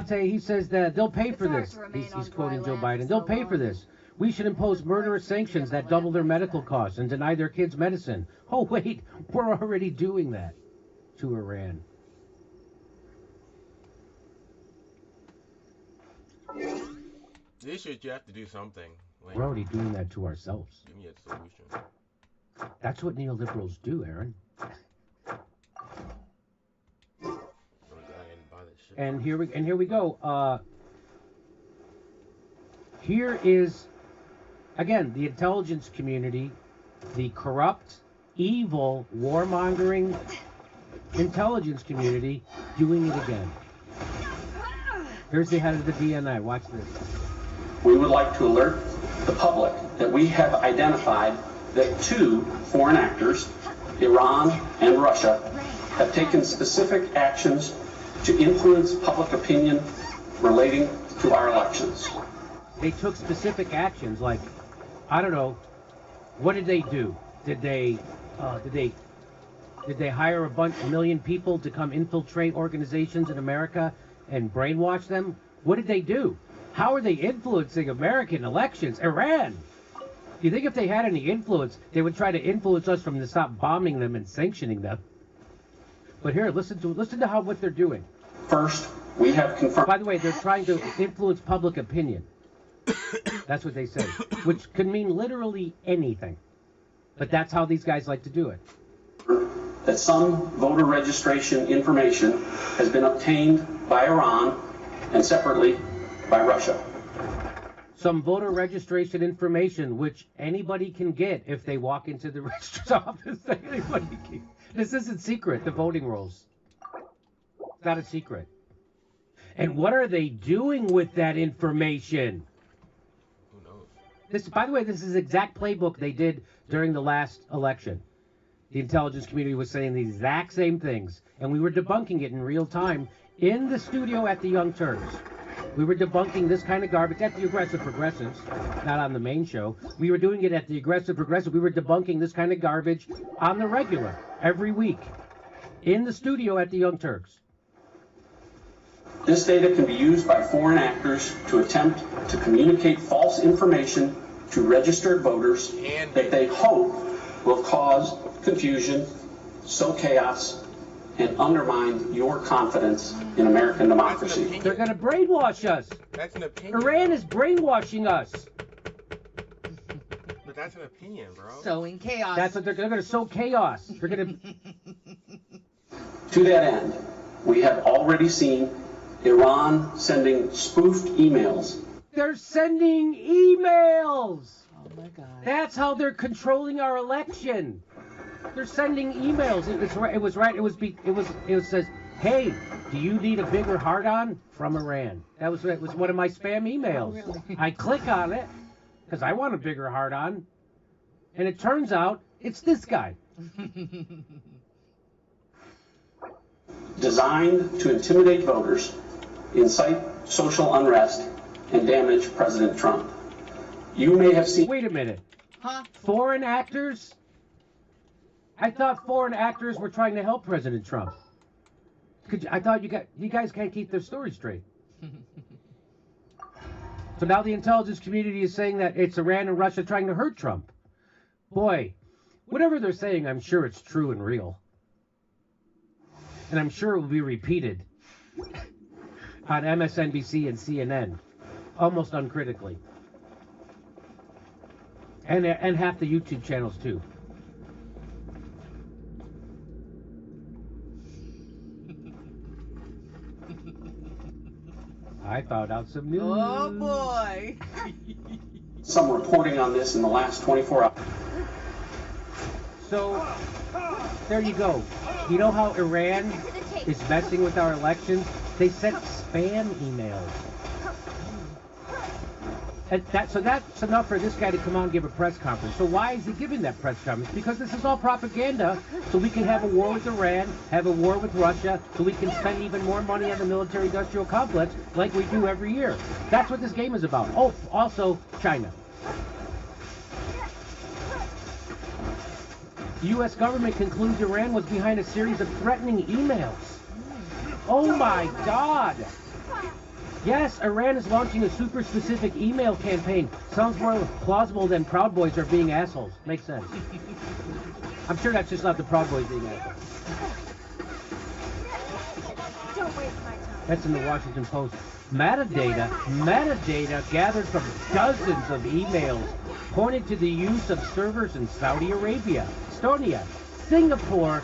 He says that they'll pay for this. He's quoting Joe Biden. They'll pay for this. We should impose murderous sanctions that double their medical costs and deny their kids medicine. Oh, wait, we're already doing that to Iran. This year you have to do something. Like, we're already doing that to ourselves. Give me a solution. That's what neoliberals do, Aaron. And here we go. Here is, again, the intelligence community, the corrupt, evil, warmongering intelligence community doing it again. Here's the head of the DNI. Watch this. We would like to alert the public that we have identified that 2 foreign actors, Iran and Russia, have taken specific actions to influence public opinion relating to our elections. They took specific actions, like, I don't know, what did they do? Did they hire a million people to come infiltrate organizations in America and brainwash them? What did they do? How are they influencing American elections? Iran! Do you think if they had any influence, they would try to influence us from to stop bombing them and sanctioning them? But here, listen to what they're doing. First, we have confirmed. By the way, they're trying to influence public opinion. That's what they say, which can mean literally anything. But that's how these guys like to do it. That some voter registration information has been obtained by Iran and separately by Russia. Some voter registration information, which anybody can get if they walk into the registrar's office. Anybody can. This isn't secret, the voting rolls. It's not a secret. And what are they doing with that information? Who knows? This, by the way, this is the exact playbook they did during the last election. The intelligence community was saying the exact same things, and we were debunking it in real time in the studio at the Young Turks. We were debunking this kind of garbage at the Aggressive Progressives, not on the main show. We were doing it at the Aggressive Progressive. We were debunking this kind of garbage on the regular, every week, in the studio at the Young Turks. This data can be used by foreign actors to attempt to communicate false information to registered voters that they hope will cause confusion, sow chaos, and undermine your confidence in American democracy. They're going to brainwash us. That's an opinion. Iran is brainwashing us. But that's an opinion, bro. Sowing chaos. That's what they're going to sow chaos. They're going to. To that end, we have already seen Iran sending spoofed emails. They're sending emails. Oh my God. That's how they're controlling our election. They're sending emails. It says, "Hey, do you need a bigger heart-on from Iran?" It was one of my spam emails. Oh, really? I click on it because I want a bigger heart-on, and it turns out it's this guy. Designed to intimidate voters, incite social unrest, and damage President Trump. You may have seen. Wait a minute. Huh? Foreign actors? I thought foreign actors were trying to help President Trump. I thought you guys can't keep their story straight. So now the intelligence community is saying that it's Iran and Russia trying to hurt Trump. Boy, whatever they're saying, I'm sure it's true and real. And I'm sure it will be repeated on MSNBC and CNN, almost uncritically. And half the YouTube channels, too. I found out some news. Oh, boy. Some reporting on this in the last 24 hours. So, there you go. You know how Iran is messing with our elections? They sent spam emails. And that's enough for this guy to come out and give a press conference. So why is he giving that press conference? Because this is all propaganda, so we can have a war with Iran, have a war with Russia, so we can spend even more money on the military-industrial complex like we do every year. That's what this game is about. Oh, also China. The U.S. government concludes Iran was behind a series of threatening emails. Oh my God! Yes, Iran is launching a super specific email campaign. Sounds more plausible than Proud Boys are being assholes. Makes sense. I'm sure that's just not the Proud Boys being assholes. Don't waste my time. That's in the Washington Post. Metadata gathered from dozens of emails pointed to the use of servers in Saudi Arabia, Estonia, Singapore,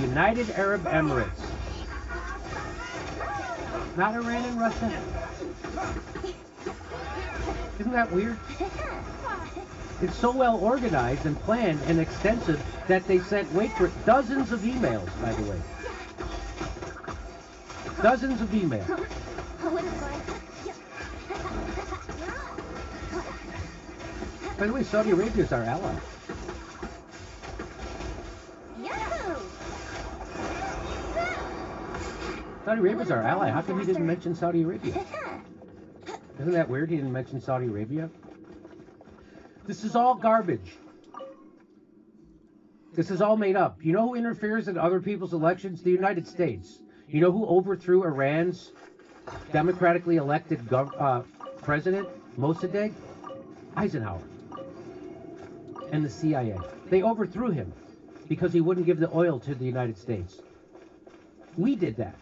United Arab Emirates. Not Iran and Russia. Isn't that weird? It's so well organized and planned and extensive that they sent, wait for it, dozens of emails, by the way. Dozens of emails. By the way, Saudi Arabia is our ally. Saudi Arabia is our ally. How come he didn't mention Saudi Arabia? Isn't that weird he didn't mention Saudi Arabia? This is all garbage. This is all made up. You know who interferes in other people's elections? The United States. You know who overthrew Iran's democratically elected president, Mossadegh? Eisenhower. And the CIA. They overthrew him because he wouldn't give the oil to the United States. We did that.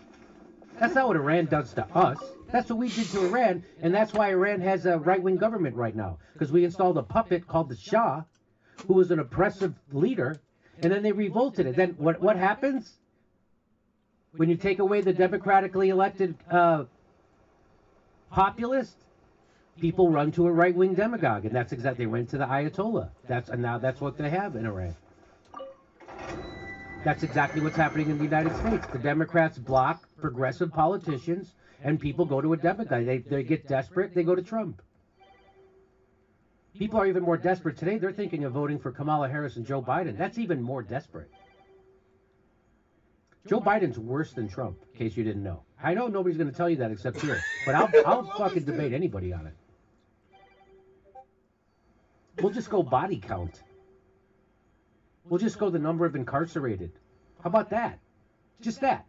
That's not what Iran does to us. That's what we did to Iran, and that's why Iran has a right-wing government right now. Because we installed a puppet called the Shah, who was an oppressive leader, and then they revolted it. Then what happens? When you take away the democratically elected populist, people run to a right-wing demagogue, and that's exactly, they went to the Ayatollah. And now that's what they have in Iran. That's exactly what's happening in the United States. The Democrats block progressive politicians, and people go to a demagogue. They get desperate, they go to Trump. People are even more desperate today. They're thinking of voting for Kamala Harris and Joe Biden. That's even more desperate. Joe Biden's worse than Trump, in case you didn't know. I know nobody's going to tell you that except here, but I'll fucking debate anybody on it. We'll just go body count. We'll just go the number of incarcerated. How about that? Just that.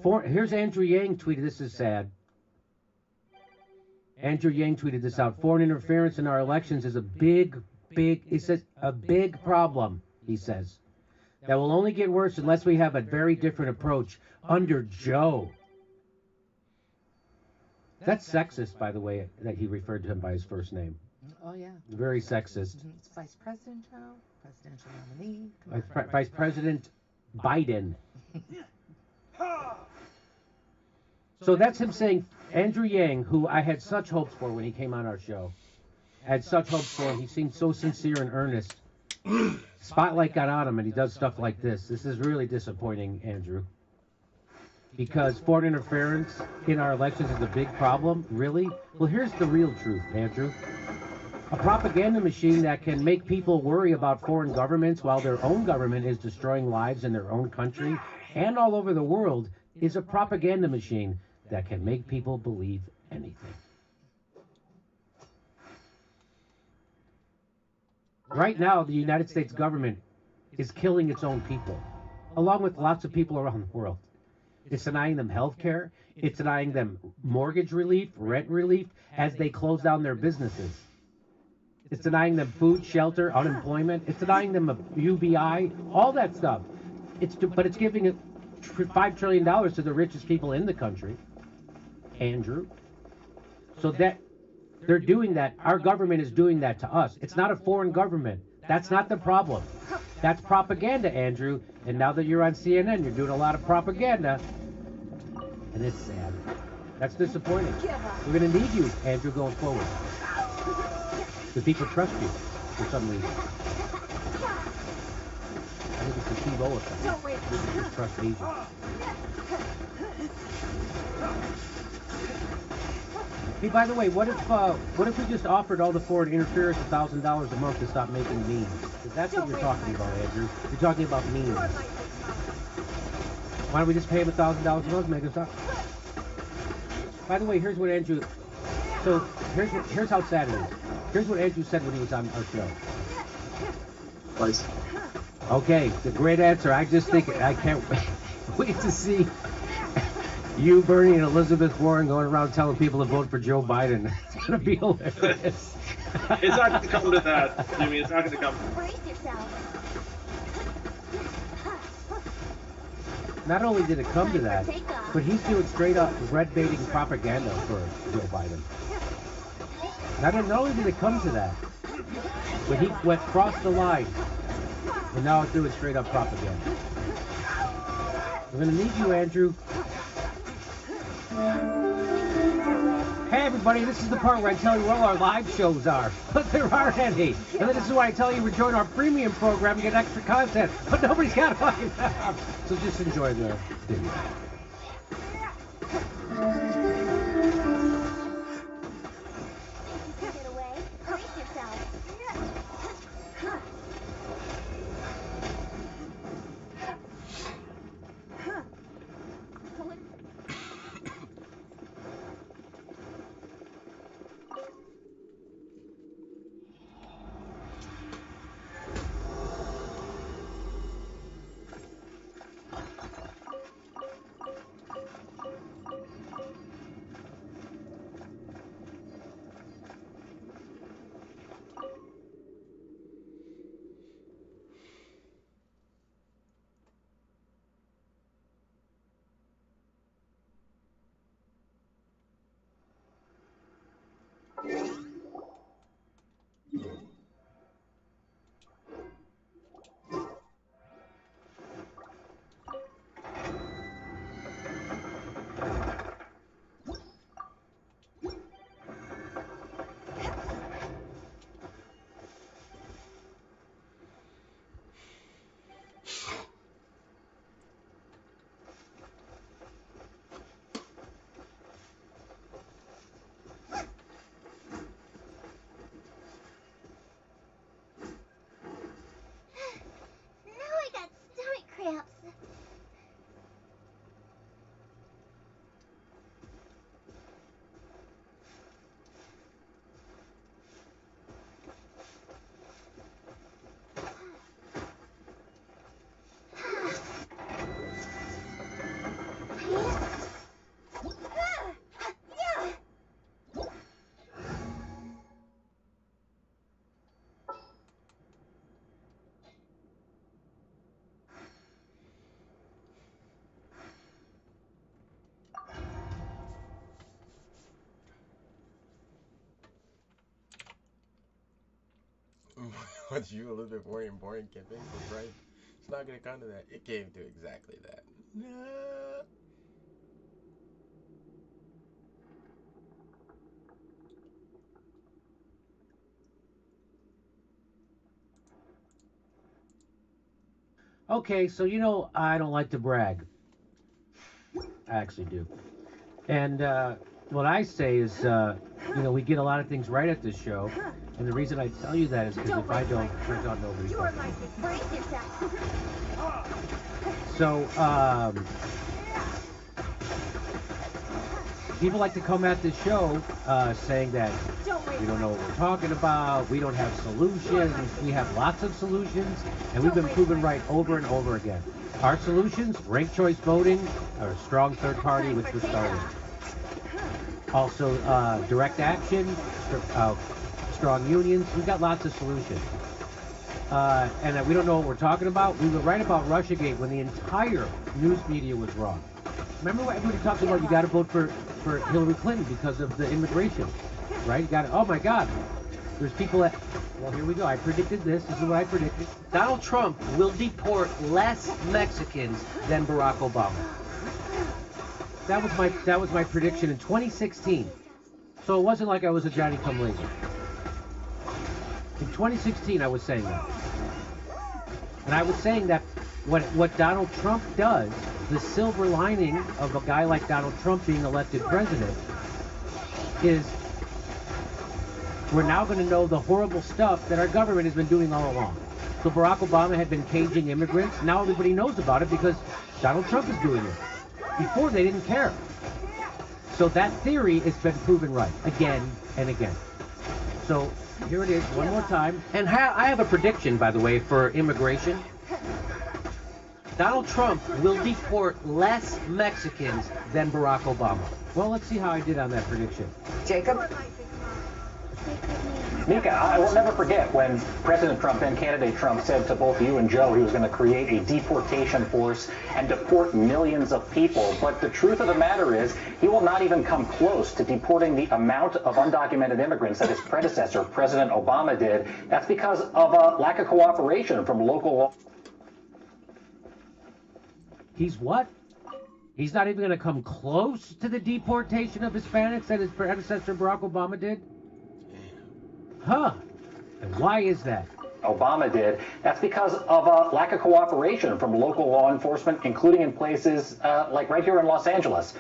Here's Andrew Yang tweeted, this is sad. Andrew Yang tweeted this out. Foreign interference in our elections is a big, he says, a big problem, he says. That will only get worse unless we have a very different approach under Joe. That's sexist, by the way, that he referred to him by his first name. Oh, yeah. Very sexist. It's Vice President Joe, presidential nominee. Vice President Biden. So that's him saying, Andrew Yang, who I had such hopes for when he came on our show. I had such hopes for him. He seemed so sincere and earnest. Spotlight got on him, and he does stuff like this. This is really disappointing, Andrew. Because foreign interference in our elections is a big problem. Really? Well, here's the real truth, Andrew. A propaganda machine that can make people worry about foreign governments while their own government is destroying lives in their own country and all over the world is a propaganda machine that can make people believe anything. Right now, the United States government is killing its own people, along with lots of people around the world. It's denying them health care. It's denying them mortgage relief, rent relief, as they close down their businesses. It's denying them food, shelter, unemployment. It's denying them a UBI, all that stuff. But it's giving it $5 trillion to the richest people in the country, Andrew. So that they're doing that. Our government is doing that to us. It's not a foreign government. That's not the problem. That's propaganda, Andrew. And now that you're on CNN, you're doing a lot of propaganda. And it's sad. That's disappointing. We're going to need you, Andrew, going forward. The people trust you for some reason. I think it's the TiVo effect. People just trust Asians. Hey, by the way, what if we just offered all the foreign interference $1,000 a month to stop making memes? Because that's what you're talking about, Andrew. You're talking about memes. Why don't we just pay him $1,000 a month and make him stop? By the way, here's what Andrew. So here's how sad it is. Here's what Andrew said when he was on our show. Please. Okay, the great answer. I just think I can't wait to see You, Bernie, and Elizabeth Warren going around telling people to vote for Joe Biden. It's going to be hilarious. It's not going to come to that, Jimmy. It's not going to come. Brace yourself. Not only did it come to that, but he's doing straight up red baiting propaganda for Joe Biden. Not only did it come to that, but he went crossed the line, and now it's doing straight up propaganda. We're going to need you, Andrew. Hey everybody, this is the part where I tell you what all our live shows are, but there aren't any. And then this is why I tell you to join our premium program and get extra content, but nobody's got one. So just enjoy the video. Get away. Brace yourself. What you, Elizabeth Warren, boring campaign was right. It's not gonna come to that. It came to exactly that. No. Okay, so you know I don't like to brag. I actually do. And what I say is, you know, we get a lot of things right at this show. And the reason I tell you that is because if I don't, turns out nobody You are does. like this. Brace yourself. So, people like to come at this show saying that we don't know what we're talking about, we don't have solutions, we have lots of solutions, and we've been proven right over and over again. Our solutions, ranked choice voting, or a strong third party, which was started. Also, direct action, strong unions, we've got lots of solutions. And we don't know what we're talking about. We were right about Russiagate when the entire news media was wrong. Remember what everybody talks about? You got to vote for Hillary Clinton because of the immigration, right? You got to. Oh my God, there's people that. Well, here we go. I predicted this. This is what I predicted. Donald Trump will deport less Mexicans than Barack Obama. That was my prediction in 2016. So it wasn't like I was a Johnny-come-lately. In 2016, I was saying that. And I was saying that what Donald Trump does, the silver lining of a guy like Donald Trump being elected president, is we're now going to know the horrible stuff that our government has been doing all along. So Barack Obama had been caging immigrants. Now everybody knows about it because Donald Trump is doing it. Before, they didn't care. So that theory has been proven right again and again. So here it is one more time. And I have a prediction, by the way, for immigration. Donald Trump will deport less Mexicans than Barack Obama. Well, let's see how I did on that prediction. Jacob? Mika, I will never forget when President Trump, then candidate Trump, said to both you and Joe he was going to create a deportation force and deport millions of people. But the truth of the matter is he will not even come close to deporting the amount of undocumented immigrants that his predecessor, President Obama, did. That's because of a lack of cooperation from local law. He's what? He's not even going to come close to the deportation of Hispanics that his predecessor Barack Obama did? Huh. And why is that? Obama did. That's because of a lack of cooperation from local law enforcement, including in places like right here in Los Angeles.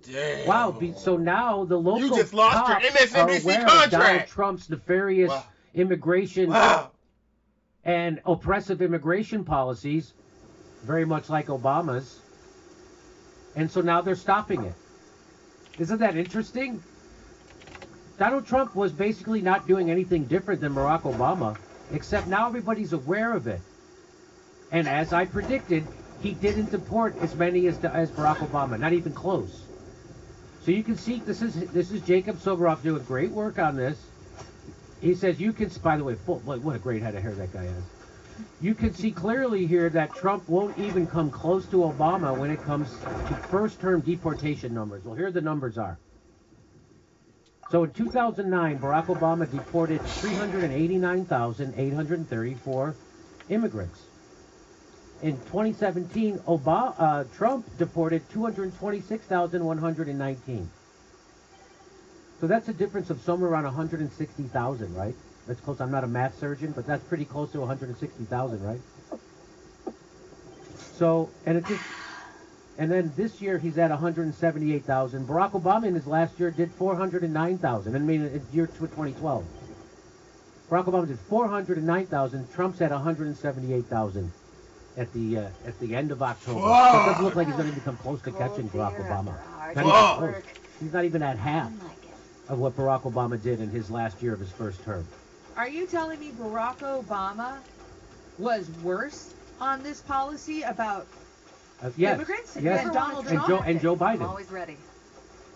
Damn. Wow. So now the local You just lost your cops MSNBC are aware contract. of Donald Trump's nefarious immigration and oppressive immigration policies, very much like Obama's. And so now they're stopping it. Isn't that interesting? Donald Trump was basically not doing anything different than Barack Obama, except now everybody's aware of it. And as I predicted, he didn't deport as many as Barack Obama, not even close. So you can see this is Jacob Soboroff doing great work on this. He says you can, by the way, what a great head of hair that guy has. You can see clearly here that Trump won't even come close to Obama when it comes to first-term deportation numbers. Well, here the numbers are. So in 2009, Barack Obama deported 389,834 immigrants. In 2017, Trump deported 226,119. So that's a difference of somewhere around 160,000, right? That's close. I'm not a math surgeon, but that's pretty close to 160,000, right? So, and then this year he's at 178,000. Barack Obama in his last year did 409,000. I mean, in year 2012. Barack Obama did 409,000. Trump's at 178,000 at the end of October. So it doesn't look like he's going to become close to catching Barack Obama. Not even close. He's not even at half of what Barack Obama did in his last year of his first term. Are you telling me Barack Obama was worse on this policy about immigrants than Donald Trump? And Joe Biden. I'm always ready.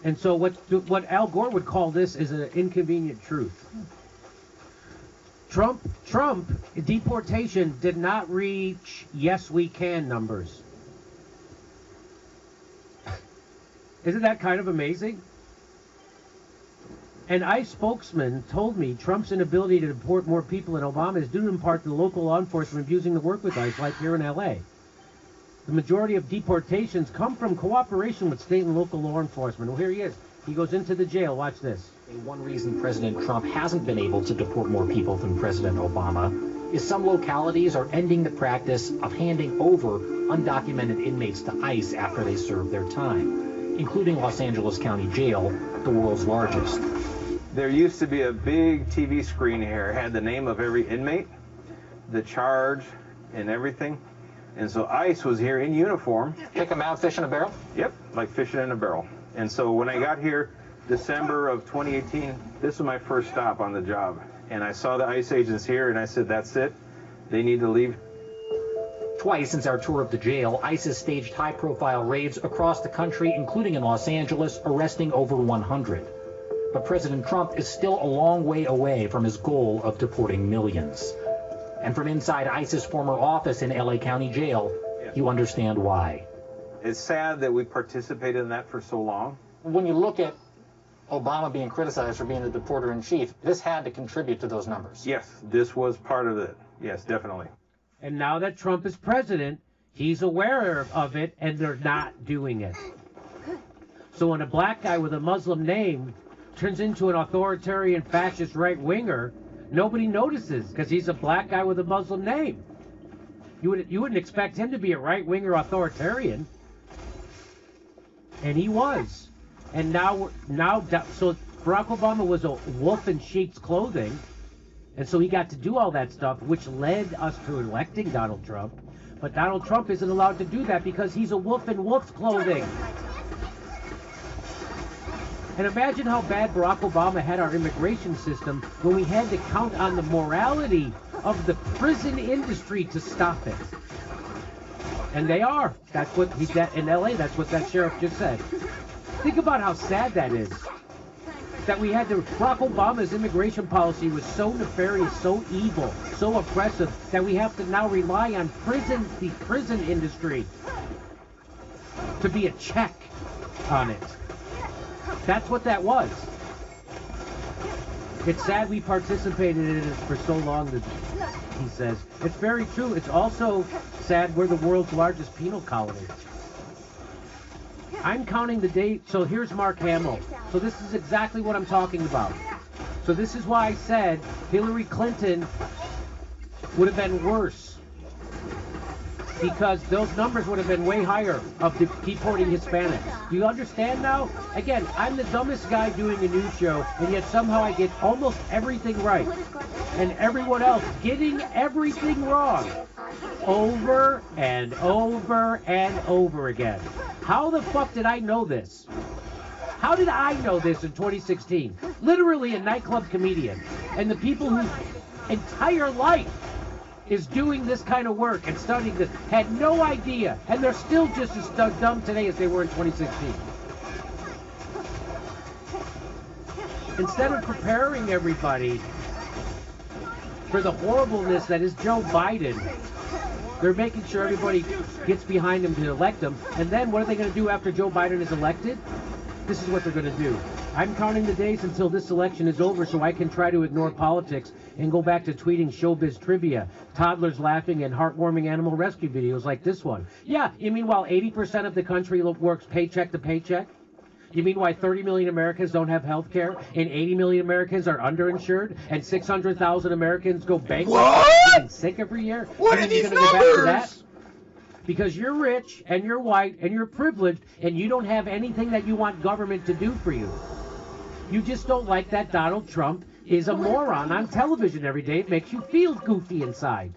And so what Al Gore would call this is an inconvenient truth. Trump deportation did not reach yes we can numbers. Isn't that kind of amazing? An ICE spokesman told me Trump's inability to deport more people than Obama is due in part to the local law enforcement refusing to work with ICE, like here in L.A. The majority of deportations come from cooperation with state and local law enforcement. Well, here he is. He goes into the jail. Watch this. One reason President Trump hasn't been able to deport more people than President Obama is some localities are ending the practice of handing over undocumented inmates to ICE after they serve their time, including Los Angeles County Jail, the world's largest. There used to be a big TV screen here. It had the name of every inmate, the charge, and everything. And so ICE was here in uniform. Pick them out, fish in a barrel? Yep, like fishing in a barrel. And so when I got here December of 2018, this was my first stop on the job. And I saw the ICE agents here, and I said, that's it. They need to leave. Twice since our tour of the jail, ICE has staged high-profile raids across the country, including in Los Angeles, arresting over 100. But President Trump is still a long way away from his goal of deporting millions. And from inside ICE's former office in LA County Jail, you understand why. It's sad that we participated in that for so long. When you look at Obama being criticized for being the deporter-in-chief, this had to contribute to those numbers. Yes, this was part of it. Yes, definitely. And now that Trump is president, he's aware of it, and they're not doing it. So when a black guy with a Muslim name turns into an authoritarian fascist right-winger, nobody notices because he's a black guy with a Muslim name. You wouldn't expect him to be a right-winger authoritarian. And he was. And now, so Barack Obama was a wolf in sheep's clothing, and so he got to do all that stuff, which led us to electing Donald Trump. But Donald Trump isn't allowed to do that because he's a wolf in wolf's clothing. And imagine how bad Barack Obama had our immigration system when we had to count on the morality of the prison industry to stop it. And they are. That's what he said in LA. That's what that sheriff just said. Think about how sad that is. That we had Barack Obama's immigration policy was so nefarious, so evil, so oppressive that we have to now rely on the prison industry to be a check on it. That's what that was. It's sad we participated in it for so long, he says. It's very true. It's also sad we're the world's largest penal colony. I'm counting the day. So here's Mark Hamill. So this is exactly what I'm talking about. So this is why I said Hillary Clinton would have been worse. Because those numbers would have been way higher of deporting Hispanics. Do you understand now? Again, I'm the dumbest guy doing a news show, and yet somehow I get almost everything right. And everyone else getting everything wrong. Over and over and over again. How the fuck did I know this? How did I know this in 2016? Literally a nightclub comedian. And the people whose entire life is doing this kind of work and studying this had no idea. And they're still just as dumb today as they were in 2016. Instead of preparing everybody for the horribleness that is Joe Biden, they're making sure everybody gets behind him to elect him. And then what are they going to do after Joe Biden is elected? This is what they're going to do. I'm counting the days until this election is over so I can try to ignore politics and go back to tweeting showbiz trivia, toddlers laughing, and heartwarming animal rescue videos like this one. Yeah, you mean while 80% of the country works paycheck to paycheck? You mean why 30 million Americans don't have health care and 80 million Americans are underinsured and 600,000 Americans go bankrupt and sick every year? What are these numbers? Go back to that? Because you're rich and you're white and you're privileged and you don't have anything that you want government to do for you. You just don't like that Donald Trump is a moron on television every day. It makes you feel goofy inside.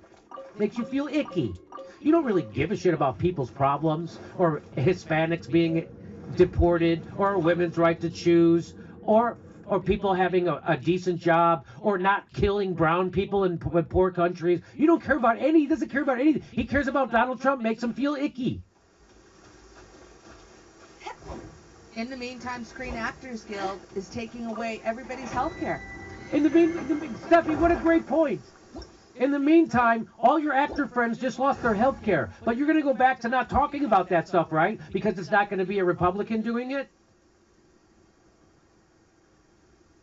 Makes you feel icky. You don't really give a shit about people's problems or Hispanics being deported or women's right to choose or people having a decent job or not killing brown people in poor countries. You don't care about any. He doesn't care about anything. He cares about Donald Trump, makes him feel icky. In the meantime, Screen Actors Guild is taking away everybody's health care. Stephanie, what a great point. In the meantime, all your actor friends just lost their health care. But you're going to go back to not talking about that stuff, right? Because it's not going to be a Republican doing it?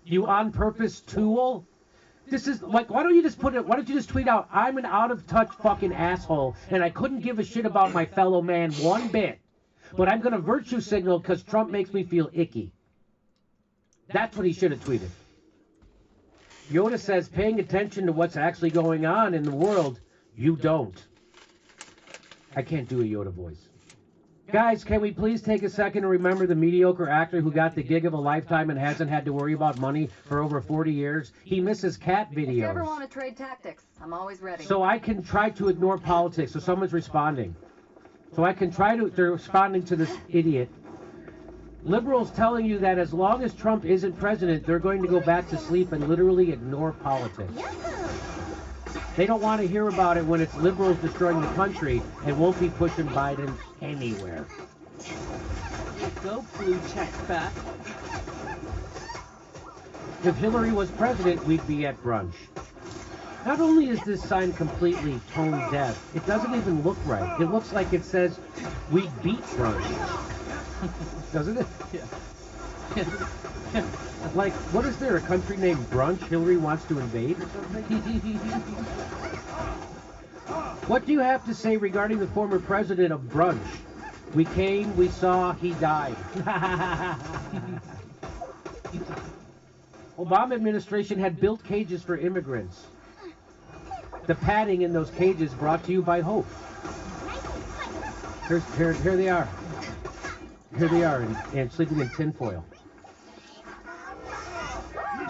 You on purpose tool? This is like, why don't you just tweet out, I'm an out of touch fucking asshole and I couldn't give a shit about my fellow man one bit. But I'm going to virtue signal because Trump makes me feel icky. That's what he should have tweeted. Yoda says, paying attention to what's actually going on in the world, you don't. I can't do a Yoda voice. Guys, can we please take a second to remember the mediocre actor who got the gig of a lifetime and hasn't had to worry about money for over 40 years? He misses cat videos. If you ever want to trade tactics, I'm always ready. So I can try to ignore politics. So someone's responding. So I can try to, they're responding to this idiot. Liberals telling you that as long as Trump isn't president, they're going to go back to sleep and literally ignore politics. They don't want to hear about it when it's liberals destroying the country and won't be pushing Biden anywhere. Go blue check back. If Hillary was president, we'd be at brunch. Not only is this sign completely tone deaf, it doesn't even look right. It looks like it says, we beat brunch. Doesn't it? Yeah. Like, what is there, a country named Brunch Hillary wants to invade or something? What do you have to say regarding the former president of Brunch? We came, we saw, he died. Obama administration had built cages for immigrants. The padding in those cages brought to you by Hope. Here they are. Here they are, and sleeping in tinfoil.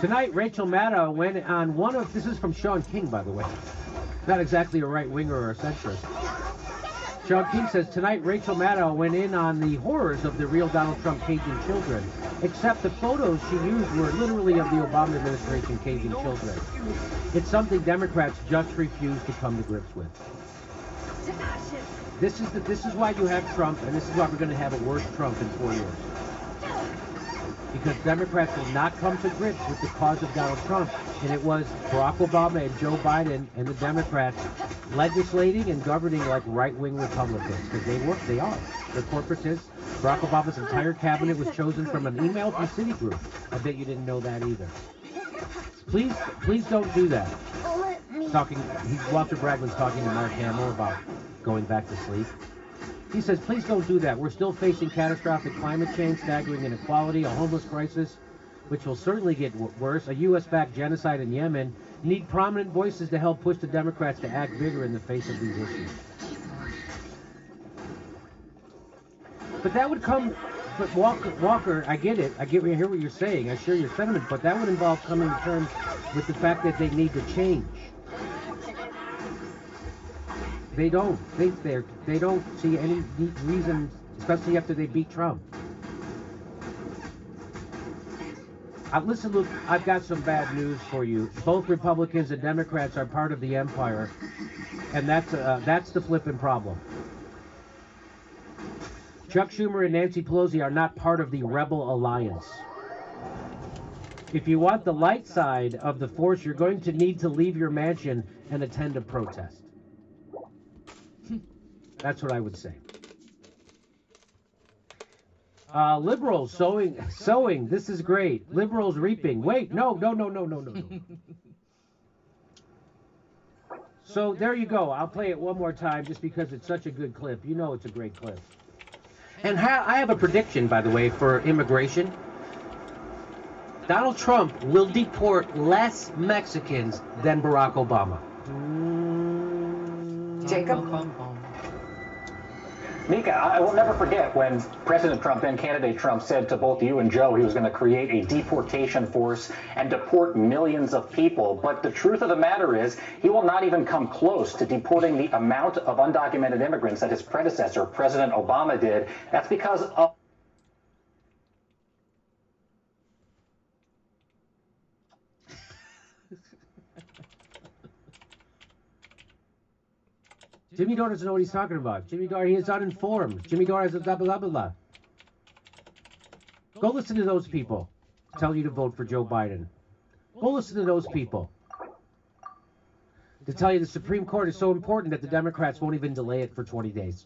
Tonight, Rachel Maddow went on one of, this is from Sean King, by the way. Not exactly a right-winger or a centrist. Sean King says, tonight Rachel Maddow went in on the horrors of the real Donald Trump caging children, except the photos she used were literally of the Obama administration caging children. It's something Democrats just refuse to come to grips with. This is why you have Trump, and this is why we're going to have a worse Trump in 4 years. Because Democrats will not come to grips with the cause of Donald Trump, and it was Barack Obama and Joe Biden and the Democrats legislating and governing like right-wing Republicans, because they are. They're corporatists. Barack Obama's entire cabinet was chosen from an email from Citigroup. I bet you didn't know that either. Please don't do that. Walter Braggman's talking to Mark Hamill about going back to sleep. He says, please don't do that. We're still facing catastrophic climate change, staggering inequality, a homeless crisis, which will certainly get worse, a U.S.-backed genocide in Yemen. Need prominent voices to help push the Democrats to act bigger in the face of these issues. But that would come, but Walker, I get it. I hear what you're saying. I share your sentiment, but that would involve coming to terms with the fact that they need to change. They don't. They don't see any reason, especially after they beat Trump. Listen, Luke, I've got some bad news for you. Both Republicans and Democrats are part of the empire, and that's the flipping problem. Chuck Schumer and Nancy Pelosi are not part of the Rebel Alliance. If you want the light side of the force, you're going to need to leave your mansion and attend a protest. That's what I would say. Liberals sowing. This is great. Liberals reaping. Wait, no. So there you go. I'll play it one more time just because it's such a good clip. You know it's a great clip. And I have a prediction, by the way, for immigration. Donald Trump will deport less Mexicans than Barack Obama. Jacob? Mika, I will never forget when President Trump, then candidate Trump, said to both you and Joe he was going to create a deportation force and deport millions of people. But the truth of the matter is he will not even come close to deporting the amount of undocumented immigrants that his predecessor, President Obama, did. That's because of... Jimmy Dore doesn't know what he's talking about. Jimmy Dore, he is uninformed. Jimmy Dore has a blah, blah, blah, blah. Go listen to those people tell you to vote for Joe Biden. Go listen to those people to tell you the Supreme Court is so important that the Democrats won't even delay it for 20 days.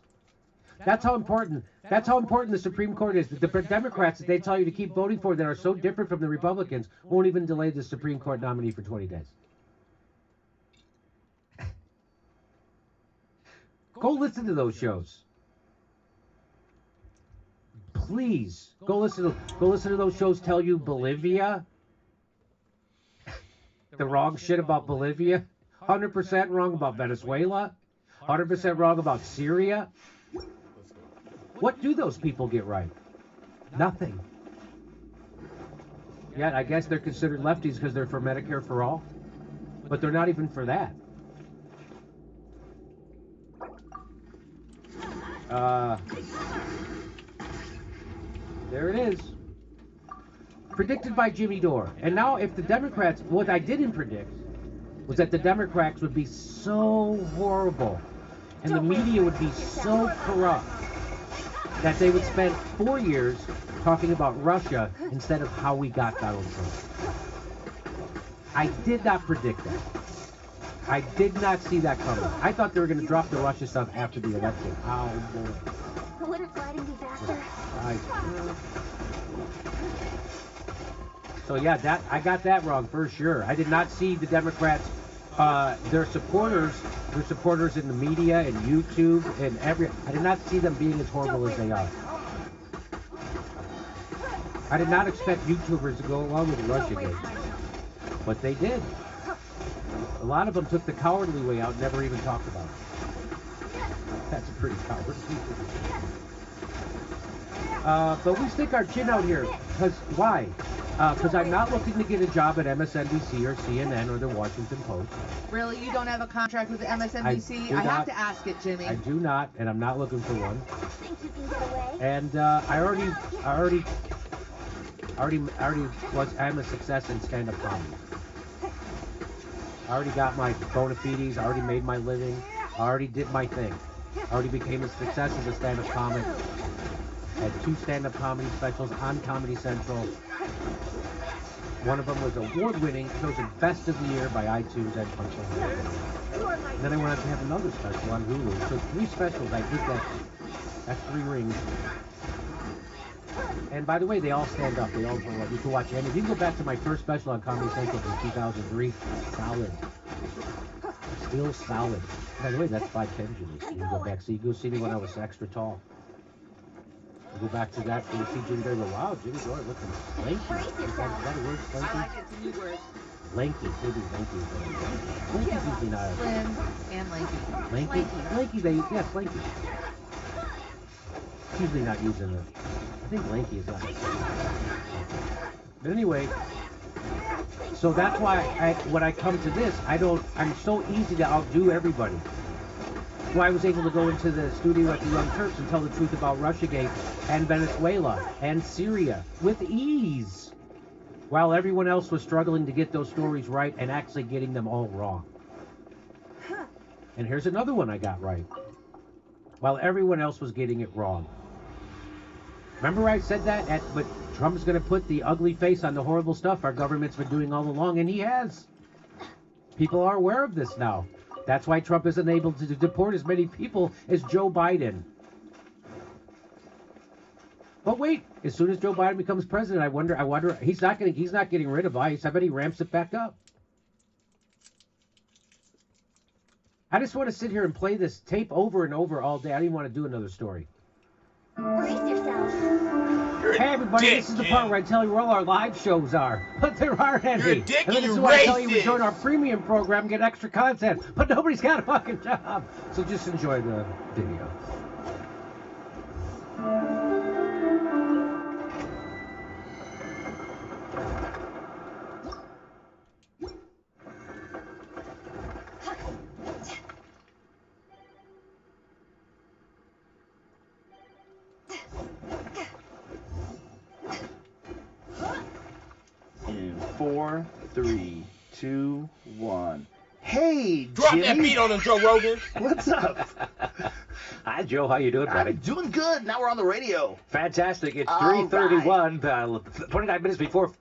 That's how important the Supreme Court is. The Democrats that they tell you to keep voting for that are so different from the Republicans won't even delay the Supreme Court nominee for 20 days. Go listen to those shows. Please go listen to those shows. Tell you Bolivia, the wrong shit about Bolivia, 100% wrong about Venezuela, 100% wrong about Syria. What do those people get right? Nothing. Yeah, I guess they're considered lefties because they're for Medicare for all, but they're not even for that. There it is. Predicted by Jimmy Dore. And now if the Democrats, what I didn't predict was that the Democrats would be so horrible and the media would be so corrupt that they would spend 4 years talking about Russia instead of how we got Donald Trump. I did not predict that. I did not see that coming. I thought they were going to drop the Russia stuff after the election. Oh, boy. Wouldn't fighting be faster? So yeah, I got that wrong for sure. I did not see the Democrats, their supporters in the media and YouTube and I did not see them being as horrible as they are. I did not expect YouTubers to go along with the Russiagate, but they did. A lot of them took the cowardly way out and never even talked about it. That's a pretty cowardly way. But we stick our chin out here, because why? Because I'm not looking to get a job at MSNBC or CNN or the Washington Post. Really? You don't have a contract with the MSNBC? I have to ask it, Jimmy. I do not, and I'm not looking for one. Think you can get away? And I'm a success in stand-up comedy. I already got my bona fides. I already made my living. I already did my thing. I already became a success as a stand-up comic. I had 2 stand-up comedy specials on Comedy Central. One of them was award-winning, chosen Best of the Year by iTunes and Punchline. And then I went on to have another special on Hulu. So 3 specials. I did that. That's 3 rings. And by the way, they all stand up. They all go up. You can watch any. You can go back to my first special on Comedy Central from 2003. Solid. Still solid. By the way, that's 5'10", Jimmy. You can go back. So you go see me when I was extra tall. You go back to that and you see Jimmy there. Wow, Jimmy Dore looking lanky. Is that a word? Lanky? I like it. It's a new word. Lanky. Maybe lanky. Lanky's usually not. Slim and lanky. Lanky. Lanky. Yes, lanky. It's usually not using it. I think lanky is not. But anyway, so that's why when I come to this, I'm so easy to outdo everybody. That's why I was able to go into the studio at the Young Turks and tell the truth about Russiagate and Venezuela and Syria with ease, while everyone else was struggling to get those stories right and actually getting them all wrong. And here's another one I got right, while everyone else was getting it wrong. Remember I said that? But Trump's going to put the ugly face on the horrible stuff our government's been doing all along, and he has. People are aware of this now. That's why Trump isn't able to deport as many people as Joe Biden. But wait, as soon as Joe Biden becomes president, I wonder, he's not getting rid of ICE. I bet he ramps it back up. I just want to sit here and play this tape over and over all day. I don't even want to do another story. Brace yourself. Hey everybody, this is the part where I tell you where all our live shows are, but there aren't any. And then this is where I tell you to join our premium program and get extra content, but nobody's got a fucking job. So just enjoy the video. In 4, 3, 2, 1. Hey, drop Jimmy. that beat on him, Joe Rogan. What's up? Hi, Joe. How you doing, buddy? I'm doing good. Now we're on the radio. Fantastic. It's 3:31, 29 minutes before.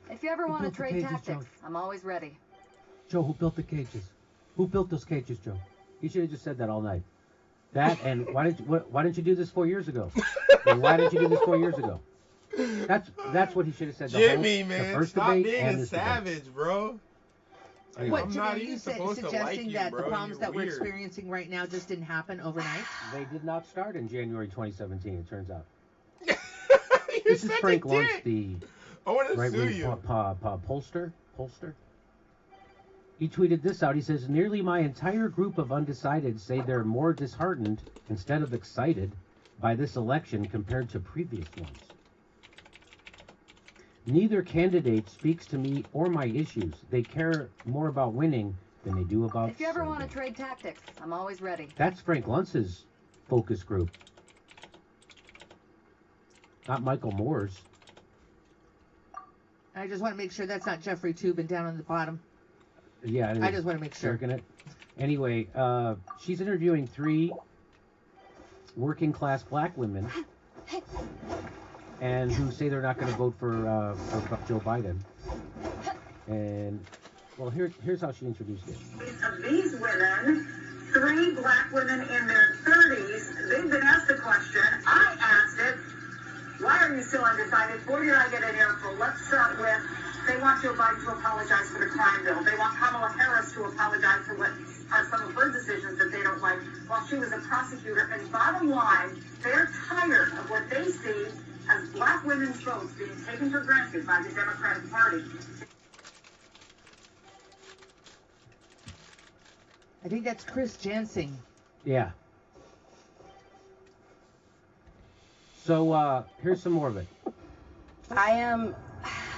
If you ever want to trade tactics, I'm always ready. Joe, who built the cages? Who built those cages, Joe? You should have just said that all night. That and why didn't you do this 4 years ago? And why didn't you do this 4 years ago? That's what he should have said. Jimmy, man, the first stop debate being and a this savage, debate. bro. Anyway. What, I'm Jimmy, not are you even supposed to suggesting like you, that bro. the problems You're that we're weird. experiencing right now just didn't happen overnight? They did not start in January 2017, it turns out. You're This is such Frank a Luntz, dick. the I want to sue right-wing you. pollster. He tweeted this out. He says, nearly my entire group of undecideds say they're more disheartened instead of excited by this election compared to previous ones. Neither candidate speaks to me or my issues. They care more about winning than they do about If you ever want to serving. trade tactics, I'm always ready. That's Frank Luntz's focus group. Not Michael Moore's. I just want to make sure that's not Jeffrey Toobin down on the bottom. Yeah, it I is. just want to make sure. Circling it. Anyway, she's interviewing 3 working class black women and who say they're not going to vote for Joe Biden. And well, here's how she introduced it. Of these women, 3 black women in their 30s, they've been asked the question. I asked it. Why are you still undecided? Boy, did I get an earful. Let's start with, they want Joe Biden to apologize for the crime bill. They want Kamala Harris to apologize for what are some of her decisions that they don't like while she was a prosecutor. And bottom line, they're tired of what they see as black women's votes being taken for granted by the Democratic Party. I think that's Chris Jensen. Yeah. So here's some more of it. I am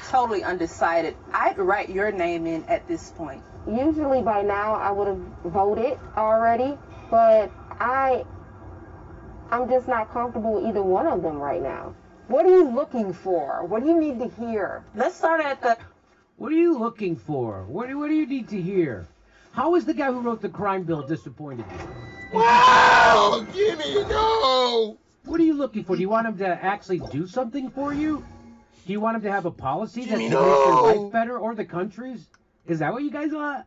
totally undecided. I'd write your name in at this point. Usually by now I would have voted already, but I'm just not comfortable with either one of them right now. What are you looking for? What do you need to hear? Let's start at the... What are you looking for? What do you need to hear? How is the guy who wrote the crime bill disappointed you? Wow! Jimmy, no! What are you looking for? Do you want him to actually do something for you? Do you want him to have a policy that makes your life better or the country's? Is that what you guys want?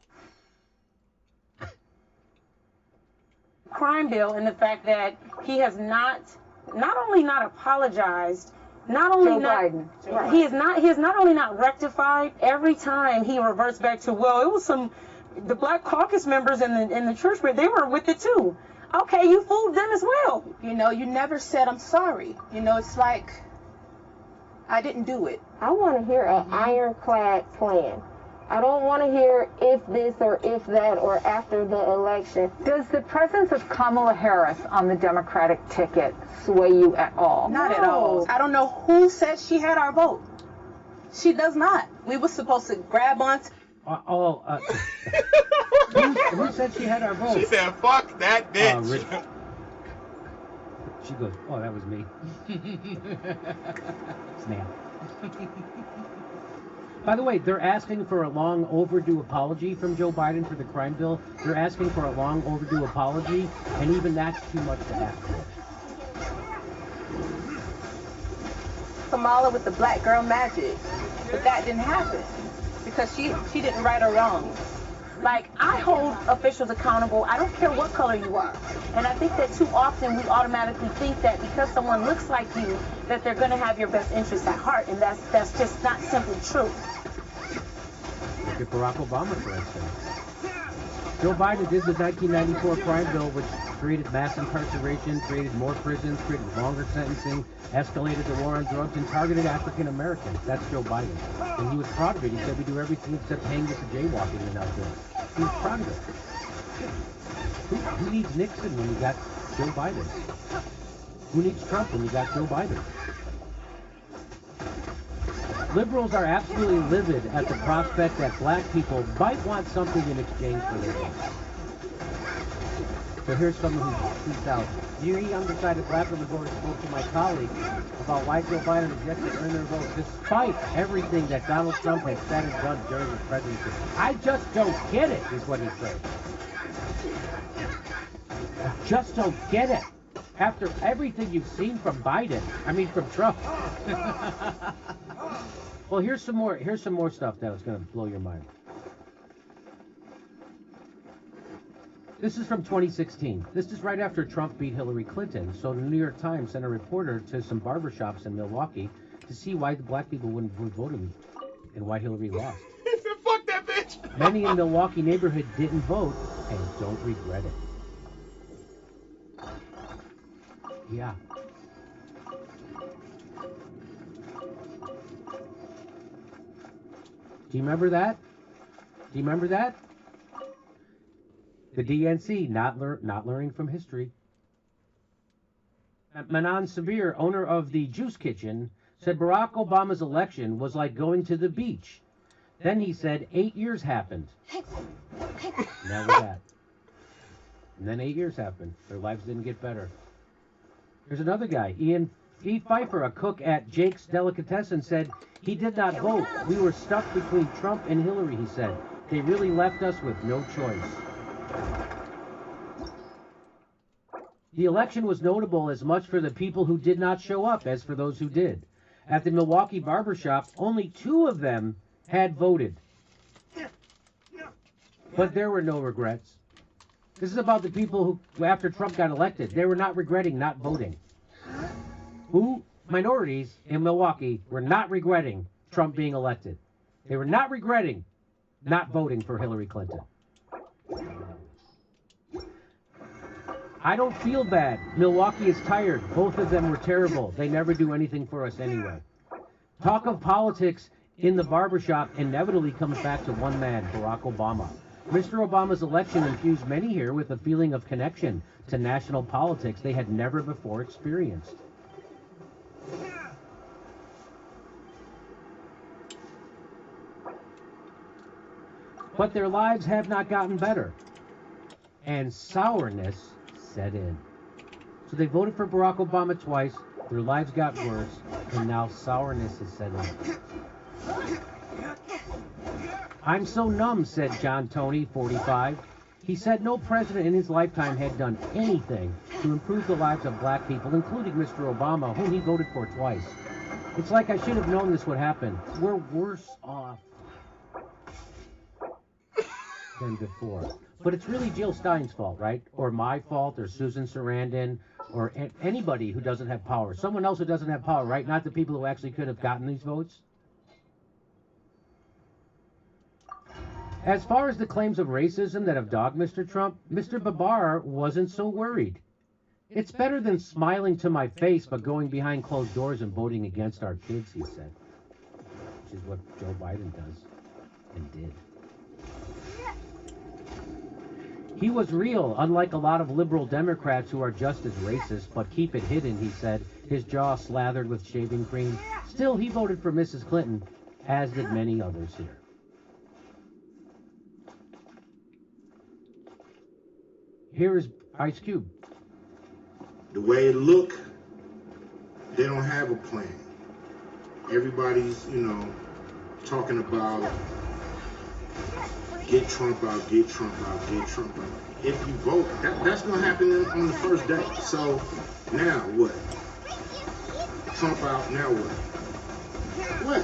Crime bill and the fact that he has not only not apologized, not only he has not only not rectified. Every time he reverts back to, well, it was the Black Caucus members in the church, but they were with it too. Okay, you fooled them as well. You know, you never said I'm sorry. You know, it's like I didn't do it. I want to hear an ironclad plan. I don't want to hear if this or if that or after the election. Does the presence of Kamala Harris on the Democratic ticket sway you at all? Not at all. I don't know who said she had our vote. She does not. We were supposed to grab on. Who said she had our vote? She said, fuck that bitch. She goes, oh, that was me. Snap. By the way, they're asking for a long overdue apology from Joe Biden for the crime bill. They're asking for a long overdue apology, and even that's too much to ask for. Kamala with the black girl magic, but that didn't happen because she didn't right or wrong. Like, I hold officials accountable. I don't care what color you are. And I think that too often we automatically think that because someone looks like you, that they're going to have your best interest at heart, and that's just not simply true. Look at Barack Obama, for instance. Joe Biden did the 1994 crime bill, which created mass incarceration, created more prisons, created longer sentencing, escalated the war on drugs, and targeted African Americans. That's Joe Biden. And he was proud of it. He said we do everything except hang you for jaywalking and out there. He was proud of it. Who needs Nixon when you got Joe Biden? Who needs Trump when you got Joe Biden? Liberals are absolutely livid at the prospect that black people might want something in exchange for their votes. So here's someone who tweets out, "You undecided black women voters spoke to my colleague about why Joe Biden objected to earn their vote despite everything that Donald Trump has said and done during his presidency. I just don't get it," is what he said. I just don't get it. After everything you've seen from Trump. Well, here's some more stuff that was going to blow your mind. This is from 2016. This is right after Trump beat Hillary Clinton. So the New York Times sent a reporter to some barbershops in Milwaukee to see why the black people wouldn't vote him and why Hillary lost. He said, fuck that bitch. Many in Milwaukee neighborhood didn't vote and don't regret it. Yeah. Do you remember that? The DNC not learning from history. Manan Sabir, owner of the Juice Kitchen, said Barack Obama's election was like going to the beach. Then he said 8 years happened. And that was that. And then 8 years happened. Their lives didn't get better. There's another guy, E. Pfeiffer, a cook at Jake's Delicatessen, said he did not vote. We were stuck between Trump and Hillary, he said. They really left us with no choice. The election was notable as much for the people who did not show up as for those who did. At the Milwaukee barbershop, only 2 of them had voted. But there were no regrets. This is about the people who, after Trump got elected, they were not regretting not voting. Minorities in Milwaukee were not regretting Trump being elected. They were not regretting not voting for Hillary Clinton. I don't feel bad. Milwaukee is tired. Both of them were terrible. They never do anything for us anyway. Talk of politics in the barbershop inevitably comes back to one man, Barack Obama. Mr. Obama's election infused many here with a feeling of connection to national politics they had never before experienced. But their lives have not gotten better, and sourness set in. So they voted for Barack Obama twice, their lives got worse, and now sourness has set in. I'm so numb, said John Toney, 45. He said no president in his lifetime had done anything to improve the lives of black people, including Mr. Obama, whom he voted for twice. It's like I should have known this would happen. We're worse off than before. But it's really Jill Stein's fault, right? Or my fault, or Susan Sarandon, or anybody who doesn't have power. Someone else who doesn't have power, right? Not the people who actually could have gotten these votes. As far as the claims of racism that have dogged Mr. Trump, Mr. Babar wasn't so worried. It's better than smiling to my face but going behind closed doors and voting against our kids, he said. Which is what Joe Biden does and did. He was real, unlike a lot of liberal Democrats who are just as racist but keep it hidden, he said, his jaw slathered with shaving cream. Still, he voted for Mrs. Clinton, as did many others here. Here is Ice Cube. The way it look, they don't have a plan. Everybody's, talking about get Trump out, get Trump out, get Trump out. If you vote, that's going to happen on the first day. So now what? Trump out, now what?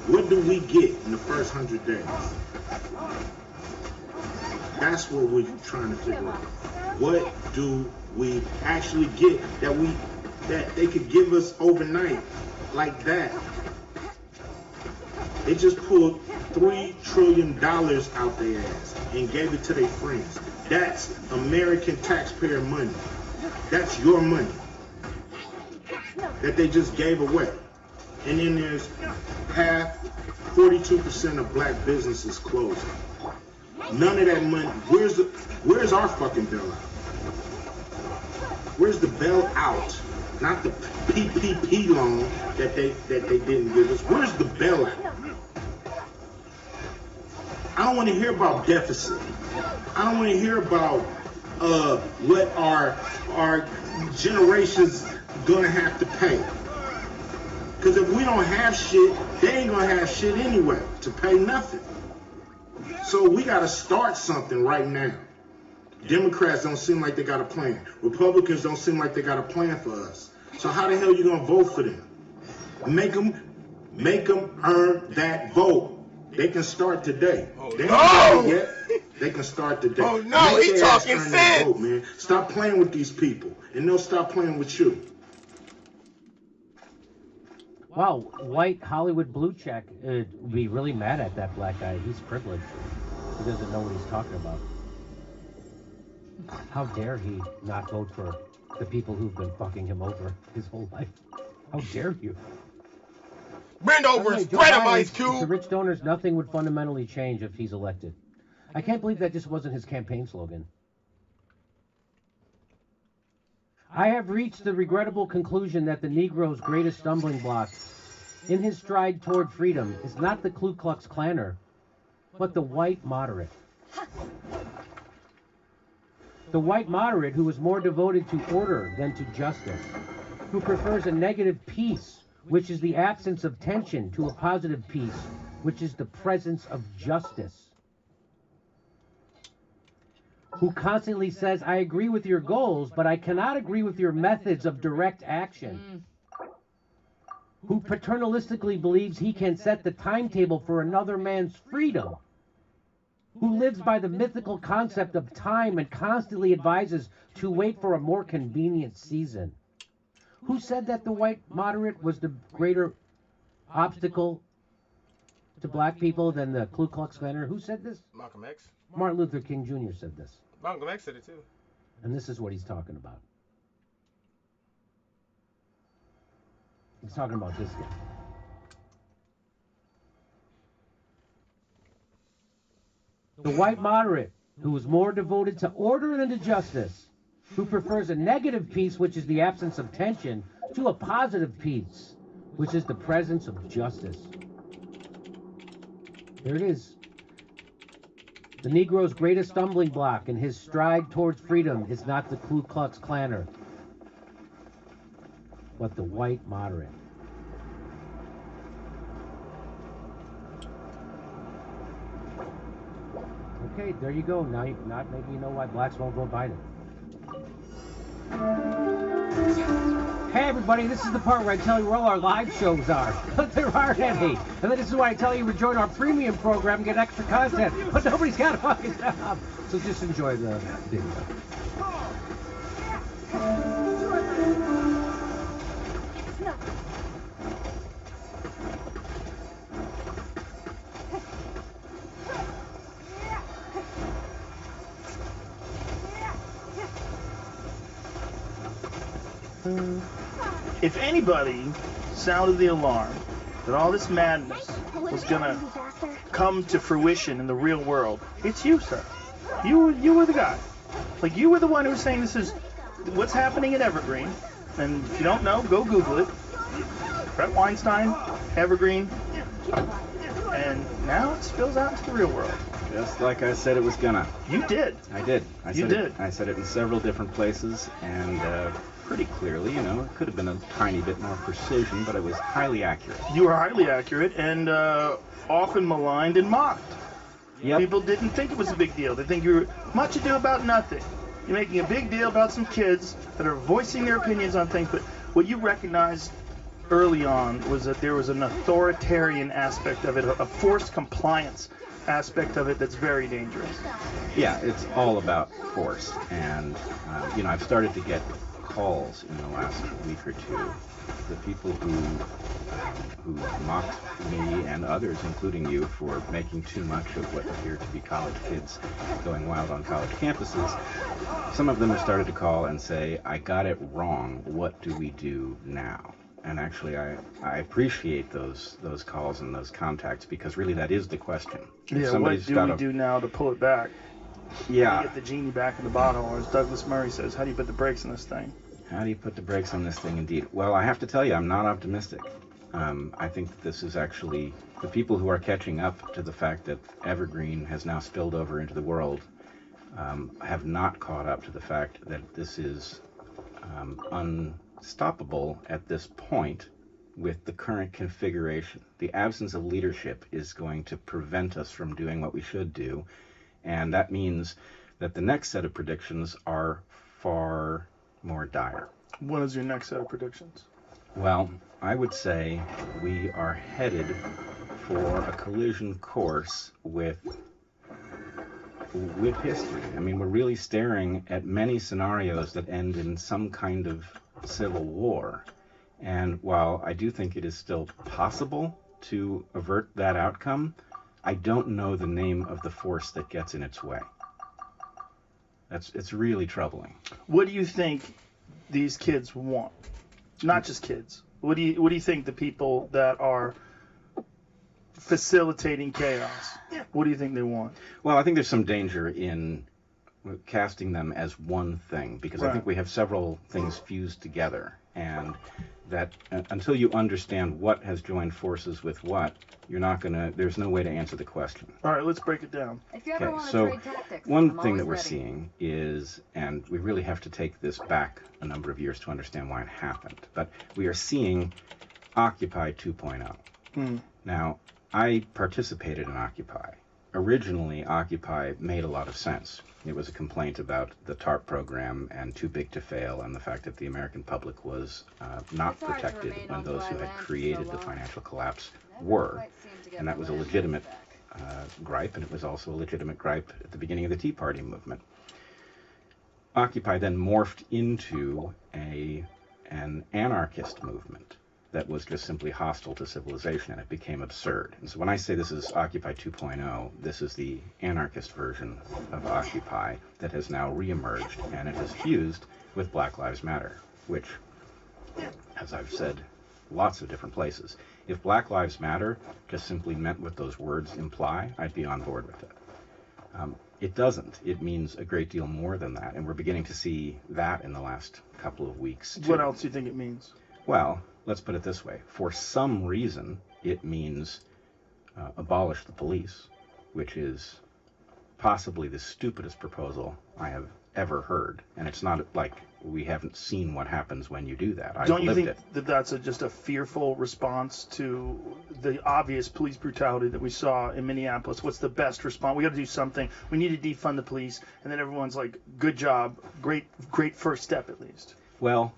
What do we get in the first 100 days? That's what we're trying to figure out. What do we actually get that they could give us overnight like that? They just pulled $3 trillion out their ass and gave it to their friends. That's American taxpayer money. That's your money that they just gave away. And then there's 42% of black businesses closing. None of that money. Where's our fucking bailout? Where's the bailout? Not the PPP loan that they didn't give us. Where's the bailout? I don't want to hear about deficit. I don't want to hear about what our generations gonna have to pay. Because if we don't have shit, they ain't gonna have shit anyway to pay nothing. So we gotta start something right now. Democrats don't seem like they got a plan. Republicans don't seem like they got a plan for us. So how the hell are you gonna vote for them? Make them earn that vote. They can start today. They ain't done it yet. They can start today. Oh no, he talking sense. Vote, man. Stop playing with these people, and they'll stop playing with you. Wow, white Hollywood blue check would be really mad at that black guy. He's privileged. He doesn't know what he's talking about. How dare he not vote for the people who've been fucking him over his whole life? How dare you? Bend over and spread him, Ice Cube. To rich donors, nothing would fundamentally change if he's elected. I can't believe that just wasn't his campaign slogan. I have reached the regrettable conclusion that the Negro's greatest stumbling block in his stride toward freedom is not the Ku Klux Klaner, but the white moderate. The white moderate who is more devoted to order than to justice, who prefers a negative peace, which is the absence of tension, to a positive peace, which is the presence of justice, who constantly says, I agree with your goals, but I cannot agree with your methods of direct action, who paternalistically believes he can set the timetable for another man's freedom, who lives by the mythical concept of time and constantly advises to wait for a more convenient season. Who said that the white moderate was the greater obstacle to black people than the Ku Klux Klaner? Who said this? Malcolm X. Martin Luther King Jr. said this. Malcolm X said it too. And this is what he's talking about. He's talking about this guy. The white moderate, who is more devoted to order than to justice, who prefers a negative peace, which is the absence of tension, to a positive peace, which is the presence of justice. There it is. The Negro's greatest stumbling block in his stride towards freedom is not the Ku Klux Klaner, but the white moderate. Okay, there you go. Now, maybe you know why blacks won't vote Biden. Hey everybody, this is the part where I tell you where all our live shows are, but there aren't any. And then this is why I tell you to join our premium program and get extra content, but nobody's got a fucking job. So just enjoy the video. If anybody sounded the alarm that all this madness was gonna come to fruition in the real world, it's you, sir. You were the guy. Like, you were the one who was saying this is what's happening at Evergreen. And if you don't know, go Google it. Brett Weinstein, Evergreen. And now it spills out into the real world. Just like I said it was gonna. You did. I did. You did. I said it in several different places, and pretty clearly, it could have been a tiny bit more precision, but it was highly accurate. You were highly accurate and often maligned and mocked. Yep. People didn't think it was a big deal. They think you're much ado about nothing. You're making a big deal about some kids that are voicing their opinions on things, but what you recognized early on was that there was an authoritarian aspect of it, a forced compliance aspect of it that's very dangerous. Yeah, it's all about force, and I've started to get calls in the last week or two. The people who mocked me and others, including you, for making too much of what appear to be college kids going wild on college campuses. Some of them have started to call and say, "I got it wrong. What do we do now?" And actually, I appreciate those calls and those contacts, because really that is the question. Yeah, what do we do now to pull it back? Yeah. Get the genie back in the bottle, or as Douglas Murray says, how do you put the brakes on this thing? How do you put the brakes on this thing, indeed? Well, I have to tell you, I'm not optimistic. I think that this is actually the people who are catching up to the fact that Evergreen has now spilled over into the world have not caught up to the fact that this is unstoppable at this point with the current configuration. The absence of leadership is going to prevent us from doing what we should do, and that means that the next set of predictions are far more dire. What is your next set of predictions? Well, I would say we are headed for a collision course with history. I mean, we're really staring at many scenarios that end in some kind of civil war. And while I do think it is still possible to avert that outcome, I don't know the name of the force that gets in its way. It's really troubling. What do you think these kids want? Not just kids. What do you think the people that are facilitating chaos, what do you think they want? Well, I think there's some danger in casting them as one thing, because I think we have several things fused together, and that until you understand what has joined forces with what, there's no way to answer the question. All right, let's break it down. If you ever want to so trade tactics, one thing that we're seeing is, and we really have to take this back a number of years to understand why it happened, but we are seeing Occupy 2.0. Now, I participated in Occupy. Originally, Occupy made a lot of sense. It was a complaint about the TARP program and too big to fail, and the fact that the American public was not protected when those who had created the financial collapse were. And that was a legitimate gripe, and it was also a legitimate gripe at the beginning of the Tea Party movement. Occupy then morphed into an anarchist movement that was just simply hostile to civilization, and it became absurd. And so when I say this is Occupy 2.0, this is the anarchist version of Occupy that has now reemerged, and it has fused with Black Lives Matter, which, as I've said, lots of different places. If Black Lives Matter just simply meant what those words imply, I'd be on board with it. It doesn't. It means a great deal more than that, and we're beginning to see that in the last couple of weeks, too. What else do you think it means? Well, let's put it this way. For some reason, it means abolish the police, which is possibly the stupidest proposal I have ever heard. And it's not like we haven't seen what happens when you do that. Don't you think that that's just a fearful response to the obvious police brutality that we saw in Minneapolis? What's the best response? We got to do something. We need to defund the police. And then everyone's like, good job. Great first step, at least. Well,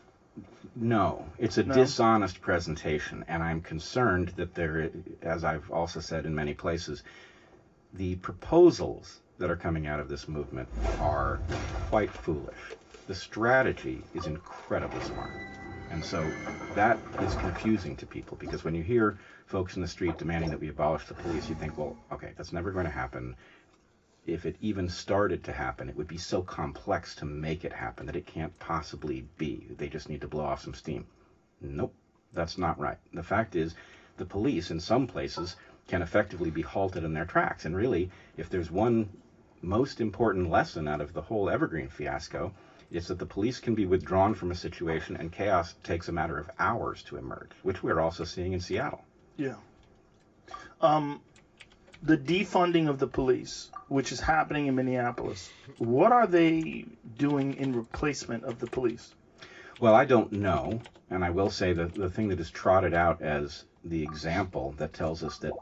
no. It's a dishonest presentation. And I'm concerned that there, as I've also said in many places, the proposals that are coming out of this movement are quite foolish. The strategy is incredibly smart. And so that is confusing to people, because when you hear folks in the street demanding that we abolish the police, you think, well, okay, that's never going to happen. If it even started to happen, it would be so complex to make it happen that it can't possibly be. They just need to blow off some steam. Nope, that's not right. The fact is, the police in some places can effectively be halted in their tracks. And really, if there's one most important lesson out of the whole Evergreen fiasco, it's that the police can be withdrawn from a situation and chaos takes a matter of hours to emerge, which we're also seeing in Seattle. Yeah. The defunding of the police, which is happening in Minneapolis, what are they doing in replacement of the police? Well, I don't know, and I will say that the thing that is trotted out as the example that tells us that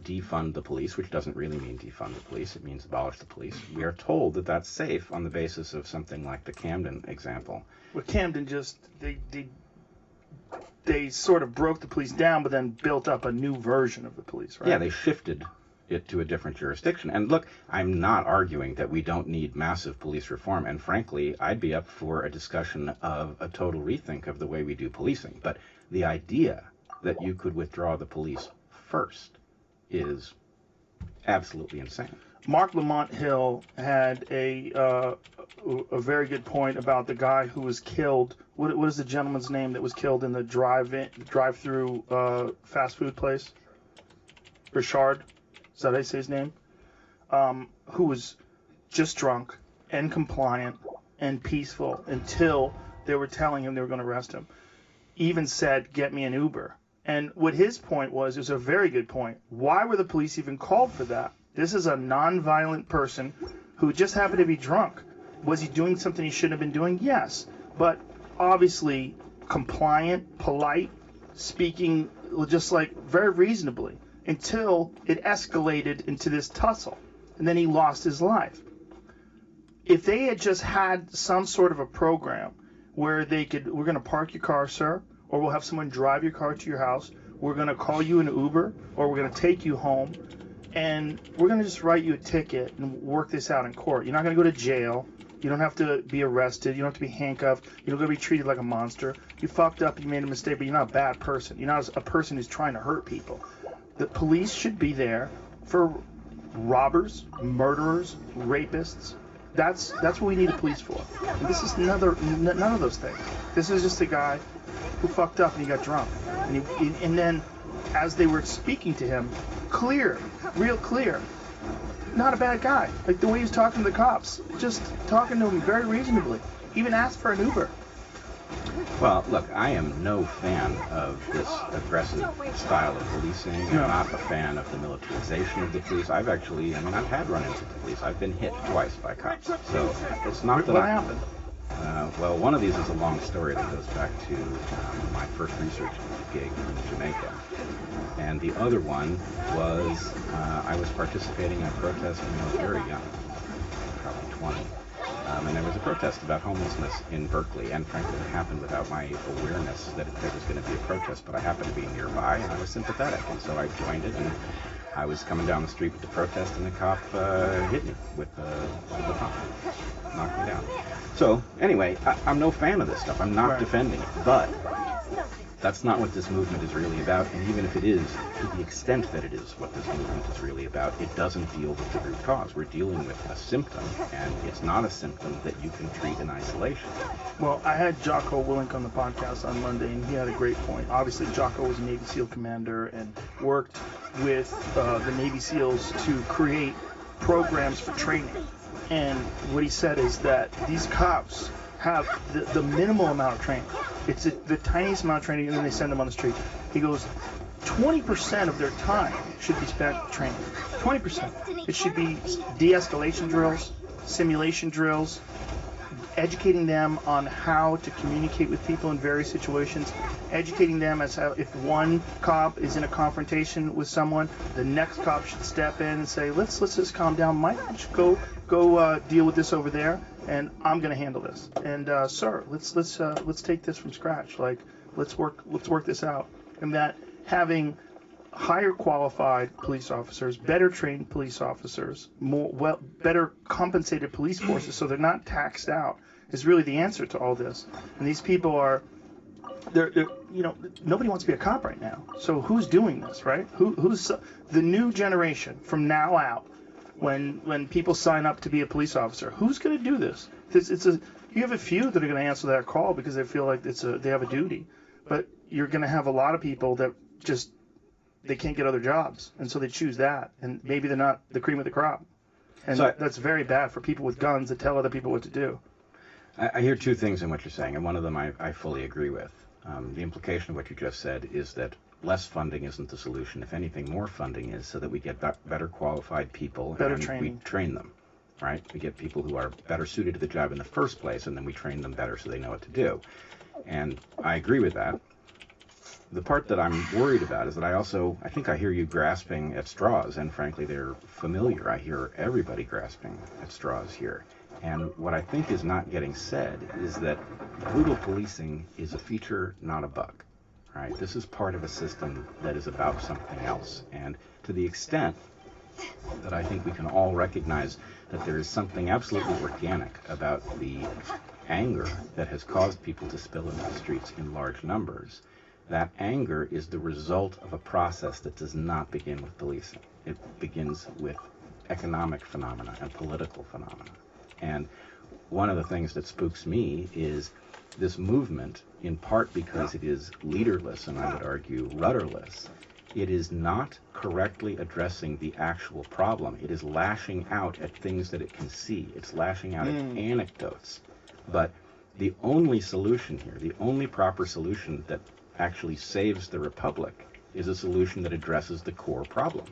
defund the police, which doesn't really mean defund the police, it means abolish the police. We are told that that's safe on the basis of something like the Camden example. Well, Camden just, they sort of broke the police down, but then built up a new version of the police, right? Yeah, they shifted it to a different jurisdiction. And look, I'm not arguing that we don't need massive police reform, and frankly, I'd be up for a discussion of a total rethink of the way we do policing. But the idea that you could withdraw the police first is absolutely insane. Mark Lamont Hill had a very good point about the guy who was killed. What is the gentleman's name that was killed in the drive-through fast food place? Richard, is that how you say his name? Who was just drunk and compliant and peaceful until they were telling him they were going to arrest him. Even said, "Get me an Uber." And what his point was, it was a very good point. Why were the police even called for that? This is a non-violent person who just happened to be drunk. Was he doing something he shouldn't have been doing? Yes. But obviously compliant, polite, speaking just like very reasonably until it escalated into this tussle. And then he lost his life. If they had just had some sort of a program where they could, we're going to park your car, sir, or we'll have someone drive your car to your house. We're going to call you an Uber, or we're going to take you home, and we're going to just write you a ticket and work this out in court. You're not going to go to jail. You don't have to be arrested. You don't have to be handcuffed. You're not going to be treated like a monster. You fucked up. You made a mistake, but you're not a bad person. You're not a person who's trying to hurt people. The police should be there for robbers, murderers, rapists. That's what we need the police for. And this is none of those things. This is just a guy who fucked up and he got drunk. And then as they were speaking to him, real clear, not a bad guy. Like the way he was talking to the cops, just talking to him very reasonably. Even asked for an Uber. Well, look, I am no fan of this aggressive style of policing. I'm not a fan of the militarization of the police. I've had run-ins with the police. I've been hit twice by cops. So it's not that What happened? Well, one of these is a long story that goes back to my first research gig in Jamaica. And the other one was I was participating in a protest when I was very young, probably 20. And there was a protest about homelessness in Berkeley, and frankly it happened without my awareness that there was going to be a protest, but I happened to be nearby and I was sympathetic, and so I joined it, and I was coming down the street with the protest, and the cop hit me with the baton, knocked me down. So anyway, I'm no fan of this stuff. I'm not defending it, but that's not what this movement is really about. And even if it is, to the extent that it is what this movement is really about, it doesn't deal with the root cause. We're dealing with a symptom, and it's not a symptom that you can treat in isolation. Well, I had Jocko Willink on the podcast on Monday, and he had a great point. Obviously, Jocko was a Navy SEAL commander and worked with the Navy SEALs to create programs for training. And what he said is that these cops have the minimal amount of training. It's the tiniest amount of training, and then they send them on the street. He goes, 20% of their time should be spent training. 20%. It should be de-escalation drills, simulation drills, educating them on how to communicate with people in various situations, educating them as how if one cop is in a confrontation with someone, the next cop should step in and say, let's just calm down, Mike. Go deal with this over there, and I'm gonna handle this. And sir, let's take this from scratch. Like let's work this out. And that having higher qualified police officers, better trained police officers, better compensated police forces so they're not taxed out is really the answer to all this. And these people are, they're nobody wants to be a cop right now. So who's doing this, right? Who's the new generation from now out? When people sign up to be a police officer, who's going to do this? You have a few that are going to answer that call because they feel like they have a duty, but you're going to have a lot of people that just they can't get other jobs, and so they choose that, and maybe they're not the cream of the crop, and so that's very bad for people with guns that tell other people what to do. I hear two things in what you're saying, and one of them I fully agree with. The implication of what you just said is that less funding isn't the solution. If anything, more funding is, so that we get better qualified people and we train them, right? We get people who are better suited to the job in the first place, and then we train them better so they know what to do. And I agree with that. The part that I'm worried about is that I think I hear you grasping at straws, and frankly, they're familiar. I hear everybody grasping at straws here. And what I think is not getting said is that brutal policing is a feature, not a bug, right? This is part of a system that is about something else. And to the extent that I think we can all recognize that there is something absolutely organic about the anger that has caused people to spill into the streets in large numbers, that anger is the result of a process that does not begin with policing. It begins with economic phenomena and political phenomena. And one of the things that spooks me is this movement, in part because it is leaderless and I would argue rudderless. It is not correctly addressing the actual problem. It is lashing out at things that it can see. It's lashing out at anecdotes. But the only solution here, the only proper solution that actually saves the republic is a solution that addresses the core problem.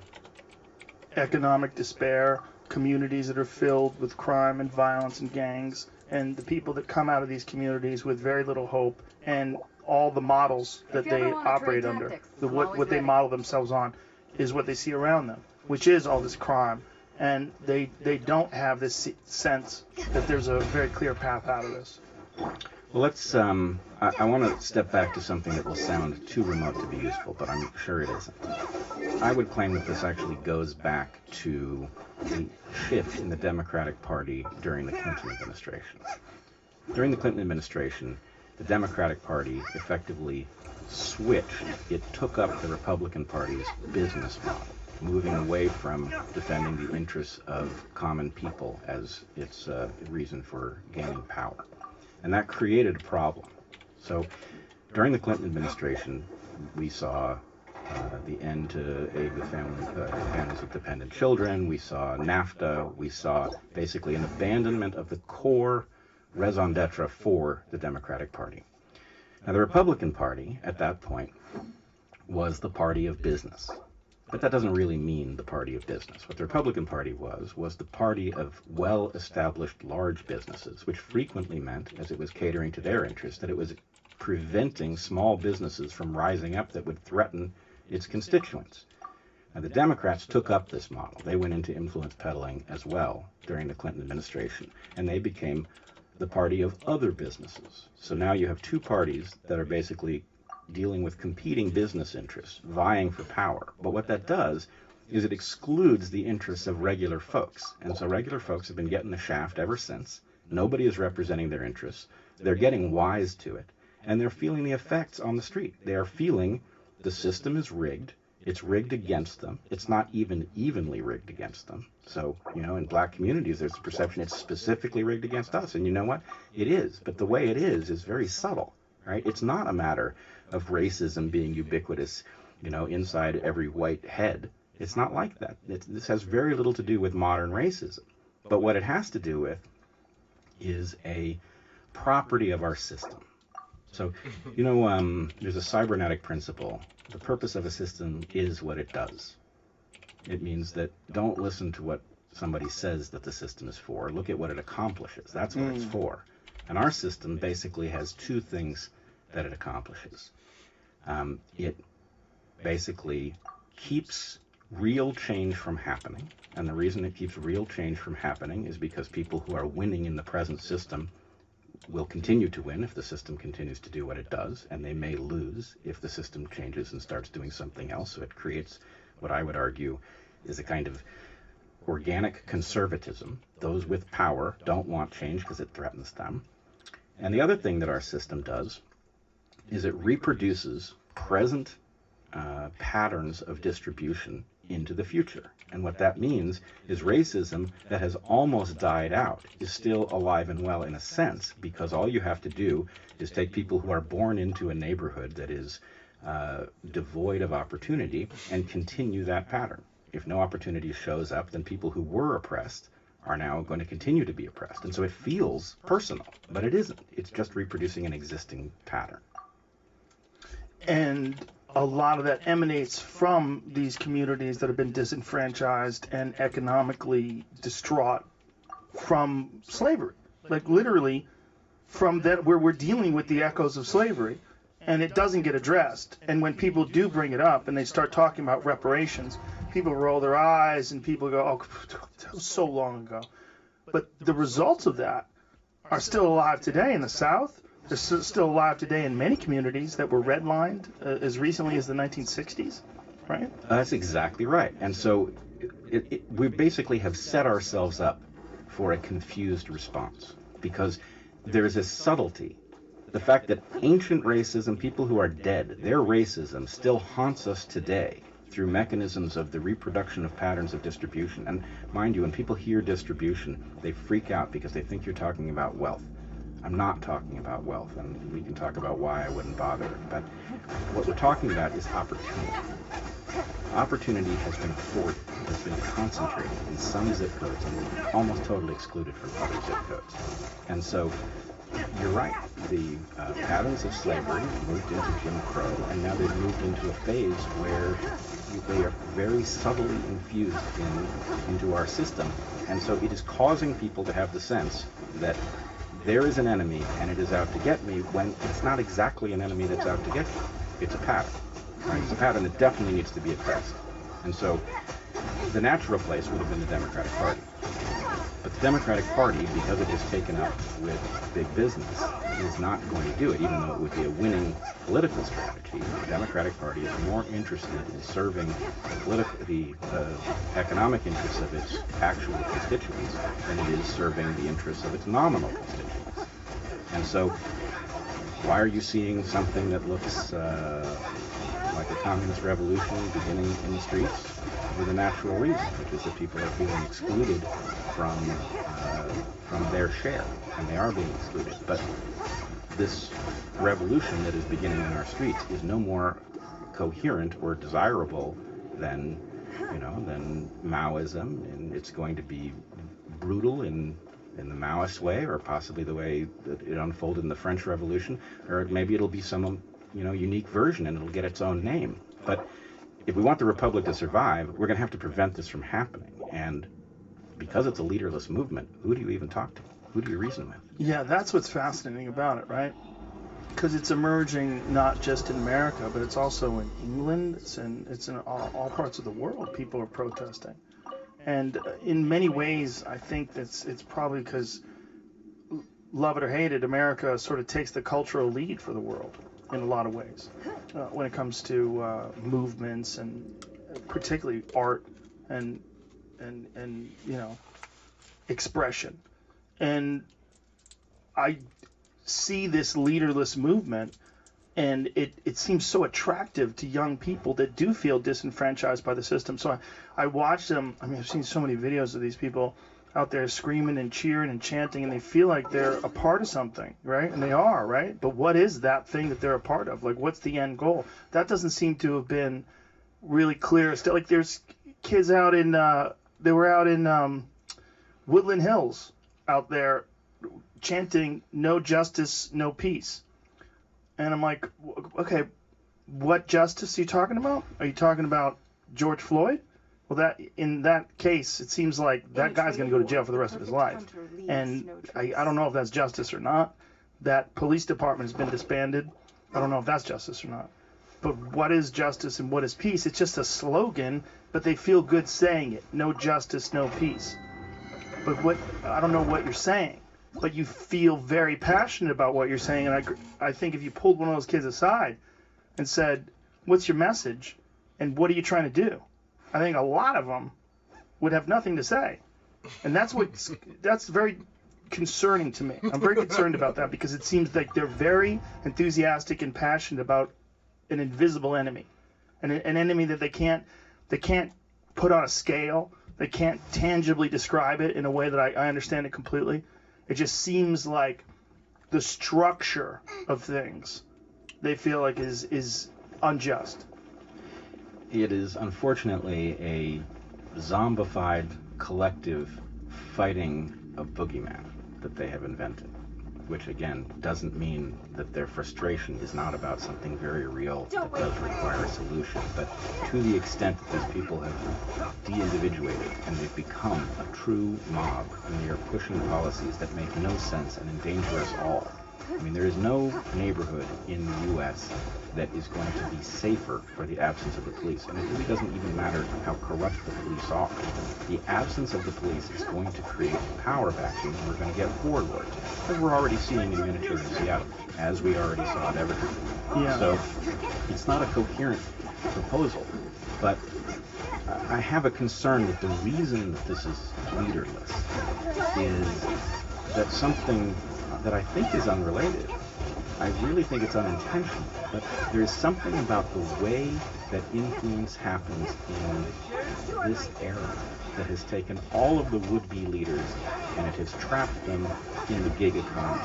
Economic despair, communities that are filled with crime and violence and gangs, and the people that come out of these communities with very little hope, and all the models that they operate under, what they model themselves on, is what they see around them, which is all this crime. And they don't have this sense that there's a very clear path out of this. Well, let's, I want to step back to something that will sound too remote to be useful, but I'm sure it isn't. I would claim that this actually goes back to the shift in the Democratic Party during the Clinton administration. During the Clinton administration, the Democratic Party effectively switched. It took up the Republican Party's business model, moving away from defending the interests of common people as its reason for gaining power. And that created a problem. So during the Clinton administration, we saw the end to aid with families with dependent children. We saw NAFTA. We saw basically an abandonment of the core raison d'etre for the Democratic Party. Now, the Republican Party at that point was the party of business. But that doesn't really mean the party of business. What the Republican Party was the party of well-established large businesses, which frequently meant, as it was catering to their interests, that it was preventing small businesses from rising up that would threaten its constituents. Now, the Democrats took up this model. They went into influence peddling as well during the Clinton administration, and they became the party of other businesses. So now you have two parties that are basically dealing with competing business interests, vying for power. But what that does is it excludes the interests of regular folks. And so regular folks have been getting the shaft ever since. Nobody is representing their interests. They're getting wise to it. And they're feeling the effects on the street. They are feeling the system is rigged. It's rigged against them. It's not even evenly rigged against them. So, in black communities, there's a perception it's specifically rigged against us. And you know what? It is. But the way it is very subtle, right? It's not a matter of racism being ubiquitous, inside every white head. It's not like that. This has very little to do with modern racism. But what it has to do with is a property of our system. So, there's a cybernetic principle. The purpose of a system is what it does. It means that don't listen to what somebody says that the system is for. Look at what it accomplishes. That's what it's for. And our system basically has two things that it accomplishes. It basically keeps real change from happening. And the reason it keeps real change from happening is because people who are winning in the present system will continue to win if the system continues to do what it does, and they may lose if the system changes and starts doing something else. So it creates what I would argue is a kind of organic conservatism. Those with power don't want change because it threatens them. And the other thing that our system does is it reproduces present patterns of distribution into the future. And what that means is racism that has almost died out is still alive and well in a sense, because all you have to do is take people who are born into a neighborhood that is devoid of opportunity and continue that pattern. If no opportunity shows up, then people who were oppressed are now going to continue to be oppressed. And so it feels personal, but it isn't. It's just reproducing an existing pattern. And a lot of that emanates from these communities that have been disenfranchised and economically distraught from slavery. Like literally from that, where we're dealing with the echoes of slavery, and it doesn't get addressed. And when people do bring it up and they start talking about reparations, people roll their eyes and people go, oh, that was so long ago. But the results of that are still alive today in the South. They're still alive today in many communities that were redlined as recently as the 1960s, right? That's exactly right. And so we basically have set ourselves up for a confused response, because there's a subtlety. The fact that ancient racism, people who are dead, their racism still haunts us today through mechanisms of the reproduction of patterns of distribution. And mind you, when people hear distribution, they freak out because they think you're talking about wealth. I'm not talking about wealth, and we can talk about why I wouldn't bother. But what we're talking about is opportunity. Opportunity has been concentrated in some zip codes and almost totally excluded from other zip codes. And so you're right. The patterns of slavery moved into Jim Crow, and now they've moved into a phase where they are very subtly infused into our system. And so it is causing people to have the sense that there is an enemy and it is out to get me, when it's not exactly an enemy that's out to get you. It's a pattern. Right? It's a pattern that definitely needs to be addressed. And so the natural place would have been the Democratic Party. But the Democratic Party, because it is taken up with big business, is not going to do it, even though it would be a winning political strategy. The Democratic Party is more interested in serving the economic interests of its actual constituents than it is serving the interests of its nominal constituents. And so, why are you seeing something that looks like a communist revolution beginning in the streets? With a natural reason, which is that people are being excluded from their share, and they are being excluded. But this revolution that is beginning in our streets is no more coherent or desirable than Maoism, and it's going to be brutal in the Maoist way, or possibly the way that it unfolded in the French Revolution, or maybe it'll be some unique version and it'll get its own name. But if we want the Republic to survive, we're going to have to prevent this from happening. And because it's a leaderless movement, who do you even talk to? Who do you reason with? Yeah, that's what's fascinating about it, right? Because it's emerging not just in America, but it's also in England. It's in all parts of the world. People are protesting. And in many ways, I think it's probably because, love it or hate it, America sort of takes the cultural lead for the world in a lot of ways when it comes to movements and particularly art and expression. And I see this leaderless movement, and it seems so attractive to young people that do feel disenfranchised by the system. So I watch them. I mean, I've seen so many videos of these people out there screaming and cheering and chanting, and they feel like they're a part of something, right? And they are, right? But what is that thing that they're a part of? Like, what's the end goal? That doesn't seem to have been really clear. Still, like, there's kids out in they were out in Woodland Hills out there chanting "No justice, no peace," and I'm like, okay, what justice are you talking about? Are you talking about George Floyd? Well, that in that case, it seems like that guy's going to go to jail for the rest of his life, and I don't know if that's justice or not. That police department has been disbanded. I don't know if that's justice or not. But what is justice and what is peace? It's just a slogan, but they feel good saying it. No justice, no peace. But I don't know what you're saying, but you feel very passionate about what you're saying, and I think if you pulled one of those kids aside and said, what's your message and what are you trying to do? I think a lot of them would have nothing to say. And that's very concerning to me. I'm very concerned about that because it seems like they're very enthusiastic and passionate about an invisible enemy, an enemy that they can't put on a scale. They can't tangibly describe it in a way that I understand it completely. It just seems like the structure of things they feel like is unjust. It is unfortunately a zombified collective fighting a boogeyman that they have invented, which again doesn't mean that their frustration is not about something very real that does require a solution, but to the extent that these people have de-individuated and they've become a true mob and they are pushing policies that make no sense and endanger us all. I mean, there is no neighborhood in the U.S. that is going to be safer for the absence of the police. And it really doesn't even matter how corrupt the police are. The absence of the police is going to create a power vacuum, and we're going to get warlords, as we're already seeing in miniature in Seattle, as we already saw at Everton. Yeah. So it's not a coherent proposal, but I have a concern that the reason that this is leaderless is that something that I think is unrelated. I really think it's unintentional, but there's something about the way that influence happens in this era that has taken all of the would-be leaders and it has trapped them in the gig economy.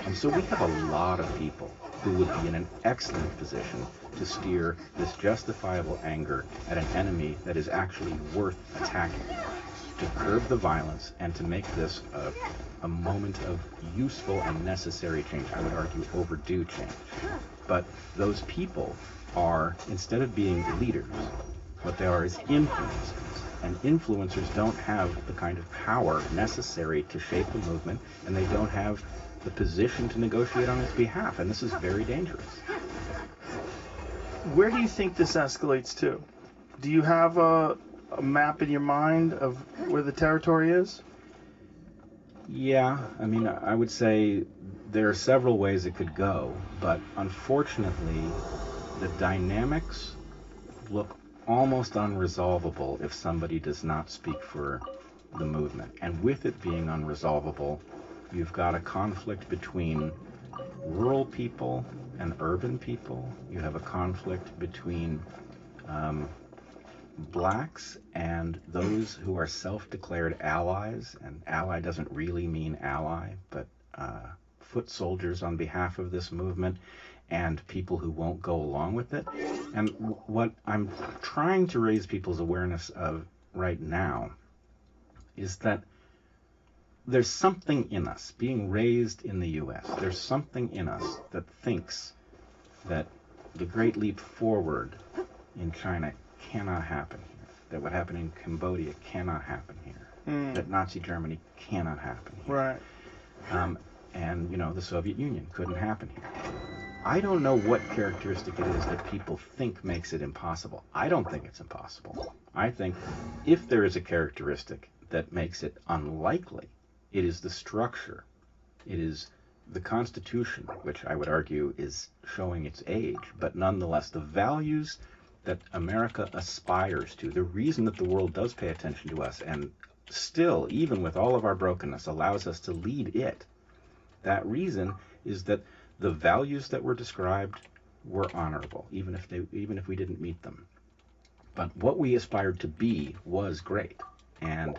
And so we have a lot of people who would be in an excellent position to steer this justifiable anger at an enemy that is actually worth attacking, to curb the violence and to make this a moment of useful and necessary change. I would argue overdue change. But those people are, instead of being leaders, what they are is influencers. And influencers don't have the kind of power necessary to shape the movement, and they don't have the position to negotiate on its behalf. And this is very dangerous. Where do you think this escalates to? Do you have a map in your mind of where the territory is? Yeah, I mean, I would say there are several ways it could go, but unfortunately, the dynamics look almost unresolvable if somebody does not speak for the movement. And with it being unresolvable, you've got a conflict between rural people and urban people. You have a conflict between blacks and those who are self-declared allies, and ally doesn't really mean ally, but foot soldiers on behalf of this movement, and people who won't go along with it. And what I'm trying to raise people's awareness of right now is that there's something in us, being raised in the U.S., there's something in us that thinks that the great leap forward in China cannot happen here, that what happened in Cambodia cannot happen here, that Nazi Germany cannot happen here. Right. And, you know, the Soviet Union couldn't happen here. I don't know what characteristic it is that people think makes it impossible. I don't think it's impossible. I think if there is a characteristic that makes it unlikely, it is the structure. It is the Constitution, which I would argue is showing its age, but nonetheless the values that America aspires to, the reason that the world does pay attention to us and still, even with all of our brokenness, allows us to lead it, that reason is that the values that were described were honorable, even if we didn't meet them. But what we aspired to be was great, and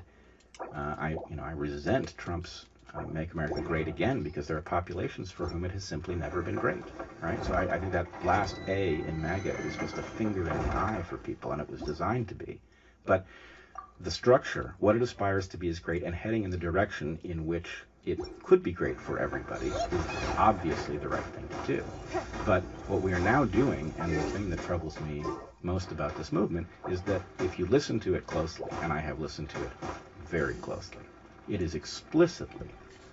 I resent Trump's "Make America Great Again" because there are populations for whom it has simply never been great, right? So I think that last A in MAGA is just a finger in the eye for people, and it was designed to be. But the structure, what it aspires to be, is great, and heading in the direction in which it could be great for everybody is obviously the right thing to do. But what we are now doing, and the thing that troubles me most about this movement, is that if you listen to it closely, and I have listened to it very closely, it is explicitly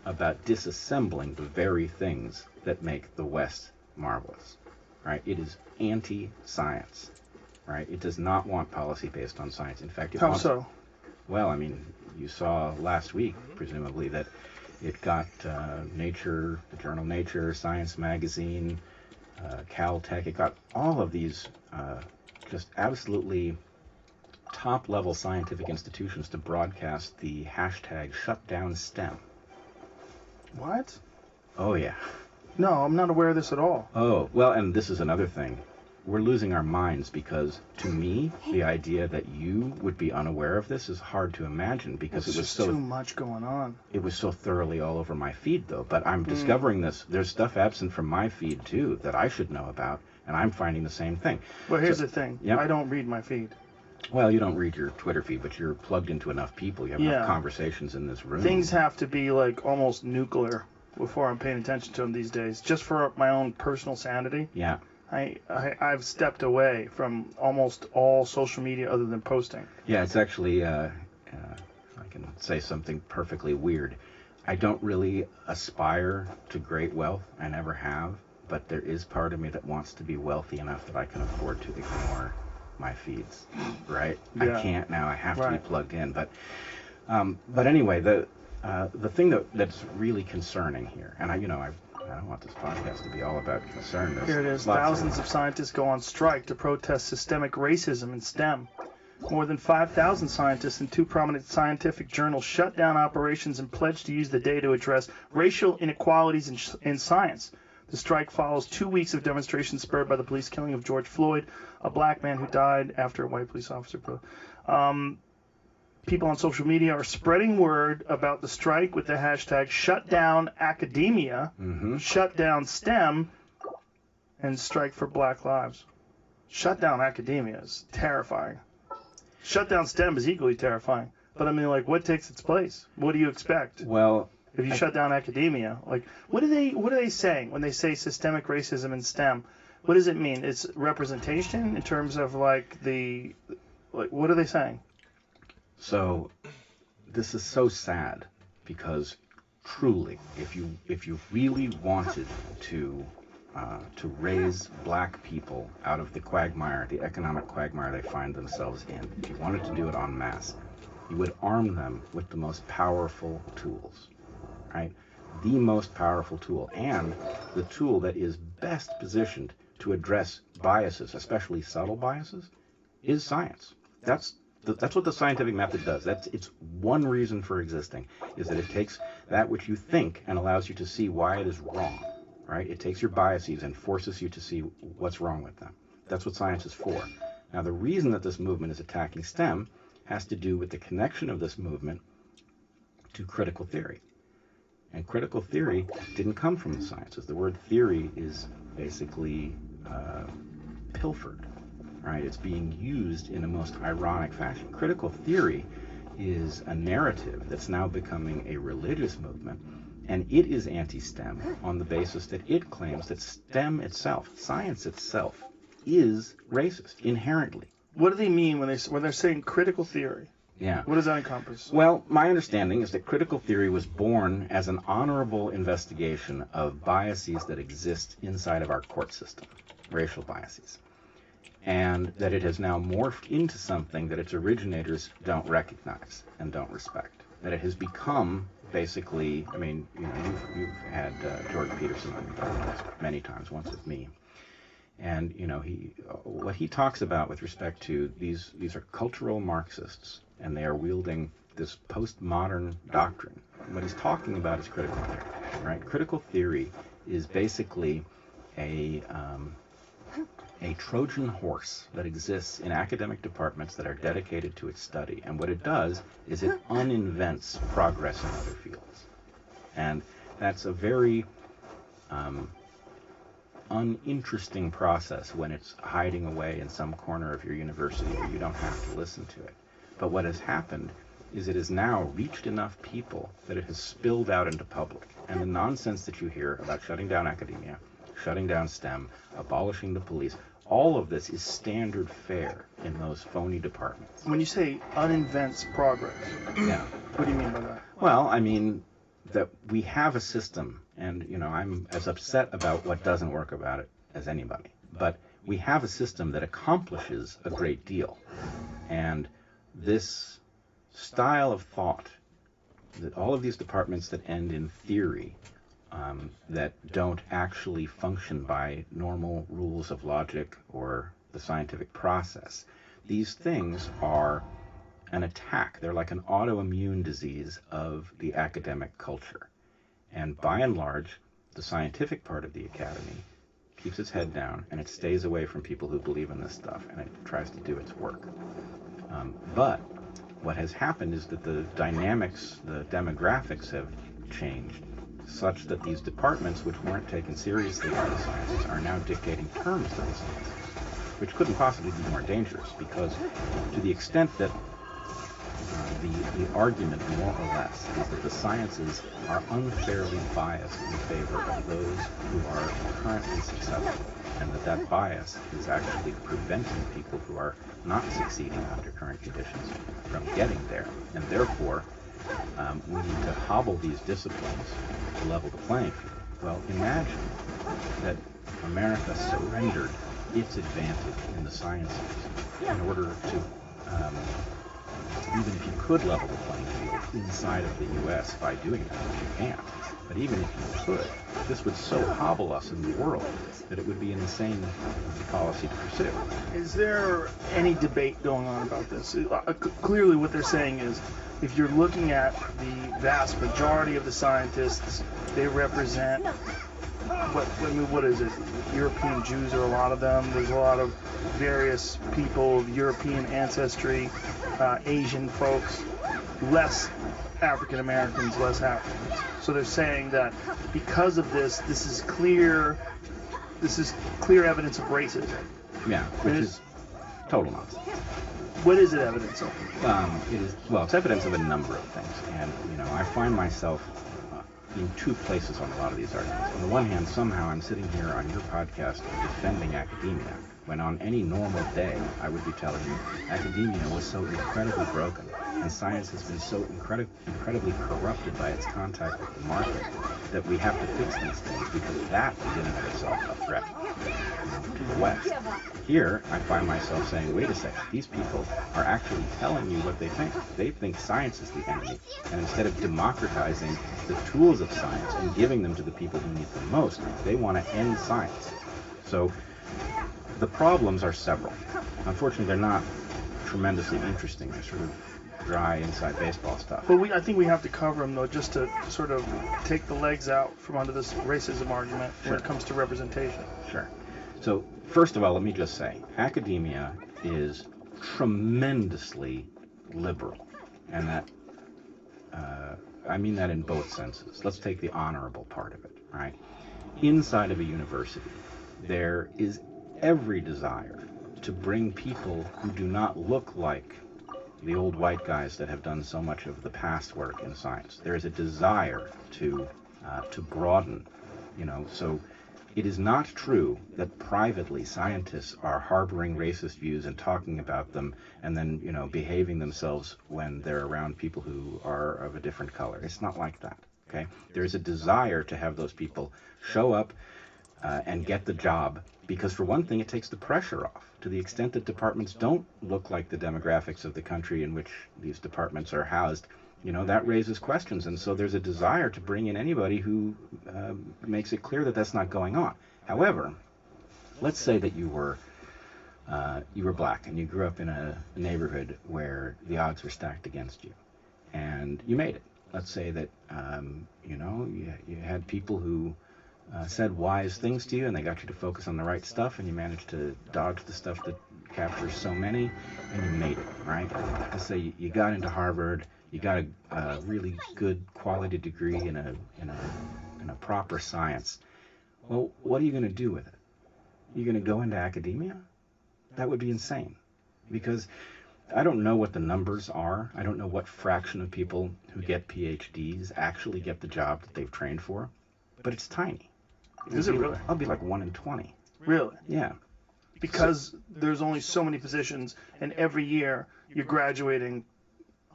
about disassembling the very things that make the West marvelous, right? It is anti-science, right? It does not want policy based on science. In fact, it wants... so? Well, I mean, you saw last week, presumably, that it got Nature, the journal Nature, Science Magazine, Caltech, it got all of these just absolutely top-level scientific institutions to broadcast the hashtag #ShutDownSTEM. What? Oh, yeah. No, I'm not aware of this at all. Oh, well, and this is another thing. We're losing our minds because, to me, the idea that you would be unaware of this is hard to imagine because it was so... too much going on. It was so thoroughly all over my feed, though. But I'm discovering this. There's stuff absent from my feed, too, that I should know about, and I'm finding the same thing. Well, here's the thing. Yep. I don't read my feed. Well, you don't read your Twitter feed, but you're plugged into enough people. You have enough conversations in this room. Things have to be, like, almost nuclear before I'm paying attention to them these days, just for my own personal sanity. Yeah. I've stepped away from almost all social media other than posting. Yeah, it's actually, if I can say something perfectly weird, I don't really aspire to great wealth. I never have. But there is part of me that wants to be wealthy enough that I can afford to ignore my feeds, right? Yeah. I can't now. I have to be plugged in. But anyway, the thing that's really concerning here, and I don't want this podcast to be all about concern. Here it is. Thousands of scientists go on strike to protest systemic racism in STEM. More than 5,000 scientists in 2 prominent scientific journals shut down operations and pledged to use the day to address racial inequalities in science. The strike follows 2 weeks of demonstrations spurred by the police killing of George Floyd, a black man who died after a white police officer. People on social media are spreading word about the strike with the hashtag #ShutDownAcademia, #ShutDownSTEM, and Strike for Black Lives. Shut down academia is terrifying. Shut down STEM is equally terrifying. But I mean, like, what takes its place? What do you expect? Well, if you shut down academia, like, what are they saying when they say systemic racism in STEM? What does it mean? It's representation in terms of what are they saying? So this is so sad because truly, if you really wanted to raise black people out of the quagmire, the economic quagmire they find themselves in, if you wanted to do it en masse, you would arm them with the most powerful tools, right? The most powerful tool, and the tool that is best positioned to address biases, especially subtle biases, is science. That's what the scientific method does. It's one reason for existing, is that it takes that which you think and allows you to see why it is wrong, right? It takes your biases and forces you to see what's wrong with them. That's what science is for. Now, the reason that this movement is attacking STEM has to do with the connection of this movement to critical theory. And critical theory didn't come from the sciences. The word theory is basically pilfered, right? It's being used in a most ironic fashion. Critical theory is a narrative that's now becoming a religious movement, and it is anti-STEM on the basis that it claims that STEM itself, science itself, is racist inherently. What do they mean when they're saying critical theory? Yeah. What does that encompass? Well, my understanding is that critical theory was born as an honorable investigation of biases that exist inside of our court system, racial biases, and that it has now morphed into something that its originators don't recognize and don't respect. That it has become basically, I mean, you've had Jordan Peterson on your podcast many times, once with me. And, what he talks about with respect to these are cultural Marxists, and they are wielding this postmodern doctrine. What he's talking about is critical theory, right? Critical theory is basically a Trojan horse that exists in academic departments that are dedicated to its study. And what it does is it uninvents progress in other fields. And that's a very uninteresting process when it's hiding away in some corner of your university where you don't have to listen to it. But what has happened is it has now reached enough people that it has spilled out into public. And the nonsense that you hear about shutting down academia, shutting down STEM, abolishing the police, all of this is standard fare in those phony departments. When you say uninvents progress, yeah. What do you mean by that? Well, I mean that we have a system, and I'm as upset about what doesn't work about it as anybody. But we have a system that accomplishes a great deal. And this style of thought, that all of these departments that end in theory, that don't actually function by normal rules of logic or the scientific process, these things are an attack. They're like an autoimmune disease of the academic culture. And by and large, the scientific part of the academy keeps its head down, and it stays away from people who believe in this stuff, and it tries to do its work. But what has happened is that the dynamics, the demographics have changed such that these departments, which weren't taken seriously by the sciences, are now dictating terms to the sciences, which couldn't possibly be more dangerous, because to the extent that the argument, more or less, is that the sciences are unfairly biased in favor of those who are currently successful, and that bias is actually preventing people who are not succeeding under current conditions from getting there. And therefore, we need to hobble these disciplines to level the playing field. Well, imagine that America surrendered its advantage in the sciences in order to even if you could level the playing field inside of the U.S. by doing that, which you can't, but even if you could, this would so hobble us in the world that it would be an insane policy to pursue. Is there any debate going on about this? Clearly what they're saying is, if you're looking at the vast majority of the scientists, they represent, what is it? European Jews are a lot of them. There's a lot of various people of European ancestry, Asian folks, less African Americans, less Africans. So they're saying that because of this, this is clear evidence of racism. Yeah, which is total nonsense. What is it evidence of? It's evidence of a number of things, and I find myself in two places on a lot of these arguments. On the one hand, somehow I'm sitting here on your podcast defending academia, when on any normal day I would be telling you academia was so incredibly broken, and science has been so incredibly corrupted by its contact with the market that we have to fix these things, because that is in and of itself a threat to the West. Here, I find myself saying, wait a second, these people are actually telling you what they think. They think science is the enemy, and instead of democratizing the tools of science and giving them to the people who need them most, they want to end science. So the problems are several. Unfortunately, they're not tremendously interesting. They're sort of dry inside baseball stuff. But I think we have to cover them, though, just to sort of take the legs out from under this racism argument when it comes to representation. Sure. So, first of all, let me just say, academia is tremendously liberal, and that I mean that in both senses. Let's take the honorable part of it, right? Inside of a university, there is every desire to bring people who do not look like the old white guys that have done so much of the past work in science. There is a desire to broaden, so it is not true that privately scientists are harboring racist views and talking about them and then, behaving themselves when they're around people who are of a different color. It's not like that, okay? There's a desire to have those people show up and get the job, because for one thing, it takes the pressure off. To the extent that departments don't look like the demographics of the country in which these departments are housed, that raises questions, and so there's a desire to bring in anybody who makes it clear that that's not going on. However, let's say that you were black and you grew up in a neighborhood where the odds were stacked against you, and you made it. Let's say that you had people who said wise things to you, and they got you to focus on the right stuff, and you managed to dodge the stuff that captures so many, and you made it, right? Let's say you got into Harvard. You got a really good quality degree in a proper science. Well, what are you going to do with it? You're going to go into academia? That would be insane, because I don't know what the numbers are. I don't know what fraction of people who get PhDs actually get the job that they've trained for, but it's tiny. Is it really? I'll be like 1 in 20. Really? Yeah. Because there's only so many positions, and every year you're graduating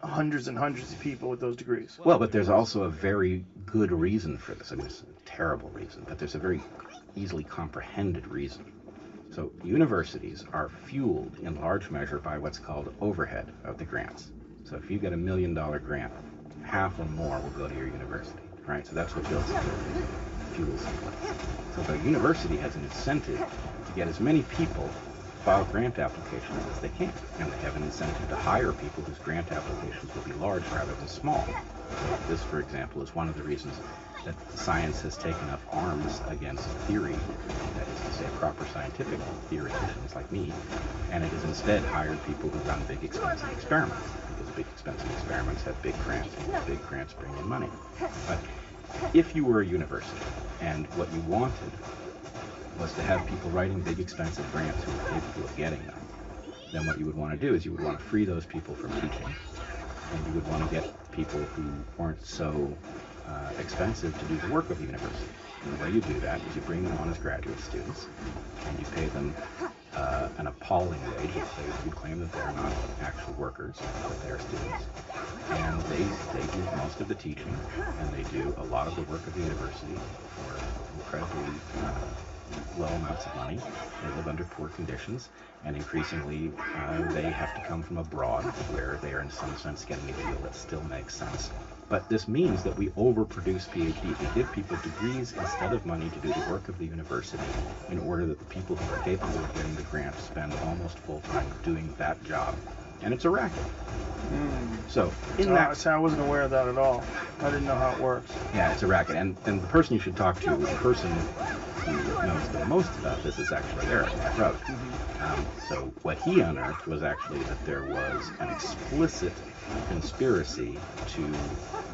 hundreds and hundreds of people with those degrees. Well, but there's also a very good reason for this. I mean, it's a terrible reason, but there's a very easily comprehended reason. So universities are fueled in large measure by what's called overhead of the grants. So if you get $1 million grant, half or more will go to your university, right? So that's what fuels it. So the university has an incentive to get as many people file grant applications as they can, and they have an incentive to hire people whose grant applications will be large rather than small. So this, for example, is one of the reasons that science has taken up arms against theory, that is to say proper scientific theoreticians like me, and it has instead hired people who run big expensive experiments, because big expensive experiments have big grants, and big grants bring in money. But if you were a university and what you wanted was to have people writing big expensive grants who were capable of getting them, then what you would want to do is you would want to free those people from teaching, and you would want to get people who weren't so expensive to do the work of the university. And the way you do that is you bring them on as graduate students, and you pay them an appalling wage. You claim that they're not actual workers, but they're students. And they do most of the teaching, and they do a lot of the work of the university for incredibly low amounts of money. They live under poor conditions, and increasingly they have to come from abroad, where they are in some sense getting a deal that still makes sense. But this means that we overproduce PhDs. We give people degrees instead of money to do the work of the university, in order that the people who are capable of getting the grant spend almost full time doing that job. And it's a racket. So I wasn't aware of that at all. I didn't know how it works. Yeah, it's a racket. And the person you should talk to, the person who knows the most about this, is actually Eric Road. So what he unearthed was actually that there was an explicit conspiracy to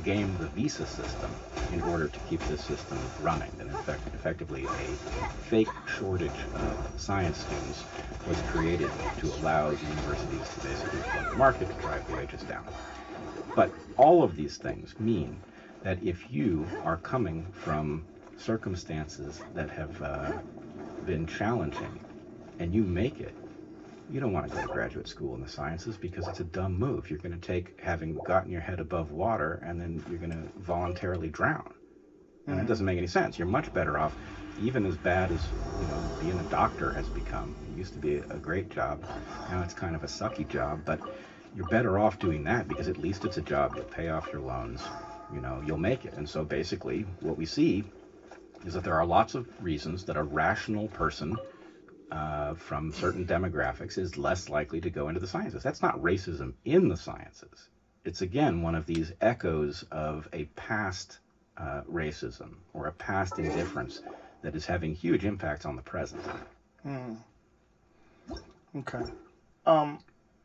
game the visa system in order to keep this system running. And in fact, effectively a fake shortage of science students was created to allow the universities to basically flood the market and drive the wages down. But all of these things mean that if you are coming from circumstances that have been challenging and you make it, you don't want to go to graduate school in the sciences, because it's a dumb move. You're going to take having gotten your head above water, and then you're going to voluntarily drown. And that doesn't make any sense. You're much better off, even as bad as being a doctor has become. It used to be a great job. Now it's kind of a sucky job, but you're better off doing that, because at least it's a job. You'll pay off your loans. You'll make it. And so basically what we see is that there are lots of reasons that a rational person from certain demographics is less likely to go into the sciences. That's not racism in the sciences. It's, again, one of these echoes of a past racism or a past indifference that is having huge impacts on the present. Okay.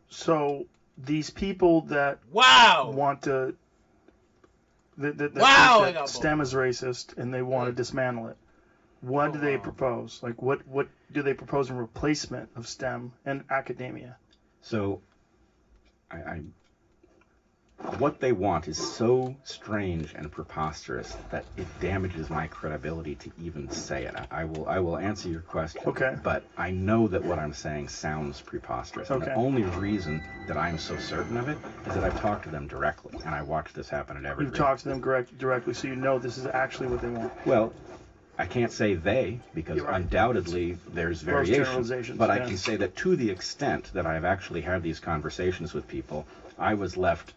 So these people that want to that think that STEM is racist and they want to dismantle it, what do they propose? Like, what do they propose in replacement of STEM and academia? So, what they want is so strange and preposterous that it damages my credibility to even say it. I will answer your question. Okay. But I know that what I'm saying sounds preposterous. Okay. And the only reason that I'm so certain of it is that I've talked to them directly, and I watched this happen at Evergreen. You've talked to them directly, so you know this is actually what they want. Well, I can't say they, because undoubtedly there's variation, but I can say that to the extent that I've actually had these conversations with people, I was left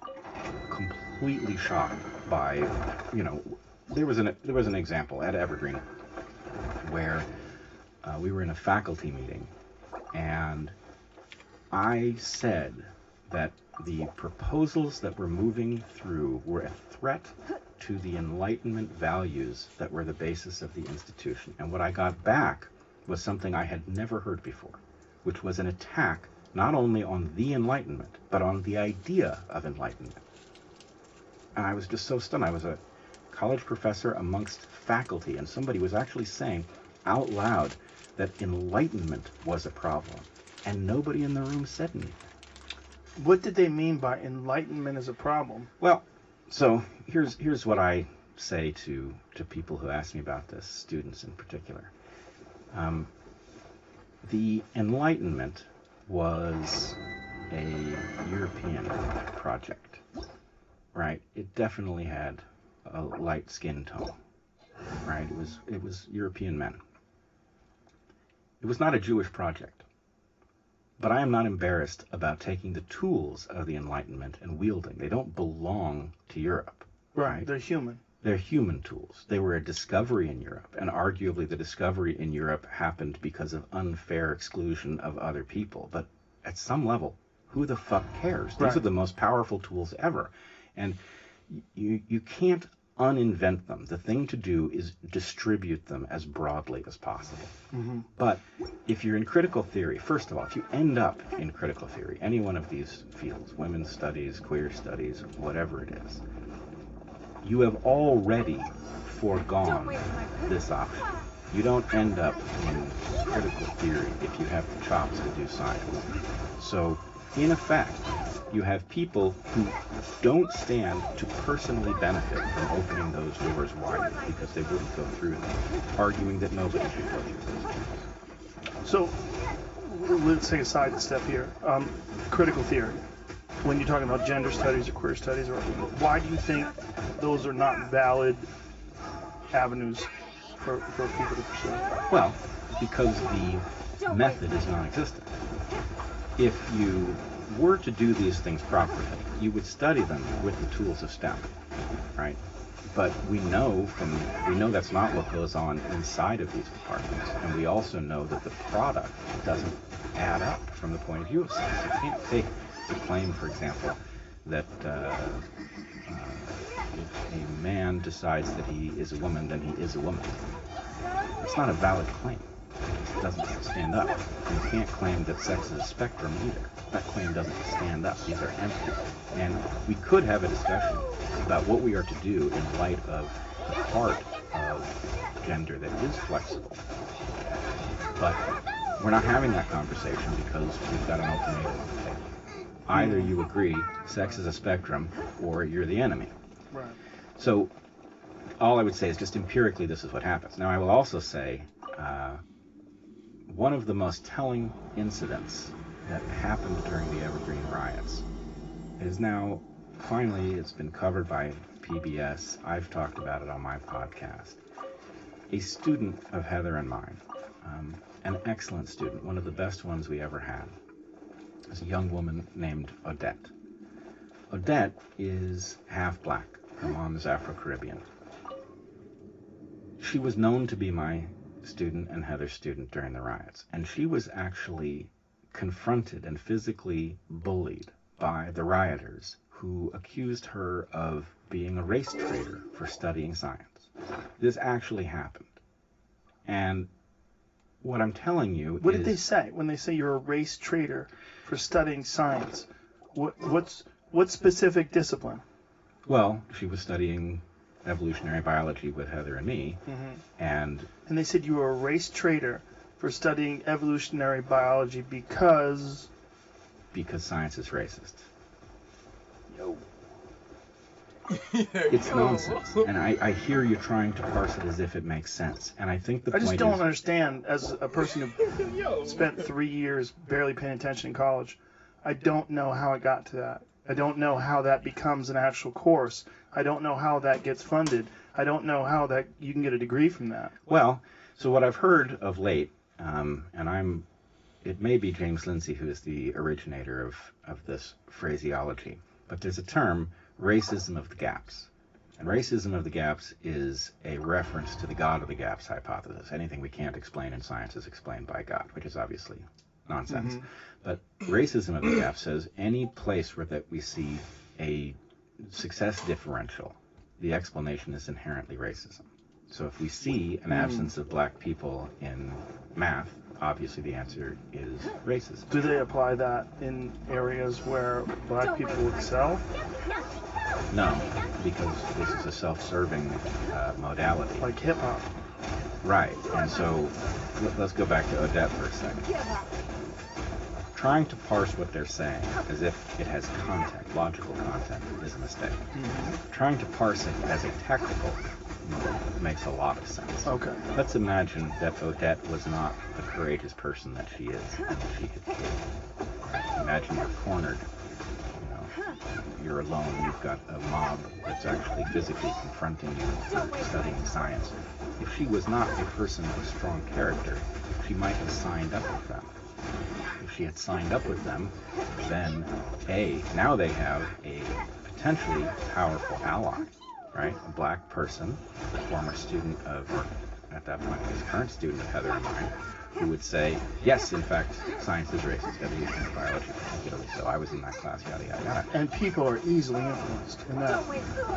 completely shocked by, there was an example at Evergreen where we were in a faculty meeting, and I said that the proposals that were moving through were a threat to the Enlightenment values that were the basis of the institution. And what I got back was something I had never heard before, which was an attack not only on the Enlightenment, but on the idea of Enlightenment. And I was just so stunned. I was a college professor amongst faculty, and somebody was actually saying out loud that Enlightenment was a problem, and nobody in the room said anything. What did they mean by enlightenment is a problem? Well, so here's what I say to people who ask me about this, students in particular. The Enlightenment was a European project, right? It definitely had a light skin tone, right? It was European men. It was not a Jewish project. But I am not embarrassed about taking the tools of the Enlightenment and wielding. They don't belong to Europe. Right. They're human. They're human tools. They were a discovery in Europe, and arguably the discovery in Europe happened because of unfair exclusion of other people. But at some level, who the fuck cares? These are the most powerful tools ever. And you can't uninvent them. The thing to do is distribute them as broadly as possible. Mm-hmm. But if you're in critical theory, first of all, if you end up in critical theory, any one of these fields, women's studies, queer studies, whatever it is, you have already foregone this option. You don't end up in critical theory if you have the chops to do science. So, in effect, you have people who don't stand to personally benefit from opening those doors wider because they wouldn't go through them, arguing that nobody should go through those doors. So, let's take a side step here. Critical theory. When you're talking about gender studies or queer studies, why do you think those are not valid avenues for people to pursue? Well, because the method is non-existent. If you were to do these things properly, you would study them with the tools of STEM, right? But we know that's not what goes on inside of these departments, and we also know that the product doesn't add up from the point of view of science. You can't take the claim, for example, that if a man decides that he is a woman, then he is a woman. It's not a valid claim. It doesn't stand up. And you can't claim that sex is a spectrum either. That claim doesn't stand up. These are empty. And we could have a discussion about what we are to do in light of the part of gender that is flexible. But we're not having that conversation because we've got an ultimatum on the table. Either you agree sex is a spectrum or you're the enemy. Right. So all I would say is just empirically this is what happens. Now I will also say one of the most telling incidents that happened during the Evergreen riots is now finally it's been covered by PBS. I've talked about it on my podcast. A student of Heather and mine, an excellent student, one of the best ones we ever had, is a young woman named Odette. Odette is half black. Her mom is Afro-Caribbean. She was known to be my student and Heather's student during the riots, and she was actually confronted and physically bullied by the rioters who accused her of being a race traitor for studying science. This actually happened. And what I'm telling you What did they say when they say you're a race traitor for studying science? What specific discipline? Well, she was studying evolutionary biology with Heather and me, and they said you were a race traitor for studying evolutionary biology because science is racist. Yo. It's nonsense, and I hear you trying to parse it as if it makes sense, and I think the point is... I just don't understand, as a person who spent 3 years barely paying attention in college, I don't know how it got to that. I don't know how that becomes an actual course. I don't know how that gets funded. I don't know how that you can get a degree from that. Well, so what I've heard of late, and it may be James Lindsay who is the originator of this phraseology, but there's a term, racism of the gaps. And racism of the gaps is a reference to the God of the gaps hypothesis. Anything we can't explain in science is explained by God, which is obviously nonsense. But racism of the gaps says any place where that we see a success differential, the explanation is inherently racism. So if we see an absence of black people in math, obviously the answer is racism. Do they apply that in areas where black people excel? No, because this is a self-serving modality. Like hip-hop. Right, and so let's go back to Odette for a second. trying to parse what they're saying as if it has content, logical content, is a mistake. Trying to parse it as a technical makes a lot of sense. Okay. Let's imagine that Odette was not the courageous person that she is, and that she could kill. Imagine you're cornered. You're alone. You've got a mob that's actually physically confronting you for studying science. If she was not a person of strong character, she might have signed up with them. If she had signed up with them, then now they have a potentially powerful ally, right? A black person, a former student of, or at that point, his current student of Heather and mine, who would say, yes, in fact, science is racist, evolution and biology particularly, so I was in that class, yada, yada, yada. And people are easily influenced, and that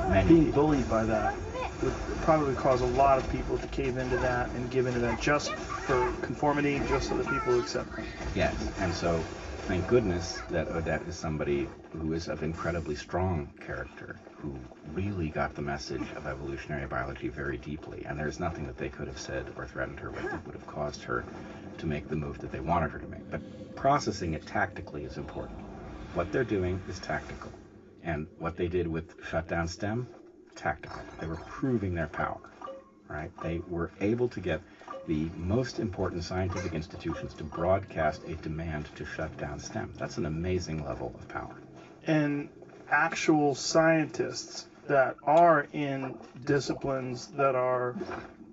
Many being people. bullied by that would probably cause a lot of people to cave into that and give into that just for conformity, just so that people accept them. Yes, and so thank goodness that Odette is somebody who is of incredibly strong character, who really got the message of evolutionary biology very deeply, and there's nothing that they could have said or threatened her with that would have caused her to make the move that they wanted her to make. But processing it tactically is important. What they're doing is tactical, and what they did with shut down STEM, tactical. They were proving their power, right? They were able to get the most important scientific institutions to broadcast a demand to shut down STEM. That's an amazing level of power. And actual scientists that are in disciplines that are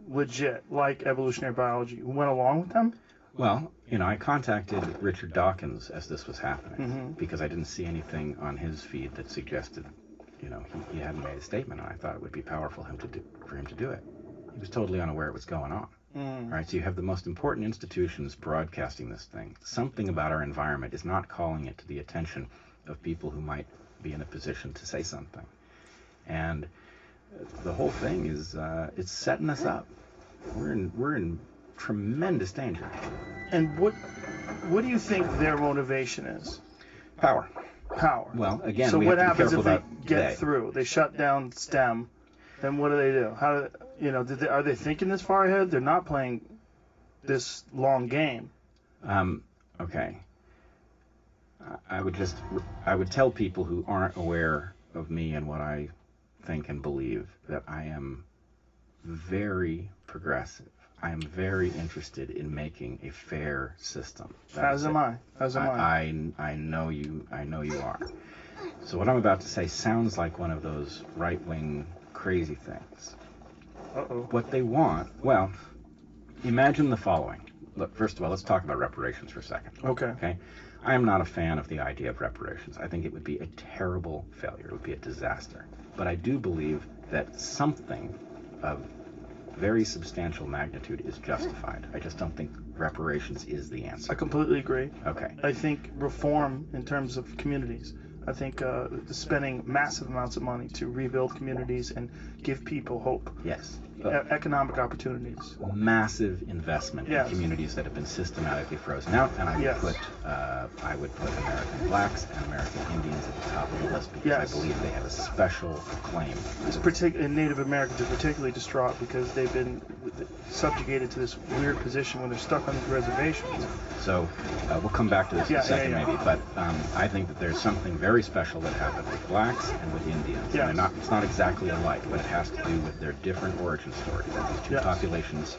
legit, like evolutionary biology, went along with them? Well, I contacted Richard Dawkins as this was happening because I didn't see anything on his feed that suggested, he hadn't made a statement, and I thought it would be powerful for him to do it. He was totally unaware of what's going on. Right, so you have the most important institutions broadcasting this thing. Something about our environment is not calling it to the attention of people who might be in a position to say something. And the whole thing is, it's setting us up. We're in tremendous danger. And what do you think their motivation is? Power. Power. Well, again, so we what have to be happens if careful they get through? They shut down STEM. Then what do? How do are they thinking this far ahead? They're not playing this long game. Okay. I would tell people who aren't aware of me and what I think and believe that I am very progressive. I am very interested in making a fair system. As am I. I know you are. So what I'm about to say sounds like one of those right-wing crazy things. What they want, well, imagine the following. Look, first of all, let's talk about reparations for a second. Okay. I am not a fan of the idea of reparations. I think it would be a terrible failure. It would be a disaster. But I do believe that something of very substantial magnitude is justified. I just don't think reparations is the answer. I completely agree. Okay. I think reform in terms of communities. I think spending massive amounts of money to rebuild communities and give people hope. Yes. Economic opportunities. Massive investment in communities that have been systematically frozen out, and I would put American blacks and American Indians at the top of the list because I believe they have a special claim. And Native Americans are particularly distraught because they've been subjugated to this weird position when they're stuck on these reservations. So we'll come back to this in a second maybe, but I think that there's something very special that happened with blacks and with Indians. Yes. And it's not exactly alike, but it has to do with their different origin stories. These two populations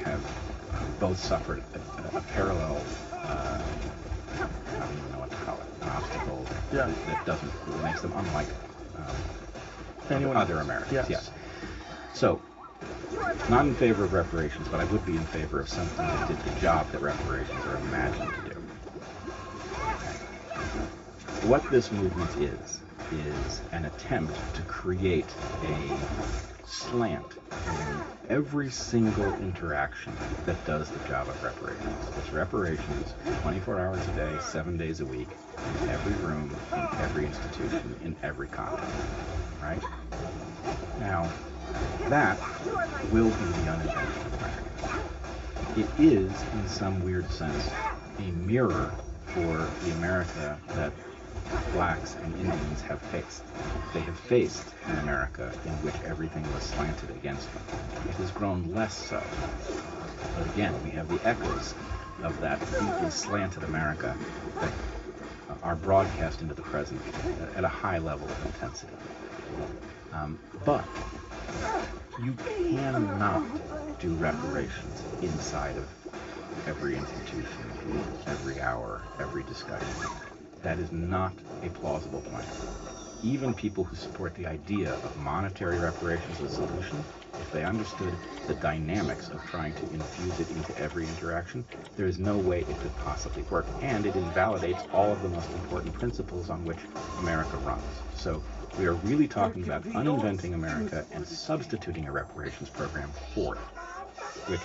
have both suffered a parallel, I don't even know what to call it, an obstacle that makes them unlike other Americans. Yes. So, not in favor of reparations, but I would be in favor of something that did the job that reparations are imagined to do. What this movement is an attempt to create a slant in every single interaction that does the job of reparations. It's reparations 24 hours a day, 7 days a week, in every room, in every institution, in every context. Right? Now, that will be the unintention of America. It is, in some weird sense, a mirror for the America that blacks and Indians have faced. They have faced an America in which everything was slanted against them. It has grown less so. But again, we have the echoes of that deeply slanted America that are broadcast into the present at a high level of intensity. But you cannot do reparations inside of every institution, every hour, every discussion. That is not a plausible plan. Even people who support the idea of monetary reparations as a solution, if they understood the dynamics of trying to infuse it into every interaction, there is no way it could possibly work. And it invalidates all of the most important principles on which America runs. So we are really talking about uninventing America and substituting a reparations program for it, which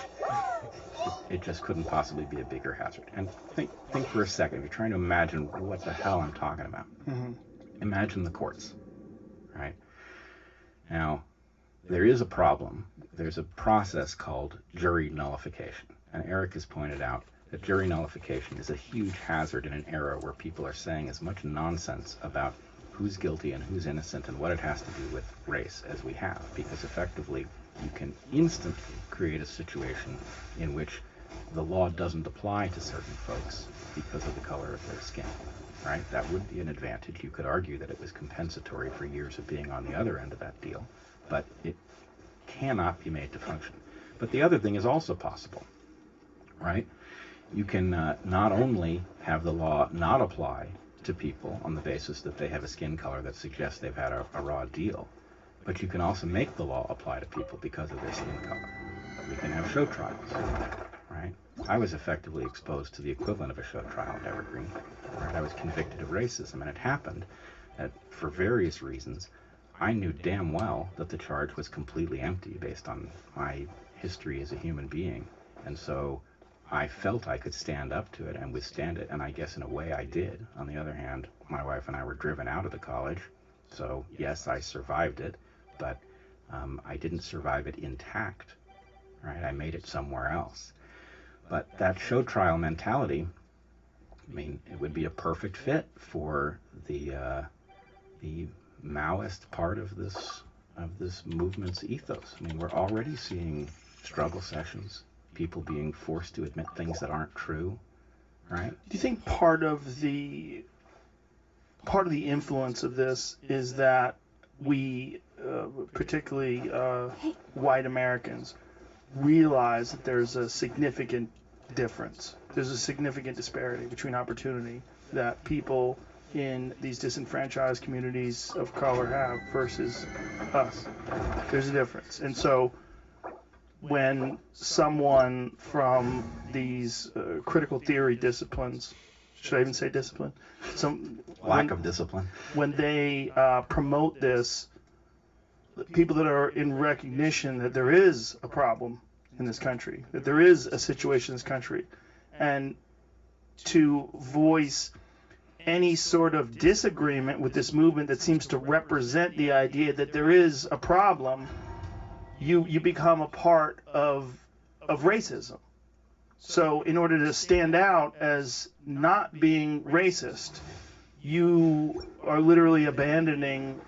it just couldn't possibly be a bigger hazard. And think for a second, you're trying to imagine what the hell I'm talking about. Mm-hmm. Imagine the courts, right? Now, there is a problem. There's a process called jury nullification. And Eric has pointed out that jury nullification is a huge hazard in an era where people are saying as much nonsense about who's guilty and who's innocent and what it has to do with race as we have, because effectively you can instantly create a situation in which the law doesn't apply to certain folks because of the color of their skin, right? That would be an advantage. You could argue that it was compensatory for years of being on the other end of that deal, but it cannot be made to function. But the other thing is also possible, right? You can not only have the law not apply to people on the basis that they have a skin color that suggests they've had a raw deal, but you can also make the law apply to people because of their skin color. We can have show trials, right? I was effectively exposed to the equivalent of a show trial at Evergreen, right? I was convicted of racism, and it happened that for various reasons, I knew damn well that the charge was completely empty based on my history as a human being, and so I felt I could stand up to it and withstand it, and I guess in a way I did. On the other hand, my wife and I were driven out of the college, so yes, I survived it, but I didn't survive it intact, right? I made it somewhere else. But that show trial mentality, I mean, it would be a perfect fit for the Maoist part of this movement's ethos. I mean, we're already seeing struggle sessions, people being forced to admit things that aren't true, right? Do you think part of the influence of this is that we, particularly white Americans, realize that there's a significant difference. There's a significant disparity between opportunity that people in these disenfranchised communities of color have versus us. There's a difference. And so when someone from these critical theory disciplines, should I even say discipline? Lack of discipline. When they promote this, people that are in recognition that there is a problem in this country, that there is a situation in this country, and to voice any sort of disagreement with this movement that seems to represent the idea that there is a problem, you become a part of racism. So in order to stand out as not being racist, you are literally abandoning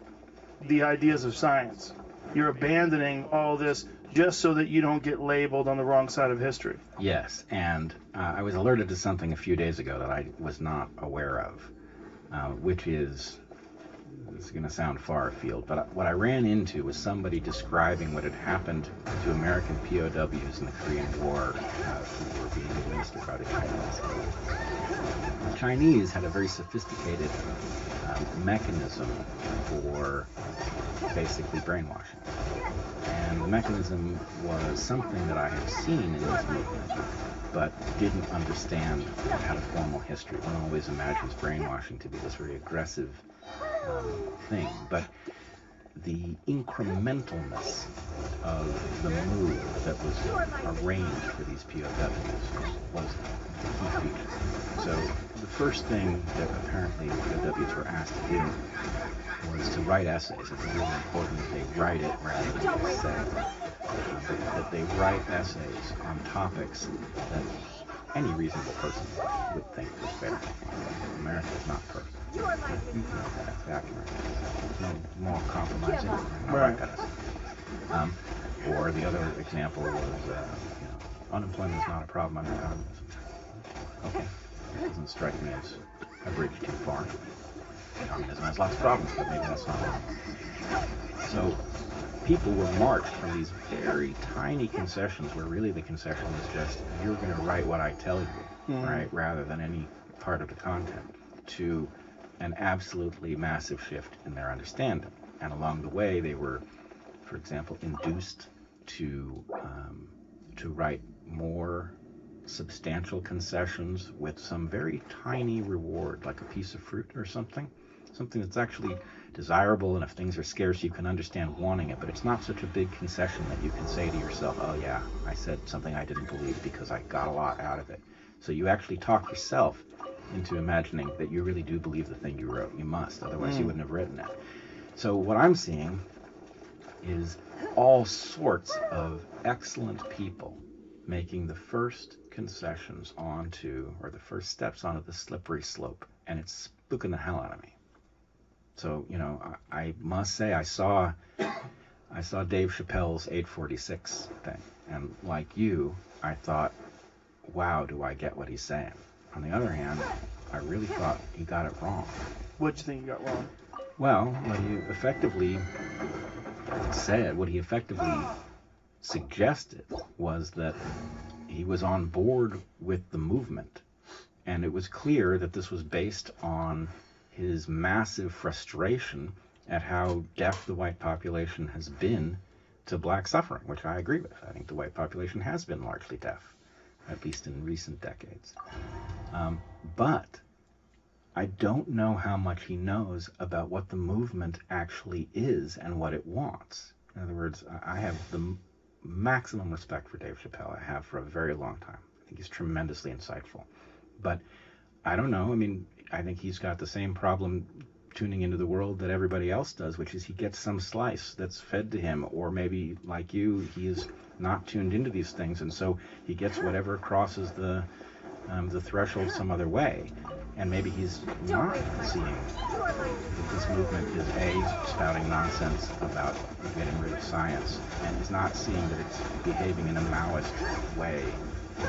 the ideas of science. You're abandoning all this just so that you don't get labeled on the wrong side of history. Yes, and I was alerted to something a few days ago that I was not aware of, which is, it's going to sound far afield, but what I ran into was somebody describing what had happened to American POWs in the Korean War who were being administered by the Chinese. The Chinese had a very sophisticated mechanism for basically brainwashing. And the mechanism was something that I have seen in this movement, but didn't understand had a formal history. One always imagines brainwashing to be this very aggressive thing, but the incrementalness of the move that was arranged for these POWs was the key feature. So the first thing that apparently POWs were asked to do was to write essays. It's really important that they write it rather than say it. That they write essays on topics that any reasonable person would think was fair. America is not perfect. That's accurate. There's no moral compromise in it. Right. Or the other example was, unemployment is not a problem under communism. Okay, it doesn't strike me as a bridge too far. Communism has lots of problems, but maybe that's not one. So people were marched from these very tiny concessions, where really the concession is just, you're going to write what I tell you, right, rather than any part of the content, to an absolutely massive shift in their understanding. And along the way, they were, for example, induced to write more substantial concessions with some very tiny reward, like a piece of fruit or something that's actually desirable, and if things are scarce, you can understand wanting it, but it's not such a big concession that you can say to yourself, oh yeah, I said something I didn't believe because I got a lot out of it. So you actually talk yourself into imagining that you really do believe the thing you wrote. You must, otherwise you wouldn't have written it. So what I'm seeing is all sorts of excellent people making the first concessions onto, or the first steps onto the slippery slope, and it's spooking the hell out of me. So, you know, I must say I saw Dave Chappelle's 846 thing, and like you, I thought, wow, do I get what he's saying. On the other hand, I really thought he got it wrong. What'd you think he got wrong? Well, what he effectively suggested was that he was on board with the movement, and it was clear that this was based on his massive frustration at how deaf the white population has been to black suffering, which I agree with. I think the white population has been largely deaf, at least in recent decades. But I don't know how much he knows about what the movement actually is and what it wants. In other words, I have the maximum respect for Dave Chappelle. I have for a very long time. I think he's tremendously insightful. But I don't know. I mean, I think he's got the same problem tuning into the world that everybody else does, which is he gets some slice that's fed to him, or maybe like you, he is not tuned into these things, and so he gets whatever crosses the threshold some other way. And maybe he's not seeing that this movement is spouting nonsense about getting rid of science, and he's not seeing that it's behaving in a Maoist way,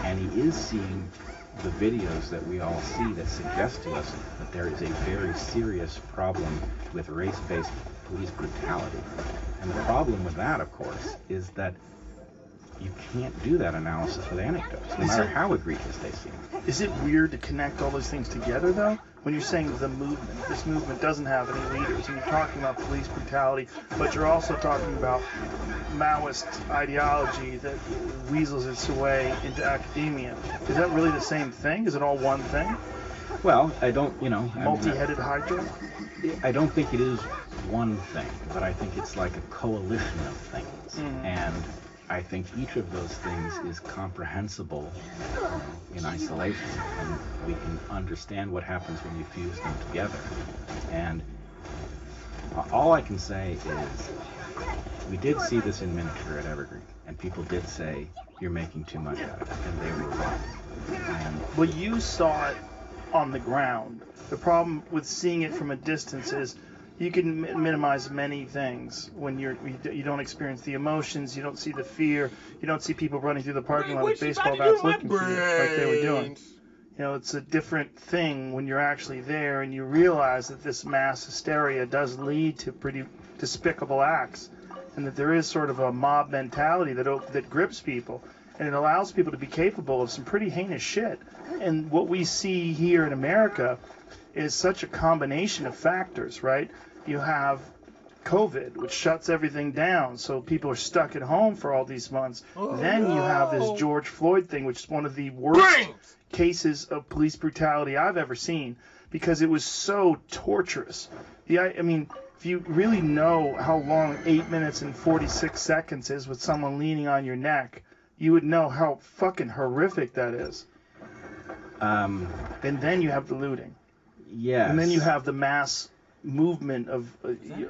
and he is seeing the videos that we all see that suggest to us that there is a very serious problem with race-based police brutality. And the problem with that, of course, is that you can't do that analysis with anecdotes, no matter how egregious they seem. Is it weird to connect all those things together, though? When you're saying the movement, this movement doesn't have any leaders, and you're talking about police brutality, but you're also talking about Maoist ideology that weasels its way into academia. Is that really the same thing? Is it all one thing? Well, I don't, multi-headed hydra? I don't think it is one thing, but I think it's like a coalition of things. And I think each of those things is comprehensible in isolation, and we can understand what happens when you fuse them together. And all I can say is we did see this in miniature at Evergreen, and people did say, you're making too much out of it, and they were wrong. Well, you saw it on the ground. The problem with seeing it from a distance is you can minimize many things when you don't experience the emotions, you don't see the fear, you don't see people running through the parking lot with baseball bats looking for you like they were doing. You know, it's a different thing when you're actually there and you realize that this mass hysteria does lead to pretty despicable acts, and that there is sort of a mob mentality that grips people, and it allows people to be capable of some pretty heinous shit. And what we see here in America is such a combination of factors, right? You have COVID, which shuts everything down, so people are stuck at home for all these months. Then you have this George Floyd thing, which is one of the worst cases of police brutality I've ever seen, because it was so torturous. I mean, if you really know how long 8 minutes and 46 seconds is with someone leaning on your neck, you would know how fucking horrific that is. And then you have the looting. Yes. And then you have the mass movement of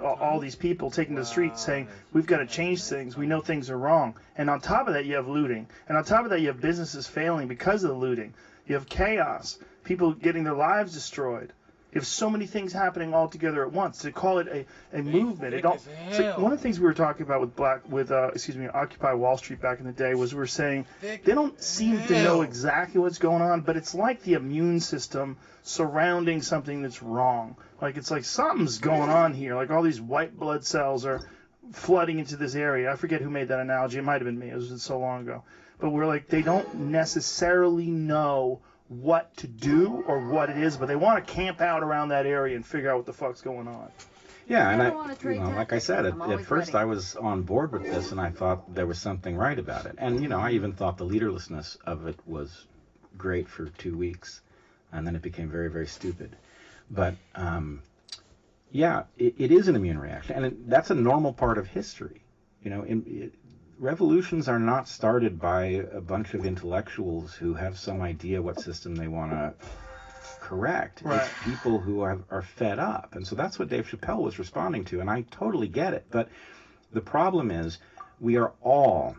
all these people taking to the streets saying, we've got to change things, we know things are wrong. And on top of that, you have looting. And on top of that, you have businesses failing because of the looting. You have chaos, people getting their lives destroyed. You have so many things happening all together at once. To call it a movement, it's like one of the things we were talking about with Occupy Wall Street back in the day was we were saying they don't seem to know exactly what's going on, but it's like the immune system surrounding something that's wrong. Like it's like something's going on here. Like all these white blood cells are flooding into this area. I forget who made that analogy. It might have been me. It was so long ago. But we're like, they don't necessarily know what to do or what it is, but they want to camp out around that area and figure out what the fuck's going on. Yeah, and like I said, at first I was on board with this, and I thought there was something right about it. And, I even thought the leaderlessness of it was great for 2 weeks, and then it became very, very stupid. But, it is an immune reaction, and that's a normal part of history. Revolutions are not started by a bunch of intellectuals who have some idea what system they want to correct. Right. It's people who are fed up. And so that's what Dave Chappelle was responding to, and I totally get it. But the problem is we are all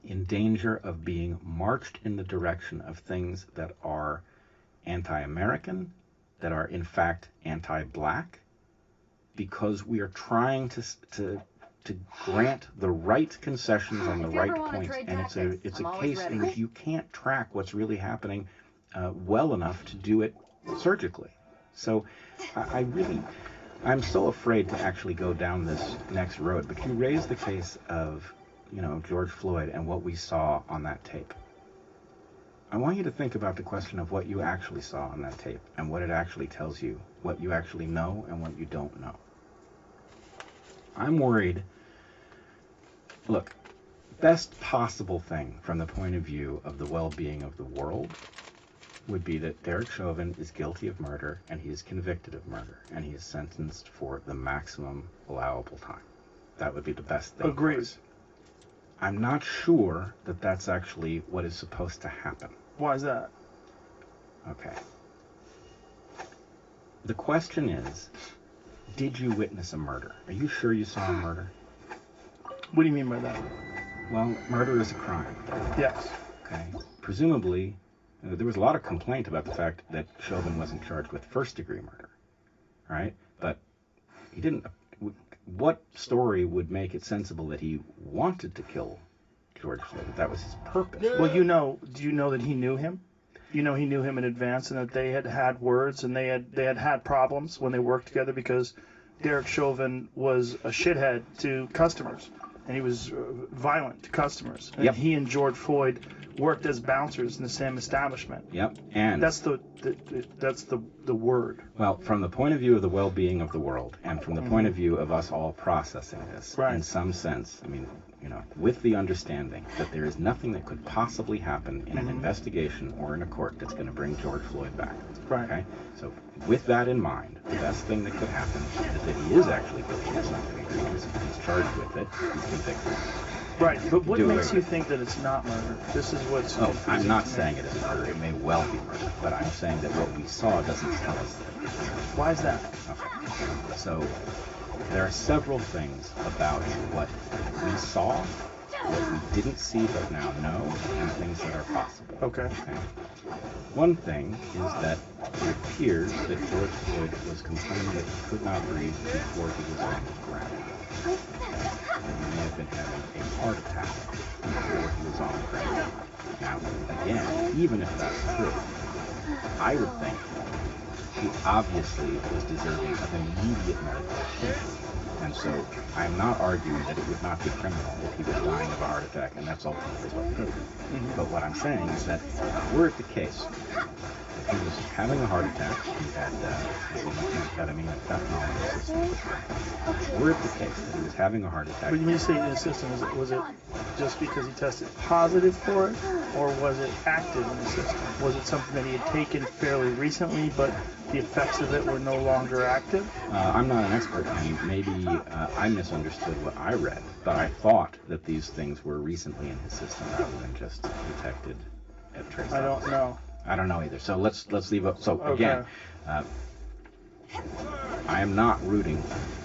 in danger of being marched in the direction of things that are anti-American, that are in fact anti-black, because we are trying to grant the right concessions on the right points, and it's a case in which you can't track what's really happening well enough to do it surgically. So I'm so afraid to actually go down this next road. But you raise the case of George Floyd and what we saw on that tape. I want you to think about the question of what you actually saw on that tape and what it actually tells you, what you actually know and what you don't know. I'm worried. Look, best possible thing from the point of view of the well-being of the world would be that Derek Chauvin is guilty of murder and he is convicted of murder and he is sentenced for the maximum allowable time. That would be the best thing. Agreed. I'm not sure that that's actually what is supposed to happen. Why is that? Okay. The question is, did you witness a murder? Are you sure you saw a murder? What do you mean by that? Well, murder is a crime. Yes. Okay. Presumably, there was a lot of complaint about the fact that Chauvin wasn't charged with first-degree murder, right? But he didn't. What story would make it sensible that he wanted to kill George Floyd? That was his purpose. Well, do you know that he knew him? He knew him in advance, and that they had words, and they had problems when they worked together because Derek Chauvin was a shithead to customers, and he was violent to customers. And yep. He and George Floyd worked as bouncers in the same establishment. Yep. And that's the word. Well, from the point of view of the well-being of the world, and from the point of view of us all processing this, in some sense, I mean, with the understanding that there is nothing that could possibly happen in an investigation or in a court that's going to bring George Floyd back. Right. Okay? So with that in mind, the best thing that could happen is that he is actually guilty of something egregious. He's charged with it. He's convicted. Right, but what makes you think that it's not murder? This is what's... Oh, I'm not saying it is murder. It may well be murder, but I'm saying that what we saw doesn't tell us that it's murder. Why is that? Okay. So there are several things about what we saw, what we didn't see but now know, and things that are possible. Okay. One thing is that it appears that George Floyd was complaining that he could not breathe before he was on the ground. And he may have been having a heart attack before he was on the ground. Now, again, even if that's true, I would think he obviously was deserving of immediate medical attention. And so I'm not arguing that it would not be criminal if he was dying of a heart attack, and that's ultimately what killed him. But what I'm saying is that were it the case, if he was having a heart attack, he had amphetamine and fentanyl in his system. Were it the case that he was having a heart attack... When you say in his system, was it just because he tested positive for it, or was it active in the system? Was it something that he had taken fairly recently, but the effects of it were no longer active? I'm not an expert, and maybe I misunderstood what I read, but I thought that these things were recently in his system rather than just detected at trace levels. I don't know. I don't know either. So let's leave up. So again, I am not rooting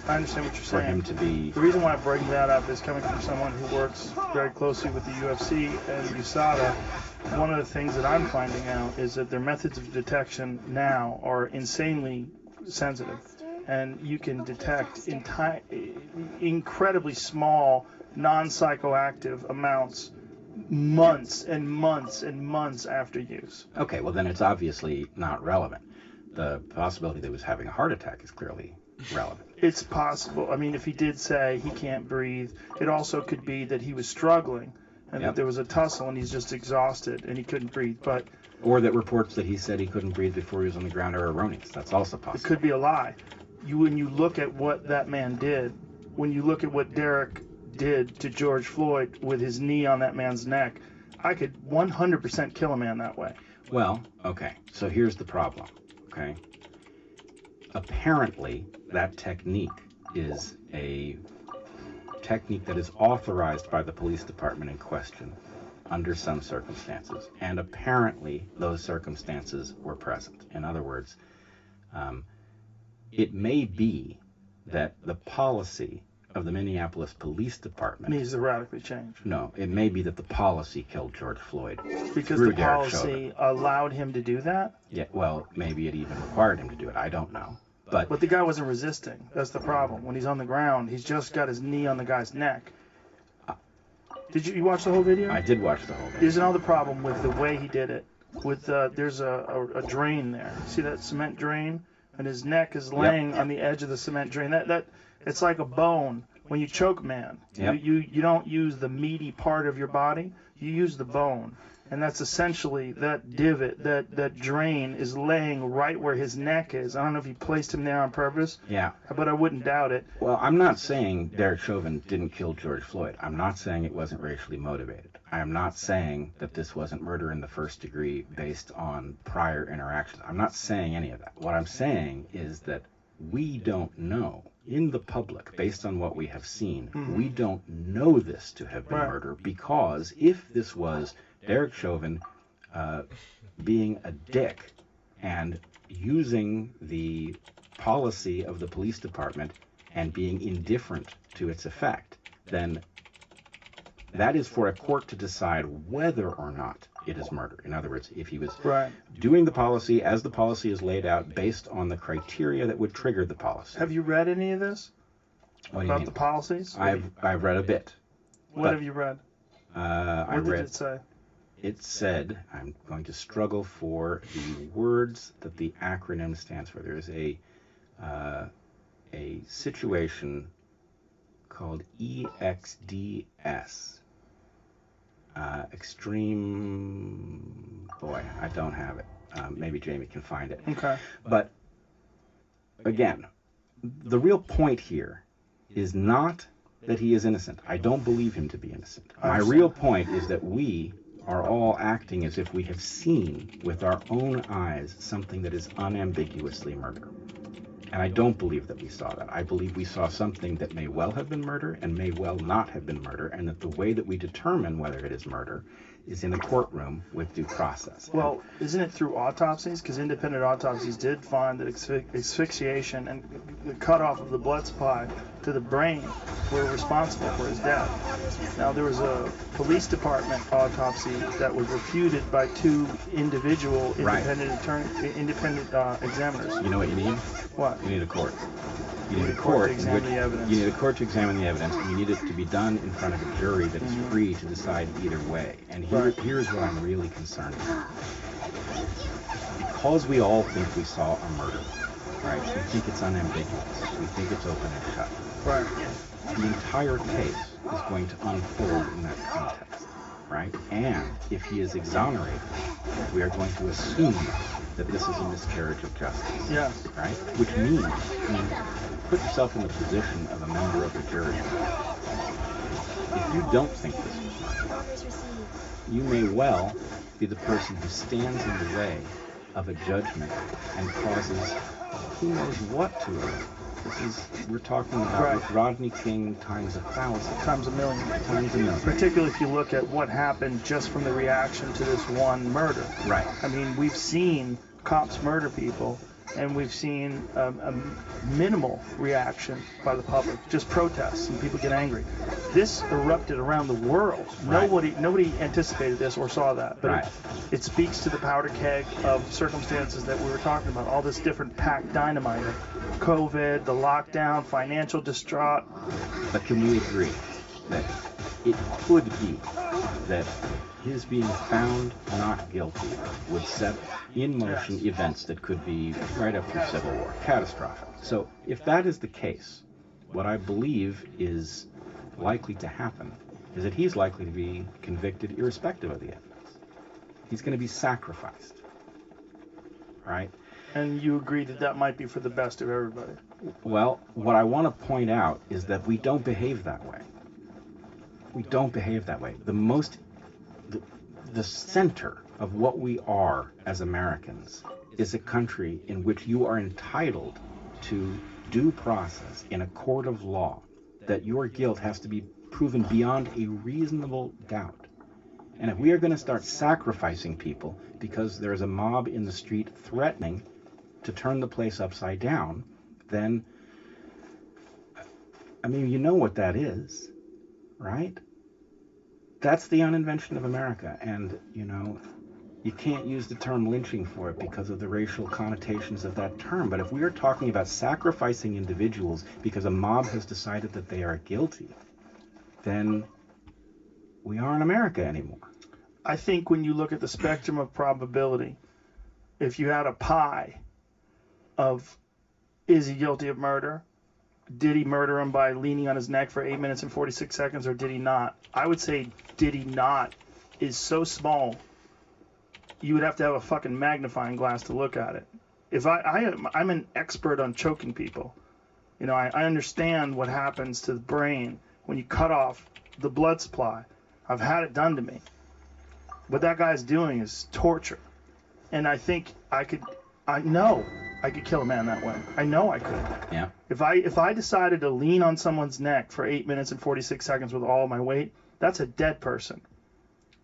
I understand what you're for saying. him to be. The reason why I bring that up is coming from someone who works very closely with the UFC and USADA. One of the things that I'm finding out is that their methods of detection now are insanely sensitive, and you can detect incredibly small, non-psychoactive amounts months and months and months after use. Okay, well then it's obviously not relevant. The possibility that he was having a heart attack is clearly relevant. It's possible. I mean, if he did say he can't breathe, it also could be that he was struggling and that there was a tussle and he's just exhausted and he couldn't breathe. Or that reports that he said he couldn't breathe before he was on the ground are erroneous. That's also possible. It could be a lie. When you look at what that man did, when you look at what Derek did to George Floyd with his knee on that man's neck, I could 100% kill a man that way. Well, okay. So here's the problem, okay? Apparently, that technique is a technique that is authorized by the police department in question under some circumstances. And apparently, those circumstances were present. In other words, it may be that the policy of the Minneapolis Police Department needs to radically change. No, it may be that the policy killed George Floyd. Because the policy allowed him to do that? Yeah, well, maybe it even required him to do it. I don't know. But the guy wasn't resisting. That's the problem. When he's on the ground, he's just got his knee on the guy's neck. Did you watch the whole video? I did watch the whole video. There's another problem with the way he did it. There's a drain there. See that cement drain? And his neck is laying on the edge of the cement drain. That it's like a bone. When you choke man, you don't use the meaty part of your body. You use the bone. And that's essentially that divot, that drain is laying right where his neck is. I don't know if he placed him there on purpose. Yeah. But I wouldn't doubt it. Well, I'm not saying Derek Chauvin didn't kill George Floyd. I'm not saying it wasn't racially motivated. I am not saying that this wasn't murder in the first degree based on prior interactions. I'm not saying any of that. What I'm saying is that we don't know in the public, based on what we have seen, we don't know this to have been murder, because if this was Derek Chauvin being a dick and using the policy of the police department and being indifferent to its effect, then that is for a court to decide whether or not it is murder. In other words, if he was doing the policy as the policy is laid out based on the criteria that would trigger the policy. Have you read any of this? What do you about mean? The policies? I've read a bit. What have you read? What did it say? It said, I'm going to struggle for the words that the acronym stands for. There's a situation called EXDS. Extreme, boy, I don't have it. Maybe Jamie can find it. Okay. But again, the real point here is not that he is innocent. I don't believe him to be innocent. My real point is that we are all acting as if we have seen with our own eyes something that is unambiguously murder. And I don't believe that we saw that. I believe we saw something that may well have been murder and may well not have been murder, and that the way that we determine whether it is murder is in a courtroom with due process. Well, isn't it through autopsies? Because independent autopsies did find that asphyxiation and the cutoff of the blood supply to the brain were responsible for his death. Now, there was a police department autopsy that was refuted by two individual independent examiners. You know what you need? What? You need a court. You need a court to examine the evidence. You need a court to examine the evidence, and you need it to be done in front of a jury that is free to decide either way. And here's what I'm really concerned about. Because we all think we saw a murder, right? We think it's unambiguous. We think it's open and shut. Right. The entire case is going to unfold in that context, right? And if he is exonerated, we are going to assume that this is a miscarriage of justice. Yes. Right? Which means, put yourself in the position of a member of the jury. If you don't think this was murder, you may well be the person who stands in the way of a judgment and causes who knows what to her. We're talking about Rodney King times 1,000. Times a million. Times a million. Particularly if you look at what happened just from the reaction to this one murder. Right. I mean, we've seen cops murder people, and we've seen a minimal reaction by the public, just protests and people get angry. This erupted around the world. Right. Nobody anticipated this or saw that, but Right. it speaks to the powder keg of circumstances that we were talking about, all this different packed dynamite, COVID, the lockdown, financial distraught. But can we agree that it could be that his being found not guilty would set in motion events that could be right after Civil War, catastrophic? So if that is the case, what I believe is likely to happen is that he's likely to be convicted irrespective of the evidence. He's going to be sacrificed, right? And you agree that that might be for the best of everybody? Well, what I want to point out is that we don't behave that way. We don't behave that way. The center of what we are as Americans is a country in which you are entitled to due process in a court of law, that your guilt has to be proven beyond a reasonable doubt. And if we are going to start sacrificing people because there's a mob in the street threatening to turn the place upside down, then, I mean, you know what that is, right? That's the uninvention of America, and, you know, you can't use the term lynching for it because of the racial connotations of that term, but if we are talking about sacrificing individuals because a mob has decided that they are guilty, then we aren't America anymore. I think when you look at the spectrum of probability, if you had a pie of is he guilty of murder, did he murder him by leaning on his neck for 8 minutes and 46 seconds, or did he not? I would say did he not is so small, you would have to have a fucking magnifying glass to look at it. If I'm an expert on choking people. You know, I understand what happens to the brain when you cut off the blood supply. I've had it done to me. What that guy's doing is torture. And I think I know I could kill a man that way. I know I could. Yeah. If I decided to lean on someone's neck for 8 minutes and 46 seconds with all my weight, that's a dead person.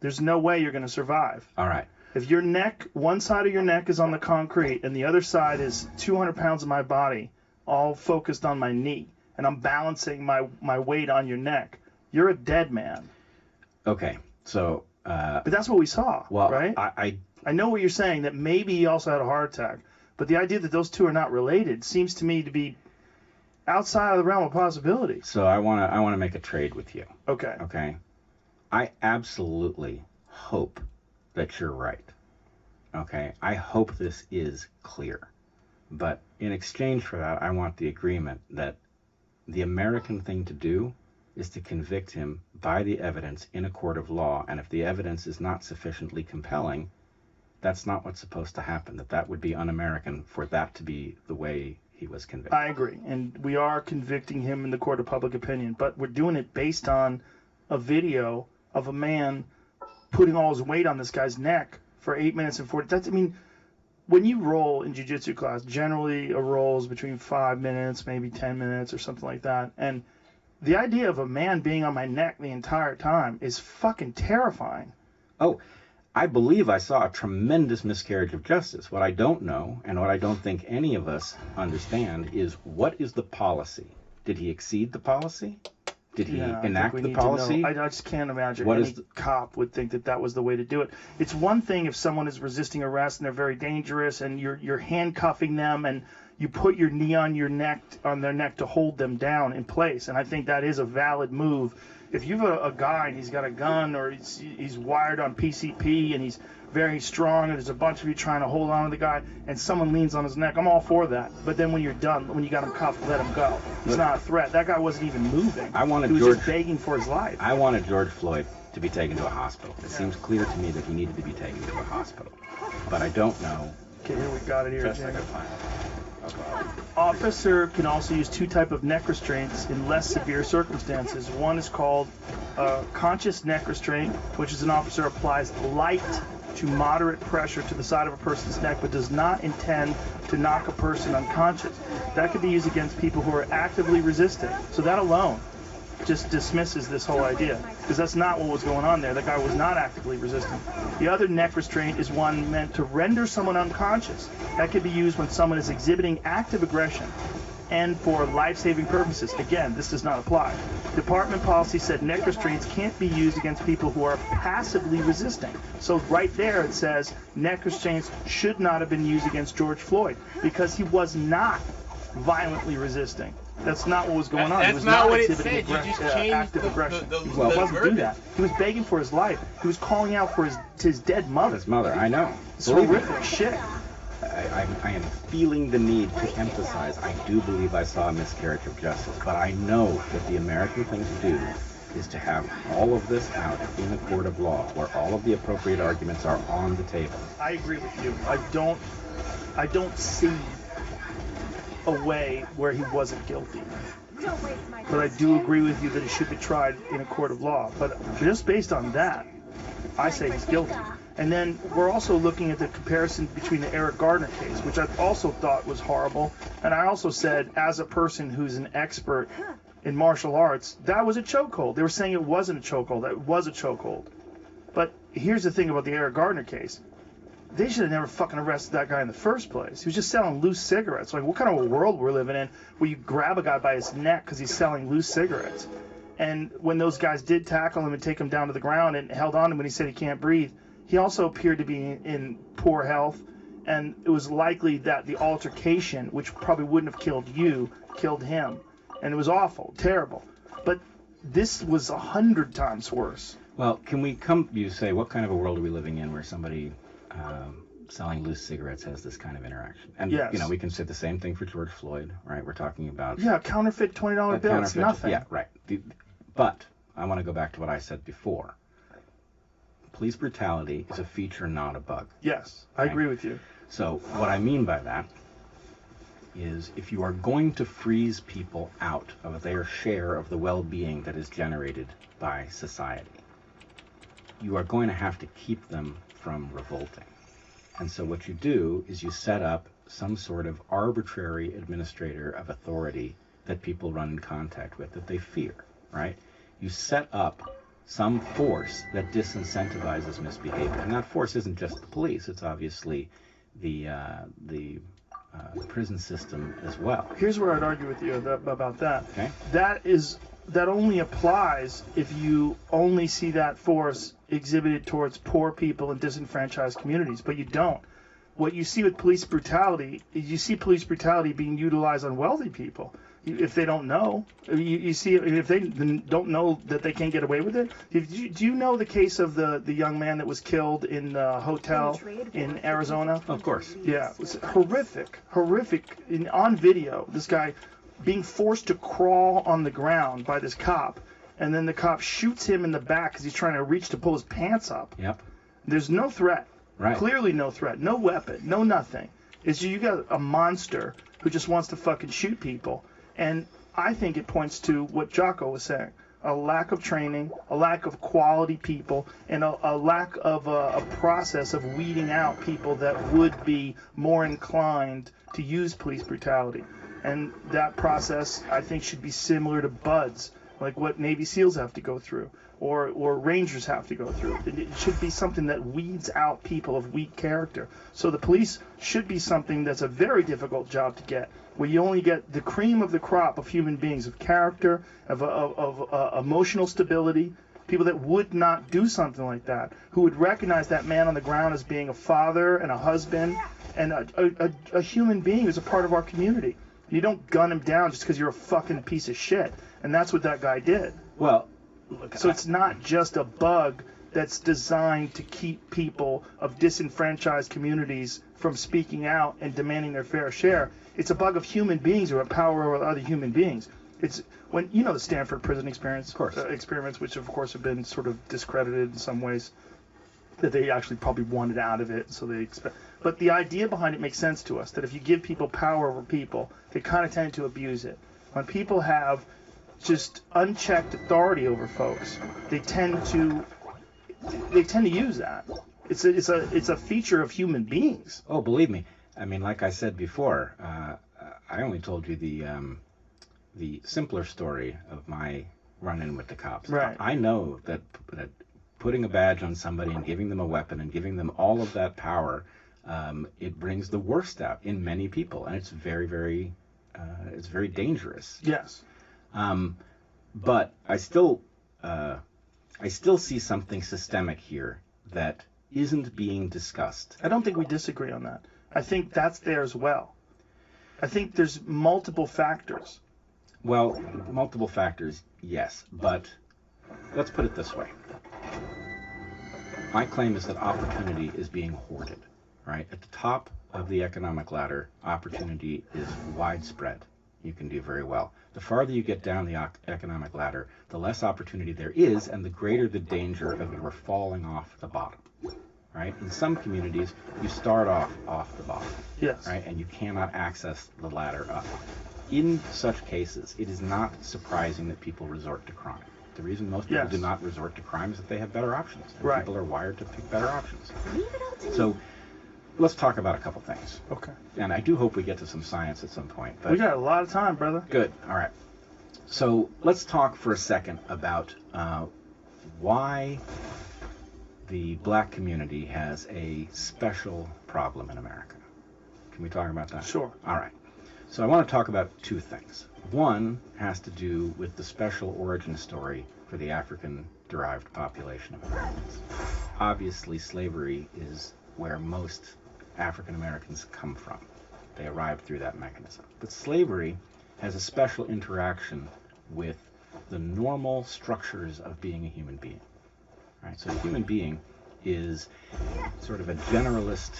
There's no way you're going to survive. All right. If your neck, one side of your neck is on the concrete and the other side is 200 pounds of my body all focused on my knee, and I'm balancing my weight on your neck, you're a dead man. Okay, so... but that's what we saw, well, right? I know what you're saying, that maybe he also had a heart attack, but the idea that those two are not related seems to me to be outside of the realm of possibility. So I want to make a trade with you. Okay. Okay. I absolutely hope that you're right. Okay. I hope this is clear. But in exchange for that, I want the agreement that the American thing to do is to convict him by the evidence in a court of law, and if the evidence is not sufficiently compelling, that's not what's supposed to happen. That would be un-American for that to be the way he was convicted. I agree, and we are convicting him in the court of public opinion, but we're doing it based on a video of a man putting all his weight on this guy's neck for 8 minutes and 40. I mean, when you roll in jiu-jitsu class, generally a roll is between 5 minutes, maybe 10 minutes or something like that, and the idea of a man being on my neck the entire time is fucking terrifying. Oh, I believe I saw a tremendous miscarriage of justice. What I don't know, and what I don't think any of us understand, is what is the policy? Did he exceed the policy? Did he enact the policy? I just can't imagine any cop would think that was the way to do it. It's one thing if someone is resisting arrest and they're very dangerous and you're handcuffing them and you put your knee on their neck to hold them down in place, and I think that is a valid move. If you've a guy and he's got a gun or he's wired on PCP and he's very strong and there's a bunch of you trying to hold on to the guy and someone leans on his neck, I'm all for that. But then when you're done, when you got him cuffed, let him go. He's not a threat. That guy wasn't even moving. He was just begging for his life. I wanted George Floyd to be taken to a hospital. It seems clear to me that he needed to be taken to a hospital. But I don't know. Okay, here we got it here, Just Jim. like a plan. Officer can also use two types of neck restraints in less severe circumstances. One is called conscious neck restraint, which is an officer applies light to moderate pressure to the side of a person's neck but does not intend to knock a person unconscious. That could be used against people who are actively resisting. So that alone just dismisses this whole idea, because that's not what was going on there. That guy was not actively resisting. The other neck restraint is one meant to render someone unconscious. That can be used when someone is exhibiting active aggression and for life-saving purposes. Again, this does not apply. Department policy said neck restraints can't be used against people who are passively resisting. So right there it says neck restraints should not have been used against George Floyd because he was not violently resisting. That's not what was going on. That's was not what it exhibiting said. You just changed active aggression. the He wasn't verbiage. doing that. He was begging for his life. He was calling out for his dead mother. His mother, I know. It's horrific shit. I am feeling the need to emphasize, I do believe I saw a miscarriage of justice, but I know that the American thing to do is to have all of this out in a court of law, where all of the appropriate arguments are on the table. I agree with you. I don't see a way where he wasn't guilty. But I do agree with you that he should be tried in a court of law. But just based on that, I say he's guilty. And then we're also looking at the comparison between the Eric Gardner case, which I also thought was horrible. And I also said, as a person who's an expert in martial arts, that was a chokehold. They were saying it wasn't a chokehold. That was a chokehold. But here's the thing about the Eric Gardner case. They should have never fucking arrested that guy in the first place. He was just selling loose cigarettes. Like, what kind of a world we're living in where you grab a guy by his neck because he's selling loose cigarettes? And when those guys did tackle him and take him down to the ground and held on to him when he said he can't breathe, he also appeared to be in poor health, and it was likely that the altercation, which probably wouldn't have killed you, killed him. And it was awful, terrible. But this was 100 times worse. Well, you say, what kind of a world are we living in where somebody selling loose cigarettes has this kind of interaction? And, Yes. we can say the same thing for George Floyd, right? We're talking about... Yeah, counterfeit $20 bill, it's nothing. Yeah, right. But I want to go back to what I said before. Police brutality is a feature, not a bug. Yes, I agree with you. So what I mean by that is if you are going to freeze people out of their share of the well-being that is generated by society, you are going to have to keep them from revolting. And so what you do is you set up some sort of arbitrary administrator of authority that people run in contact with, that they fear, right? You set up some force that disincentivizes misbehavior. And that force isn't just the police, it's obviously the prison system as well. Here's where I'd argue with you about that. Okay. That only applies if you only see that force exhibited towards poor people and disenfranchised communities, but you don't. What you see with police brutality is you see police brutality being utilized on wealthy people. If they don't know, you see, if they don't know that they can't get away with it. Do you know the case of the young man that was killed in the hotel in Arizona? Of course. Yeah, it was horrific. On video, this guy being forced to crawl on the ground by this cop, and then the cop shoots him in the back because he's trying to reach to pull his pants up. Yep. There's no threat. Right. Clearly no threat. No weapon. No nothing. It's you got a monster who just wants to fucking shoot people. And I think it points to what Jocko was saying. A lack of training, a lack of quality people, and a lack of a process of weeding out people that would be more inclined to use police brutality. And that process, I think, should be similar to BUDS, like what Navy SEALs have to go through, or Rangers have to go through. It should be something that weeds out people of weak character. So the police should be something that's a very difficult job to get, where you only get the cream of the crop of human beings, of character, of emotional stability, people that would not do something like that, who would recognize that man on the ground as being a father and a husband and a human being who's a part of our community. You don't gun him down just because you're a fucking piece of shit. And that's what that guy did. Well, so it's not just a bug that's designed to keep people of disenfranchised communities from speaking out and demanding their fair share. It's a bug of human beings who have power over other human beings. It's when the Stanford prison experience, experiments, which of course have been sort of discredited in some ways, that they actually probably wanted out of it, so they expect. But the idea behind it makes sense to us, that if you give people power over people, they kind of tend to abuse it. When people have just unchecked authority over folks, they tend to use that. It's a feature of human beings. Oh, believe me. I mean, like I said before, I only told you the simpler story of my run in with the cops. Right. I know that putting a badge on somebody and giving them a weapon and giving them all of that power, it brings the worst out in many people, and it's very, very, it's very dangerous. Yes. But I still see something systemic here that isn't being discussed. I don't think we disagree on that. I think that's there as well. I think there's multiple factors. Well, multiple factors, yes, but let's put it this way. My claim is that opportunity is being hoarded, right? At the top of the economic ladder, opportunity is widespread. You can do very well. The farther you get down the economic ladder, the less opportunity there is, and the greater the danger of your falling off the bottom, right? In some communities, you start off the bottom, yes, right? And you cannot access the ladder up. In such cases, it is not surprising that people resort to crime. The reason most people do not resort to crime is that they have better options. And right. People are wired to pick better options. So let's talk about a couple things. Okay. And I do hope we get to some science at some point. But we got a lot of time, brother. Good. All right. So let's talk for a second about why the black community has a special problem in America. Can we talk about that? Sure. All right. So I want to talk about two things. One has to do with the special origin story for the African-derived population of Americans. Obviously, slavery is where most African Americans come from. They arrived through that mechanism. But slavery has a special interaction with the normal structures of being a human being. Right? So a human being is sort of a generalist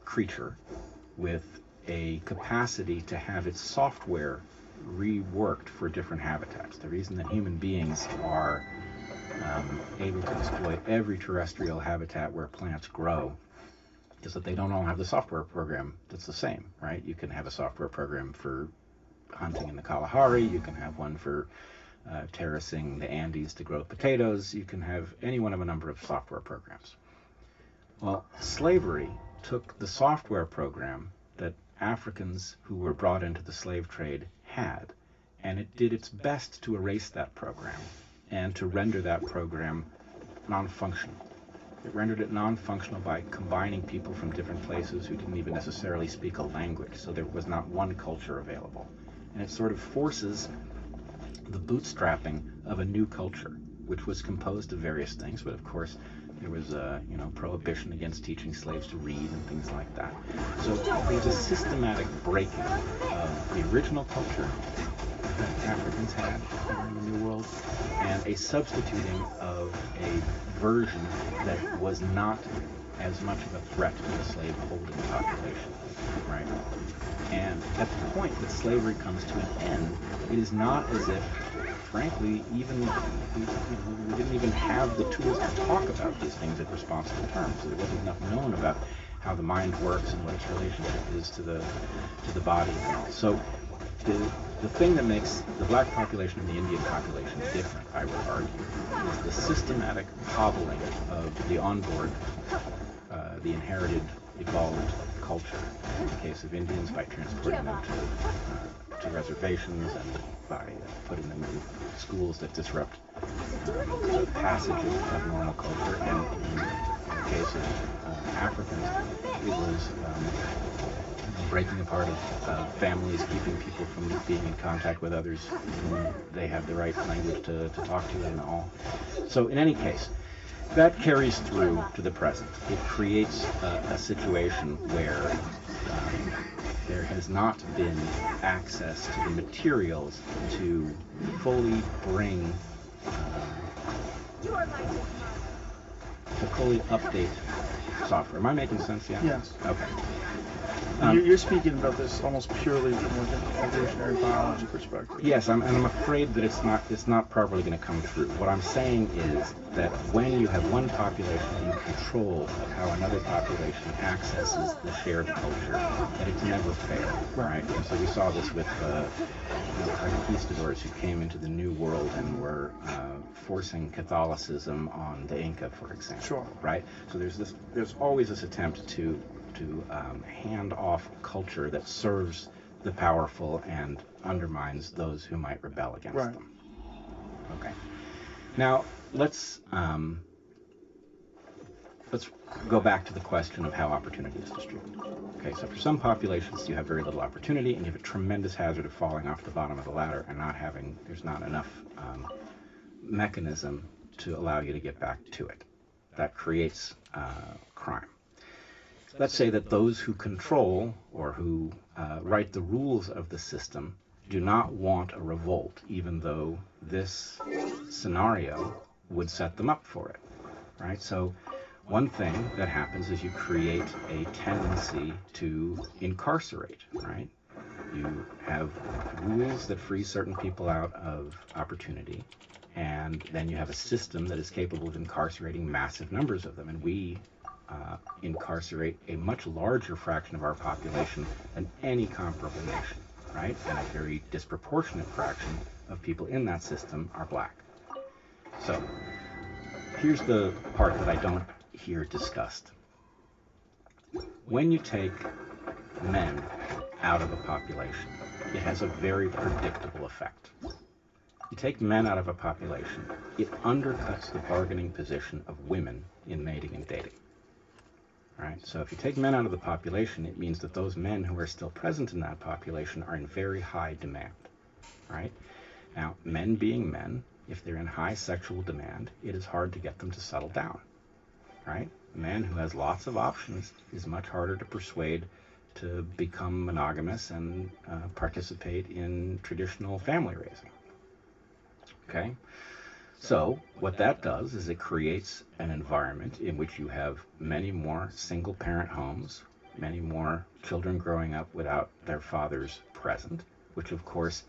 creature with a capacity to have its software reworked for different habitats. The reason that human beings are able to exploit every terrestrial habitat where plants grow is that they don't all have the software program that's the same, right? You can have a software program for hunting in the Kalahari, you can have one for terracing the Andes to grow potatoes, you can have any one of a number of software programs. Well, slavery took the software program that Africans who were brought into the slave trade had, and it did its best to erase that program and to render that program non-functional. It rendered it non-functional by combining people from different places who didn't even necessarily speak a language, so there was not one culture available. And it sort of forces the bootstrapping of a new culture, which was composed of various things, but of course there was prohibition against teaching slaves to read and things like that. So there's a systematic breaking of the original culture that Africans had in the New World, and a substituting of a version that was not as much of a threat to the slave-holding population, right? And at the point that slavery comes to an end, it is not as if, frankly, even we didn't even have the tools to talk about these things in responsible terms. There wasn't enough known about how the mind works and what its relationship is to the body and all. So the thing that makes the black population and the Indian population different, I would argue, is the systematic hobbling of the onboard, the inherited, evolved culture. In the case of Indians, by transporting them to reservations and by putting them in schools that disrupt the passage of normal culture. And in the case of Africans, it was breaking apart of families, keeping people from being in contact with others whom they have the right language to talk to and all. So in any case, that carries through to the present. It creates a situation where there has not been access to the materials to fully bring, to fully update software. Am I making sense yet? Yes. Okay. You're speaking about this almost purely from an evolutionary biology perspective. Yes, and I'm afraid that it's not properly going to come through. What I'm saying is that when you have one population in control of how another population accesses the shared culture, that it's never fair, right? And so we saw this with conquistadors who came into the New World and were forcing Catholicism on the Inca, for example. Sure. Right? So there's always this attempt to hand off culture that serves the powerful and undermines those who might rebel against them. Okay. Now let's go back to the question of how opportunity is distributed. Okay, so for some populations you have very little opportunity and you have a tremendous hazard of falling off the bottom of the ladder and there's not enough mechanism to allow you to get back to it. That creates crime. Let's say that those who control or who write the rules of the system do not want a revolt, even though this scenario would set them up for it, right? So one thing that happens is you create a tendency to incarcerate, right? You have rules that free certain people out of opportunity, and then you have a system that is capable of incarcerating massive numbers of them, and we incarcerate a much larger fraction of our population than any comparable nation, right? And a very disproportionate fraction of people in that system are black. So here's the part that I don't hear discussed. When you take men out of a population, it has a very predictable effect. You take men out of a population, it undercuts the bargaining position of women in mating and dating. Right? So if you take men out of the population, it means that those men who are still present in that population are in very high demand. Right? Now, men being men, if they're in high sexual demand, it is hard to get them to settle down. Right? A man who has lots of options is much harder to persuade to become monogamous and participate in traditional family raising. Okay? So what that does is it creates an environment in which you have many more single-parent homes, many more children growing up without their fathers present, which of course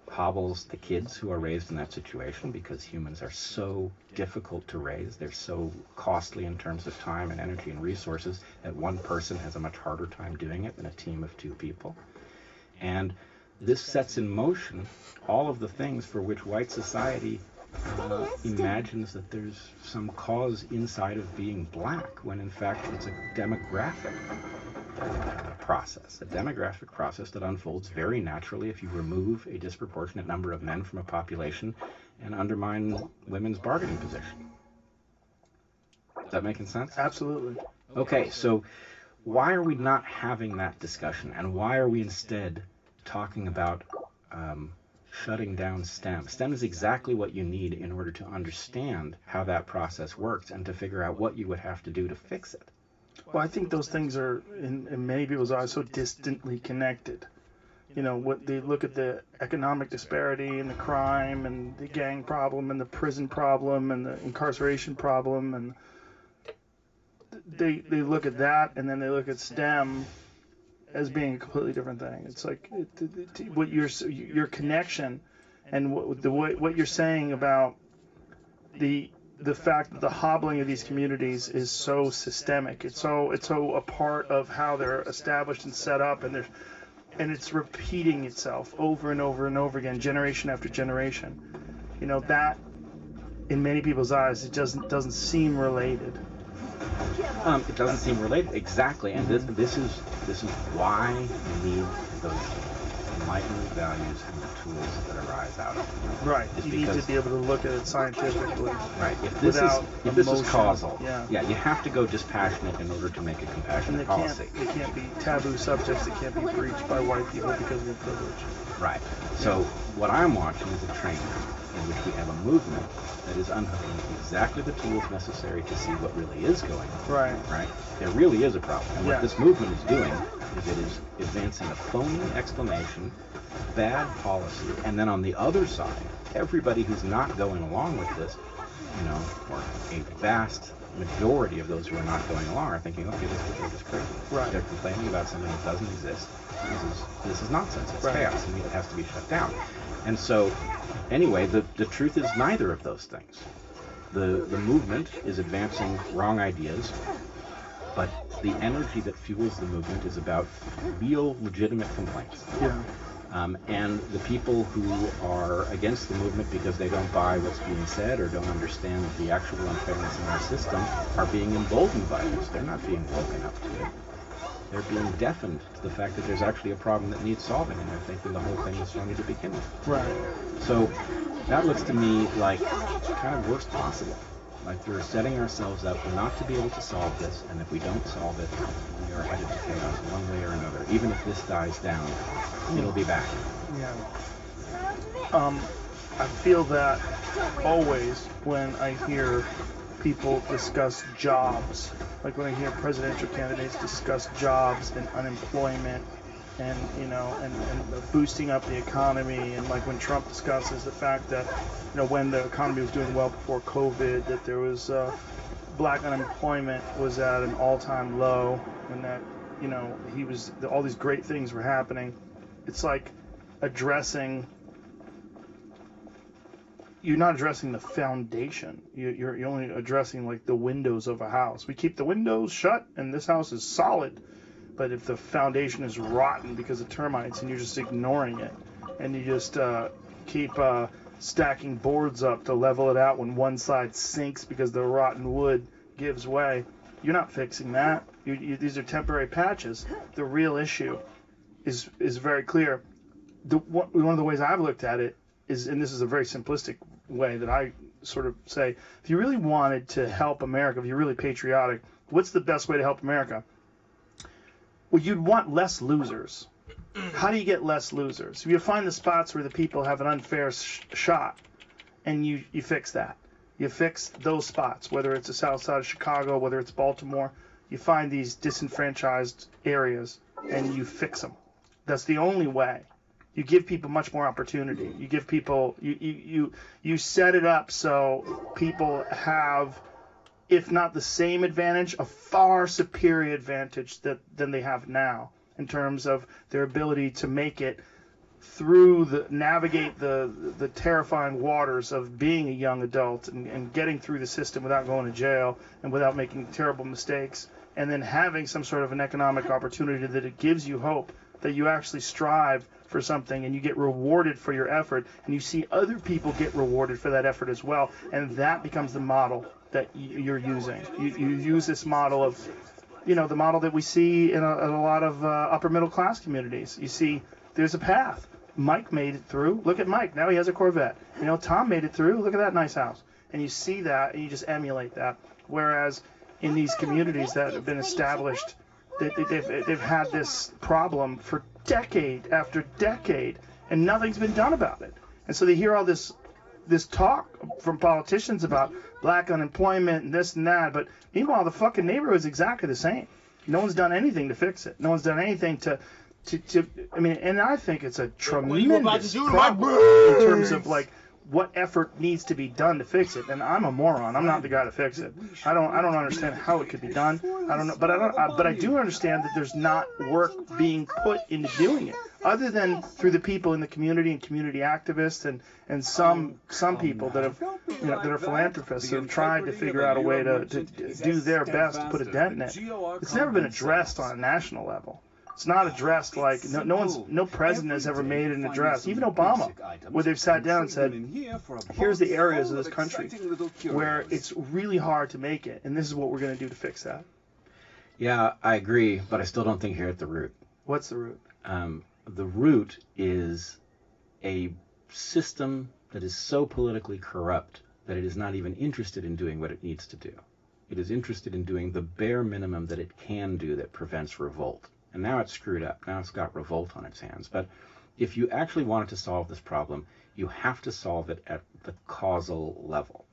hobbles the kids who are raised in that situation because humans are so difficult to raise. They're so costly in terms of time and energy and resources that one person has a much harder time doing it than a team of two people. And this sets in motion all of the things for which white society imagines that there's some cause inside of being black, when in fact it's a demographic process that unfolds very naturally if you remove a disproportionate number of men from a population and undermine women's bargaining position. Is that making sense? Absolutely. Okay, so why are we not having that discussion, and why are we instead talking about shutting down STEM? STEM is exactly what you need in order to understand how that process works and to figure out what you would have to do to fix it. Well, I think those things are, in many people's eyes, so distantly connected. You know, what they look at the economic disparity and the crime and the gang problem and the prison problem and the incarceration problem, and they look at that, and then they look at STEM as being a completely different thing. It's like what your connection and what you're saying about the fact that the hobbling of these communities is so systemic. It's so a part of how they're established and set up, and it's repeating itself over and over and over again, generation after generation. You know, that in many people's eyes, it doesn't seem related. It doesn't seem related, exactly, and this is why you need those enlightenment values and the tools that arise out of it. Right. You need to be able to look at it scientifically. Right. If this is causal, yeah, you have to go dispassionate in order to make a compassionate policy. They can't be taboo subjects that can't be breached by white people because of their privilege. Right. So what I'm watching is a train in which we have a movement that is unhooking exactly the tools necessary to see what really is going on. Right. Right? There really is a problem. And what this movement is doing is it is advancing a phony explanation, bad policy, and then on the other side, everybody who's not going along with this, you know, or a vast majority of those who are not going along are thinking, okay, these people are just crazy. Right. They're complaining about something that doesn't exist. This is nonsense. It's chaos, and it has to be shut down. And so, anyway, the truth is neither of those things. The movement is advancing wrong ideas, but the energy that fuels the movement is about real, legitimate complaints. Yeah. And the people who are against the movement because they don't buy what's being said or don't understand the actual unfairness in our system are being emboldened by this. They're not being woken up to it. They're being deafened to the fact that there's actually a problem that needs solving, and they're thinking the whole thing is phony to begin with. Right. So That looks to me like kind of worst possible. Like we're setting ourselves up not to be able to solve this, and if we don't solve it, we are headed to chaos one way or another. Even if this dies down, it'll be back. Yeah. I feel that always when I hear people discuss jobs, like when I hear presidential candidates discuss jobs and unemployment and, you know, and boosting up the economy, and like when Trump discusses the fact that, you know, when the economy was doing well before COVID, that there was black unemployment was at an all-time low, and that, you know, all these great things were happening. It's like you're not addressing the foundation. You're only addressing like the windows of a house. We keep the windows shut and this house is solid. But if the foundation is rotten because of termites and you're just ignoring it, and you just keep stacking boards up to level it out when one side sinks because the rotten wood gives way, you're not fixing that. These are temporary patches. The real issue is very clear. One of the ways I've looked at it is, and this is a very simplistic way that I sort of say, if you really wanted to help America, if you're really patriotic, what's the best way to help America? Well, you'd want less losers. How do you get less losers? You find the spots where the people have an unfair shot, and you fix that. You fix those spots, whether it's the south side of Chicago, whether it's Baltimore. You find these disenfranchised areas, and you fix them. That's the only way. You give people much more opportunity. You give people, you set it up so people have, if not the same advantage, a far superior advantage than they have now in terms of their ability to make it through navigate the terrifying waters of being a young adult and getting through the system without going to jail and without making terrible mistakes, and then having some sort of an economic opportunity that it gives you hope that you actually strive for something and you get rewarded for your effort, and you see other people get rewarded for that effort as well, and that becomes the model that you're using. You use this model of, you know, the model that we see in a lot of upper middle class communities. You see there's a path. Mike made it through. Look at Mike. Now he has a Corvette. You know, Tom made it through. Look at that nice house. And you see that and you just emulate that. Whereas in these communities that have been established, they've had this problem for decade after decade, and nothing's been done about it. And so they hear all this talk from politicians about black unemployment and this and that, but meanwhile the fucking neighborhood's exactly the same. No one's done anything to fix it. No one's done anything to I mean, and I think it's a tremendous problem in terms of like what effort needs to be done to fix it. And I'm a moron. I'm not the guy to fix it. I don't understand how it could be done. I don't know, but I do understand that there's not work being put into doing it, other than through the people in the community and community activists and some people that have, you know, that are philanthropists who have tried to figure out a way to do their best to put a dent in it. It's never been addressed on a national level. It's not addressed like no president has ever made an address, even Obama, where they've sat down and said, here's the areas of this country where it's really hard to make it, and this is what we're going to do to fix that. Yeah, I agree, but I still don't think you're at the root. What's the root? The root is a system that is so politically corrupt that it is not even interested in doing what it needs to do. It is interested in doing the bare minimum that it can do that prevents revolt. And now it's screwed up. Now it's got revolt on its hands. But if you actually wanted to solve this problem, you have to solve it at the causal level,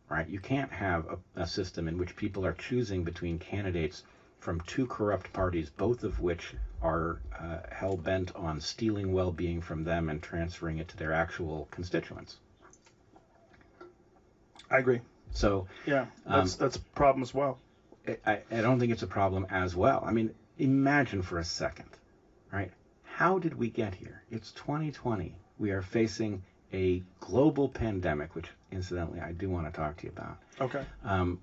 right? You can't have a system in which people are choosing between candidates from two corrupt parties, both of which are hell-bent on stealing well-being from them and transferring it to their actual constituents. I agree. So yeah, that's a problem as well. I don't think it's a problem as well. I mean, imagine for a second, right? How did we get here? It's 2020. We are facing a global pandemic, which incidentally I do want to talk to you about. Okay.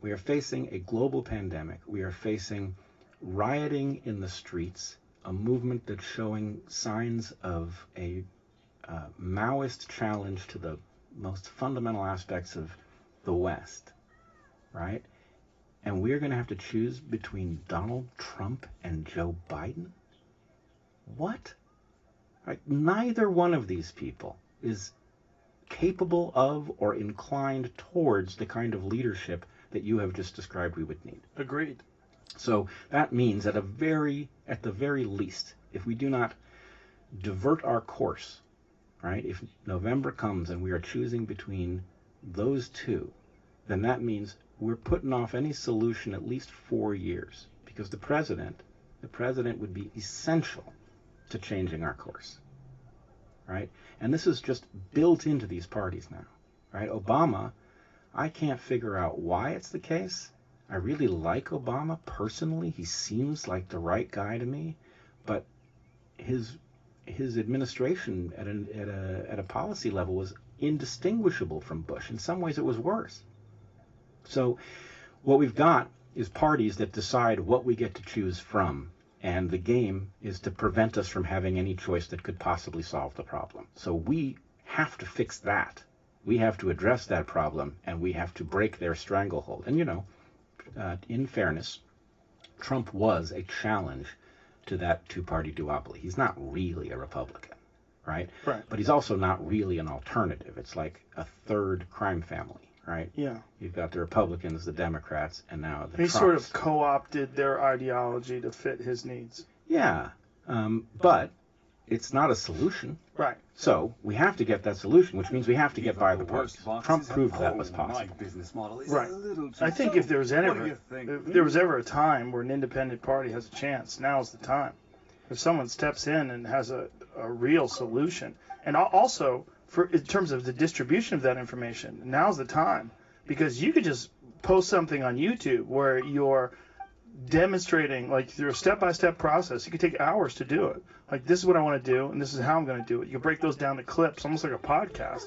We are facing a global pandemic. We are facing rioting in the streets, a movement that's showing signs of a Maoist challenge to the most fundamental aspects of the West, right? And we're going to have to choose between Donald Trump and Joe Biden? What? Right? Neither one of these people is capable of or inclined towards the kind of leadership that you have just described we would need. Agreed. So that means at the very least, if we do not divert our course, right, if November comes and we are choosing between those two, then that means we're putting off any solution at least 4 years, because the president would be essential to changing our course, right? And this is just built into these parties now, right? Obama, I can't figure out why it's the case. I really like Obama personally. He seems like the right guy to me, but his administration at a policy level was indistinguishable from Bush. In some ways, it was worse. So what we've got is parties that decide what we get to choose from, and the game is to prevent us from having any choice that could possibly solve the problem. So we have to fix that. We have to address that problem, and we have to break their stranglehold. And, in fairness, Trump was a challenge to that two-party duopoly. He's not really a Republican, right? Right. But he's also not really an alternative. It's like a third crime family, right? Yeah. You've got the Republicans, the Democrats, and now the He Trumps. sort of co-opted their ideology to fit his needs. Yeah, but it's not a solution. Right. So we have to get that solution, which means we have to get by the parties. Trump proved that was possible. Right. I think if there was ever a time where an independent party has a chance, now's the time. If someone steps in and has a real solution, and also in terms of the distribution of that information, now's the time, because you could just post something on YouTube where you're demonstrating, like, through a step-by-step process. You could take hours to do it. Like, this is what I want to do, and this is how I'm going to do it. You can break those down to clips, almost like a podcast.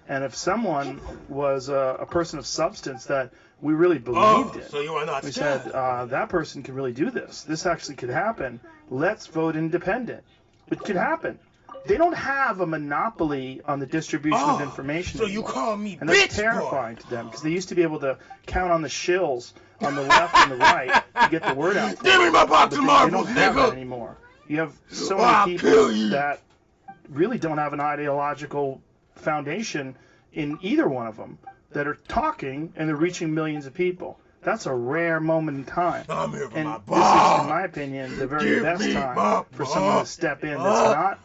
And if someone was a person of substance that we really believed in, so you are not we said, that person can really do this. This actually could happen. Let's vote independent. It could happen. They don't have a monopoly on the distribution of information So anymore. you call me And that's bitch, terrifying to them, because they used to be able to count on the shills on the left and the right to get the word out. Give me my box But of marbles, they don't have nigga. that anymore. You have so I'll many kill people you. that really don't have an ideological foundation in either one of them that are talking and they're reaching millions of people. That's a rare moment in time. I'm here for And my this bar. is, in my opinion, the very Give best me time my for someone bar. to step in that's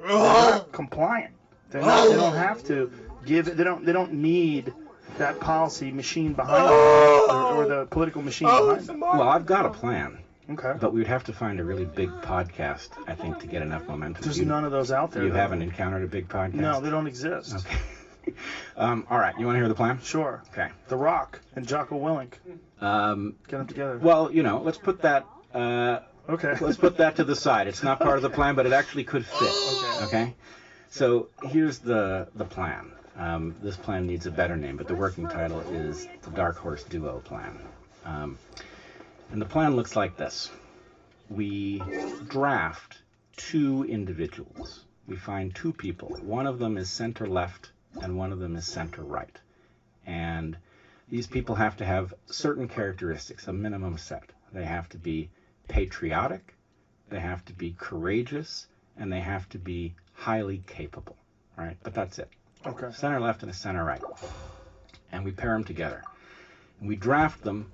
they're not compliant. They don't have to give it. They don't need that policy machine behind them or the political machine behind them. Well, I've got a plan. Okay. But we would have to find a really big podcast, I think, to get enough momentum. There's none of those out there. You though. haven't encountered a big podcast? No, they don't exist. Okay. All right, you want to hear the plan? Sure. Okay. The Rock and Jocko Willink. Get them together. Well, let's put that. Okay. Let's put that to the side. It's not part of the plan, but it actually could fit. Okay. So here's the plan. This plan needs a better name, but the working title is the Dark Horse Duo Plan. And the plan looks like this. We draft two individuals. We find two people. One of them is center left and one of them is center right. And these people have to have certain characteristics, a minimum set. They have to be patriotic, they have to be courageous, and they have to be highly capable. Right? But that's it. Okay. Center left and a center right. And we pair them together. And we draft them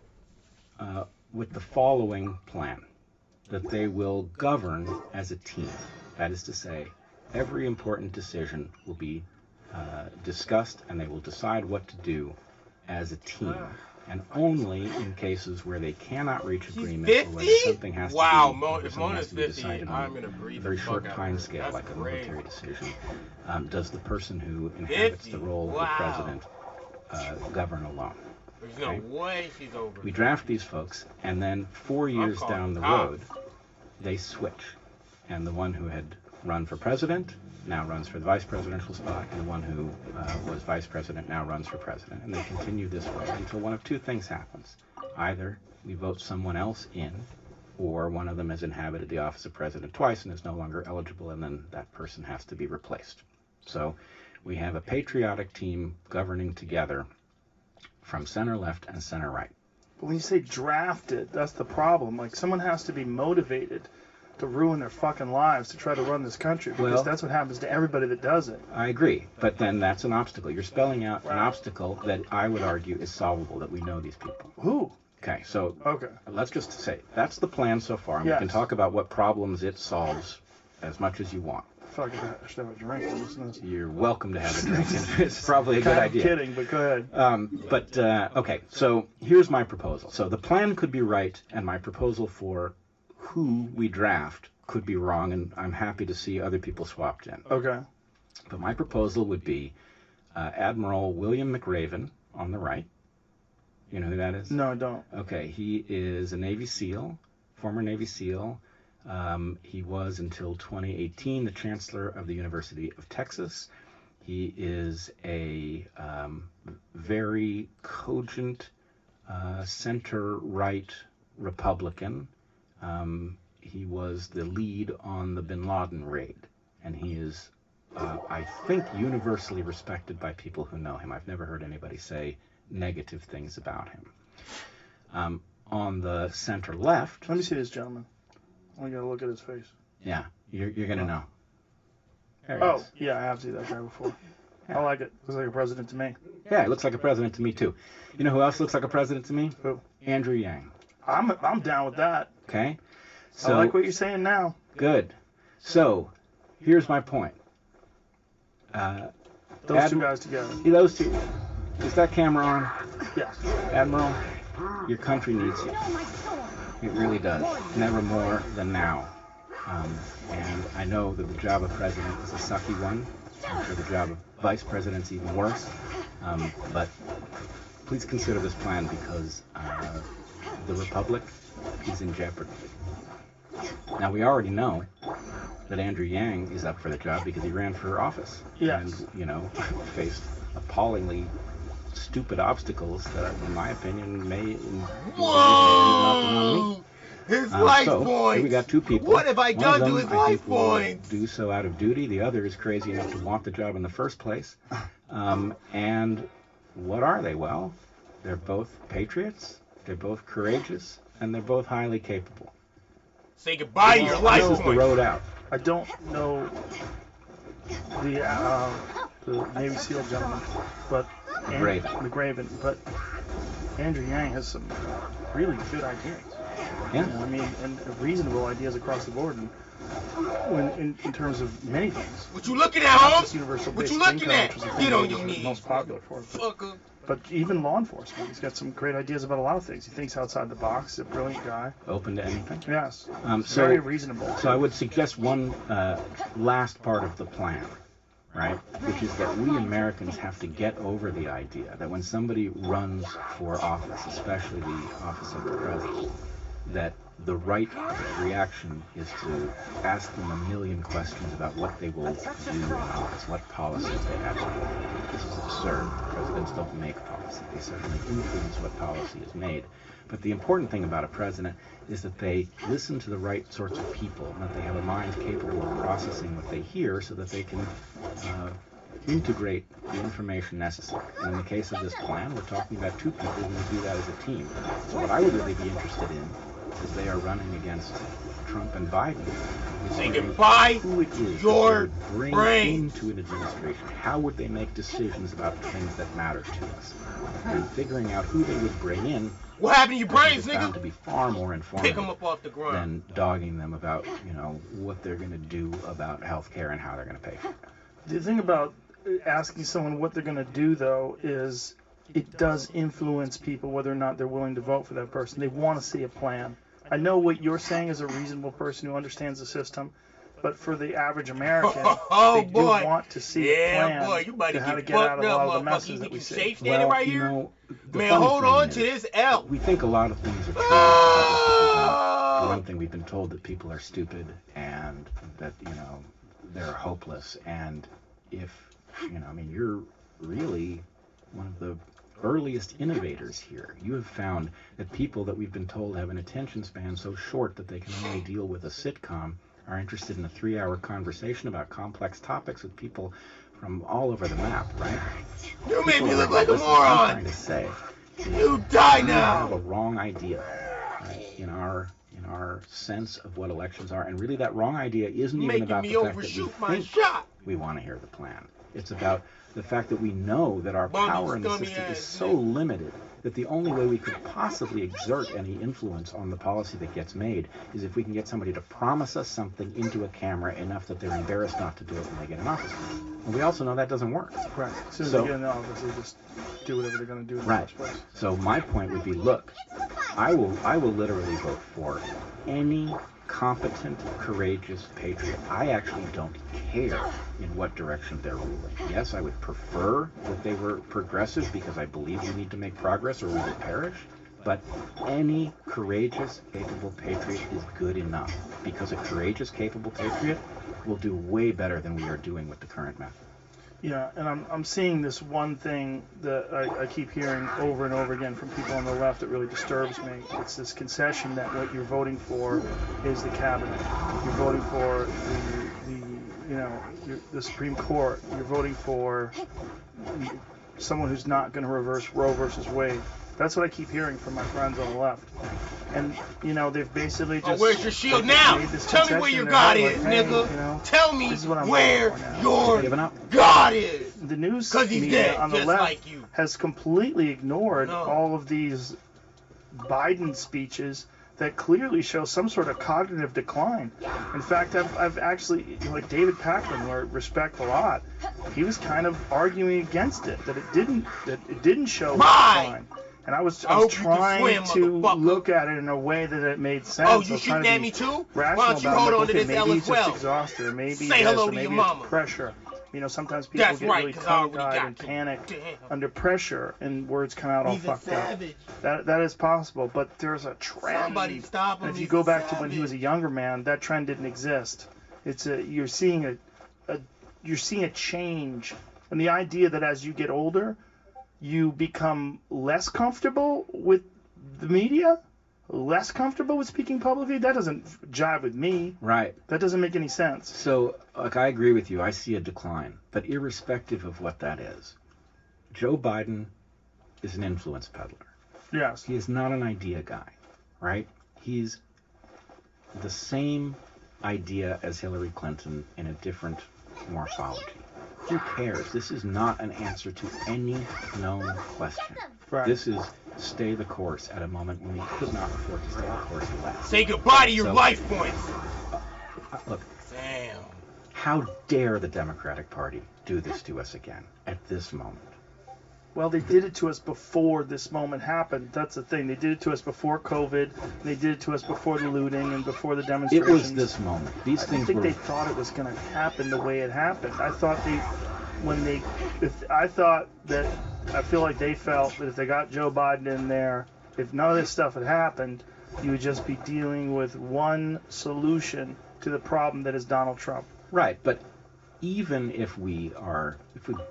with the following plan, that they will govern as a team. That is to say, every important decision will be discussed and they will decide what to do as a team. And only in cases where they cannot reach agreement or where something has to be, if Mona's 50, decided I'm on gonna a breathe very the short fuck out time of it. scale, That's like a great. military decision, does the person who inhabits the role of the president govern alone. There's no way she's over. We draft these folks, and then 4 years calling down the cops. road, they switch. And the one who had run for president now runs for the vice presidential spot, and the one who was vice president now runs for president. And they continue this way until one of two things happens. Either we vote someone else in, or one of them has inhabited the office of president twice and is no longer eligible, and then that person has to be replaced. So we have a patriotic team governing together from center left and center right. But when you say drafted, that's the problem. Like, someone has to be motivated to ruin their fucking lives to try to run this country, because Well, that's what happens to everybody that does it. I agree, but then that's an obstacle. You're spelling out an obstacle that I would argue is solvable, that we know these people. Who? Okay, so Okay. let's just say that's the plan so far. And we can talk about what problems it solves as much as you want. Fuck it, I should have a drink. You're welcome to have a drink. It's probably a good idea. I'm kidding, but go ahead. Okay, so here's my proposal. So the plan could be right, and my proposal for who we draft could be wrong, and I'm happy to see other people swapped in. Okay. But my proposal would be Admiral William McRaven on the right. You know who that is? No, I don't. Okay, he is a Navy SEAL, former Navy SEAL. He was, until 2018, the Chancellor of the University of Texas. He is a very cogent center-right Republican. He was the lead on the bin Laden raid, and he is, I think, universally respected by people who know him. I've never heard anybody say negative things about him. On the center left... Let me see this gentleman. I gotta look at his face. Yeah, you're gonna know. Oh, yeah, I have seen that guy before. I like it. Looks like a president to me. Yeah, it looks like a president to me too. You know who else looks like a president to me? Who? Andrew Yang. I'm down with that. Okay. So, I like what you're saying now. Good. So, here's my point. Those two guys together. Yeah, those two. Is that camera on? Yes. Admiral, your country needs you. It really does. Never more than now. And I know that the job of president is a sucky one. I'm sure the job of vice president's even worse. But please consider this plan, because the republic is in jeopardy. Now, we already know that Andrew Yang is up for the job because he ran for office. Yes. And, faced appallingly stupid obstacles that, in my opinion, may Whoa! His life points! We got two people. What have I done to his life points? Do so out of duty. The other is crazy enough to want the job in the first place. And what are they? Well, they're both patriots, they're both courageous, and they're both highly capable. Say goodbye to your life points. This is the road out. I don't know the Navy SEAL gentleman, but McRaven, but Andrew Yang has some really good ideas. Yeah. I mean, and reasonable ideas across the board, and in terms of many things. What you looking at, Holmes? Universal What you basic looking income, at? which is the Get thing on that your was knees. most popular for him. But even law enforcement, he's got some great ideas about a lot of things. He thinks outside the box. He's a brilliant guy. Open to anything. Yes. Very reasonable. So I would suggest one last part of the plan, right? Which is that we Americans have to get over the idea that when somebody runs for office, especially the office of the president, that the right reaction is to ask them a million questions about what they will do in office, what policies they have. This is absurd. Presidents don't make policy. They certainly influence what policy is made. But the important thing about a president is that they listen to the right sorts of people, and that they have a mind capable of processing what they hear so that they can integrate the information necessary. And in the case of this plan, we're talking about two people who will do that as a team. So what I would really be interested in is they are running against Trump and Biden. Say goodbye who it is your bring brain into an administration. How would they make decisions about things that matter to us? And figuring out who they would bring in. What happened to your brains, nigga? Bound to be far more informative Pick them up off the ground than dogging them about, what they're going to do about health care and how they're going to pay for it. The thing about asking someone what they're going to do, though, is it does influence people whether or not they're willing to vote for that person. They want to see a plan. I know what you're saying is a reasonable person who understands the system, but for the average American, they do want to see a plan you might to how to get get out of a lot of the up, messes that we see. Safe standing right here? The Man, funny hold thing on is, to this L. We think a lot of things are true. For one thing, we've been told that people are stupid and that, they're hopeless. And if, you're really one of the earliest innovators here. You have found that people that we've been told have an attention span so short that they can only deal with a sitcom are interested in a 3-hour conversation about complex topics with people from all over the map, right? You made me look People like a are moron. trying to say, You die you now. have a wrong idea, right? In our our sense of what elections are. And really, that wrong idea isn't even Making about me the fact that overshoot we my think shot. we want to hear the plan. It's about the fact that we know that our Bummy, power in the scummy system is ass so nigga. limited that the only way we could possibly exert any influence on the policy that gets made is if we can get somebody to promise us something into a camera enough that they're embarrassed not to do it when they get in office. And we also know that doesn't work. Right. As soon as So- they get in the office, they just do whatever they're going to do in the Right. first place. So my point would be, look, I will literally vote for any competent, courageous patriot. I actually don't care in what direction they're ruling. Yes, I would prefer that they were progressive because I believe we need to make progress or we will perish. But any courageous, capable patriot is good enough because a courageous, capable patriot will do way better than we are doing with the current method. Yeah, and I'm seeing this one thing that I keep hearing over and over again from people on the left that really disturbs me. It's this concession that what you're voting for is the cabinet. You're voting for the Supreme Court. You're voting for someone who's not going to reverse Roe versus Wade. That's what I keep hearing from my friends on the left. And, they've basically just... where's your shield now? Tell me where your God is, nigga. Tell me where your God is. The news 'Cause he's media dead, on the just left like you. has completely ignored all of these Biden speeches that clearly show some sort of cognitive decline. In fact, I've actually, like David Pakman, who I respect a lot, he was kind of arguing against it, that it didn't show a decline. And I was trying to look at it in a way that it made sense. Oh, you shooting at me too? Why don't you hold on to this maybe it's just LS12? exhausted, or maybe Say hello to maybe your it's mama. pressure. Sometimes people That's get right, really 'cause I already tongue-tied got and you. panic Damn. under pressure, and words come out all He's a fucked up. savage. That is possible, but there's a trend. Somebody stop him. And if you He's go a back to when he savage. was a younger man, that trend didn't exist. You're seeing a change, and the idea that as you get older, you become less comfortable with the media, less comfortable with speaking publicly. That doesn't jive with me. Right. That doesn't make any sense. So, I agree with you. I see a decline. But irrespective of what that is, Joe Biden is an influence peddler. Yes. He is not an idea guy, right? He's the same idea as Hillary Clinton in a different morphology. Who cares? This is not an answer to any known question. Right. This is stay the course at a moment when we could not afford to stay the course less. Say goodbye to your life points. Look, Damn. how dare the Democratic Party do this to us again at this moment? Well, they did it to us before this moment happened. That's the thing. They did it to us before COVID. They did it to us before the looting and before the It demonstrations. was this moment. These I things think were... they thought it was going to happen the way it happened. I thought I feel like they felt that if they got Joe Biden in there, if none of this stuff had happened, you would just be dealing with one solution to the problem that is Donald Trump. Right, but even if we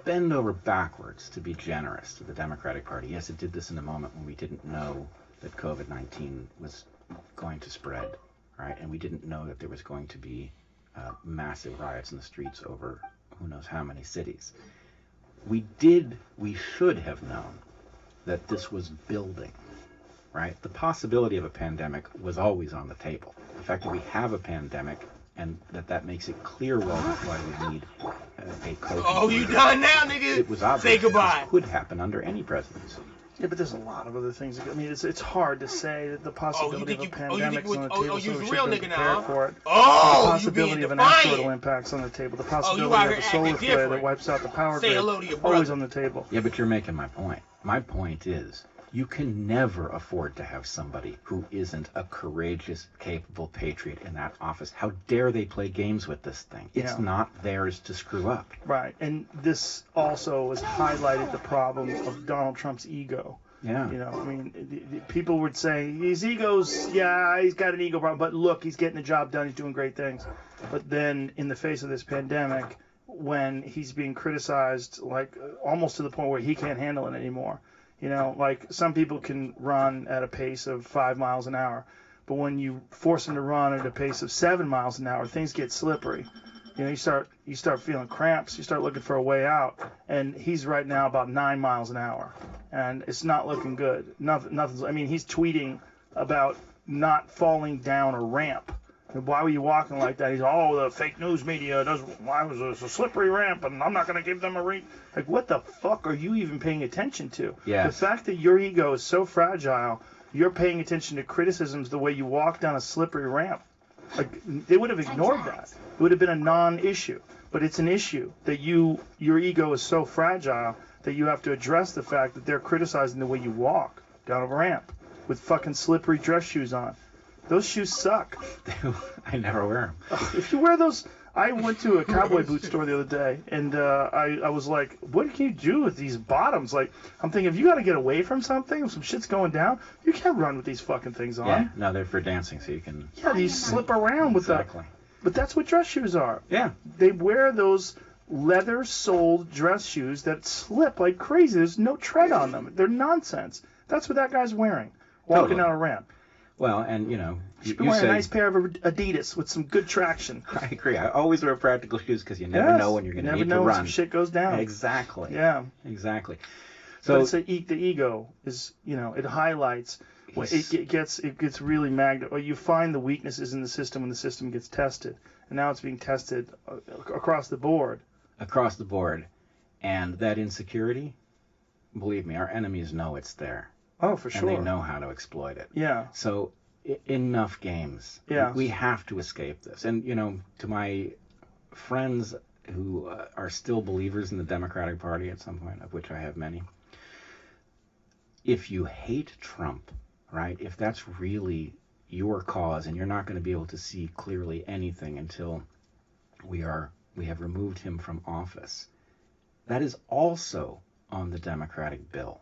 bend over backwards to be generous to the Democratic Party, yes, it did this in a moment when we didn't know that COVID-19 was going to spread, right? And we didn't know that there was going to be massive riots in the streets over who knows how many cities. We should have known that this was building, right? The possibility of a pandemic was always on the table. The fact that we have a pandemic and that makes it clear why we need a COVID. Oh, you done now, nigga? It was obvious Say goodbye. that this could happen under any presidency. Yeah, but there's a lot of other things. I mean, it's hard to say that the possibility of a pandemic is on the table, so we should be prepared for it. Oh, the possibility of an asteroidal impact's on the table. The possibility of a solar flare that wipes out the power grid, always on the table. Yeah, but you're making my point. My point is, you can never afford to have somebody who isn't a courageous, capable patriot in that office. How dare they play games with this thing? It's not theirs to screw up. Right, and this also has highlighted the problem of Donald Trump's ego. Yeah. I mean, people would say his ego's, he's got an ego problem, but look, he's getting the job done, he's doing great things. But then in the face of this pandemic, when he's being criticized, like almost to the point where he can't handle it anymore. Like some people can run at a pace of 5 miles an hour, but when you force them to run at a pace of 7 miles an hour, things get slippery. You start feeling cramps. You start looking for a way out, and he's right now about 9 miles an hour, and it's not looking good. Nothing's. I mean, he's tweeting about not falling down a ramp. Why were you walking like that? He's the fake news media does. Why was this a slippery ramp? And I'm not going to give them a ring. Like, what the fuck are you even paying attention to? Yes. The fact that your ego is so fragile, you're paying attention to criticisms the way you walk down a slippery ramp. Like, they would have ignored that. It would have been a non-issue. But it's an issue that your ego is so fragile that you have to address the fact that they're criticizing the way you walk down a ramp with fucking slippery dress shoes on. Those shoes suck. I never wear them. If you wear those, I went to a cowboy boot store the other day, and I was like, what can you do with these bottoms? Like, I'm thinking, if you got to get away from something, if some shit's going down, you can't run with these fucking things on. Yeah, no, they're for dancing, so you can... Yeah, you slip around with that. Exactly. But that's what dress shoes are. Yeah. They wear those leather-soled dress shoes that slip like crazy. There's no tread on them. They're nonsense. That's what that guy's wearing, walking down a ramp. Well, and, you know... You should wear a nice pair of Adidas with some good traction. I agree. I always wear practical shoes because you never know when you're going to need to run. Never know when some shit goes down. Exactly. Yeah. Exactly. So it's the ego is, it highlights. It gets really you find the weaknesses in the system when the system gets tested, and now it's being tested across the board. Across the board, and that insecurity, believe me, our enemies know it's there. Oh, for sure. And they know how to exploit it. Yeah. So enough games. Yeah. We have to escape this. And to my friends who are still believers in the Democratic Party at some point, of which I have many. If you hate Trump, right, if that's really your cause and you're not going to be able to see clearly anything until we have removed him from office, that is also on the Democratic bill.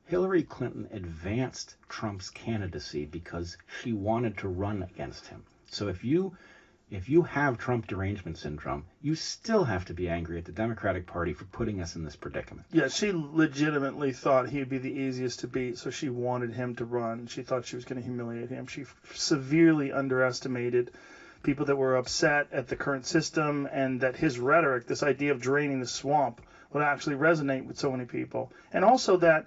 Hillary Clinton advanced Trump's candidacy because she wanted to run against him. So if you have Trump derangement syndrome, you still have to be angry at the Democratic Party for putting us in this predicament. Yeah, she legitimately thought he'd be the easiest to beat, so she wanted him to run. She thought she was going to humiliate him. She severely underestimated people that were upset at the current system and that his rhetoric, this idea of draining the swamp, would actually resonate with so many people. And also that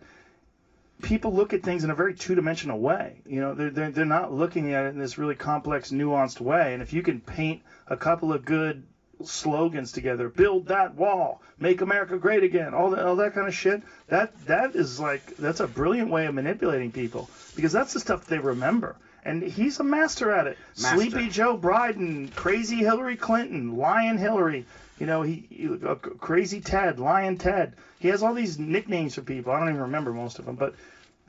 people look at things in a very two-dimensional way. They're not looking at it in this really complex, nuanced way. And if you can paint a couple of good slogans together, build that wall, make America great again, all that kind of shit, that's a brilliant way of manipulating people, because that's the stuff they remember. And he's a master at it. Sleepy Joe Biden, crazy Hillary Clinton, Lion Hillary, crazy Ted, Lion Ted. He has all these nicknames for people. I don't even remember most of them, but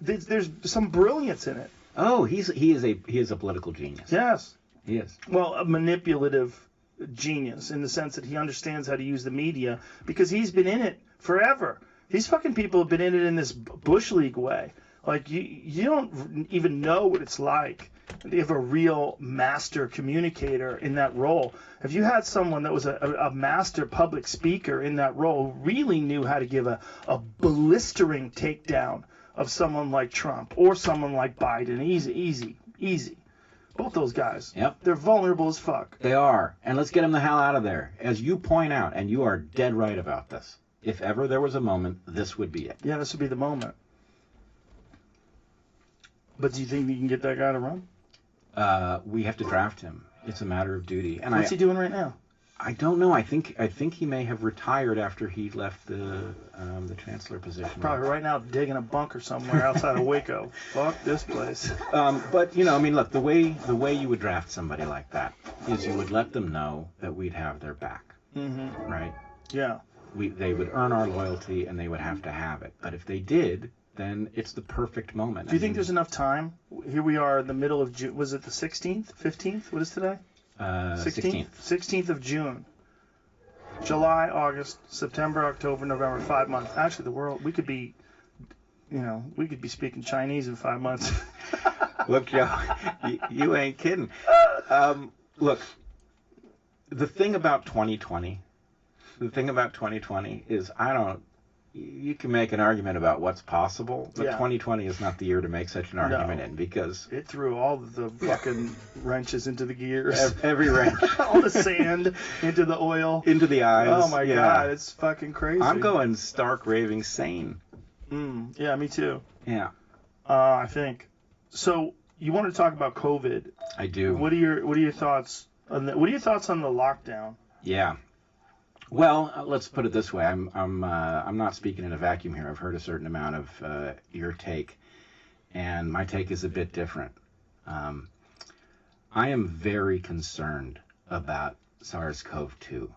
there's some brilliance in it. Oh, he is a political genius. Yes. He is. Well, a manipulative genius in the sense that he understands how to use the media because he's been in it forever. These fucking people have been in it in this Bush League way. Like, you don't even know what it's like to have a real master communicator in that role. If you had someone that was a master public speaker in that role, who really knew how to give a blistering takedown of someone like Trump or someone like Biden, easy. Both those guys. Yep. They're vulnerable as fuck. They are. And let's get them the hell out of there. As you point out, and you are dead right about this, if ever there was a moment, this would be it. Yeah, this would be the moment. But do you think we can get that guy to run? We have to draft him. It's a matter of duty. And what's he doing right now? I don't know. I think he may have retired after he left the chancellor position. Probably right now digging a bunker somewhere outside of Waco. Fuck this place. But look, the way you would draft somebody like that is you would let them know that we'd have their back. Mm-hmm. Right? Yeah. They would earn our loyalty and they would have to have it. But if they did, then it's the perfect moment. Do you think there's enough time? Here we are in the middle of June. Was it the 16th? 15th? What is today? 16th. 16th of June. July, August, September, October, November, 5 months. Actually, we could be speaking Chinese in 5 months. Look, Joe, you ain't kidding. Look, the thing about 2020 is you can make an argument about what's possible, but 2020 is not the year to make such an argument in, because it threw all the fucking wrenches into the gears. Every wrench. All the sand into the oil. Into the eyes. Oh my God, it's fucking crazy. I'm going stark raving sane. Yeah, me too. Yeah. I think. So you want to talk about COVID. I do. What are your thoughts on what are your thoughts on the lockdown? Yeah. Well, let's put it this way. I'm not speaking in a vacuum here. I've heard a certain amount of your take, and my take is a bit different. I am very concerned about SARS-CoV-2.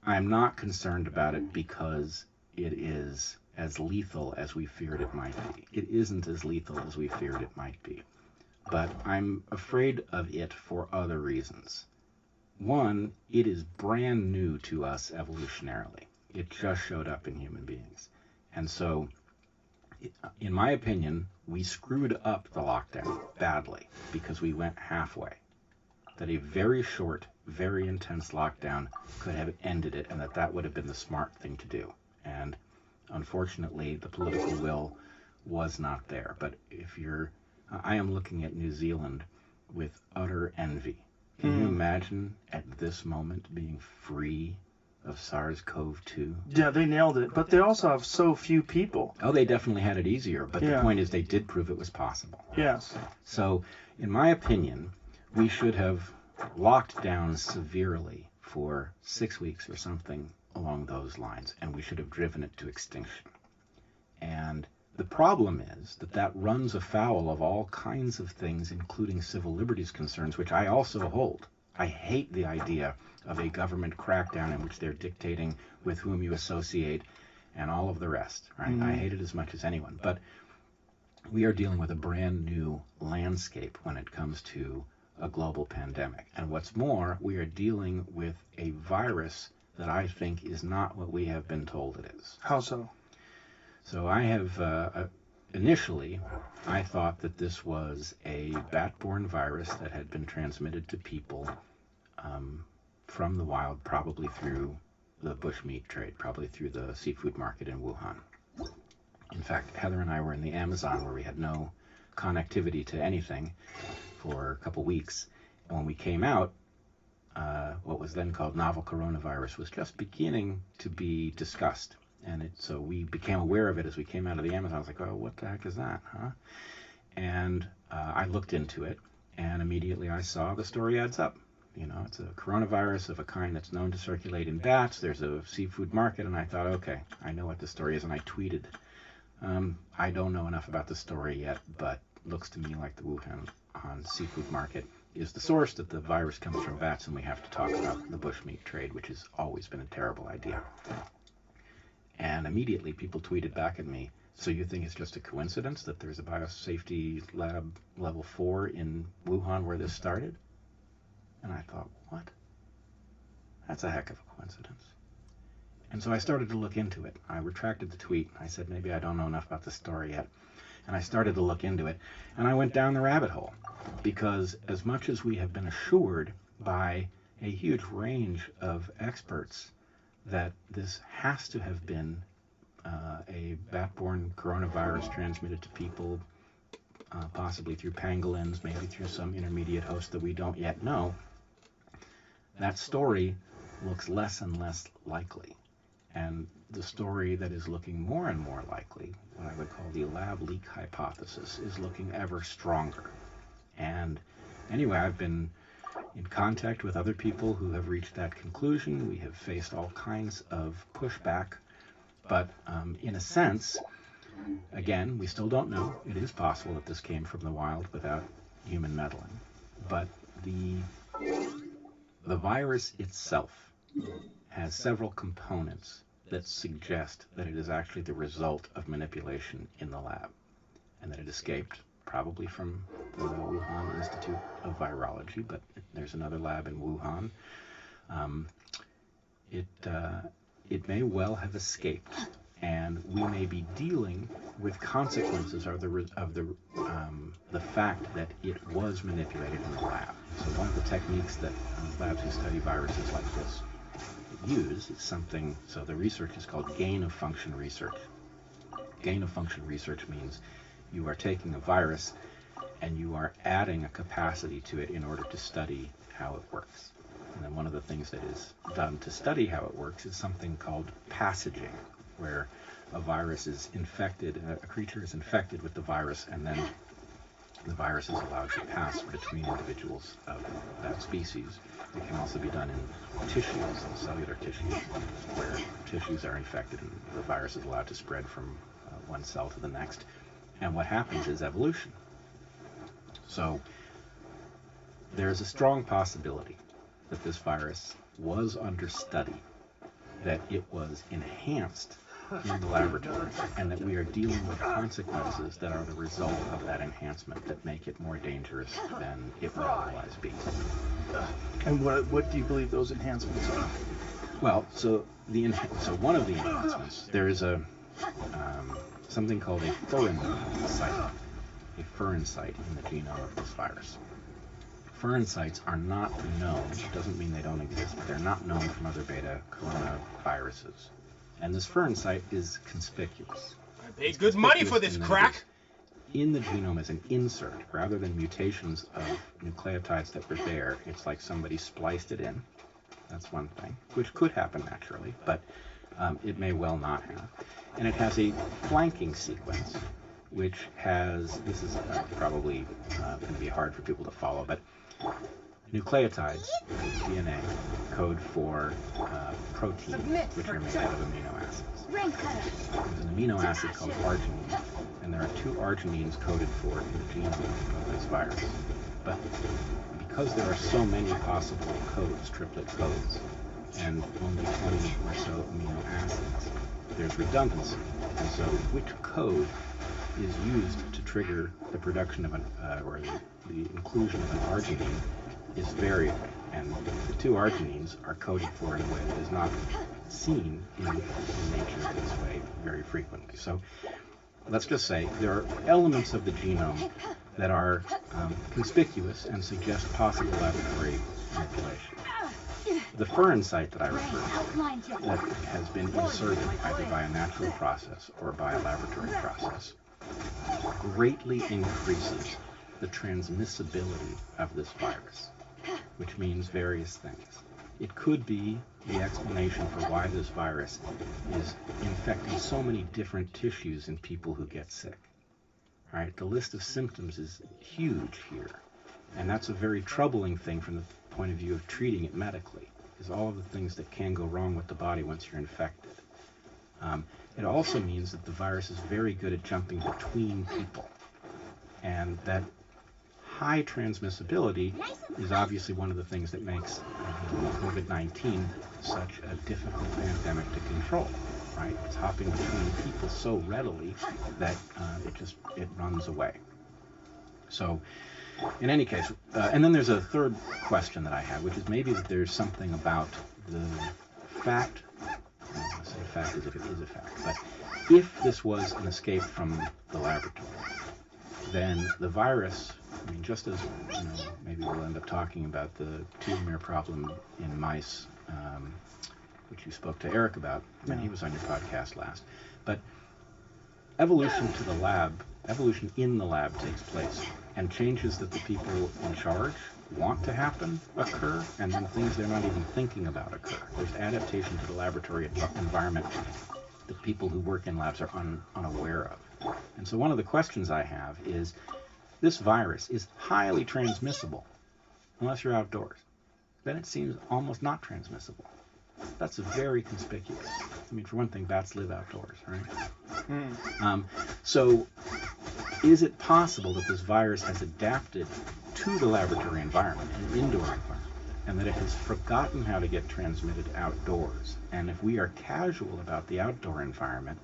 I'm not concerned about it because it is as lethal as we feared it might be. It isn't as lethal as we feared it might be. But I'm afraid of it for other reasons. One, it is brand new to us evolutionarily. It just showed up in human beings. And so, in my opinion, we screwed up the lockdown badly because we went halfway. That a very short, very intense lockdown could have ended it, and that would have been the smart thing to do. And unfortunately, the political will was not there. But I am looking at New Zealand with utter envy. Can you imagine at this moment being free of SARS-CoV-2? Yeah, they nailed it. But they also have so few people. Oh, they definitely had it easier. But the point is they did prove it was possible. Yes. So, in my opinion, we should have locked down severely for 6 weeks or something along those lines. And we should have driven it to extinction. And the problem is that runs afoul of all kinds of things, including civil liberties concerns, which I also hold. I hate the idea of a government crackdown in which they're dictating with whom you associate and all of the rest. Right? I hate it as much as anyone. But we are dealing with a brand new landscape when it comes to a global pandemic. And what's more, we are dealing with a virus that I think is not what we have been told it is. How so? So I have, initially, I thought that this was a bat-borne virus that had been transmitted to people from the wild, probably through the bushmeat trade, probably through the seafood market in Wuhan. In fact, Heather and I were in the Amazon where we had no connectivity to anything for a couple weeks. And when we came out, what was then called novel coronavirus was just beginning to be discussed. And so we became aware of it as we came out of the Amazon. I was like, oh, what the heck is that, huh? And I looked into it, and immediately I saw the story adds up. You know, it's a coronavirus of a kind that's known to circulate in bats. There's a seafood market, and I thought, okay, I know what the story is. And I tweeted, I don't know enough about the story yet, but looks to me like the Wuhan seafood market is the source, that the virus comes from bats, and we have to talk about the bushmeat trade, which has always been a terrible idea. And immediately people tweeted back at me, so you think it's just a coincidence that there's a biosafety lab level 4 in Wuhan where this started? And I thought, what? That's a heck of a coincidence. And so I started to look into it. I retracted the tweet. I said, maybe I don't know enough about the story yet. And I started to look into it. And I went down the rabbit hole. Because as much as we have been assured by a huge range of experts that this has to have been a bat-borne coronavirus transmitted to people, possibly through pangolins, maybe through some intermediate host that we don't yet know, that story looks less and less likely. And the story that is looking more and more likely, what I would call the lab leak hypothesis, is looking ever stronger. And anyway, I've been in contact with other people who have reached that conclusion. We have faced all kinds of pushback. But in a sense, again, we still don't know. It is possible that this came from the wild without human meddling. But the virus itself has several components that suggest that it is actually the result of manipulation in the lab, and that it escaped probably from the Wuhan Institute of Virology, but there's another lab in Wuhan. It may well have escaped, and we may be dealing with consequences of the fact that it was manipulated in the lab. So one of the techniques that labs who study viruses like this use is something, so the research is called gain-of-function research. Gain-of-function research means you are taking a virus and you are adding a capacity to it in order to study how it works. And then one of the things that is done to study how it works is something called passaging, where a virus is infected, a creature is infected with the virus, and then the virus is allowed to pass between individuals of that species. It can also be done in tissues, in cellular tissues, where tissues are infected and the virus is allowed to spread from one cell to the next. And what happens is evolution. So there's a strong possibility that this virus was under study, that it was enhanced in the laboratory, and that we are dealing with consequences that are the result of that enhancement that make it more dangerous than it would otherwise be. And what do you believe those enhancements are? Well, so one of the enhancements, there is a something called a furin site in the genome of this virus. Furin sites are not known. It doesn't mean they don't exist, but they're not known from other beta coronaviruses. And this furin site is conspicuous. I paid good money for this crack! In the genome as an insert, rather than mutations of nucleotides that were there, it's like somebody spliced it in. That's one thing, which could happen naturally, but it may well not have. And it has a flanking sequence, which has, this is probably going to be hard for people to follow, but nucleotides, DNA, code for proteins, which are made out of amino acids. There's an amino acid called arginine, and there are 2 arginines coded for in the genome of this virus. But because there are so many possible codes, triplet codes, and only 20 or so amino acids, there's redundancy. And so which code is used to trigger the production of or the inclusion of an arginine is variable, and the 2 arginines are coded for in a way that is not seen in nature this way very frequently. So let's just say there are elements of the genome that are conspicuous and suggest possible laboratory manipulation. The furin site that I referred to, that has been inserted either by a natural process or by a laboratory process, greatly increases the transmissibility of this virus, which means various things. It could be the explanation for why this virus is infecting so many different tissues in people who get sick. All right, the list of symptoms is huge here, and that's a very troubling thing from the point of view of treating it medically, is all of the things that can go wrong with the body once you're infected. It also means that the virus is very good at jumping between people, and that high transmissibility is obviously one of the things that makes COVID-19 such a difficult pandemic to control, right? It's hopping between people so readily that it runs away. So in any case, and then there's a third question that I have, which is maybe that there's something about the fact, I say fact as if it is a fact, but if this was an escape from the laboratory, then the virus, I mean, just as, maybe we'll end up talking about the telomere problem in mice, which you spoke to Eric about when he was on your podcast last, but evolution in the lab takes place, and changes that the people in charge want to happen occur, and then things they're not even thinking about occur. There's adaptation to the laboratory environment that people who work in labs are unaware of. And so one of the questions I have is, this virus is highly transmissible unless you're outdoors. Then it seems almost not transmissible. That's very conspicuous. I mean, for one thing, bats live outdoors, right? So is it possible that this virus has adapted to the laboratory environment, an indoor environment, and that it has forgotten how to get transmitted outdoors? And if we are casual about the outdoor environment,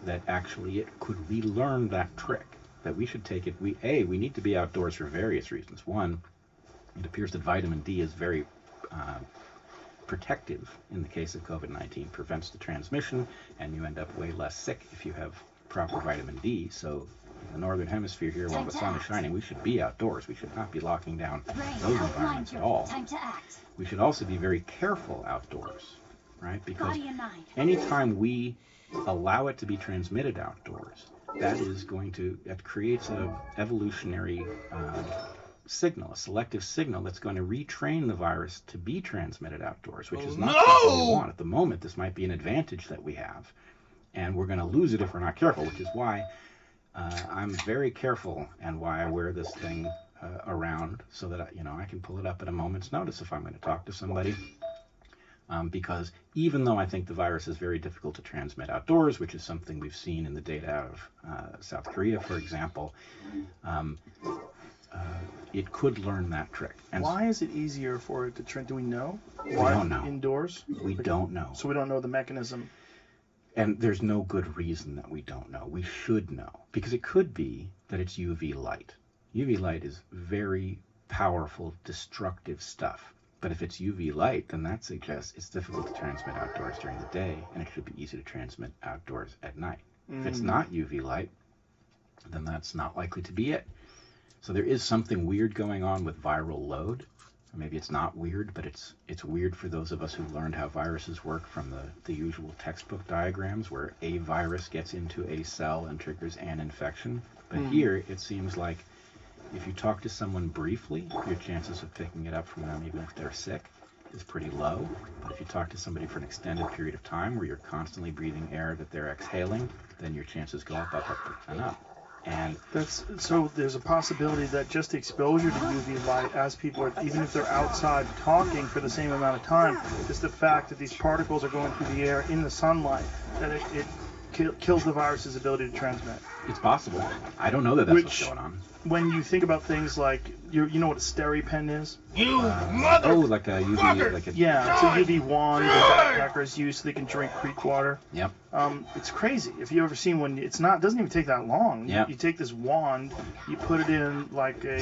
that actually it could relearn that trick, that we should take it, we need to be outdoors for various reasons. One, it appears that vitamin D is very protective in the case of COVID-19, prevents the transmission, and you end up way less sick if you have proper vitamin D. So in the northern hemisphere here, while the sun is shining, we should be outdoors. We should not be locking down those environments at all. We should also be very careful outdoors, right? Because anytime we allow it to be transmitted outdoors, that creates an evolutionary signal, a selective signal that's going to retrain the virus to be transmitted outdoors, which is not something we want. At the moment, this might be an advantage that we have, and we're going to lose it if we're not careful, which is why I'm very careful and why I wear this thing around so that I can pull it up at a moment's notice if I'm going to talk to somebody. Because even though I think the virus is very difficult to transmit outdoors, which is something we've seen in the data out of South Korea, for example, it could learn that trick. And why is it easier for it to do we know? We don't know. Indoors? We don't know. So we don't know the mechanism. And there's no good reason that we don't know. We should know. Because it could be that it's UV light. UV light is very powerful, destructive stuff. But if it's UV light, then that suggests it's difficult to transmit outdoors during the day, and it should be easy to transmit outdoors at night. If it's not UV light, then that's not likely to be it. So there is something weird going on with viral load. Or maybe it's not weird, but it's weird for those of us who learned how viruses work from the usual textbook diagrams where a virus gets into a cell and triggers an infection. But here, it seems like if you talk to someone briefly, your chances of picking it up from them, even if they're sick, is pretty low. But if you talk to somebody for an extended period of time where you're constantly breathing air that they're exhaling, then your chances go up and up. And so there's a possibility that just exposure to UV light, as people are, even if they're outside talking for the same amount of time, just the fact that these particles are going through the air in the sunlight, that it kills the virus's ability to transmit. It's possible. I don't know that that's what's going on. When you think about things like, you know what a SteriPen is? Oh, like a UV, yeah, it's a UV wand that backpackers use so they can drink creek water. Yep. It's crazy. If you've ever seen one, it doesn't even take that long. Yep. You take this wand, you put it in like a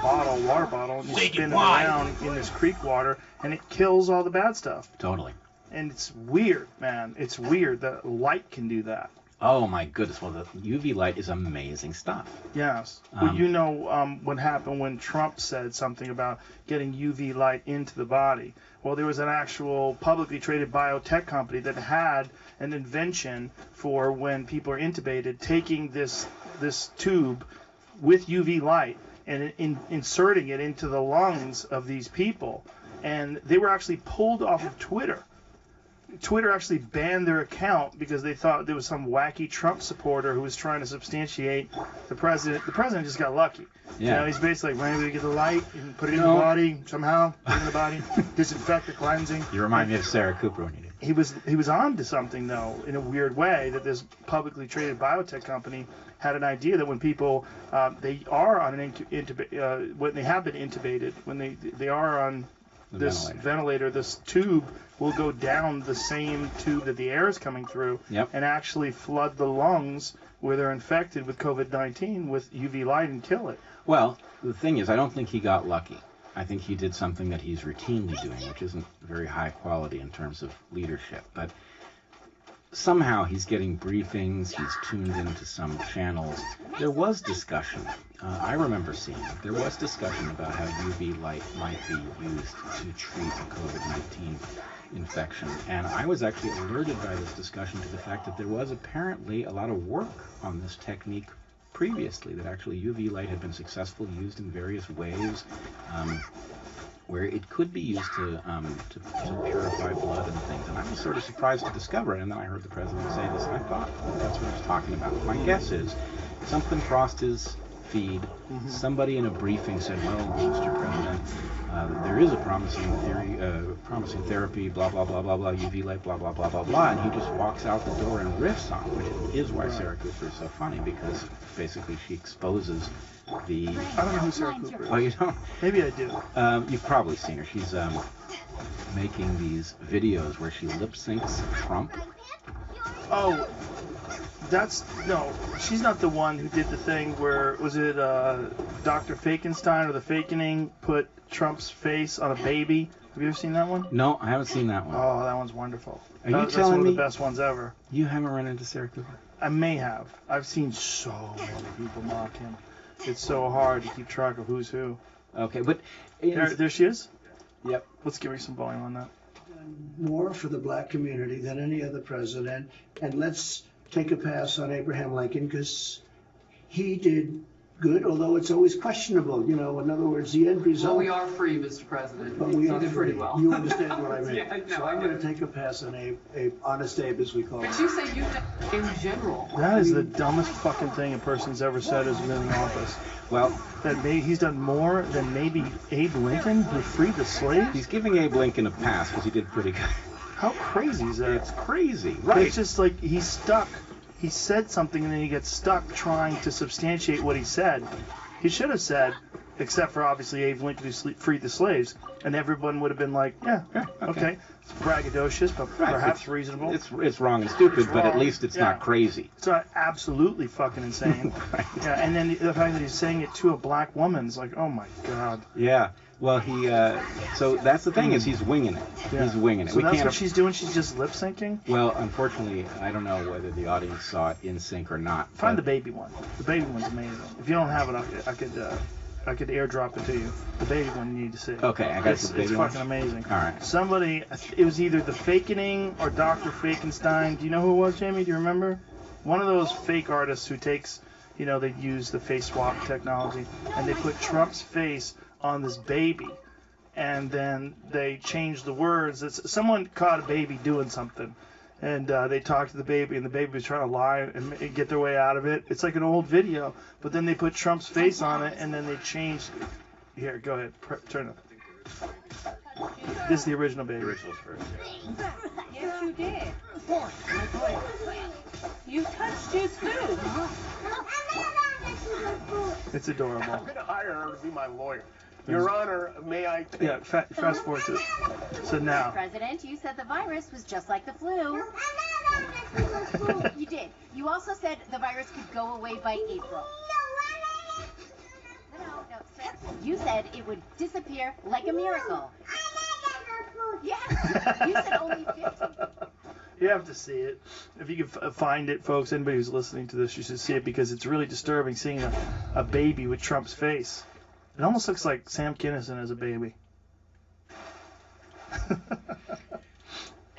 water bottle, and you spin it around in this creek water, and it kills all the bad stuff. Totally. And it's weird, man. It's weird that light can do that. Oh my goodness! Well, the UV light is amazing stuff. Yes. Well, you know what happened when Trump said something about getting UV light into the body. Well, there was an actual publicly traded biotech company that had an invention for when people are intubated, taking this tube with UV light and inserting it into the lungs of these people, and they were actually pulled off of Twitter. Twitter actually banned their account because they thought there was some wacky Trump supporter who was trying to substantiate the president. The president just got lucky. Yeah. You know, he's basically like, maybe we get the light and put it in the body somehow, put it in the body, disinfect the cleansing. You remind me of Sarah Cooper when you did. He was on to something, though, in a weird way, that this publicly traded biotech company had an idea that when people, they are on when they have been intubated, when they are on this ventilator, this tube will go down the same tube that the air is coming through and actually flood the lungs where they're infected with COVID-19 with UV light and kill it. Well, the thing is, I don't think he got lucky. I think he did something that he's routinely doing, which isn't very high quality in terms of leadership. But somehow he's getting briefings, he's tuned into some channels. There was discussion. I remember seeing it. There was discussion about how UV light might be used to treat a COVID-19 infection. And I was actually alerted by this discussion to the fact that there was apparently a lot of work on this technique previously, that actually UV light had been successfully used in various ways, where it could be used to purify blood and things. And I was sort of surprised to discover it, and then I heard the president say this, and I thought that's what he was talking about. My guess is something crossed his feed. Somebody in a briefing said, well, Mr. President, there is a promising therapy, blah, blah, blah, blah, blah, UV light, blah, blah, blah, blah, blah, and he just walks out the door and riffs on it, which is why Sarah Cooper is so funny, because basically she exposes the... I don't know who Sarah Cooper is. Oh, you don't? Maybe I do. You've probably seen her. She's making these videos where she lip syncs Trump. Oh, no, she's not the one who did the thing where, was it Dr. Fakenstein or the Fakening put Trump's face on a baby? Have you ever seen that one? No, I haven't seen that one. Oh, that one's wonderful. That's one of the best ones ever. You haven't run into Sarah Cooper? I may have. I've seen so many people mock him. It's so hard to keep track of who's who. Okay, but... There she is? Yep. Let's give her some volume on that. More for the black community than any other president, and let's take a pass on Abraham Lincoln, because he did good, although it's always questionable. You know, in other words, the end result. Well, we are free, Mr. President. But we You are did free. pretty well. You understand what I mean? Yeah, no, so I'm going to take a pass on Abe, Honest Abe, as we call But it. you say you've done in general. That is the dumbest fucking thing a person's ever said as been in office. Well, that he's done more than maybe Abe Lincoln, who freed the slaves. He's giving Abe Lincoln a pass because he did pretty good. How crazy is that? It's crazy, But right? it's just like he's stuck. He said something and then he gets stuck trying to substantiate what he said. He should have said, except for obviously Abe Lincoln who freed the slaves, and everyone would have been like, yeah, okay. It's braggadocious, but perhaps reasonable. It's wrong and stupid, but at least it's not crazy. It's not absolutely fucking insane. Right. Yeah, and then the fact that he's saying it to a black woman is like, oh my god. Yeah. Well, so that's the thing is he's winging it. Yeah. He's winging it. So that's what she's doing. She's just lip syncing. Well, unfortunately, I don't know whether the audience saw it in sync or not. Find the baby one. The baby one's amazing. If you don't have it, I could airdrop it to you. The baby one you need to see. Okay, I got the baby It's one. fucking amazing. All right. Somebody, it was either the Fakening or Dr. Fakenstein. Do you know who it was, Jamie? Do you remember? One of those fake artists who takes, they use the face swap technology, and they put Trump's face on this baby, and then they changed the words. Someone caught a baby doing something, and they talked to the baby, and the baby was trying to lie and get their way out of it. It's like an old video, but then they put Trump's face on it, and then they changed. Here, go ahead, turn it. This is the original baby. The original's first. Yes, you did. You touched his food. It's adorable. I'm going to hire her to be my lawyer. Your Honor, may I... Yeah, fast forward to it. So now. President, you said the virus was just like the flu. You did. You also said the virus could go away by April. No, sir. You said it would disappear like a miracle. Yes. You said only 15. You have to see it. If you can find it, folks, anybody who's listening to this, you should see it because it's really disturbing seeing a baby with Trump's face. It almost looks like Sam Kinison as a baby.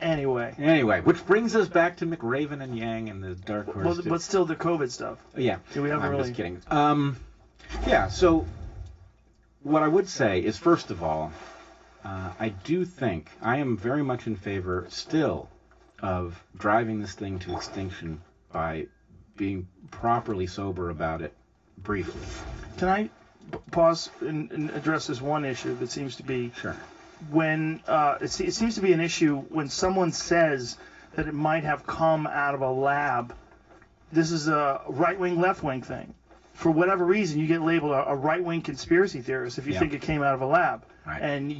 Anyway, which brings us back to McRaven and Yang and the Dark Horse. But still the COVID stuff. Yeah. We haven't really... just kidding. Yeah, so what I would say is, first of all, I do think I am very much in favor still of driving this thing to extinction by being properly sober about it briefly. Can I pause and address this one issue that seems to be when it seems to be an issue when someone says that it might have come out of a lab. This is a right-wing, left-wing thing. For whatever reason, you get labeled a right-wing conspiracy theorist if you think it came out of a lab. Right. And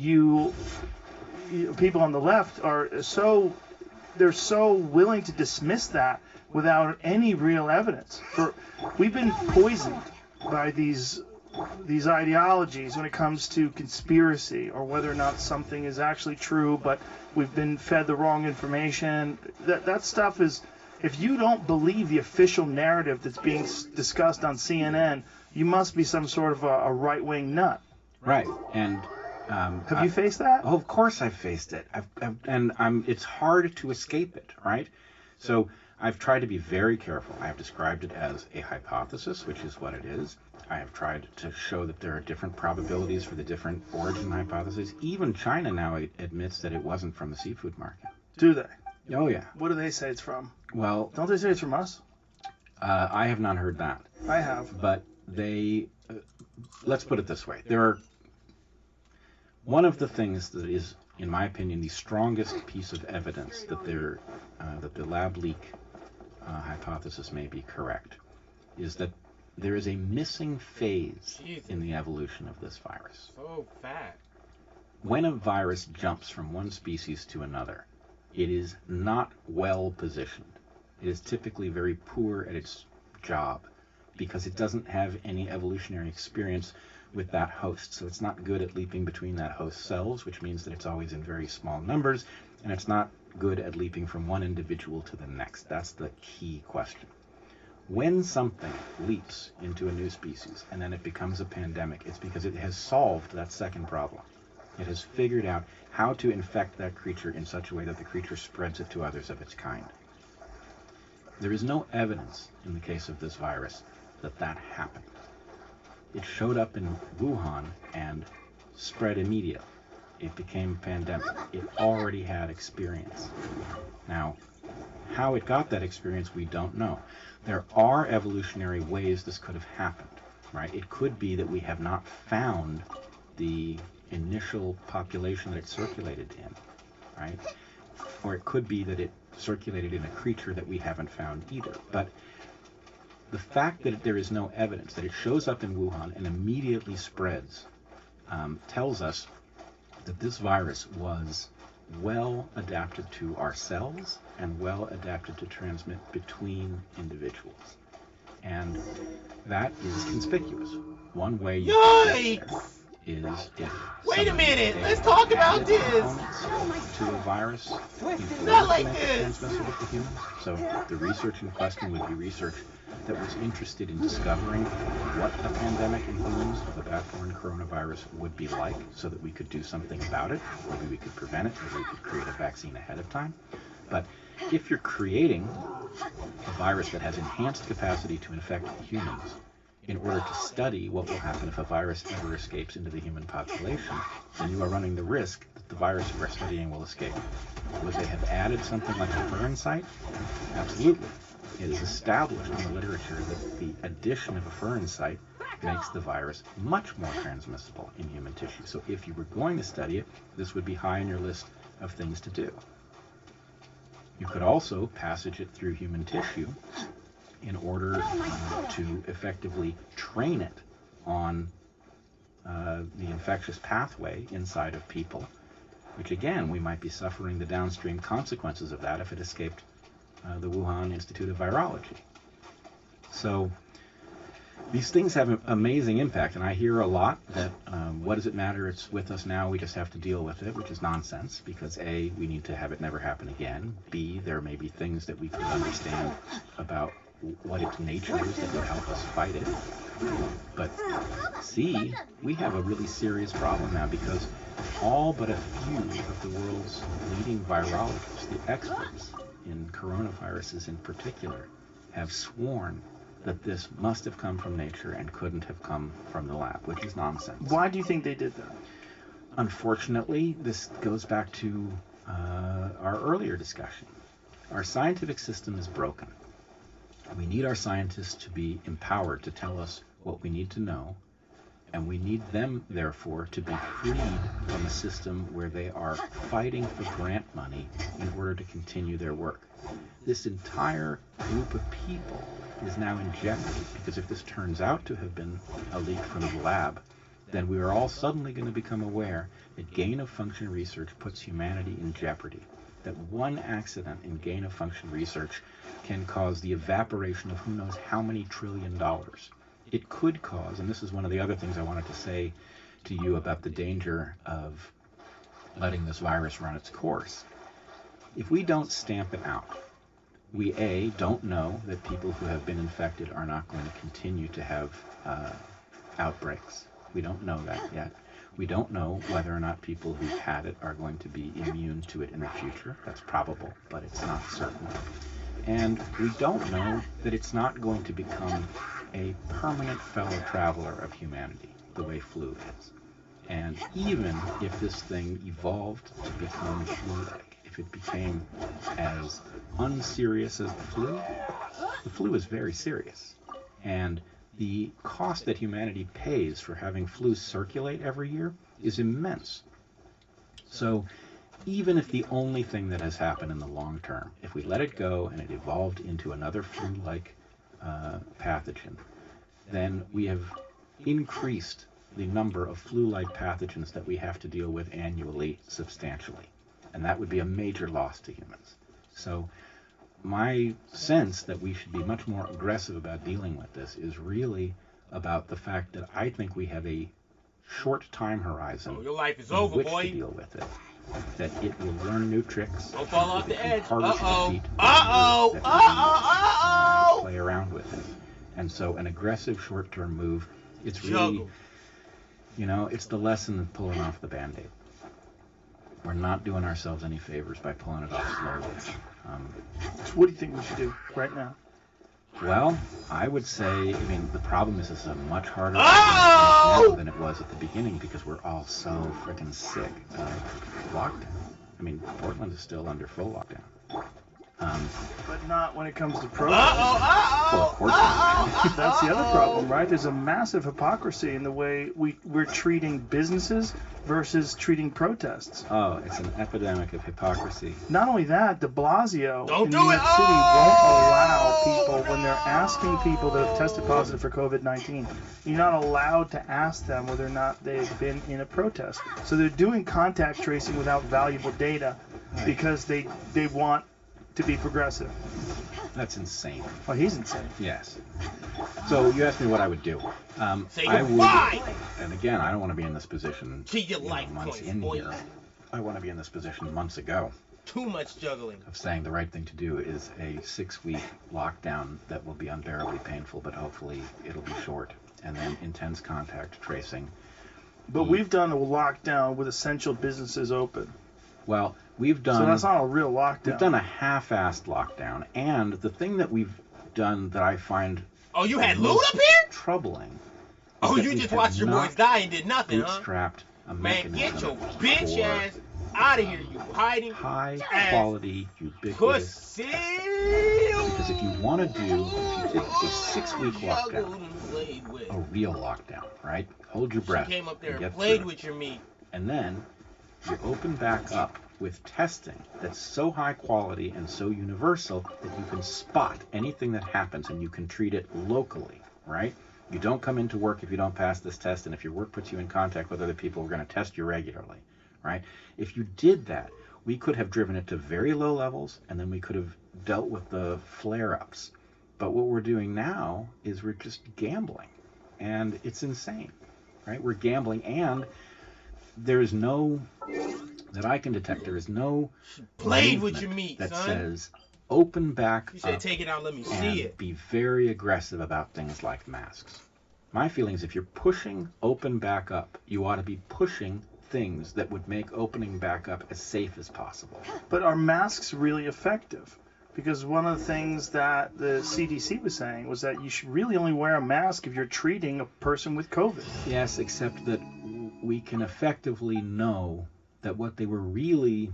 people on the left are so willing to dismiss that without any real evidence. We've been poisoned by these ideologies when it comes to conspiracy or whether or not something is actually true, but we've been fed the wrong information. That stuff is, if you don't believe the official narrative that's being discussed on CNN, you must be some sort of a right-wing nut. Right, and have you faced that? Oh, of course I've faced it, it's hard to escape it, right? So I've tried to be very careful. I have described it as a hypothesis, which is what it is. I have tried to show that there are different probabilities for the different origin hypotheses. Even China now admits that it wasn't from the seafood market. Do they? Oh, yeah. What do they say it's from? Well... Don't they say it's from us? I have not heard that. I have. But they... let's put it this way. One of the things that is, in my opinion, the strongest piece of evidence that that the lab leak hypothesis may be correct is that there is a missing phase in the evolution of this virus. So fat. When a virus jumps from one species to another, it is not well positioned. It is typically very poor at its job because it doesn't have any evolutionary experience with that host. So it's not good at leaping between that host cells, which means that it's always in very small numbers, and it's not good at leaping from one individual to the next. That's the key question. When something leaps into a new species and then it becomes a pandemic, it's because it has solved that second problem. It has figured out how to infect that creature in such a way that the creature spreads it to others of its kind. There is no evidence in the case of this virus that that happened. It showed up in Wuhan and spread immediately. It became a pandemic. It already had experience. Now, how it got that experience, we don't know. There are evolutionary ways this could have happened, right? It could be that we have not found the initial population that it circulated in, right? Or it could be that it circulated in a creature that we haven't found either. But the fact that there is no evidence, that it shows up in Wuhan and immediately spreads, tells us that this virus was well adapted to our cells and well adapted to transmit between individuals. And that is conspicuous. One way you can get there is if wait a minute, let's talk about this. To a virus, not like this. Transmissible to humans. So the research in question would be research that was interested in discovering what a pandemic in humans of a bat-borne coronavirus would be like, so that we could do something about it. Maybe we could prevent it, maybe we could create a vaccine ahead of time. But if you're creating a virus that has enhanced capacity to infect humans in order to study what will happen if a virus ever escapes into the human population, then you are running the risk that the virus you are studying will escape. Would they have added something like a fern site? Absolutely. It is established in the literature that the addition of a fern site makes the virus much more transmissible in human tissue. So if you were going to study it, this would be high on your list of things to do. You could also passage it through human tissue in order to effectively train it on the infectious pathway inside of people, which again, we might be suffering the downstream consequences of that if it escaped the Wuhan Institute of Virology. So these things have an amazing impact, and I hear a lot that what does it matter, it's with us now, we just have to deal with it, which is nonsense, because A, we need to have it never happen again. B, there may be things that we could understand about what its nature is that would help us fight it. But C, we have a really serious problem now, because all but a few of the world's leading virologists, the experts in coronaviruses in particular, have sworn that this must have come from nature and couldn't have come from the lab, which is nonsense. Why do you think they did that? Unfortunately, this goes back to our earlier discussion. Our scientific system is broken. We need our scientists to be empowered to tell us what we need to know, and we need them, therefore, to be freed from a system where they are fighting for grant money in order to continue their work. This entire group of people is now in jeopardy, because if this turns out to have been a leak from the lab, then we are all suddenly going to become aware that gain-of-function research puts humanity in jeopardy. That one accident in gain-of-function research can cause the evaporation of who knows how many $1 trillion. It could cause, and this is one of the other things I wanted to say to you about the danger of letting this virus run its course. If we don't stamp it out, we A, don't know that people who have been infected are not going to continue to have outbreaks. We don't know that yet. We don't know whether or not people who've had it are going to be immune to it in the future. That's probable, but it's not certain. And we don't know that it's not going to become a permanent fellow traveler of humanity, the way flu is. And even if this thing evolved to become flu-like, if it became as unserious as the flu is very serious. And the cost that humanity pays for having flu circulate every year is immense. So even if the only thing that has happened in the long term, if we let it go and it evolved into another flu-like pathogen, then we have increased the number of flu-like pathogens that we have to deal with annually substantially. And that would be a major loss to humans. So my sense that we should be much more aggressive about dealing with this is really about the fact that I think we have a short time horizon your life is in over, which boy. to deal with it. That it will learn new tricks. Don't fall off the edge. Harder to defeat. Play around with it. And so an aggressive short-term move, it's really, you know, it's the lesson of pulling off the Band-Aid. We're not doing ourselves any favors by pulling it off slowly. So what do you think we should do right now? Well, I would say, I mean, the problem is this is a much harder now than it was at the beginning because we're all so freaking sick of lockdown. I mean, Portland is still under full lockdown. But not when it comes to protests. Well, of course not. That's the other problem, right? There's a massive hypocrisy in the way we're treating businesses versus treating protests. Oh, it's an epidemic of hypocrisy. Not only that, de Blasio in New York City won't allow people, when they're asking people that have tested positive for COVID-19, you're not allowed to ask them whether or not they've been in a protest. So they're doing contact tracing without valuable data because they want to be progressive. That's insane. Oh, he's insane. Yes. So you asked me what I would do. Say I goodbye! would, and again, I don't want to be in this position Keep your life months points, in boy. here. I want to be in this position months ago Too much juggling. of saying the right thing to do is a 6-week lockdown that will be unbearably painful, but hopefully it'll be short, and then intense contact tracing. But we've done a lockdown with essential businesses open. Well, we've done... So that's not a real lockdown. We've done a half-assed lockdown, and the thing that we've done that I find... Oh, you had most loot up here? ...troubling... Oh, is that you we just have watched your not boys die and did nothing, huh? bootstrapped a Man, mechanism get your bitch for ass out of here, you hiding high-quality, ubiquitous... pussy. Because if you want to do, if you did a 6-week lockdown, a real lockdown, right? Hold your breath. She came up there and and get played through with your meat. And then you open back up with testing that's so high quality and so universal that you can spot anything that happens and you can treat it locally, right? You don't come into work if you don't pass this test, and if your work puts you in contact with other people, we're going to test you regularly, right? If you did that, we could have driven it to very low levels, and then we could have dealt with the flare-ups. But what we're doing now is we're just gambling, and it's insane, right? We're gambling, and there is no, that I can detect, there is no Played with your meat, that son. says open back You said up take it out, let me and see it. be very aggressive about things like masks. My feeling is if you're pushing open back up, you ought to be pushing things that would make opening back up as safe as possible. But are masks really effective? Because one of the things that the CDC was saying was that you should really only wear a mask if you're treating a person with COVID. Yes, except that we can effectively know that what they were really,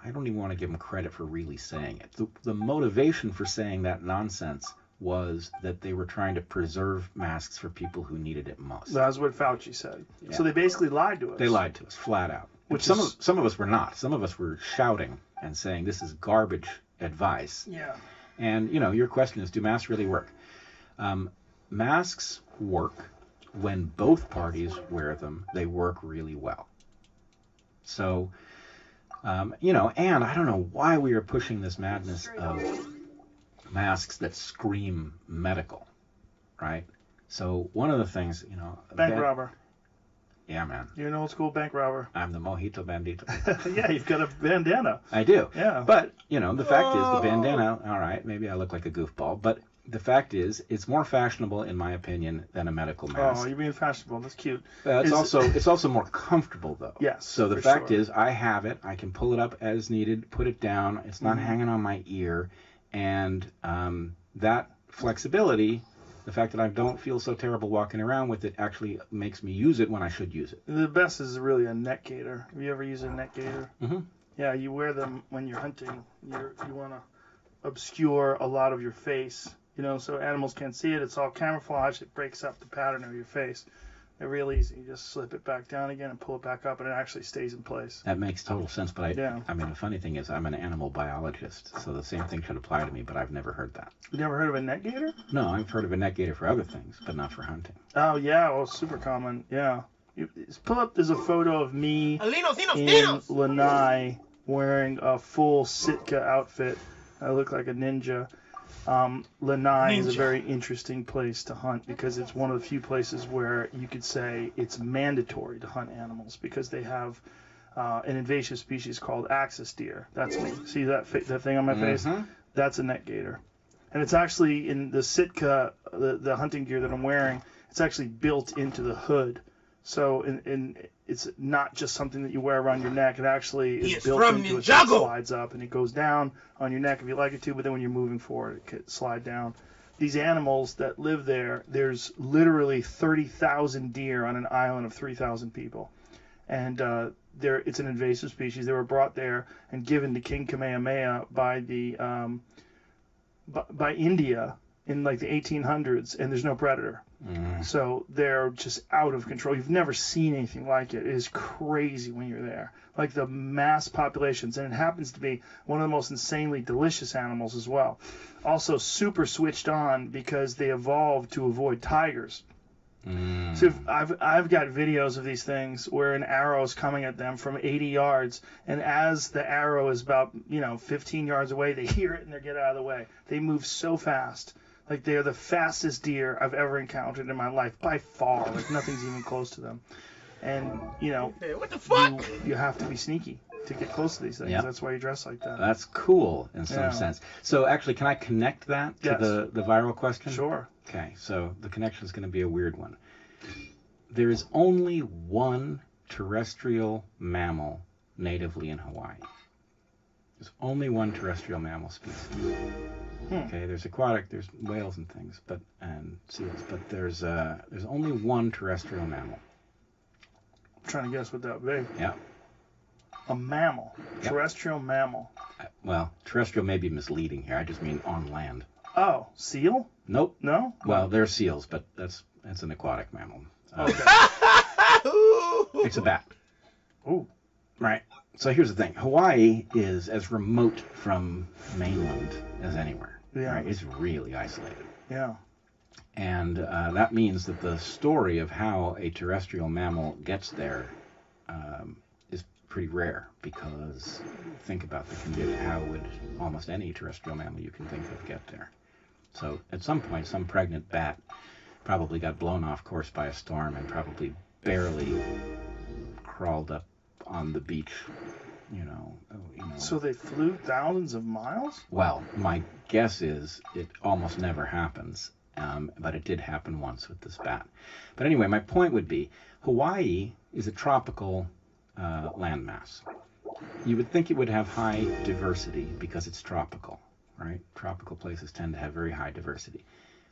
I don't even want to give them credit for really saying it. The motivation for saying that nonsense was that they were trying to preserve masks for people who needed it most. That's what Fauci said. Yeah. So they basically lied to us. They lied to us, flat out. Which some is- of us were not. Some of us were shouting and saying this is garbage advice. Yeah. And, you know, your question is, do masks really work? Masks work when both parties wear them. They work really well. So, you know, and I don't know why we are pushing this madness of masks that scream medical, right? So one of the things, you know... Bank robber. Yeah, man. You're an old school bank robber. I'm the Mojito Bandito. Yeah, you've got a bandana. I do. Yeah. But, you know, the fact is the bandana, all right, maybe I look like a goofball, but the fact is it's more fashionable, in my opinion, than a medical mask. Oh, you're being fashionable. That's cute. It's also more comfortable, though. Yes, So the for fact sure. is I have it. I can pull it up as needed, put it down. It's not hanging on my ear. And that flexibility, the fact that I don't feel so terrible walking around with it, actually makes me use it when I should use it. The best is really a neck gaiter. Have you ever used a neck gaiter? Mm-hmm. Yeah, you wear them when you're hunting. You want to obscure a lot of your face, you know, so animals can't see it. It's all camouflage. It breaks up the pattern of your face. They're real easy. You just slip it back down again and pull it back up, and it actually stays in place. That makes total sense, but Yeah. I mean, the funny thing is I'm an animal biologist, so the same thing should apply to me, but I've never heard that. You never heard of a neck gaiter? No, I've heard of a neck gaiter for other things, but not for hunting. Oh, yeah. Well, super common. Yeah. Pull up, there's a photo of me in Linos. Lanai wearing a full Sitka outfit. I look like a ninja. Lanai is a very interesting place to hunt because it's one of the few places where you could say it's mandatory to hunt animals because they have an invasive species called axis deer. That's me. See that thing on my face? That's a neck gaiter. And it's actually in the Sitka, the hunting gear that I'm wearing, it's actually built into the hood. So it's not just something that you wear around your neck. It actually is built into it. So it slides up and it goes down on your neck if you like it to, but then when you're moving forward, it can slide down. these animals that live there, there's literally 30,000 deer on an island of 3,000 people. And it's an invasive species. They were brought there and given to King Kamehameha by by India in like the 1800s, and there's no predator. So they're just out of control. You've never seen anything like it. It is crazy when you're there. Like the mass populations, and it happens to be one of the most insanely delicious animals as well. Also super switched on because they evolved to avoid tigers. So I've got videos of these things where an arrow is coming at them from 80 yards, and as the arrow is about 15 yards away, they hear it and they get out of the way. They move so fast. Like, they are the fastest deer I've ever encountered in my life, by far. Like, nothing's even close to them. And, what the fuck? You have to be sneaky to get close to these things. Yep. That's why you dress like that. That's cool in some sense. So, actually, can I connect that to the viral question? Sure. Okay, so the connection is going to be a weird one. There is only one terrestrial mammal natively in Hawaii. There's only one terrestrial mammal species. Okay, there's aquatic, there's whales and things, and seals, but there's only one terrestrial mammal. I'm trying to guess what that would be. Yeah. A mammal. Yep. Terrestrial mammal. Well, terrestrial may be misleading here. I just mean on land. Oh, seal? Nope. No? Well, they're seals, but that's an aquatic mammal. Okay. It's a bat. Ooh. Right. So here's the thing. Hawaii is as remote from mainland as anywhere. Yeah. Right? It's really isolated. Yeah. And that means that the story of how a terrestrial mammal gets there is pretty rare, because think about the condition. How would almost any terrestrial mammal you can think of get there? So at some point, some pregnant bat probably got blown off course by a storm and probably barely crawled up on the beach, So they flew thousands of miles? Well, my guess is it almost never happens, but it did happen once with this bat. But anyway, my point would be, Hawaii is a tropical landmass. You would think it would have high diversity because it's tropical, right? Tropical places tend to have very high diversity.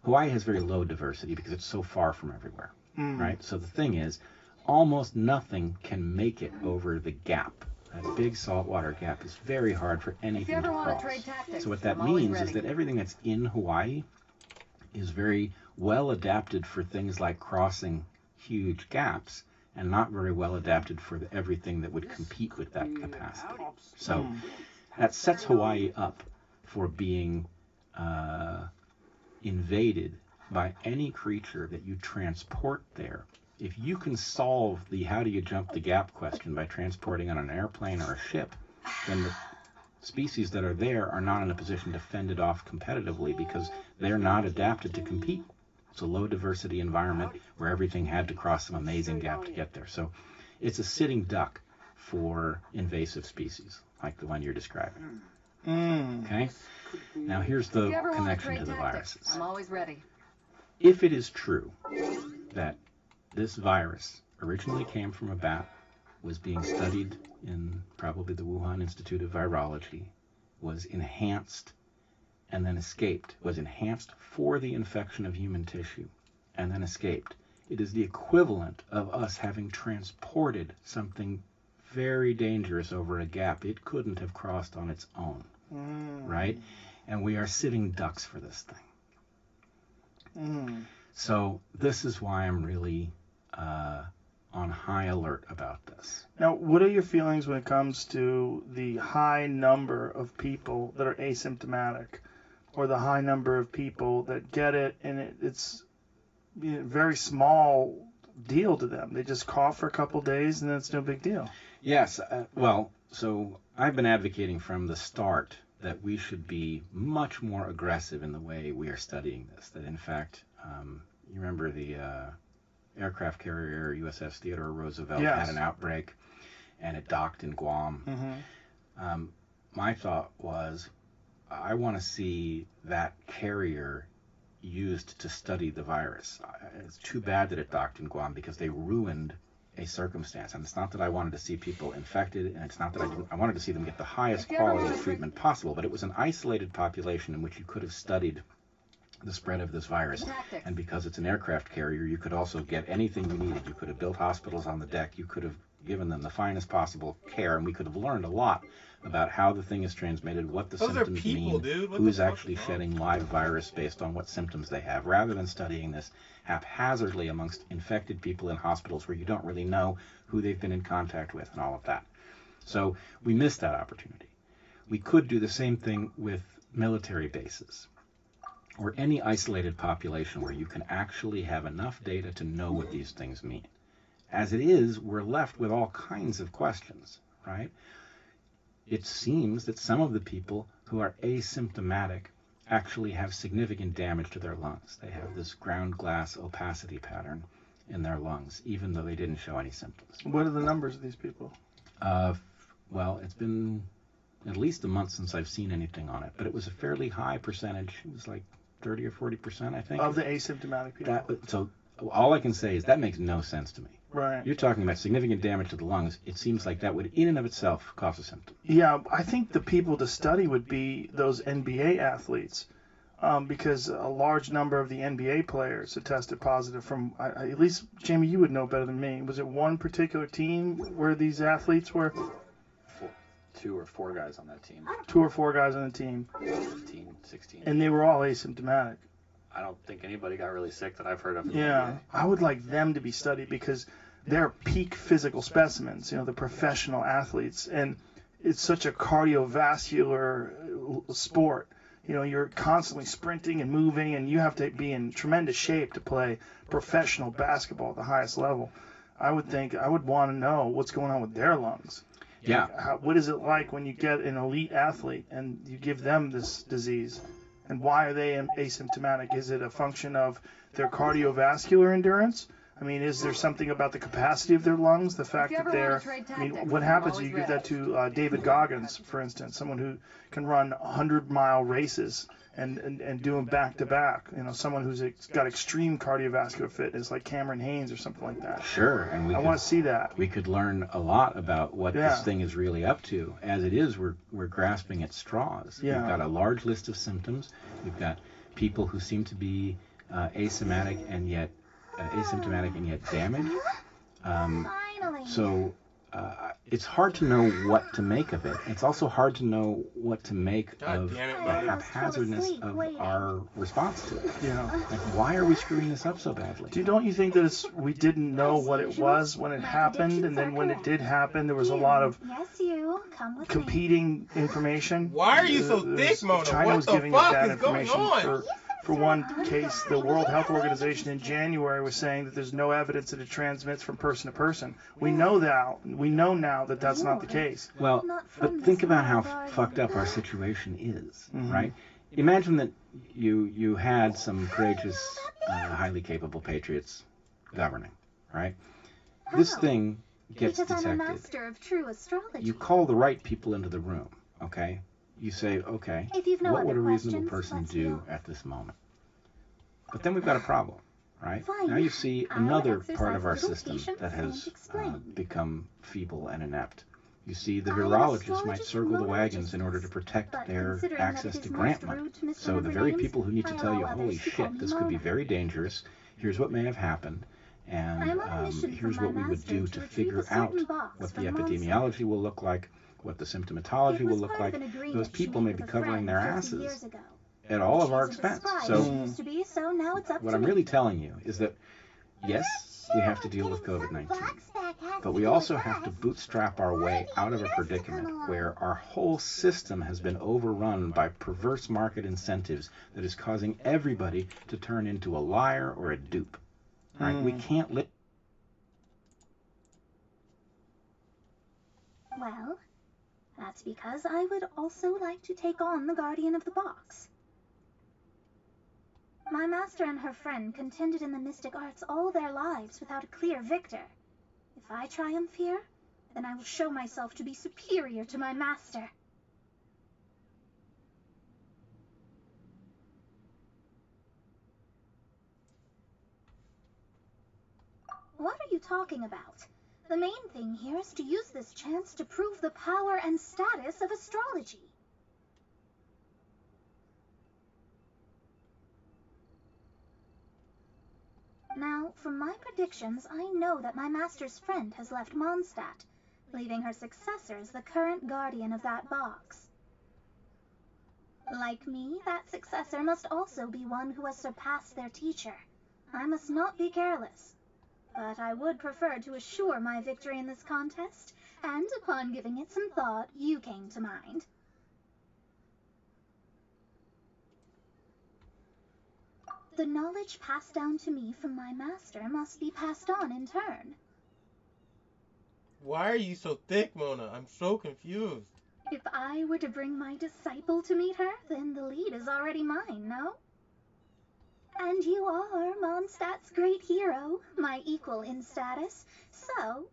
Hawaii has very low diversity because it's so far from everywhere, right? So the thing is, almost nothing can make it over the gap. That big saltwater gap is very hard for anything to cross. So what that means is that everything that's in Hawaii is very well adapted for things like crossing huge gaps, and not very well adapted for everything that would compete with that capacity. So that sets Hawaii up for being invaded by any creature that you transport there. If you can solve the how do you jump the gap question by transporting on an airplane or a ship, then the species that are there are not in a position to fend it off competitively because they're not adapted to compete. It's a low diversity environment where everything had to cross some amazing gap to get there. So it's a sitting duck for invasive species like the one you're describing. Okay? Now here's the connection to the viruses. I'm always ready. If it is true that this virus originally came from a bat, was being studied in probably the Wuhan Institute of Virology, was enhanced and then escaped, was enhanced for the infection of human tissue and then escaped, it is the equivalent of us having transported something very dangerous over a gap it couldn't have crossed on its own, right? And we are sitting ducks for this thing. So this is why I'm really on high alert about this. Now, what are your feelings when it comes to the high number of people that are asymptomatic, or the high number of people that get it and it's a very small deal to them? They just cough for a couple days and then it's no big deal. Yes, well, so I've been advocating from the start that we should be much more aggressive in the way we are studying this. That in fact, you remember the aircraft carrier USS Theodore Roosevelt had an outbreak and it docked in Guam. My thought was, I want to see that carrier used to study the virus. It's too bad that it docked in Guam because they ruined a circumstance. And it's not that I wanted to see people infected, and it's not that I wanted to see them get the highest quality of treatment possible, but it was an isolated population in which you could have studied the spread of this virus. And because it's an aircraft carrier, you could also get anything you needed. You could have built hospitals on the deck. You could have given them the finest possible care, and we could have learned a lot about how the thing is transmitted, what the symptoms mean, who's actually shedding live virus based on what symptoms they have, rather than studying this haphazardly amongst infected people in hospitals where you don't really know who they've been in contact with and all of that. So we missed that opportunity. We could do the same thing with military bases or any isolated population where you can actually have enough data to know what these things mean. As it is, we're left with all kinds of questions, right? It seems that some of the people who are asymptomatic actually have significant damage to their lungs. They have this ground glass opacity pattern in their lungs, even though they didn't show any symptoms. What are the numbers of these people? Well, it's been at least a month since I've seen anything on it, but it was a fairly high percentage. It was like 30 or 40%, I think. Of the asymptomatic people. So all I can say is that makes no sense to me. Right. You're talking about significant damage to the lungs. It seems like that would, in and of itself, cause a symptom. Yeah, I think the people to study would be those NBA athletes, because a large number of the NBA players have tested positive from, at least, Jamie, you would know better than me. Was it one particular team where these athletes were? 2 or 4 guys on that team. 2 or 4 guys on the team. 15, 16. And they were all asymptomatic. I don't think anybody got really sick that I've heard of. Yeah, I would like them to be studied because they're peak physical specimens, the professional athletes, and it's such a cardiovascular sport. You're constantly sprinting and moving, and you have to be in tremendous shape to play professional basketball at the highest level. I would want to know what's going on with their lungs. Yeah. What is it like when you get an elite athlete and you give them this disease? And why are they asymptomatic? Is it a function of their cardiovascular endurance? I mean, is there something about the capacity of their lungs? The fact that what happens if you give that to David Goggins, for instance, someone who can run 100-mile races and do them back to back? Someone who's got extreme cardiovascular fitness, like Cameron Haynes or something like that. Sure, and I want to see that. We could learn a lot about what this thing is really up to. As it is, we're grasping at straws. Yeah. We've got a large list of symptoms. We've got people who seem to be asymptomatic and yet damaged. So it's hard to know what to make of it. It's also hard to know what to make of the haphazardness of our response to it. Yeah. Like, why are we screwing this up so badly? Don't you think that we didn't know what it was when it happened, and then when it did happen, there was a lot of competing information? Why are you so thick, Mona? China was giving us that information on? For one case, the World Health Organization in January was saying that there's no evidence that it transmits from person to person. We know that. We know now that that's not the case. Well, but think about how fucked up our situation is, right? Imagine that you had some courageous, highly capable patriots governing, right? This thing gets detected. I'm a master of true astrology. You call the right people into the room, okay? You say, okay, what would a reasonable person do at this moment? But then we've got a problem, right? Now you see another part of our system that has become feeble and inept. You see the virologists might circle the wagons in order to protect their access to grant money. So the very people who need to tell you, holy shit, this could be very dangerous, here's what may have happened, and here's what we would do to figure out what the epidemiology will look like, what the symptomatology will look like. Those people may be covering their asses at all of our expense. So what I'm really telling you is that, yes, we have to deal with COVID-19, but we also have to bootstrap our way out of a predicament where our whole system has been overrun by perverse market incentives that is causing everybody to turn into a liar or a dupe. Right? We can't live. Well, that's because I would also like to take on the Guardian of the Box. My master and her friend contended in the mystic arts all their lives without a clear victor. If I triumph here, then I will show myself to be superior to my master. What are you talking about? The main thing here is to use this chance to prove the power and status of astrology. Now, from my predictions, I know that my master's friend has left Mondstadt, leaving her successor as the current guardian of that box. Like me, that successor must also be one who has surpassed their teacher. I must not be careless. But I would prefer to assure my victory in this contest, and upon giving it some thought, you came to mind. The knowledge passed down to me from my master must be passed on in turn. Why are you so thick, Mona? I'm so confused. If I were to bring my disciple to meet her, then the lead is already mine, no? And you are Mondstadt's great hero, my equal in status, so...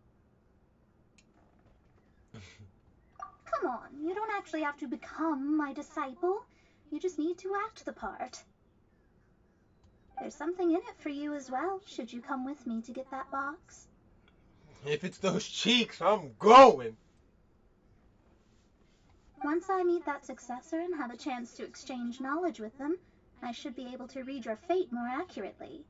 Come on, you don't actually have to become my disciple. You just need to act the part. There's something in it for you as well, should you come with me to get that box. If it's those cheeks, I'm going! Once I meet that successor and have a chance to exchange knowledge with them, I should be able to read your fate more accurately.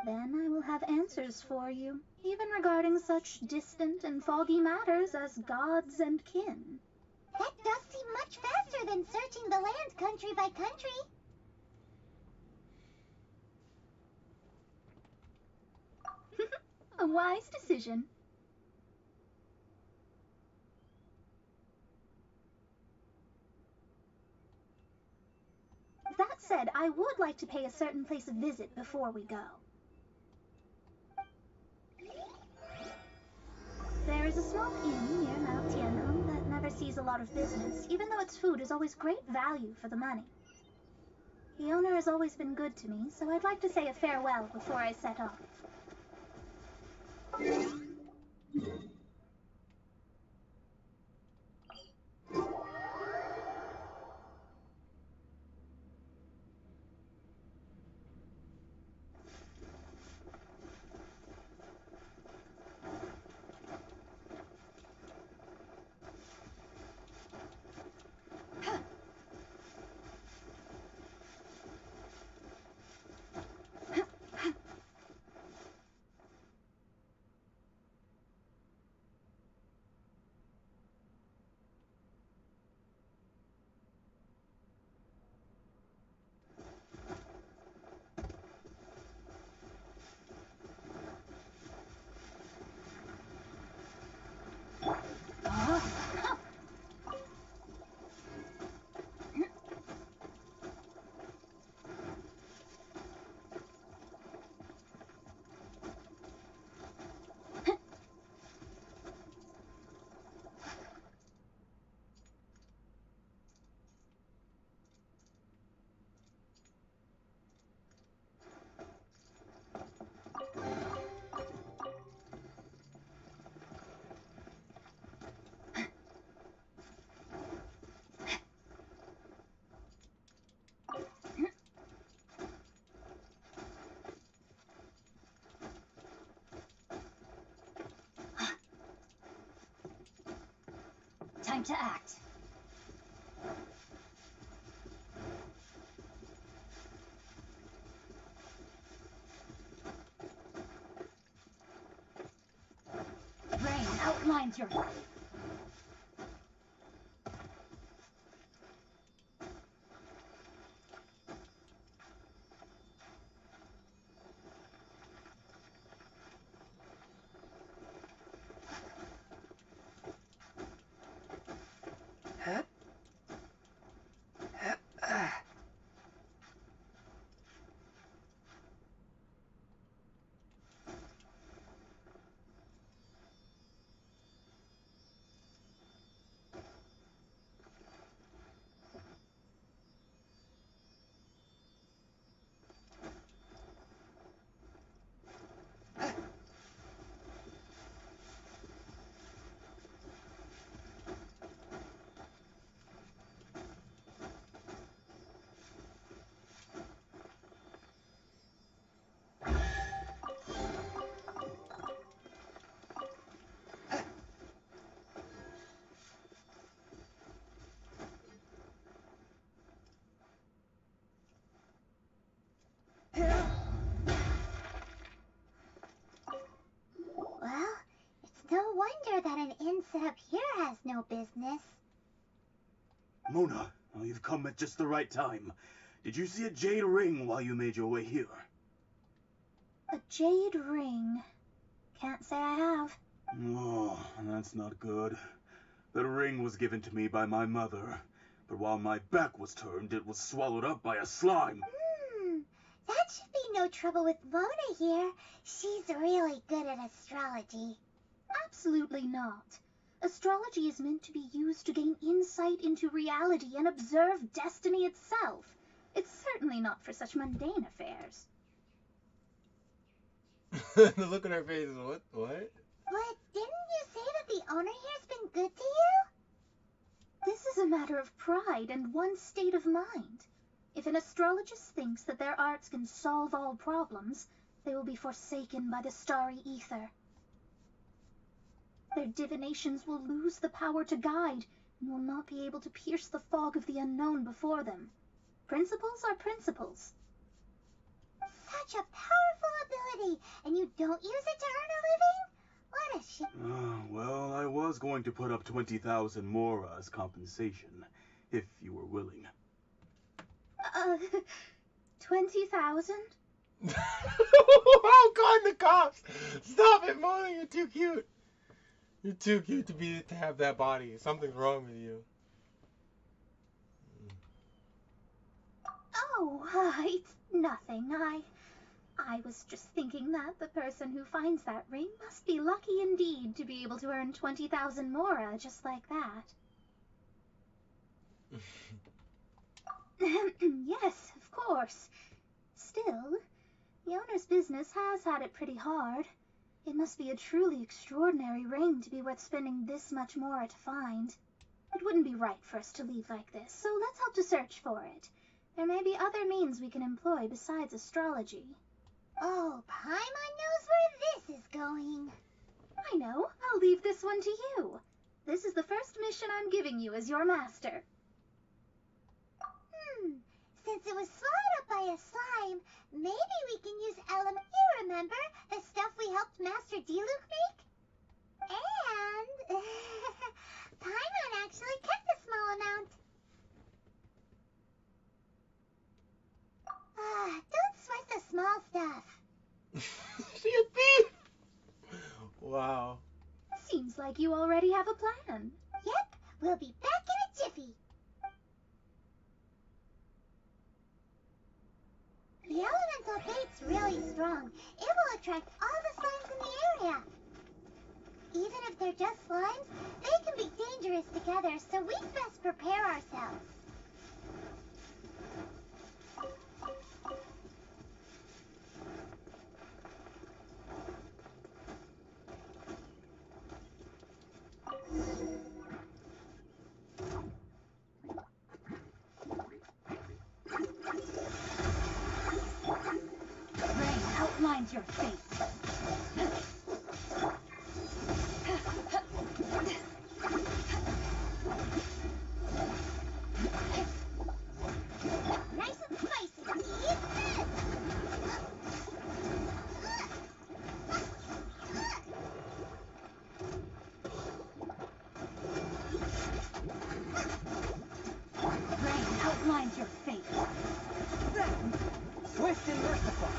Then I will have answers for you, even regarding such distant and foggy matters as gods and kin. That does seem much faster than searching the land country by country. A wise decision. That said, I would like to pay a certain place a visit before we go. There is a small inn near Mount Tianheng that never sees a lot of business, even though its food is always great value for the money. The owner has always been good to me, so I'd like to say a farewell before I set off. Time to act. Rain outlines your... Mona, oh, you've come at just the right time. Did you see a jade ring while you made your way here? A jade ring? Can't say I have. Oh, that's not good. That ring was given to me by my mother, but while my back was turned, it was swallowed up by a slime. That should be no trouble with Mona here. She's really good at astrology. Absolutely not. Astrology is meant to be used to gain insight into reality and observe destiny itself. It's certainly not for such mundane affairs. The look on her face is what? But didn't you say that the owner here's been good to you? This is a matter of pride and one's state of mind. If an astrologist thinks that their arts can solve all problems, they will be forsaken by the starry ether. Their divinations will lose the power to guide and will not be able to pierce the fog of the unknown before them. Principles are principles. Such a powerful ability, and you don't use it to earn a living? What a shame. Well, I was going to put up 20,000 more as compensation, if you were willing. 20,000? Oh God, the cops! Stop it, Mona! You're too cute. You're too cute to have that body. Something's wrong with you. Oh, it's nothing. I was just thinking that the person who finds that ring must be lucky indeed to be able to earn 20,000 mora just like that. Yes, of course. Still, the owner's business has had it pretty hard. It must be a truly extraordinary ring to be worth spending this much mora to find. It wouldn't be right for us to leave like this, so let's help to search for it. There may be other means we can employ besides astrology. Oh, Paimon knows where this is going. I know. I'll leave this one to you. This is the first mission I'm giving you as your master. Since it was swallowed up by a slime, maybe we can use element. You remember the stuff we helped Master Diluc make? And Paimon actually kept a small amount. Don't sweat the small stuff. She a thief! Wow. Seems like you already have a plan. Yep, we'll be back in a jiffy. The elemental bait's really strong. It will attract all the slimes in the area. Even if they're just slimes, they can be dangerous together, so we'd best prepare ourselves. Rain outlines your fate. Nice and spicy. Eat this! Rain outlines your fate. Swift and merciful.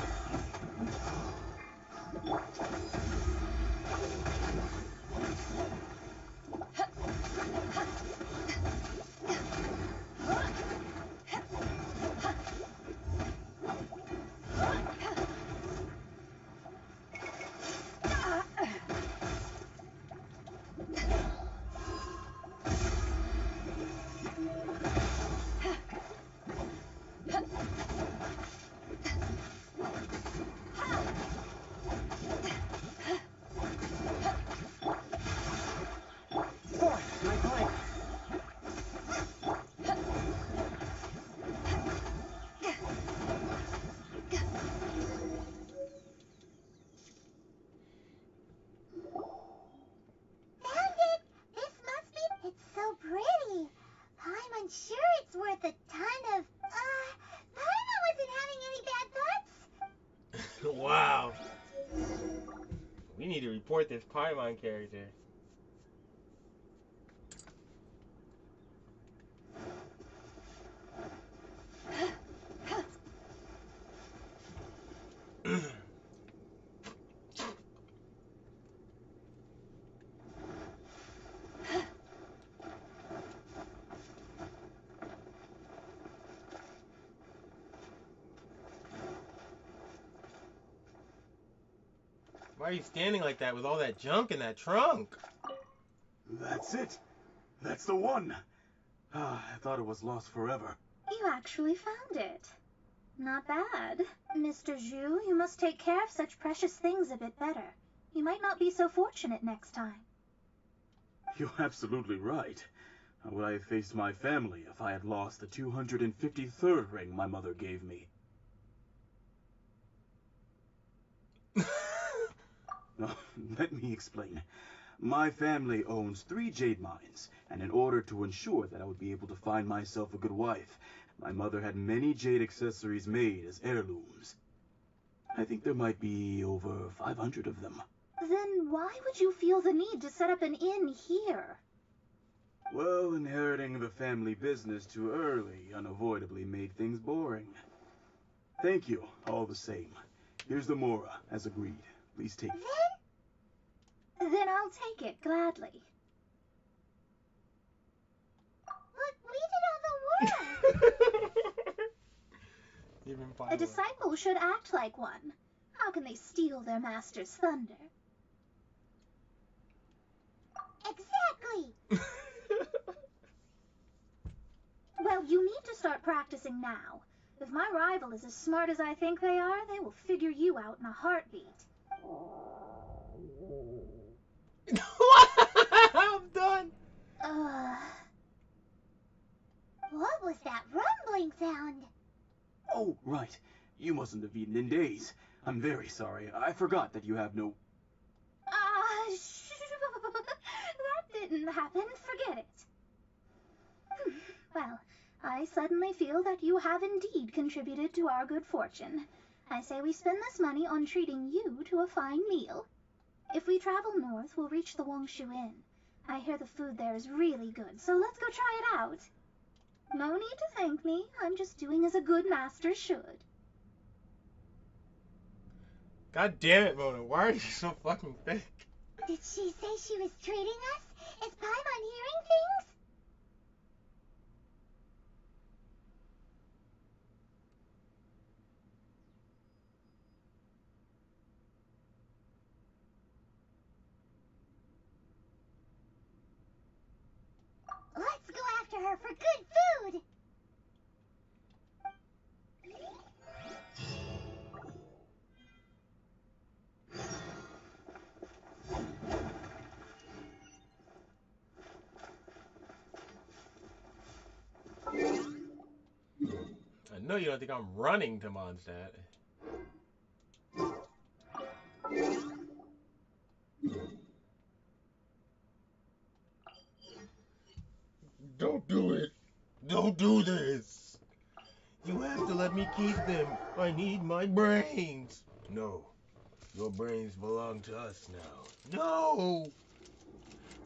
Wow. We need to report this Paimon character. Why are you standing like that with all that junk in that trunk? That's it. That's the one. I thought it was lost forever. You actually found it. Not bad. Mr. Zhu, you must take care of such precious things a bit better. You might not be so fortunate next time. You're absolutely right. How would I have faced my family if I had lost the 253rd ring my mother gave me? Let me explain. My family owns 3 jade mines, and in order to ensure that I would be able to find myself a good wife, my mother had many jade accessories made as heirlooms. I think there might be over 500 of them. Then why would you feel the need to set up an inn here? Well, inheriting the family business too early unavoidably made things boring. Thank you, all the same. Here's the Mora, as agreed. Please take it. Then I'll take it, gladly. Look, we did all the work! A disciple should act like one. How can they steal their master's thunder? Exactly! Well, you need to start practicing now. If my rival is as smart as I think they are, they will figure you out in a heartbeat. I'm done. What was that rumbling sound? Oh, right. You mustn't have eaten in days. I'm very sorry. I forgot that you have no... That didn't happen. Forget it. Well, I suddenly feel that you have indeed contributed to our good fortune. I say we spend this money on treating you to a fine meal. If we travel north, we'll reach the Wongshu Inn. I hear the food there is really good, so let's go try it out. No need to thank me. I'm just doing as a good master should. God damn it, Mona. Why are you so fucking fake? Did she say she was treating us? Is Paimon hearing things? Let's go after her for good food! I know you don't think I'm running to Mondstadt. Don't do it. Don't do this. You have to let me keep them. I need my brains. No. Your brains belong to us now. No!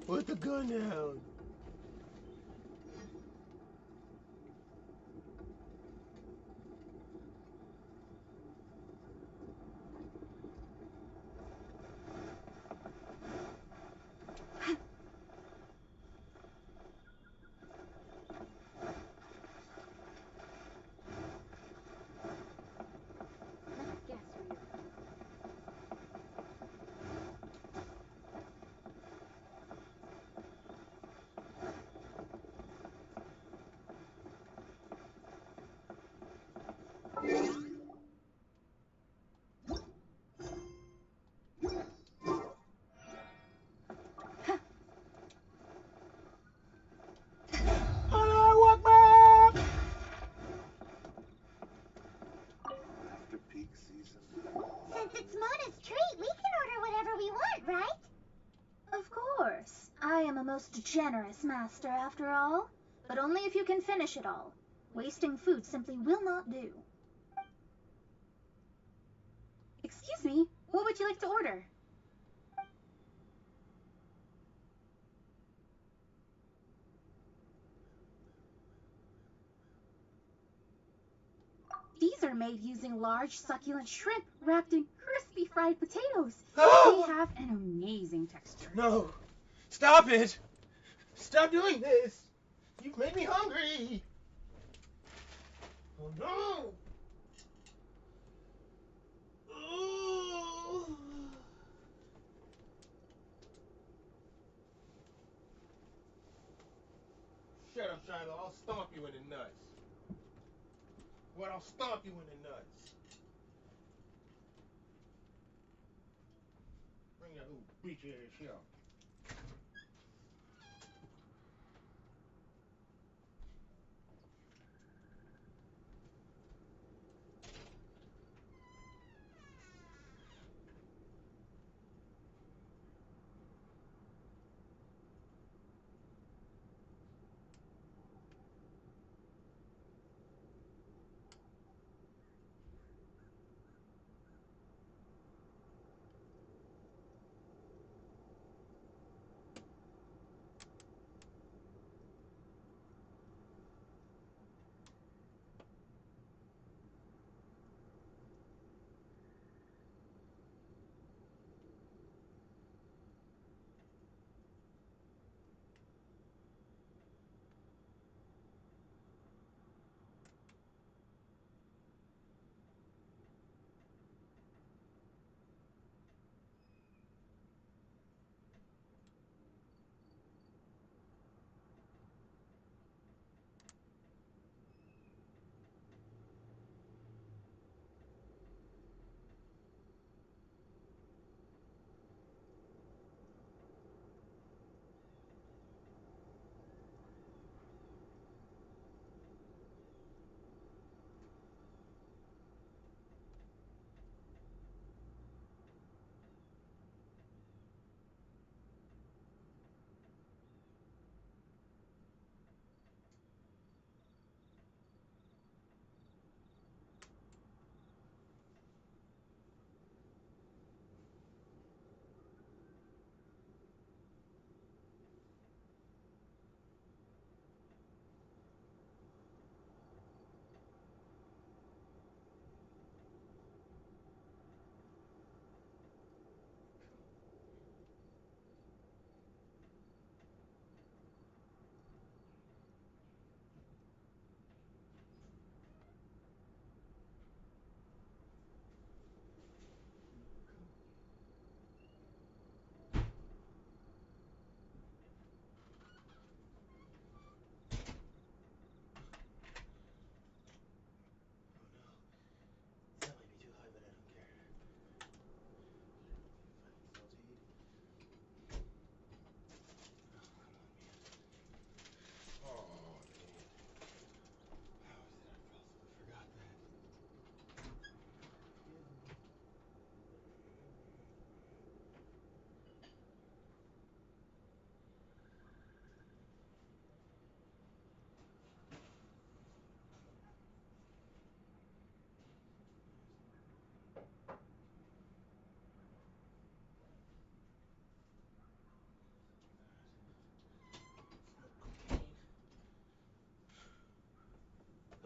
Put the gun down. Since it's Mona's treat, we can order whatever we want, right? Of course. I am a most generous master, after all. But only if you can finish it all. Wasting food simply will not do. Excuse me, what would you like to order? These are made using large succulent shrimp wrapped in crispy fried potatoes. They have an amazing texture. No. Stop it. Stop doing this. You've made me hungry. Oh no. Shiloh, I'll stomp you in the nuts. What? I'll stomp you in the nuts. Bring that little bitch ass here.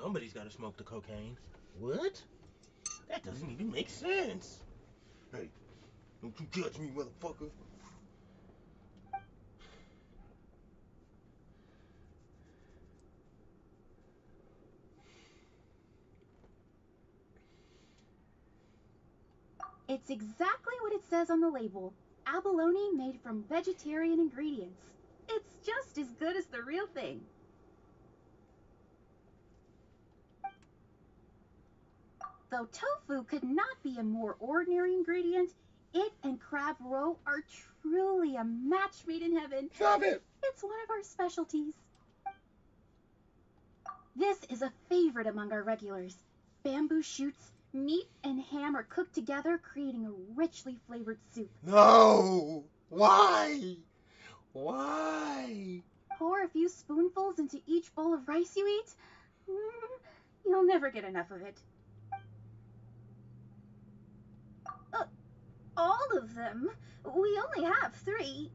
Somebody's got to smoke the cocaine. What? That doesn't even make sense. Hey, don't you judge me, motherfucker. It's exactly what it says on the label. Abalone made from vegetarian ingredients. It's just as good as the real thing. Though tofu could not be a more ordinary ingredient, it and crab roe are truly a match made in heaven. Stop it! It's one of our specialties. This is a favorite among our regulars. Bamboo shoots, meat, and ham are cooked together, creating a richly flavored soup. No! Why? Why? Pour a few spoonfuls into each bowl of rice you eat. You'll never get enough of it. All of them? We only have 3.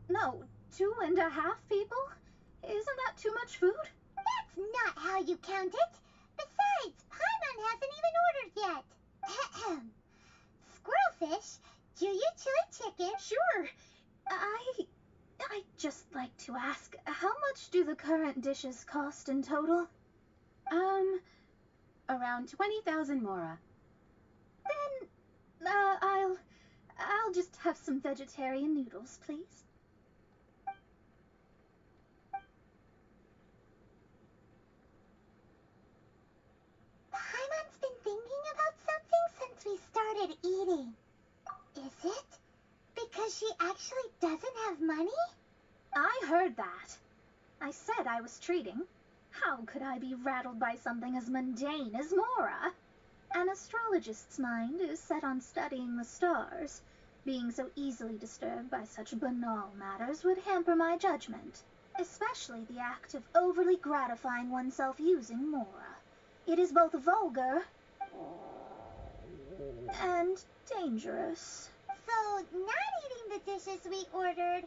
No, 2.5 people? Isn't that too much food? That's not how you count it. Besides, Paimon hasn't even ordered yet. Squirrelfish, do you chili chicken? Sure. I'd just like to ask, how much do the current dishes cost in total? Around 20,000 mora. Then, I'll just have some vegetarian noodles, please. she actually doesn't have money? I heard that. I said I was treating. How could I be rattled by something as mundane as Mora? An astrologist's mind is set on studying the stars. Being so easily disturbed by such banal matters would hamper my judgment, especially the act of overly gratifying oneself using Mora. It is both vulgar and dangerous. So, not eating the dishes we ordered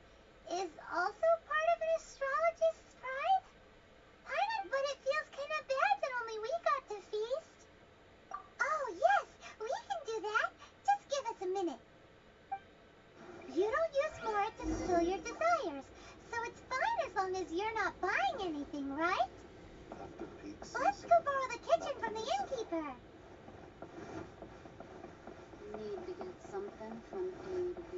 is also part of an astrologist's pride? But it feels kind of bad that only we got to feast. Oh, yes, we can do that. Just give us a minute. You don't use Mora to fulfill your desires, so it's fine as long as you're not buying anything, right? Let's go borrow the kitchen from the innkeeper. Need to get something from A to B.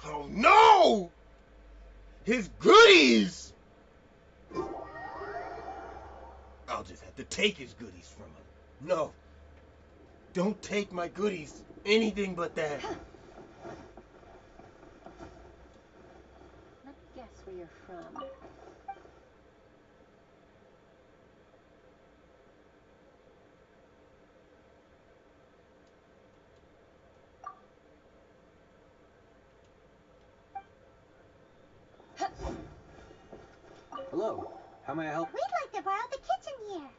Oh no! His goodies! I'll just have to take his goodies from him. No. Don't take my goodies. Anything but that. Let me guess where you're from. Hello. How may I help? We'd like to borrow the kitchen here.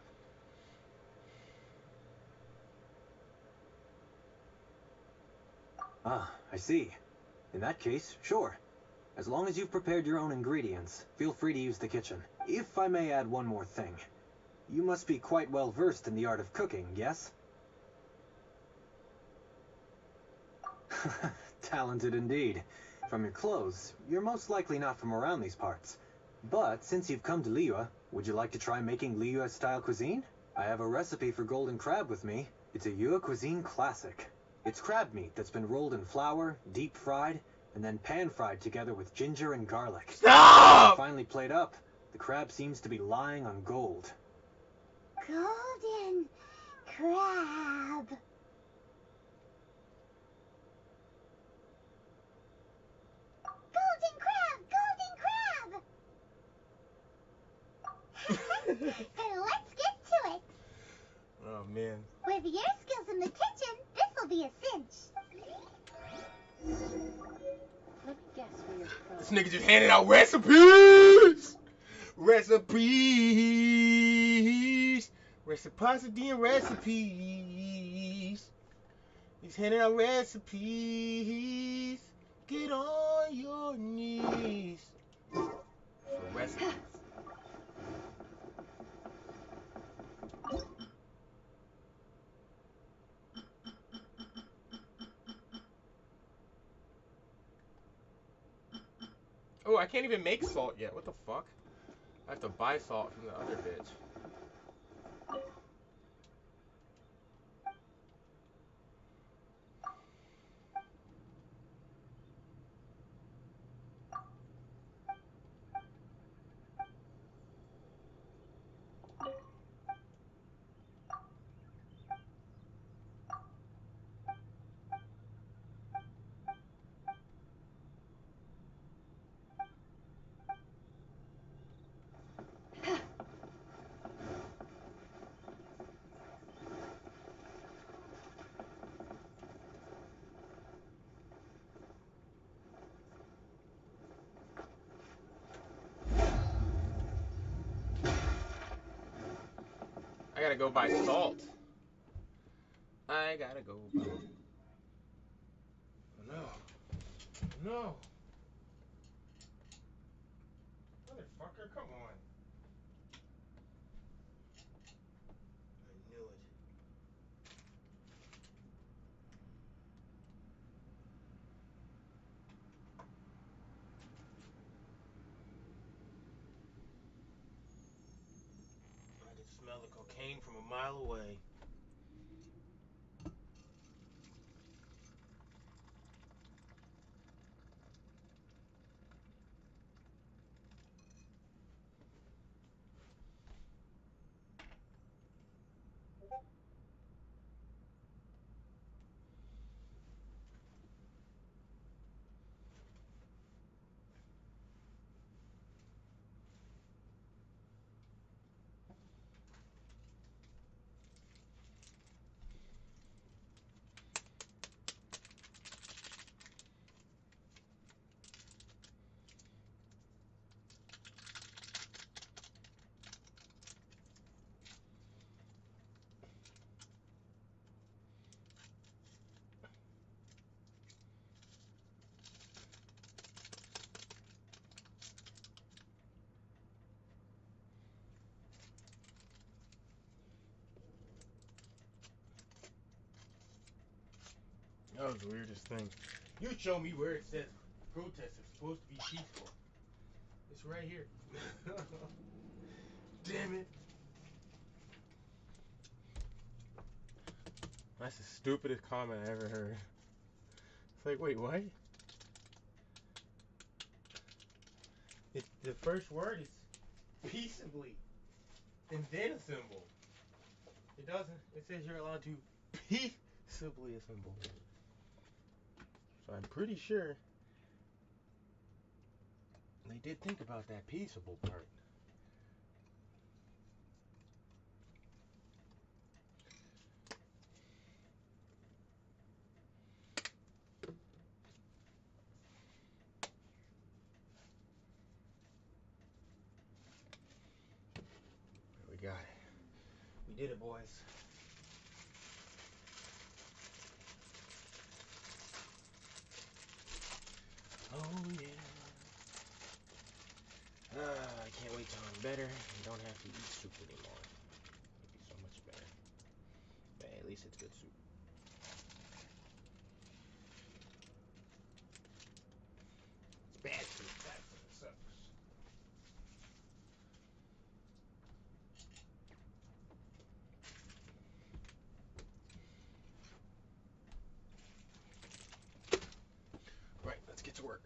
Ah, I see. In that case, sure. As long as you've prepared your own ingredients, feel free to use the kitchen. If I may add one more thing. You must be quite well versed in the art of cooking, yes? Talented indeed. From your clothes, you're most likely not from around these parts. But since you've come to Liyue, would you like to try making Liyue-style cuisine? I have a recipe for golden crab with me. It's a Yue cuisine classic. It's crab meat that's been rolled in flour, deep fried, and then pan fried together with ginger and garlic. Stop! Finally played up, the crab seems to be lying on gold. Golden crab. Golden crab! Golden crab! Then let's get to it. Oh, man. With your skills in the kitchen, this'll be a cinch. Let me guess where you're from. This nigga just handing out recipes! Recipes! Reciprocity and recipes. He's handing out recipes. Get on your knees. For recipes. Oh, I can't even make salt yet. What the fuck? I have to buy salt from the other bitch. I gotta go buy salt. I gotta go buy... No. No. Motherfucker, come on. I knew it. I can smell the cocaine from a mile away. That was the weirdest thing. You show me where it says protests are supposed to be peaceful. It's right here. Damn it. That's the stupidest comment I ever heard. It's like, wait, what? The first word is peaceably, and then a symbol. It doesn't. It says you're allowed to peaceably assemble. So I'm pretty sure they did think about that peaceable part. We got it. We did it, boys. Oh, yeah. I can't wait till I'm better and don't have to eat soup anymore. It'll be so much better. But at least it's good soup. Bad soup, that sucks. Right, let's get to work.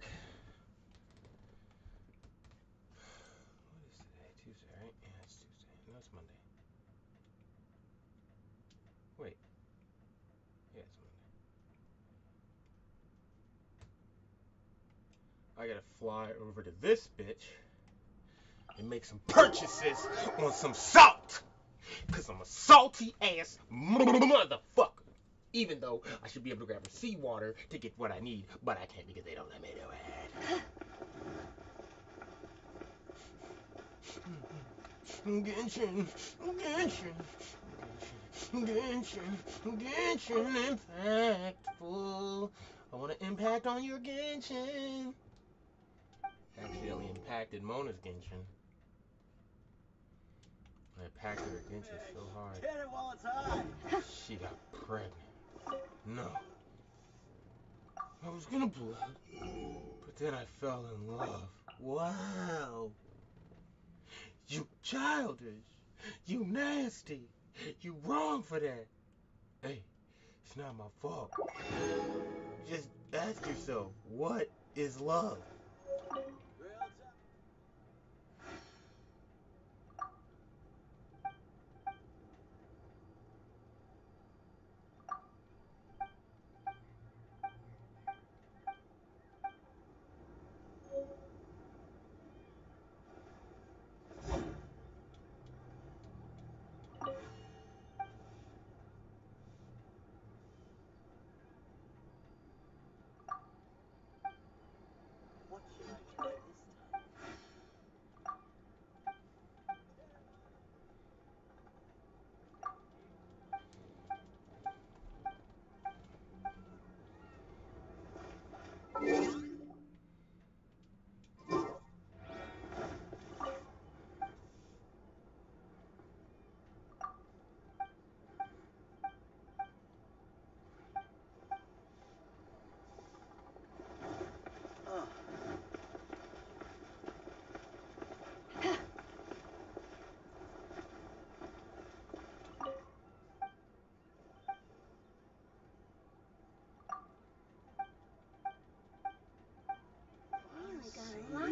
What is today? Tuesday, right? Yeah, it's Tuesday. No, it's Monday. Wait. Yeah, it's Monday. I gotta fly over to this bitch and make some purchases on some salt. Cause I'm a salty ass motherfucker. Even though I should be able to grab a seawater to get what I need, but I can't because they don't let me do it. Genshin, impactful. I want to impact on your Genshin. Accidentally impacted Mona's Genshin. I impacted her Genshin so hard. Get it while it's hot. She got pregnant. No. I was gonna blood, but then I fell in love. Wow. You childish. You nasty. You wrong for that. Hey, it's not my fault. Just ask yourself, what is love?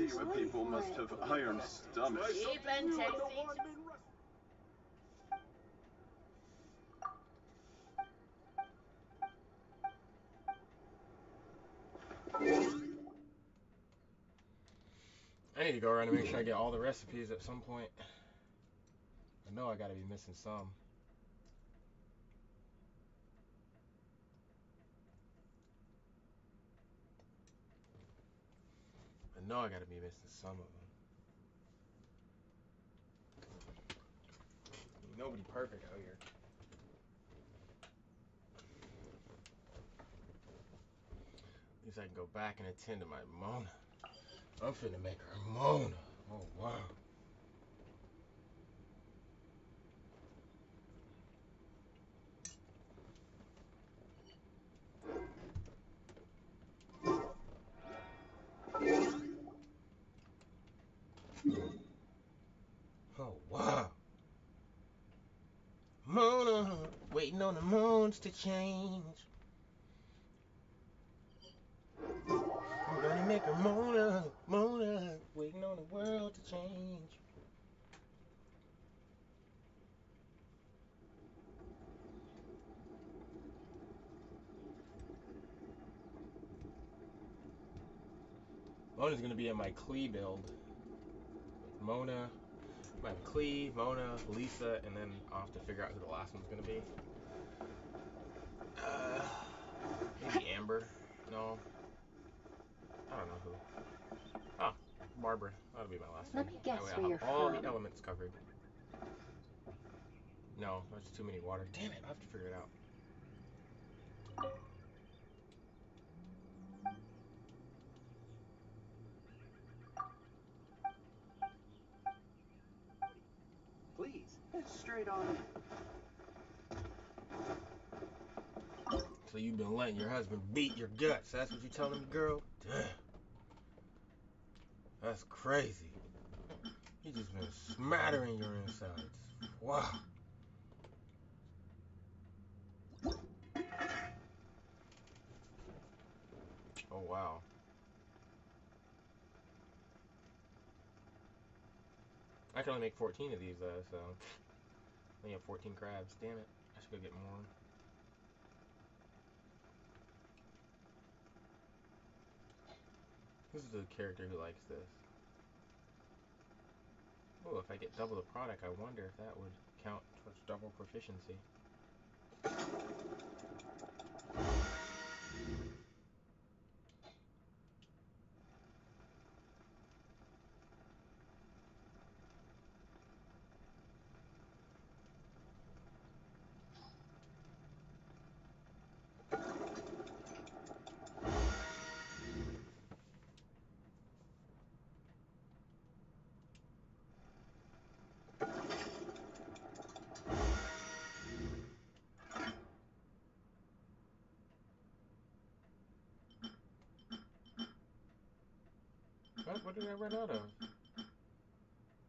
Liyue people must have iron stomachs. Cheap and tasty. I need to go around and make sure I get all the recipes at some point. I know I gotta be missing some. I know I gotta be missing some of them. Nobody perfect out here. At least I can go back and attend to my Mona. I'm finna make her Mona. Oh, wow. Oh, wow. Mona, waiting on the moons to change. I'm gonna make her Mona, Mona, waiting on the world to change. Mona's gonna be in my Klee build. Mona, I have Klee, Mona, Lisa, and then I'll have to figure out who the last one's gonna be. Maybe Amber. No. I don't know who. Oh, Barbara. That'll be my last one. Let me guess That where way you're I'll have all from. the elements covered. No, there's too many water. Damn it, I'll have to figure it out. Please, head straight on. So you've been letting your husband beat your guts. That's what you're telling me, girl? Damn. That's crazy. He's just been smattering your insides. Wow. Oh, wow. I can only make 14 of these, though, so... I only have 14 crabs. Damn it. I should go get more. This is the character who likes this. Oh, if I get double the product, I wonder if that would count towards double proficiency. What did I run out of?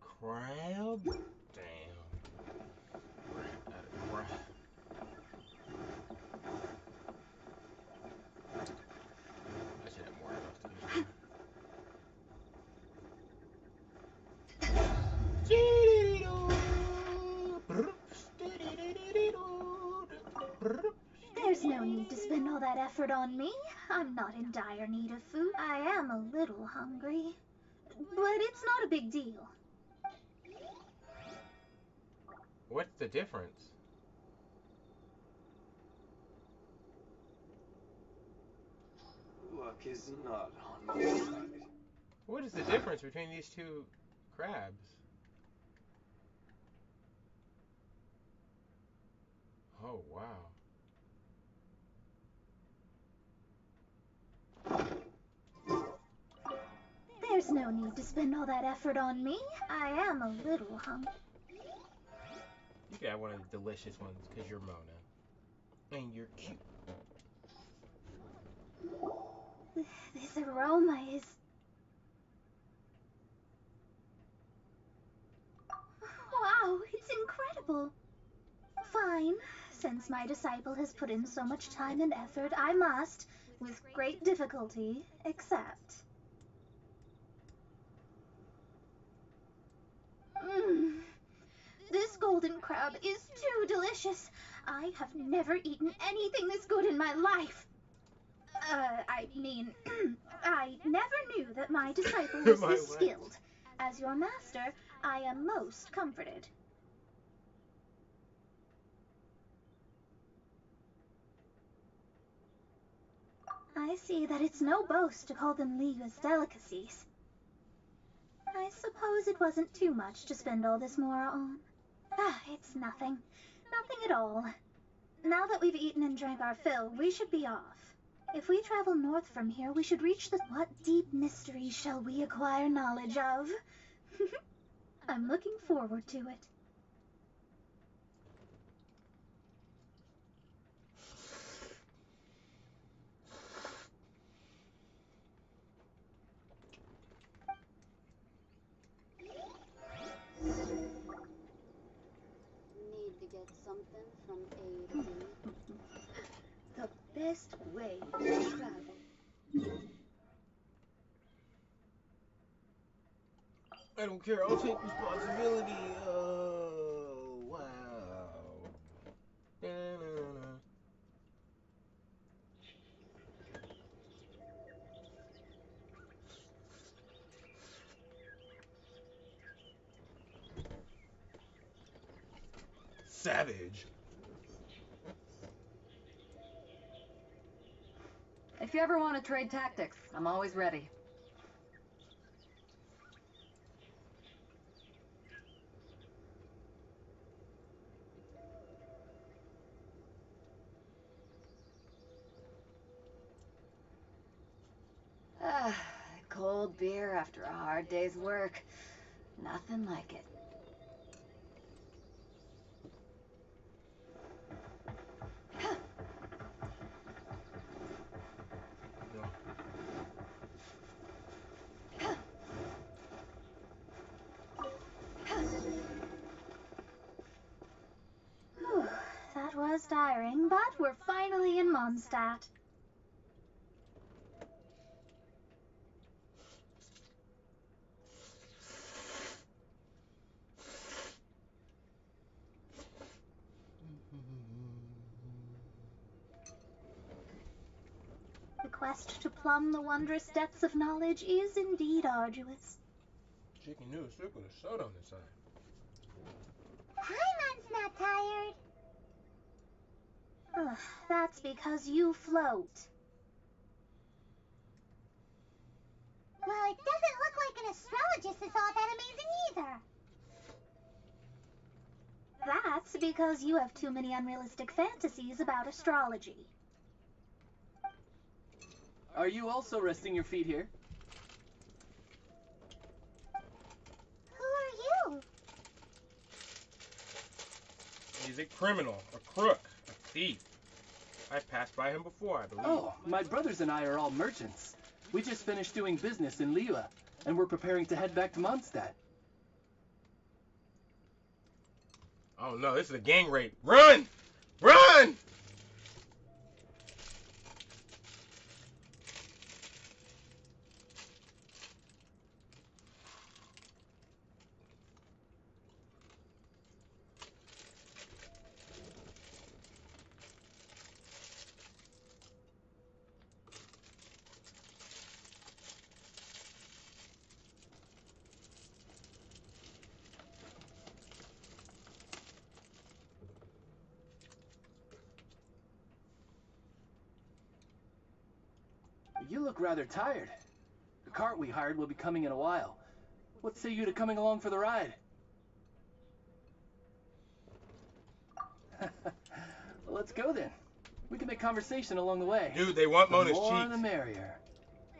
Crab? Damn. Ran out of crab. I should have more of those to use. There's no need to spend all that effort on me. I'm not in dire need of food. I am a little hungry, but it's not a big deal. What's the difference? Luck is not on my side. What is the difference between these two crabs? Oh, wow. There's no need to spend all that effort on me. I am a little hungry. You can have one of the delicious ones because you're Mona. And you're cute. This aroma is... Wow, it's incredible. Fine. Since my disciple has put in so much time and effort, I must, with great difficulty, accept. This golden crab is too delicious. I have never eaten anything this good in my life. I mean, I never knew that my disciple was this skilled. As your master, I am most comforted. I see that it's no boast to call them Liyue's delicacies. I suppose it wasn't too much to spend all this mora on. It's nothing. Nothing at all. Now that we've eaten and drank our fill, we should be off. If we travel north from here, we should reach the... What deep mystery shall we acquire knowledge of? I'm looking forward to it. Need to get something from A to B. The best way to travel. I don't care. I'll take responsibility. Oh, wow. Da-na-na. Savage. If you ever want to trade tactics, I'm always ready. Cold beer after a hard day's work. Nothing like it. That was tiring, but we're finally in Mondstadt. The quest to plumb the wondrous depths of knowledge is indeed arduous. Chicken noodle soup with a soda on the side. Paimon's not tired. That's because you float. Well, it doesn't look like an astrologist is all that amazing either. That's because you have too many unrealistic fantasies about astrology. Are you also resting your feet here? Who are you? He's a criminal, a crook, a thief. I passed by him before, I believe. Oh, my brothers and I are all merchants. We just finished doing business in Liyue, and we're preparing to head back to Mondstadt. Oh no, this is a gang rape. Run! Run! You look rather tired. The cart we hired will be coming in a while. What say you to coming along for the ride? Well, let's go then. We can make conversation along the way. Dude, they want Mona's cheeks. The more cheeks. the merrier.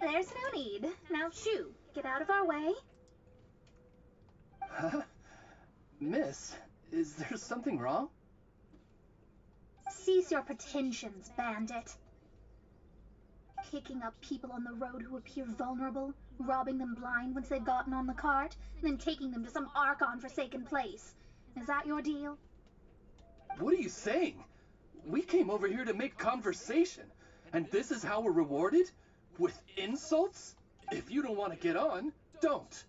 There's no need. Now shoo, get out of our way. Huh? Miss, is there something wrong? Cease your pretensions, bandit. Picking up people on the road who appear vulnerable, robbing them blind once they've gotten on the cart, and then taking them to some Archon-forsaken place. Is that your deal? What are you saying? We came over here to make conversation, and this is how we're rewarded? With insults? If you don't want to get on, don't.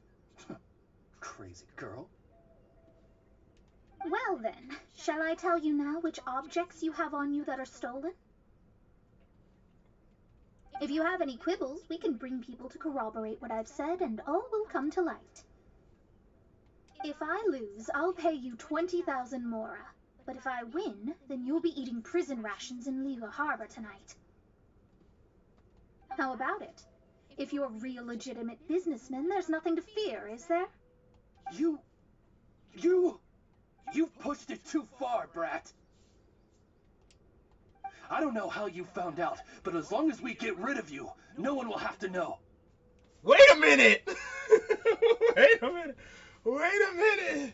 Crazy girl. Well then, shall I tell you now which objects you have on you that are stolen? If you have any quibbles, we can bring people to corroborate what I've said, and all will come to light. If I lose, I'll pay you 20,000 mora. But if I win, then you'll be eating prison rations in Liyue Harbor tonight. How about it? If you're real legitimate businessmen, there's nothing to fear, is there? You've pushed it too far, Brat. I don't know how you found out, but as long as we get rid of you, no one will have to know. Wait a minute! Wait a minute! Wait a minute!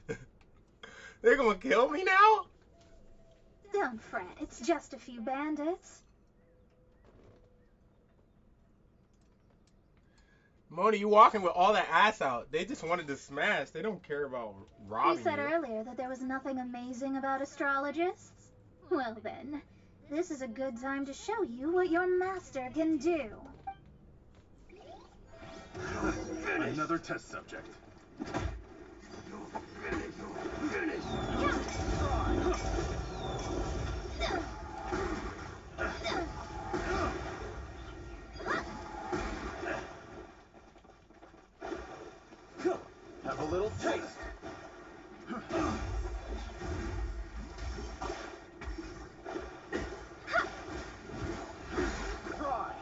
They're gonna kill me now? Don't fret, it's just a few bandits. Mona, you walking with all that ass out. They just wanted to smash. They don't care about robbing You said earlier that there was nothing amazing about astrologists. Well then, this is a good time to show you what your master can do. Another test subject. Have a little taste. Try.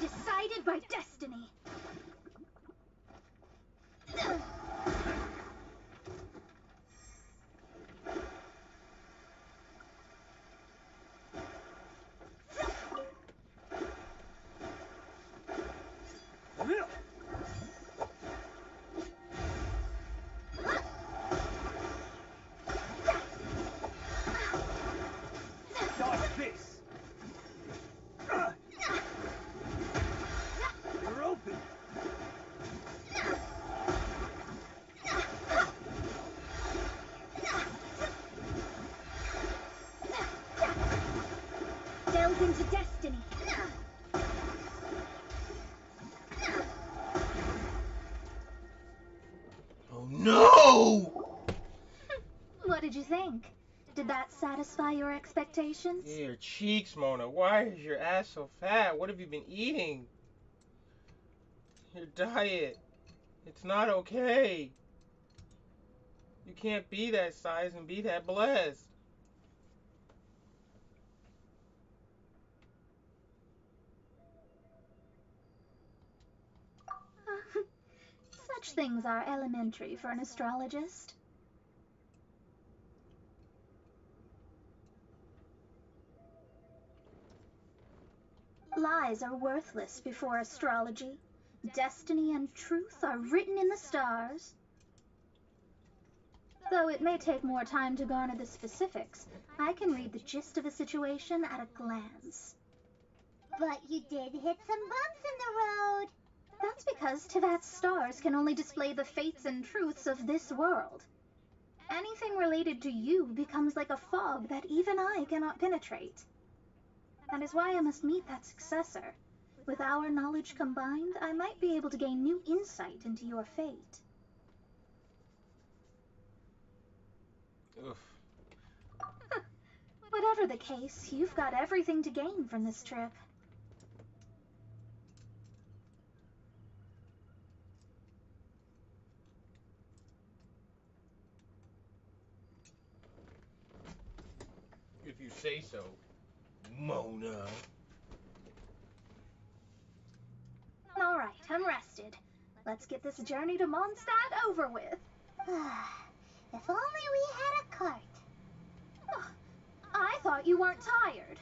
Decided by destiny. Dodge this. You're open. Delve into destiny. Oh no! What did you think? Did that satisfy your expectations? Yeah, your cheeks, Mona. Why is your ass so fat? What have you been eating? Your diet. It's not okay. You can't be that size and be that blessed. Such things are elementary for an astrologist. Lies are worthless before astrology. Destiny and truth are written in the stars. Though it may take more time to garner the specifics, I can read the gist of a situation at a glance. But you did hit some bumps in the road. That's because Tevat's stars can only display the fates and truths of this world. Anything related to you becomes like a fog that even I cannot penetrate. That is why I must meet that successor. With our knowledge combined, I might be able to gain new insight into your fate. Oof. Whatever the case, you've got everything to gain from this trip. If you say so, Mona. All right, I'm rested. Let's get this journey to Mondstadt over with. If only we had a cart. I thought you weren't tired.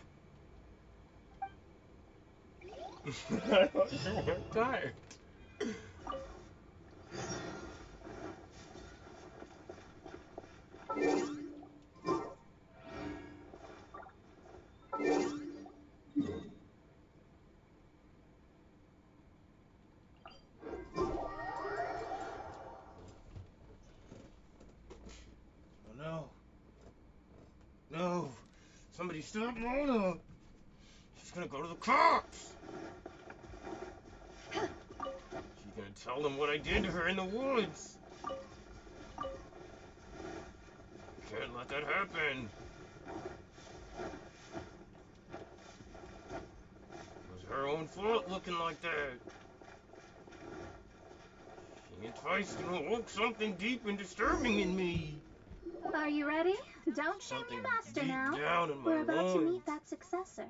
I thought you weren't tired. Somebody stop Mona. She's gonna go to the cops. She's gonna tell them what I did to her in the woods. Can't let that happen. It was her own fault looking like that. She enticed and awoke something deep and disturbing in me. Are you ready? Don't shame your master now. Down in my We're about to loins. meet that successor.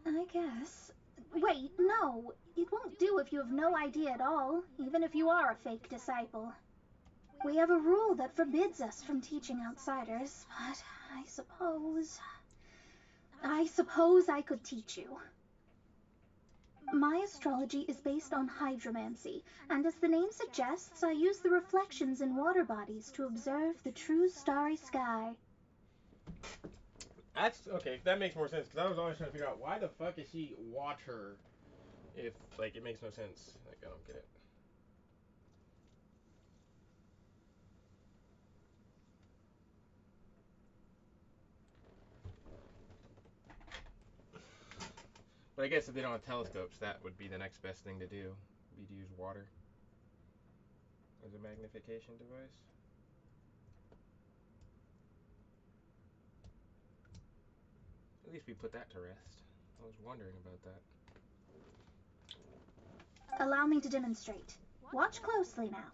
I guess. Wait, no. It won't do if you have no idea at all, even if you are a fake disciple. We have a rule that forbids us from teaching outsiders, but I suppose I could teach you. My astrology is based on hydromancy, and as the name suggests, I use the reflections in water bodies to observe the true starry sky. That's okay. That makes more sense because I was always trying to figure out why the fuck is she water if like it makes no sense. Like I don't get it. But I guess if they don't have telescopes, that would be the next best thing to do. Be to use water as a magnification device. At least we put that to rest. I was wondering about that. Allow me to demonstrate. Watch closely now.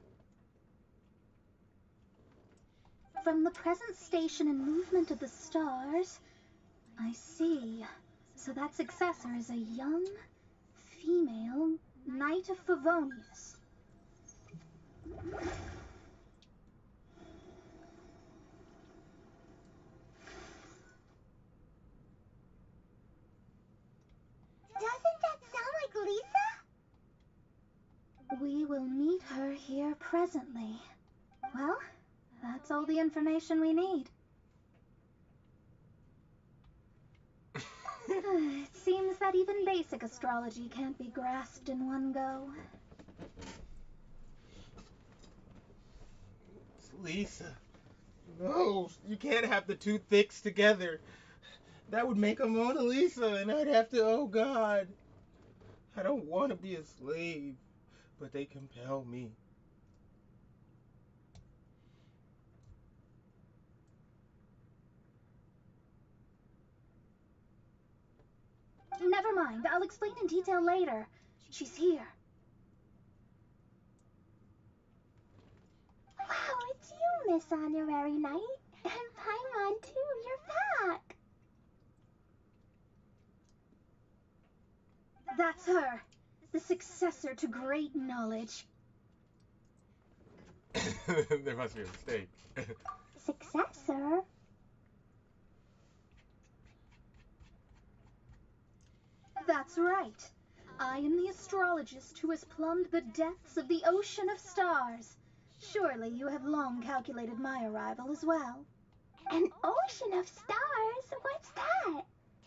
From the present station and movement of the stars, I see. So that successor is a young, female Knight of Favonius. Doesn't that sound like Lisa? We will meet her here presently. Well, that's all the information we need. It seems that even basic astrology can't be grasped in one go. It's Lisa. No, you can't have the two thicks together. That would make a Mona Lisa, and I'd have to, oh God. I don't want to be a slave, but they compel me. Never mind, I'll explain in detail later. She's here. Wow, it's you, Miss Honorary Knight. And Paimon, too, you're back. That's her, the successor to great knowledge. There must be a mistake. Successor? That's right. I am the astrologist who has plumbed the depths of the ocean of stars. Surely you have long calculated my arrival as well. An ocean of stars? What's that?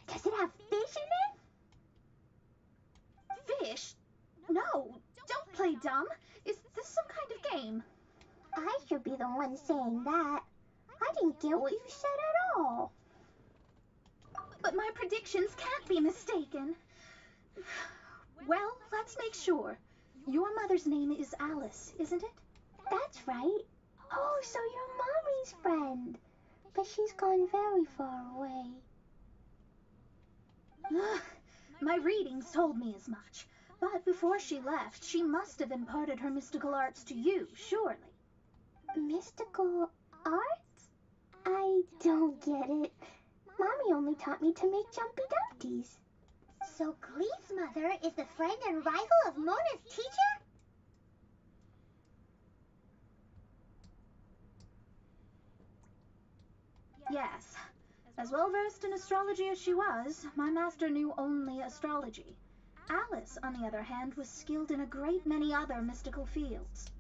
Does it have fish in it? Fish? No, don't play dumb. Is this some kind of game? I should be the one saying that. I didn't get what you said at all. But my predictions can't be mistaken. Well, let's make sure. Your mother's name is Alice, isn't it? That's right. Oh, so you're Mommy's friend. But she's gone very far away. My readings told me as much. But before she left, she must have imparted her mystical arts to you, surely. Mystical arts? I don't get it. Mommy only taught me to make Jumpy Dumpties. So Glee's mother is the friend and rival of Mona's teacher? Yes. As well versed in astrology as she was, my master knew only astrology. Alice, on the other hand, was skilled in a great many other mystical fields.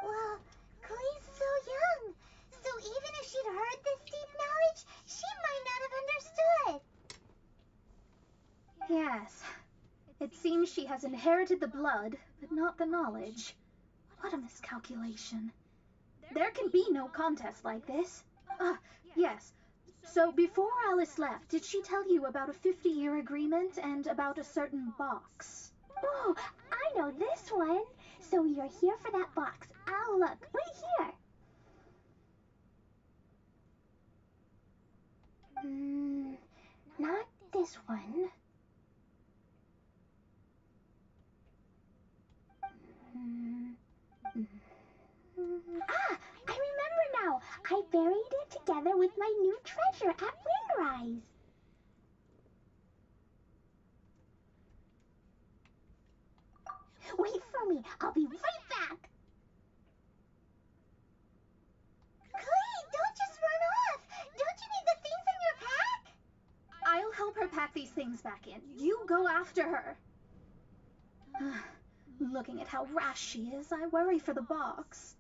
Well, Glee's so young. So even if she'd heard this deep knowledge, she might not have understood. Yes. It seems she has inherited the blood, but not the knowledge. What a miscalculation. There can be no contest like this. Yes. So before Alice left, did she tell you about a 50-year agreement and about a certain box? Oh, I know this one. So you're here for that box. I'll look. Right here. Not this one. I remember now. I buried it together with my new treasure at Windrise. Wait for me. I'll be right back. Chloe, don't just run off. Don't you need the things in your pack? I'll help her pack these things back in. You go after her. Looking at how rash she is, I worry for the box.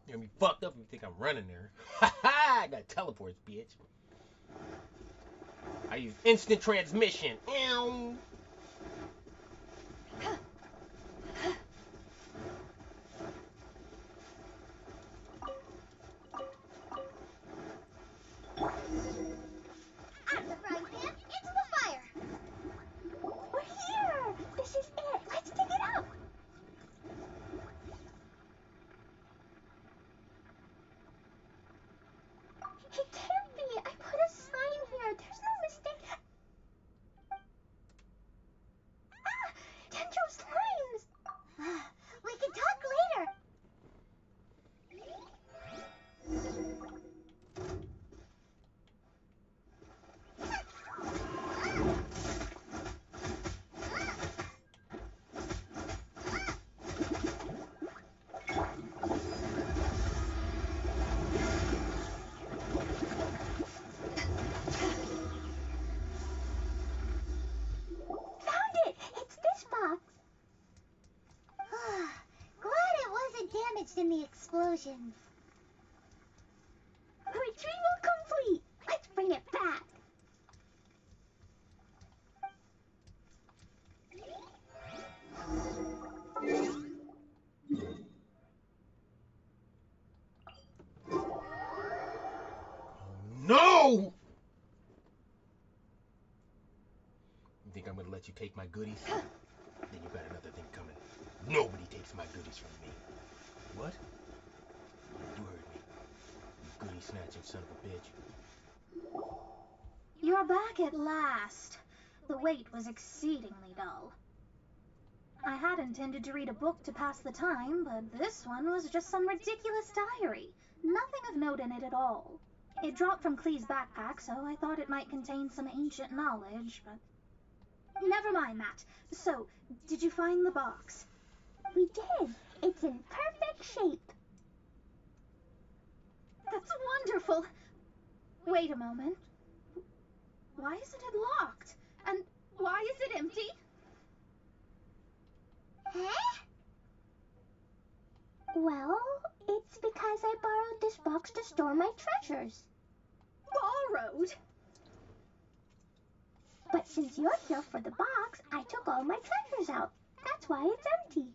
You're gonna be fucked up if you think I'm running there. Ha ha! I got teleports, bitch. I use instant transmission. Ew. Out the frying pan, into the fire. We're here. This is it. Let's dig it up. It can't be. I put a sign here. There's no mistake. Dendro slimes. We can talk later. Found it! It's this box. Glad it wasn't damaged in the explosions. Retrieval complete. Let's bring it back. No! You think I'm gonna let you take my goodies? Then you got another thing coming. Nobody takes my goodies from me. What? You heard me. You goodie snatching son of a bitch. You're back at last. The wait was exceedingly dull. I had intended to read a book to pass the time, but this one was just some ridiculous diary. Nothing of note in it at all. It dropped from Clee's backpack, so I thought it might contain some ancient knowledge, but... Never mind that. So, did you find the box? We did. It's in perfect shape. That's wonderful. Wait a moment. Why isn't it locked? And why is it empty? Huh? Well, it's because I borrowed this box to store my treasures. Borrowed? But since you're here for the box, I took all my treasures out. That's why it's empty.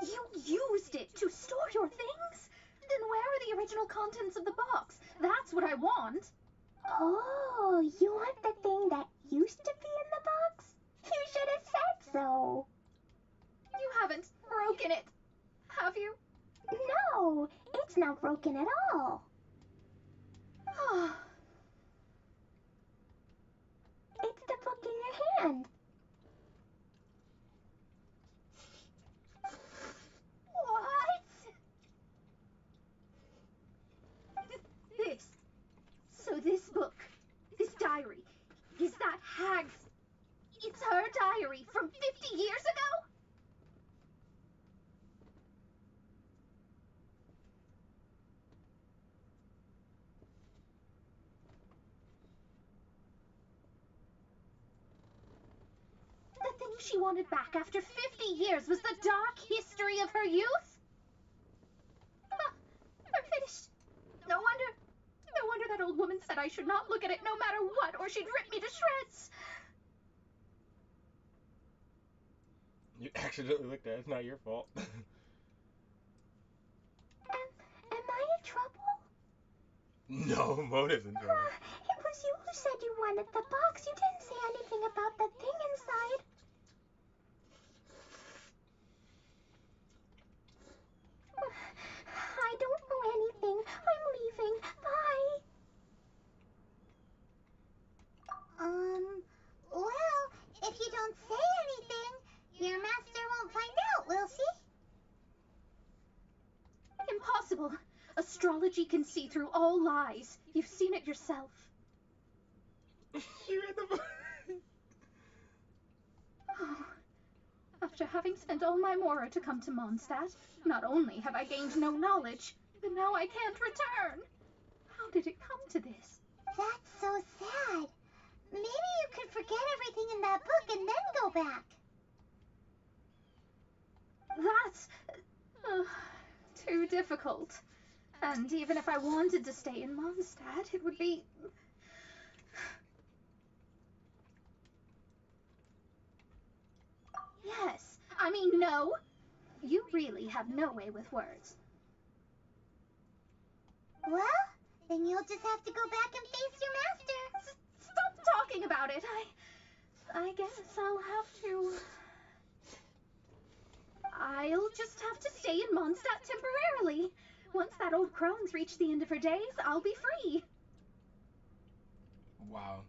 You used it to store your things? Then where are the original contents of the box? That's what I want. Oh, you want the thing that used to be in the box? You should have said so. You haven't broken it, have you? No, it's not broken at all. It's the book in your hand. What? This. So this book, this diary, is that hag's... It's her diary from 50 years ago? The thing she wanted back after 50 years was the dark history of her youth? I'm finished. No wonder that old woman said I should not look at it no matter what, or she'd rip me to shreds. You accidentally looked at it. It's not your fault. Am I in trouble? No, Mona's in trouble. It was you who said you wanted the box. You didn't say anything about the thing inside. I don't know anything. I'm leaving. Bye. Well, if you don't say anything, your master won't find out, will she? Impossible. Astrology can see through all lies. You've seen it yourself. She read the book. Oh. After having spent all my mora to come to Mondstadt, not only have I gained no knowledge, but now I can't return. How did it come to this? That's so sad. Maybe you could forget everything in that book and then go back. That's too difficult. And even if I wanted to stay in Mondstadt, it would be... Yes, I mean no. You really have no way with words. Well, then you'll just have to go back and face your master. Stop talking about it. I guess I'll have to... I'll just have to stay in Mondstadt temporarily. Once that old crone's reached the end of her days, I'll be free. Wow.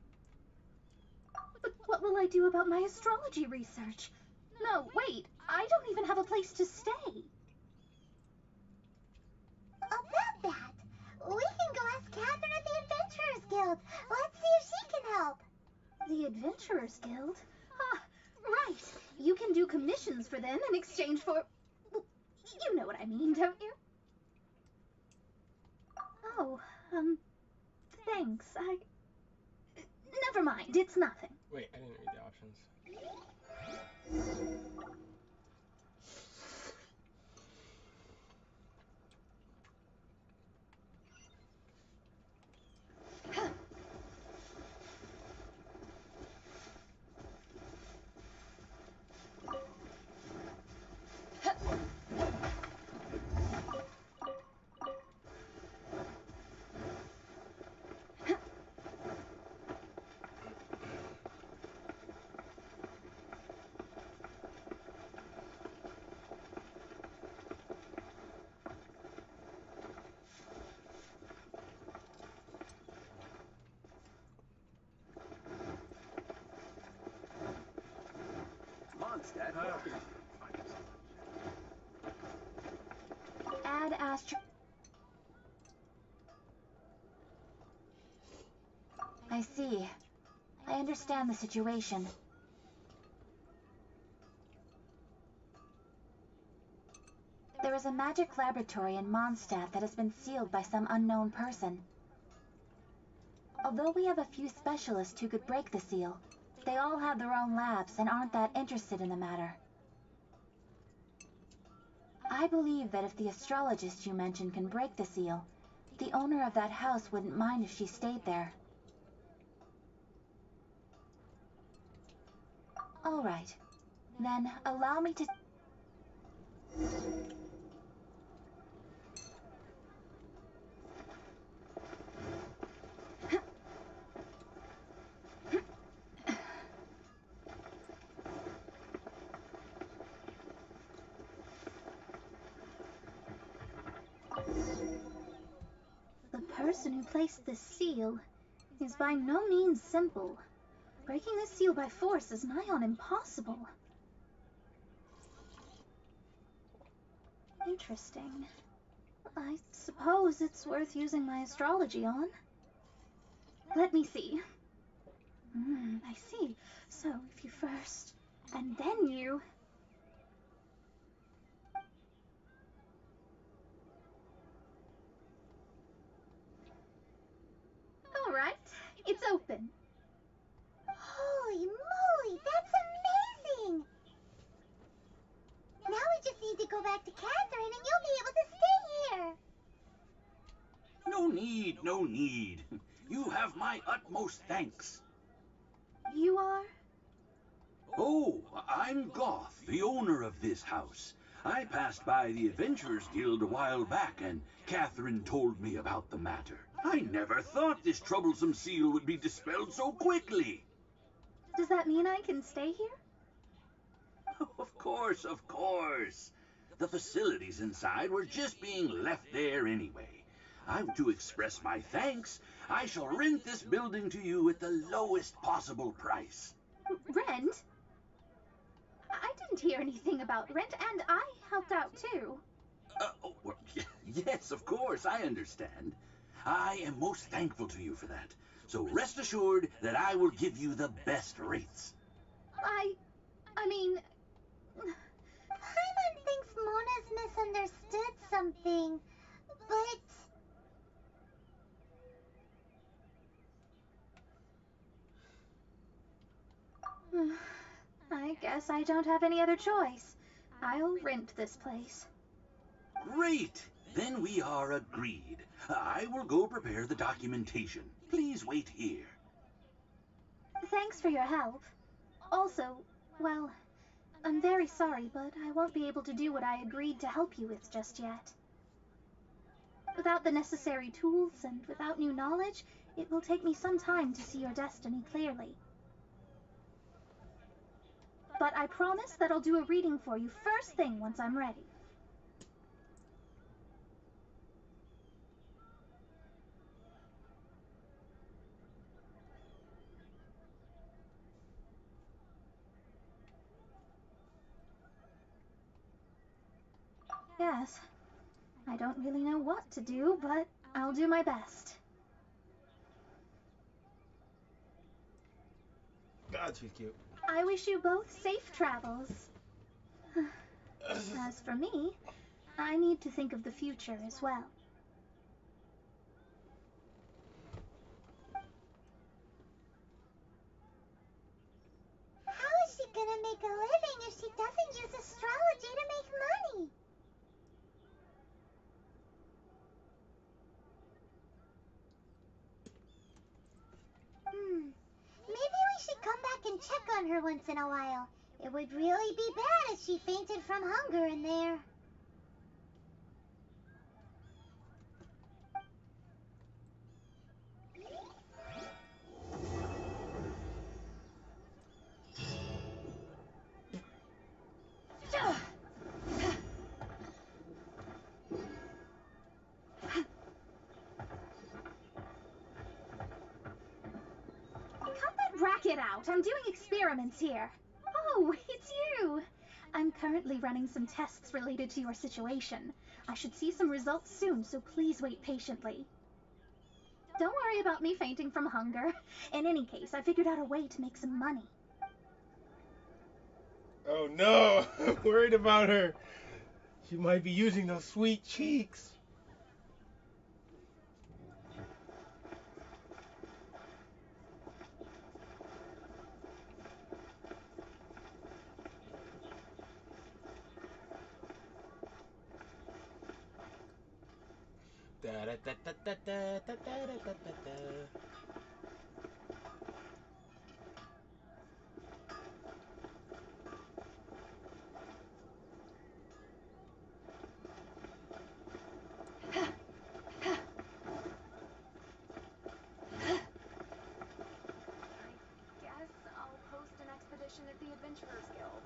But what will I do about my astrology research? No, wait, I don't even have a place to stay. About that, we can go ask Catherine at the Adventurers Guild. Let's see if she can help. The Adventurers Guild? Ah, right. You can do commissions for them in exchange for... You know what I mean, don't you? Oh, thanks. Never mind, it's nothing. Wait, I didn't read the options. Mondstadt, Add astro... I see. I understand the situation. There is a magic laboratory in Mondstadt that has been sealed by some unknown person. Although we have a few specialists who could break the seal, they all have their own labs and aren't that interested in the matter. I believe that if the astrologist you mentioned can break the seal, the owner of that house wouldn't mind if she stayed there. All right. Then allow me to... The person who placed this seal is by no means simple. Breaking this seal by force is nigh on impossible. Interesting. I suppose it's worth using my astrology on. Let me see. I see. So if you first, and then you... All right, it's open. Holy moly, that's amazing! go back to Catherine and you'll be able to stay here. No need, no need. You have my utmost thanks. You are? Oh, I'm Goth, the owner of this house. I passed by the Adventurers Guild a while back, and Catherine told me about the matter. I never thought this troublesome seal would be dispelled so quickly. Does that mean I can stay here? Of course, of course. The facilities inside were just being left there anyway. To express my thanks, I shall rent this building to you at the lowest possible price. Rent? I didn't hear anything about rent, and I helped out too. Well, yes, of course, I understand. I am most thankful to you for that. So rest assured that I will give you the best rates. I mean... Paimon thinks Mona's misunderstood something, but... I guess I don't have any other choice. I'll rent this place. Great! Then we are agreed. I will go prepare the documentation. Please wait here. Thanks for your help. Also, well, I'm very sorry, but I won't be able to do what I agreed to help you with just yet. Without the necessary tools and without new knowledge, it will take me some time to see your destiny clearly. But I promise that I'll do a reading for you first thing once I'm ready. Yes. I don't really know what to do, but I'll do my best. God, she's cute. I wish you both safe travels. As for me, I need to think of the future as well. How is she gonna make a living if she doesn't use astrology to make money? Maybe we should come back and check on her once in a while. It would really be bad if she fainted from hunger in there. Racket out! I'm doing experiments here. Oh, it's you! I'm currently running some tests related to your situation. I should see some results soon, so please wait patiently. Don't worry about me fainting from hunger. In any case, I figured out a way to make some money. Oh no! I'm worried about her. She might be using those sweet cheeks. Da da da da da da da da da da. Guess I'll post an expedition at the Adventurers Guild.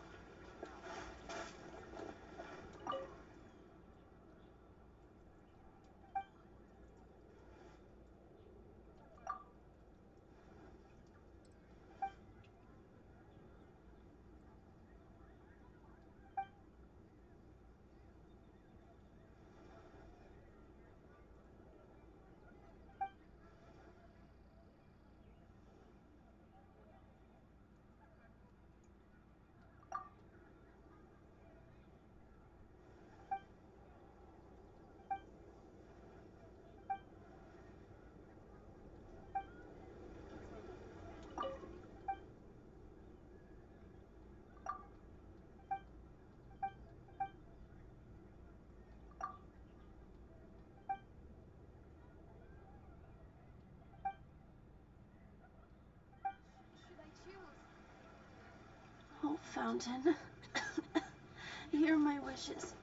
Fountain, hear my wishes.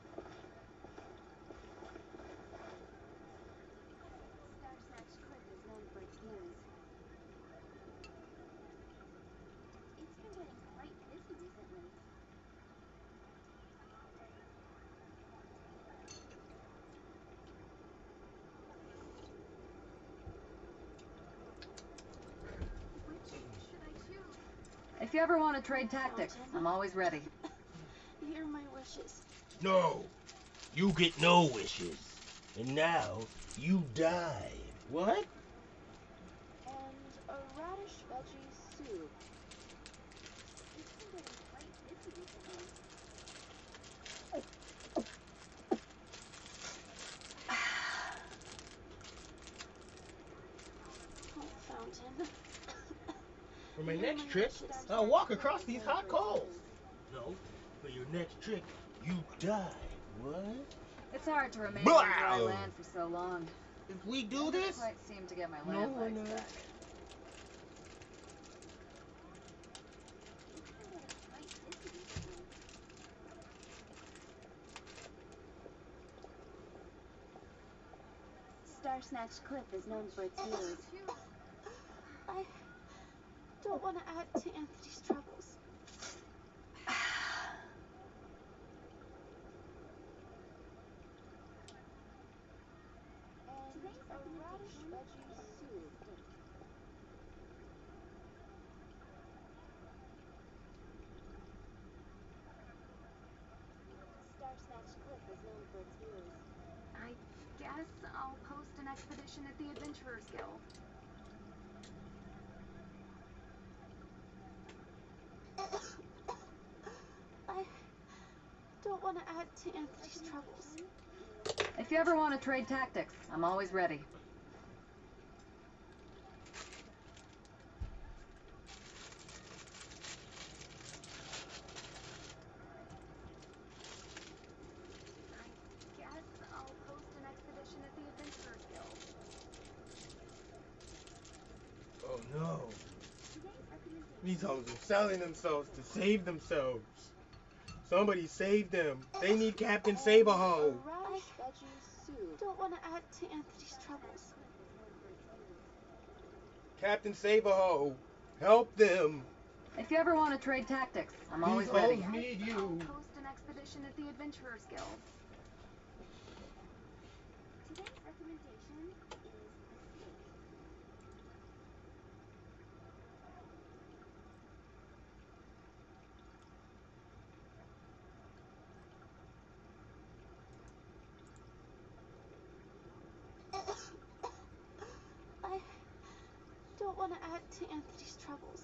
Starsnatch Cliff is known for its views. It's been getting quite busy recently. Which should I choose? If you ever want to trade tactics, I'm always ready. Hear my wishes. No, you get no wishes. And now, you die. What? And a radish veggie soup. It's been getting quite busy recently. Oh, Fountain. For my next trick, I'll walk across these hot coals. No, for your next trick, you die. What? It's hard to remain on dry land for so long. If we do this, I quite seem to get my no, land we're legs not. back. It's been getting quite busy recently. Starsnatch Cliff is known for its views. I don't want to add to Anthony's troubles. And a radish veggie soup. Starsnatch Cliff is known for its views. I guess I'll post an expedition at the Adventurers Guild. I don't want to add to Anthony's troubles. If you ever want to trade tactics, I'm always ready. I guess I'll post an expedition at the Adventurers Guild. Oh no. These hoes are selling themselves to save themselves. Somebody save them. They need Captain Saberho. Radish veggie soup. Don't want to add to Anthony's troubles. Captain Saberho, help them. If you ever want to trade tactics, I'm always These ready. hoes need you. I'll post an expedition at the Adventurers Guild. Today's recommendation is the steak. I don't want to add to Anthony's troubles.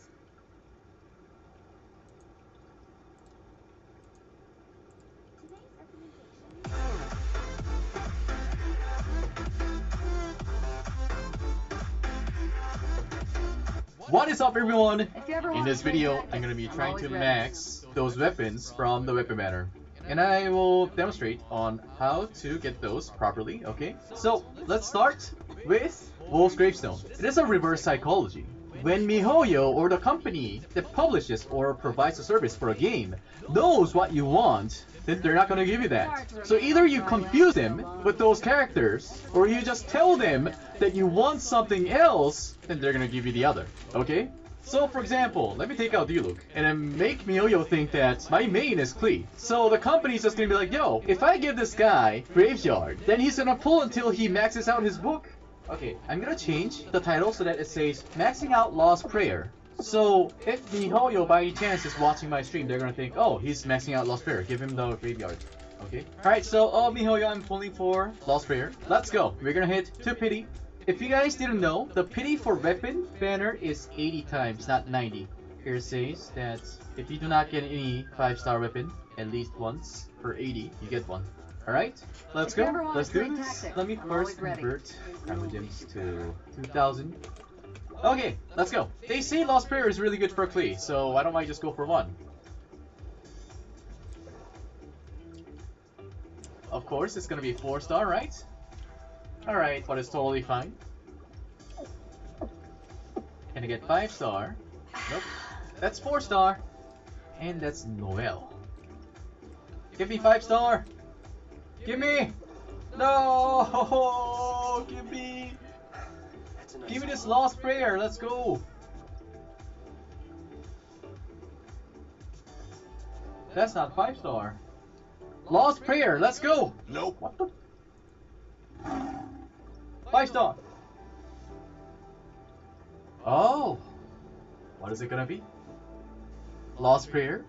Today's recommendation. What is up, everyone? In this video, tactics, I'm going to be I'm trying always to ready. max those weapons from the weapon banner. And I will demonstrate on how to get those properly, okay? So, let's start with Wolf's Gravestone. It is a reverse psychology. When MiHoYo, or the company that publishes or provides a service for a game, knows what you want, then they're not going to give you that. So either you confuse them with those characters, or you just tell them that you want something else, then they're going to give you the other, okay? So for example, let me take out Diluc, and then make MiHoYo think that my main is Klee. So the company's just gonna be like, yo, if I give this guy Graveyard, then he's gonna pull until he maxes out his book. Okay, I'm gonna change the title so that it says Maxing Out Lost Prayer. So if MiHoYo by any chance is watching my stream, they're gonna think, oh, he's maxing out Lost Prayer, give him the Graveyard. Okay. Alright, so MiHoYo, I'm pulling for Lost Prayer. Let's go. We're gonna hit 2 pity. If you guys didn't know, the pity for weapon banner is 80 times, not 90. Here it says that if you do not get any 5-star weapon at least once per 80, you get one. Alright, let's go. Let's do this. Let me first convert Primogems to 2000. Okay, let's go. They say Lost Prayer is really good for Klee, so why don't I just go for one? Of course, it's gonna be 4-star, right? Alright, but it's totally fine. Can I get 5-star? Nope. That's 4-star. And that's Noel. Give me 5-star! Give me! No! Give me! Give me this lost prayer, let's go! That's not 5-star. Lost prayer, let's go! Nope. What the? 5-star! Oh! What is it gonna be? Lost prayer?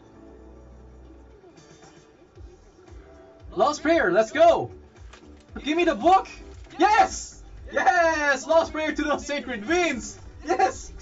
Lost prayer, let's go! Give me the book! Yes! Yes! Lost prayer to the sacred winds! Yes!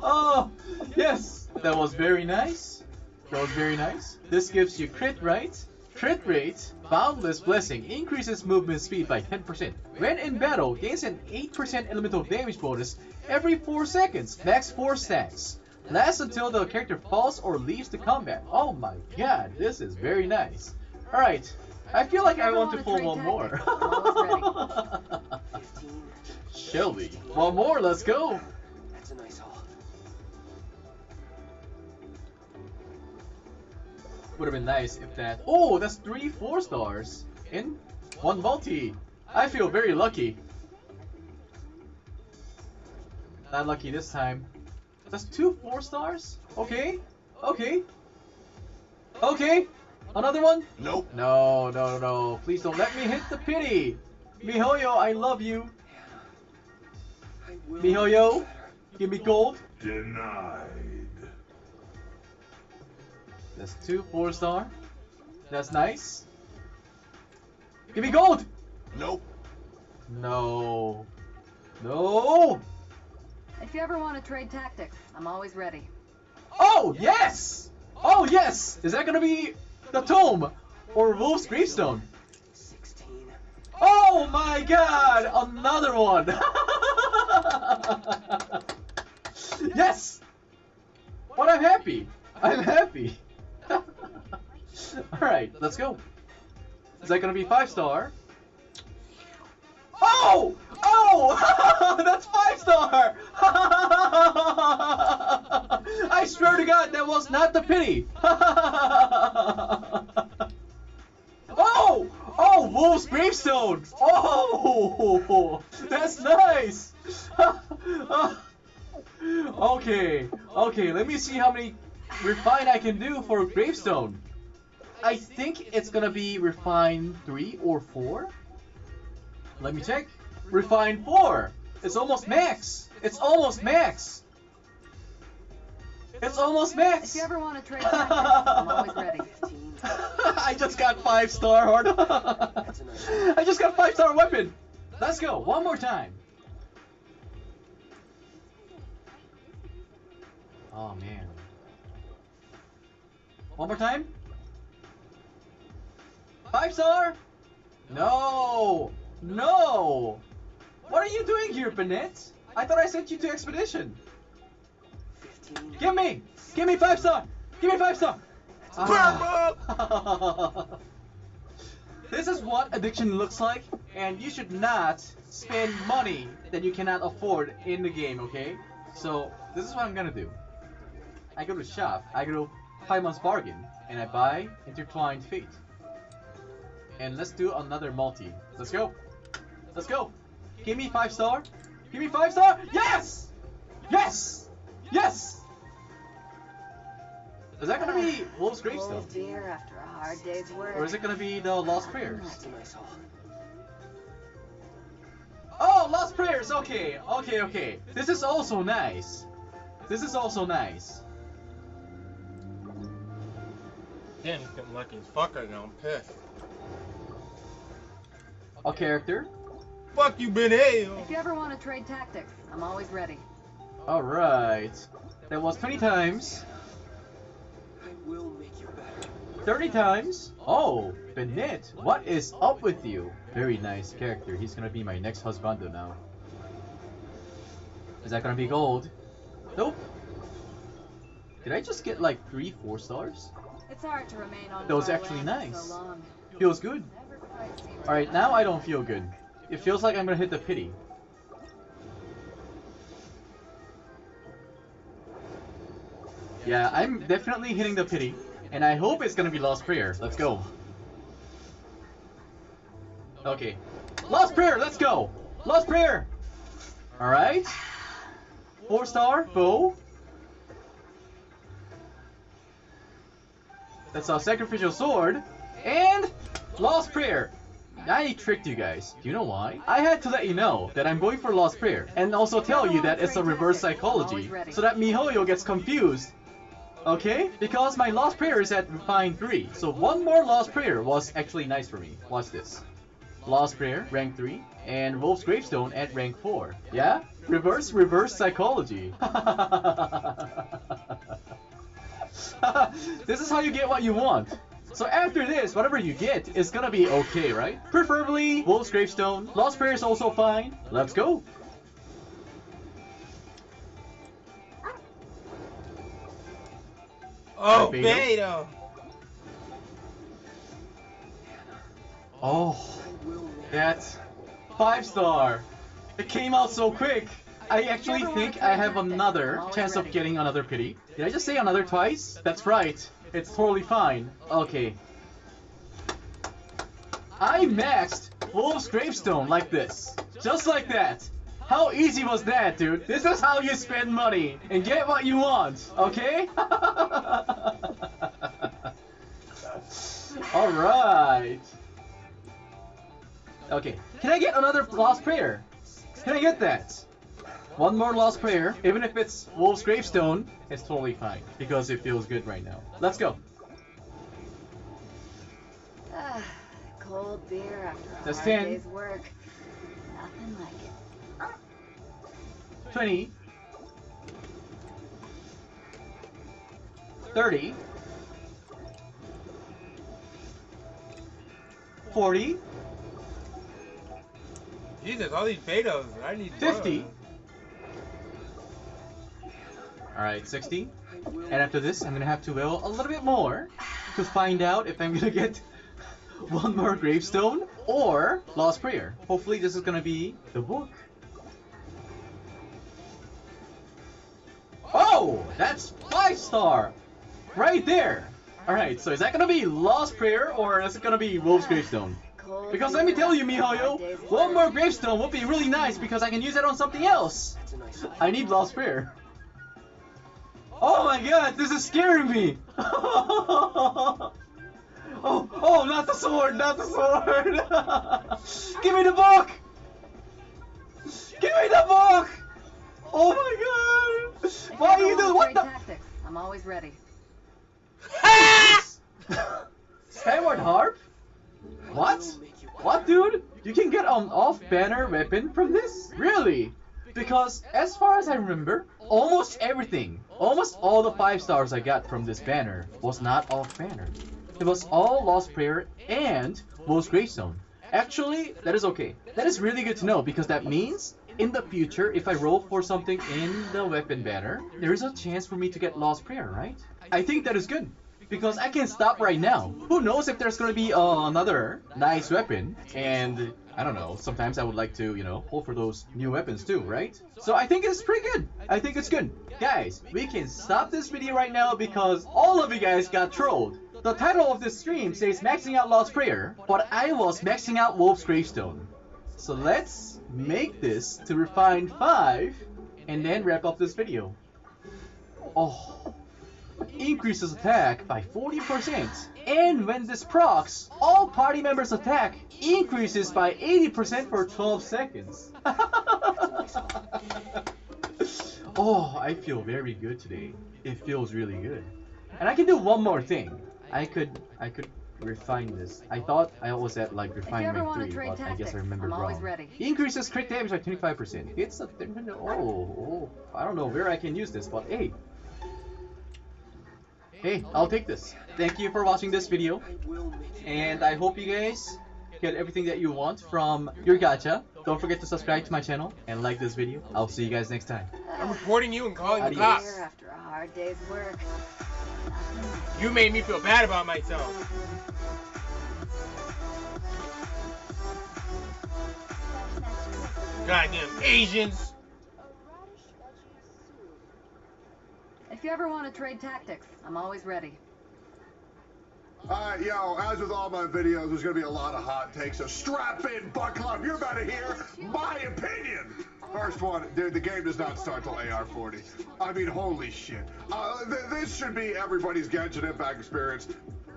Oh, yes! That was very nice. That was very nice. This gives you crit rate. Crit rate, boundless blessing, increases movement speed by 10%. When in battle, gains an 8% elemental damage bonus every 4 seconds, max 4 stacks. Lasts until the character falls or leaves the combat. Oh my god, this is very nice. Alright, I feel like I want to pull one more. Shall we? One more, let's go! That's a nice haul. Would have been nice if that... Oh, that's 3 4-stars in 1 multi. I feel very lucky. Not lucky this time. That's 2 4-stars? Okay. Okay. Okay. Another one? Nope. No, no, no. Please don't let me hit the pity. Mihoyo, I love you. Mihoyo, give me gold. Denied. That's 2 4-star. That's nice. Give me gold. Nope. No. No. If you ever want to trade tactics, I'm always ready. Oh, yes! Oh, yes! Is that gonna be the tomb or Wolf's gravestone? 16. Oh my god! Another one! Yes! But I'm happy. I'm happy. Alright, let's go. Is that gonna be 5-star? Oh! Oh! That's 5-star! I swear to God, that was not the pity! Oh! Oh, Wolf's gravestone! Oh! That's nice! Okay, okay, let me see how many refine I can do for gravestone. I think it's gonna be refine 3 or 4. Let me check. Refine 4! It's almost max! It's almost max! It's almost max! If you ever want to trade tactics, I'm always ready. I just got 5-star hard. I just got 5-star weapon. Let's go, one more time. Oh man. One more time. 5-star? No! No! What are you doing here, Bennett? I thought I sent you to expedition. 15. Give me 5-star! Give me 5-star! This is what addiction looks like, and you should not spend money that you cannot afford in the game, okay? So, this is what I'm gonna do. I go to shop, I go to 5 months bargain, and I buy Intertwined Fate. And let's do another multi. Let's go! Let's go! Give me 5-star! Give me 5-star! Yes! Yes! Yes! Is that gonna be Wolf's gravestone? Cold beer after a hard day's work. Or is it gonna be the Lost Prayers? That's a nice haul. Oh, Lost Prayers! Okay, okay, okay. This is also nice. This is also nice. Damn, he's getting lucky as fuck right now. I'm pissed. A character. Fuck you, Ben Hale. If you ever want to trade tactics, I'm always ready. Alright. That was 20 times. I will make you better. 30 times. Oh, Bennett, what is up with you? Very nice character. He's gonna be my next husbando now. Is that gonna be gold? Nope. Did I just get like 3 4-stars? It's hard to remain on That was dry actually land nice. for so long. Feels good. Alright, now I don't feel good. It feels like I'm gonna hit the pity. Yeah, I'm definitely hitting the pity. And I hope it's gonna be Lost Prayer. Let's go. Okay. Lost Prayer, let's go! Lost Prayer! Alright. 4-star, bow. That's our sacrificial sword. And Lost Prayer. I tricked you guys. Do you know why? I had to let you know that I'm going for Lost Prayer. And also tell you that it's a reverse psychology. So that MiHoYo gets confused. Okay? Because my Lost Prayer is at Refine 3. So one more Lost Prayer was actually nice for me. Watch this. Lost Prayer, rank 3. And Wolf's Gravestone at rank 4. Yeah? Reverse psychology. This is how you get what you want. So after this, whatever you get is gonna be okay, right? Preferably Wolf's Gravestone. Lost Prayer is also fine. Let's go. Oh, Beidou. Oh, that's 5-star. It came out so quick. I actually think I have another chance of getting another pity. Did I just say another twice? That's right. It's totally fine. Okay. I maxed Wolf's Gravestone like this. Just like that. How easy was that, dude? This is how you spend money and get what you want, okay? Alright. Okay, can I get another Lost Prayer? Can I get that? One more Lost Prayer, even if it's Wolf's Gravestone, it's totally fine, because it feels good right now. Let's go. Cold beer after a That's hard 10. day's work. Nothing like it. 20. 30. 40. Jesus, all these Beidous. I need 50. Alright, 60. And after this, I'm gonna have to will a little bit more to find out if I'm gonna get one more Gravestone or Lost Prayer. Hopefully this is gonna be the book. Oh, that's 5-star! Right there! Alright, so is that gonna be Lost Prayer or is it gonna be Wolf's Gravestone? Because let me tell you, MiHoYo, one more Gravestone would be really nice because I can use it on something else. I need Lost Prayer. Oh my god, this is scaring me! Oh, not the sword, not the sword! Give me the book! Give me the book! Oh my god! Why are you doing what the? I'm always ready. Skyward Harp? What? What, dude? You can get an off-banner weapon from this? Really? Because as far as I remember, almost everything, almost all the 5-stars I got from this banner was not off-banner. It was all Lost Prayer and Wolf's Gravestone. Actually, that is okay. That is really good to know because that means in the future, if I roll for something in the weapon banner, there is a chance for me to get Lost Prayer, right? I think that is good. Because I can stop right now. Who knows if there's gonna be another nice weapon, and I don't know, sometimes I would like to, you know, pull for those new weapons too, right? So I think it's pretty good. I think it's good. Guys, we can stop this video right now because all of you guys got trolled. The title of this stream says maxing out Lost Prayer, but I was maxing out Wolf's Gravestone. So let's make this to Refine 5, and then wrap up this video. Oh. Increases attack by 40%, and when this procs, all party members' attack increases by 80% for 12 seconds. Oh, I feel very good today. It feels really good. And I can do one more thing. I could refine this. I thought I was at like refine rank 3, but I guess I remembered wrong. Increases crit damage by 25%. It's a I don't know where I can use this, but hey. Hey, I'll take this. Thank you for watching this video, and I hope you guys get everything that you want from your gacha. Don't forget to subscribe to my channel and like this video. I'll see you guys next time. I'm reporting you and calling the Adios. cops. After a hard day's work. You made me feel bad about myself. Goddamn Asians. If you ever want to trade tactics, I'm always ready. Alright, yo, as with all my videos, there's gonna be a lot of hot takes, so strap in, buckle up, you're about to hear my opinion! First one, dude, the game does not start till AR-40. I mean, holy shit. This should be everybody's Genshin Impact experience.